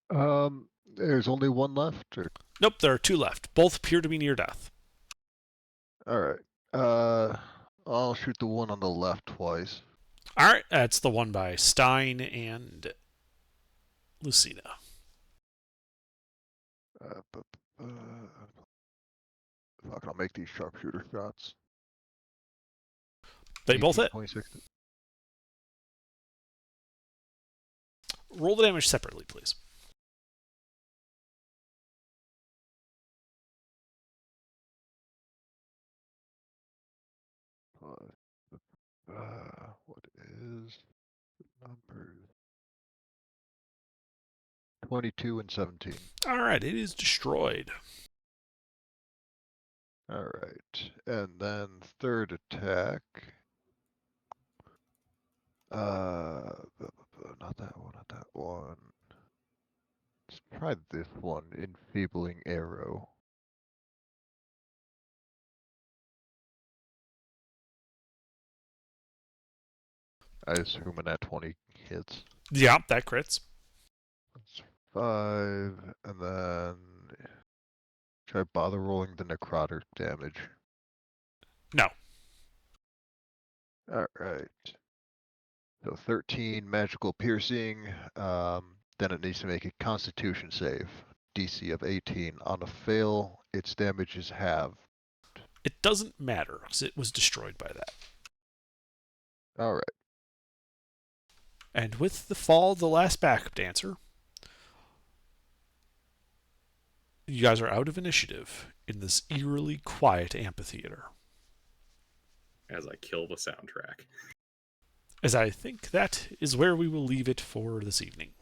There's only one left, or? Nope, there are two left. Both appear to be near death. All right. I'll shoot the one on the left twice. All right, that's the one by Stein and Lucina. Fuck, I'll make these sharpshooter shots. They both hit. 26. Roll the damage separately, please. What is the number? 22 and 17. All right, it is destroyed. All right, and then third attack. Not that one, not that one. Let's try this one, Enfeebling Arrow. I assume an at 20 hits. Yeah, that crits. That's 5, and then should I bother rolling the necrotic damage? No. Alright. So 13 magical piercing, then it needs to make a constitution save. DC of 18. On a fail, its damage is halved. It doesn't matter, because it was destroyed by that. Alright. And with the fall of the last backup dancer, you guys are out of initiative in this eerily quiet amphitheater. As I kill the soundtrack. As I think that is where we will leave it for this evening.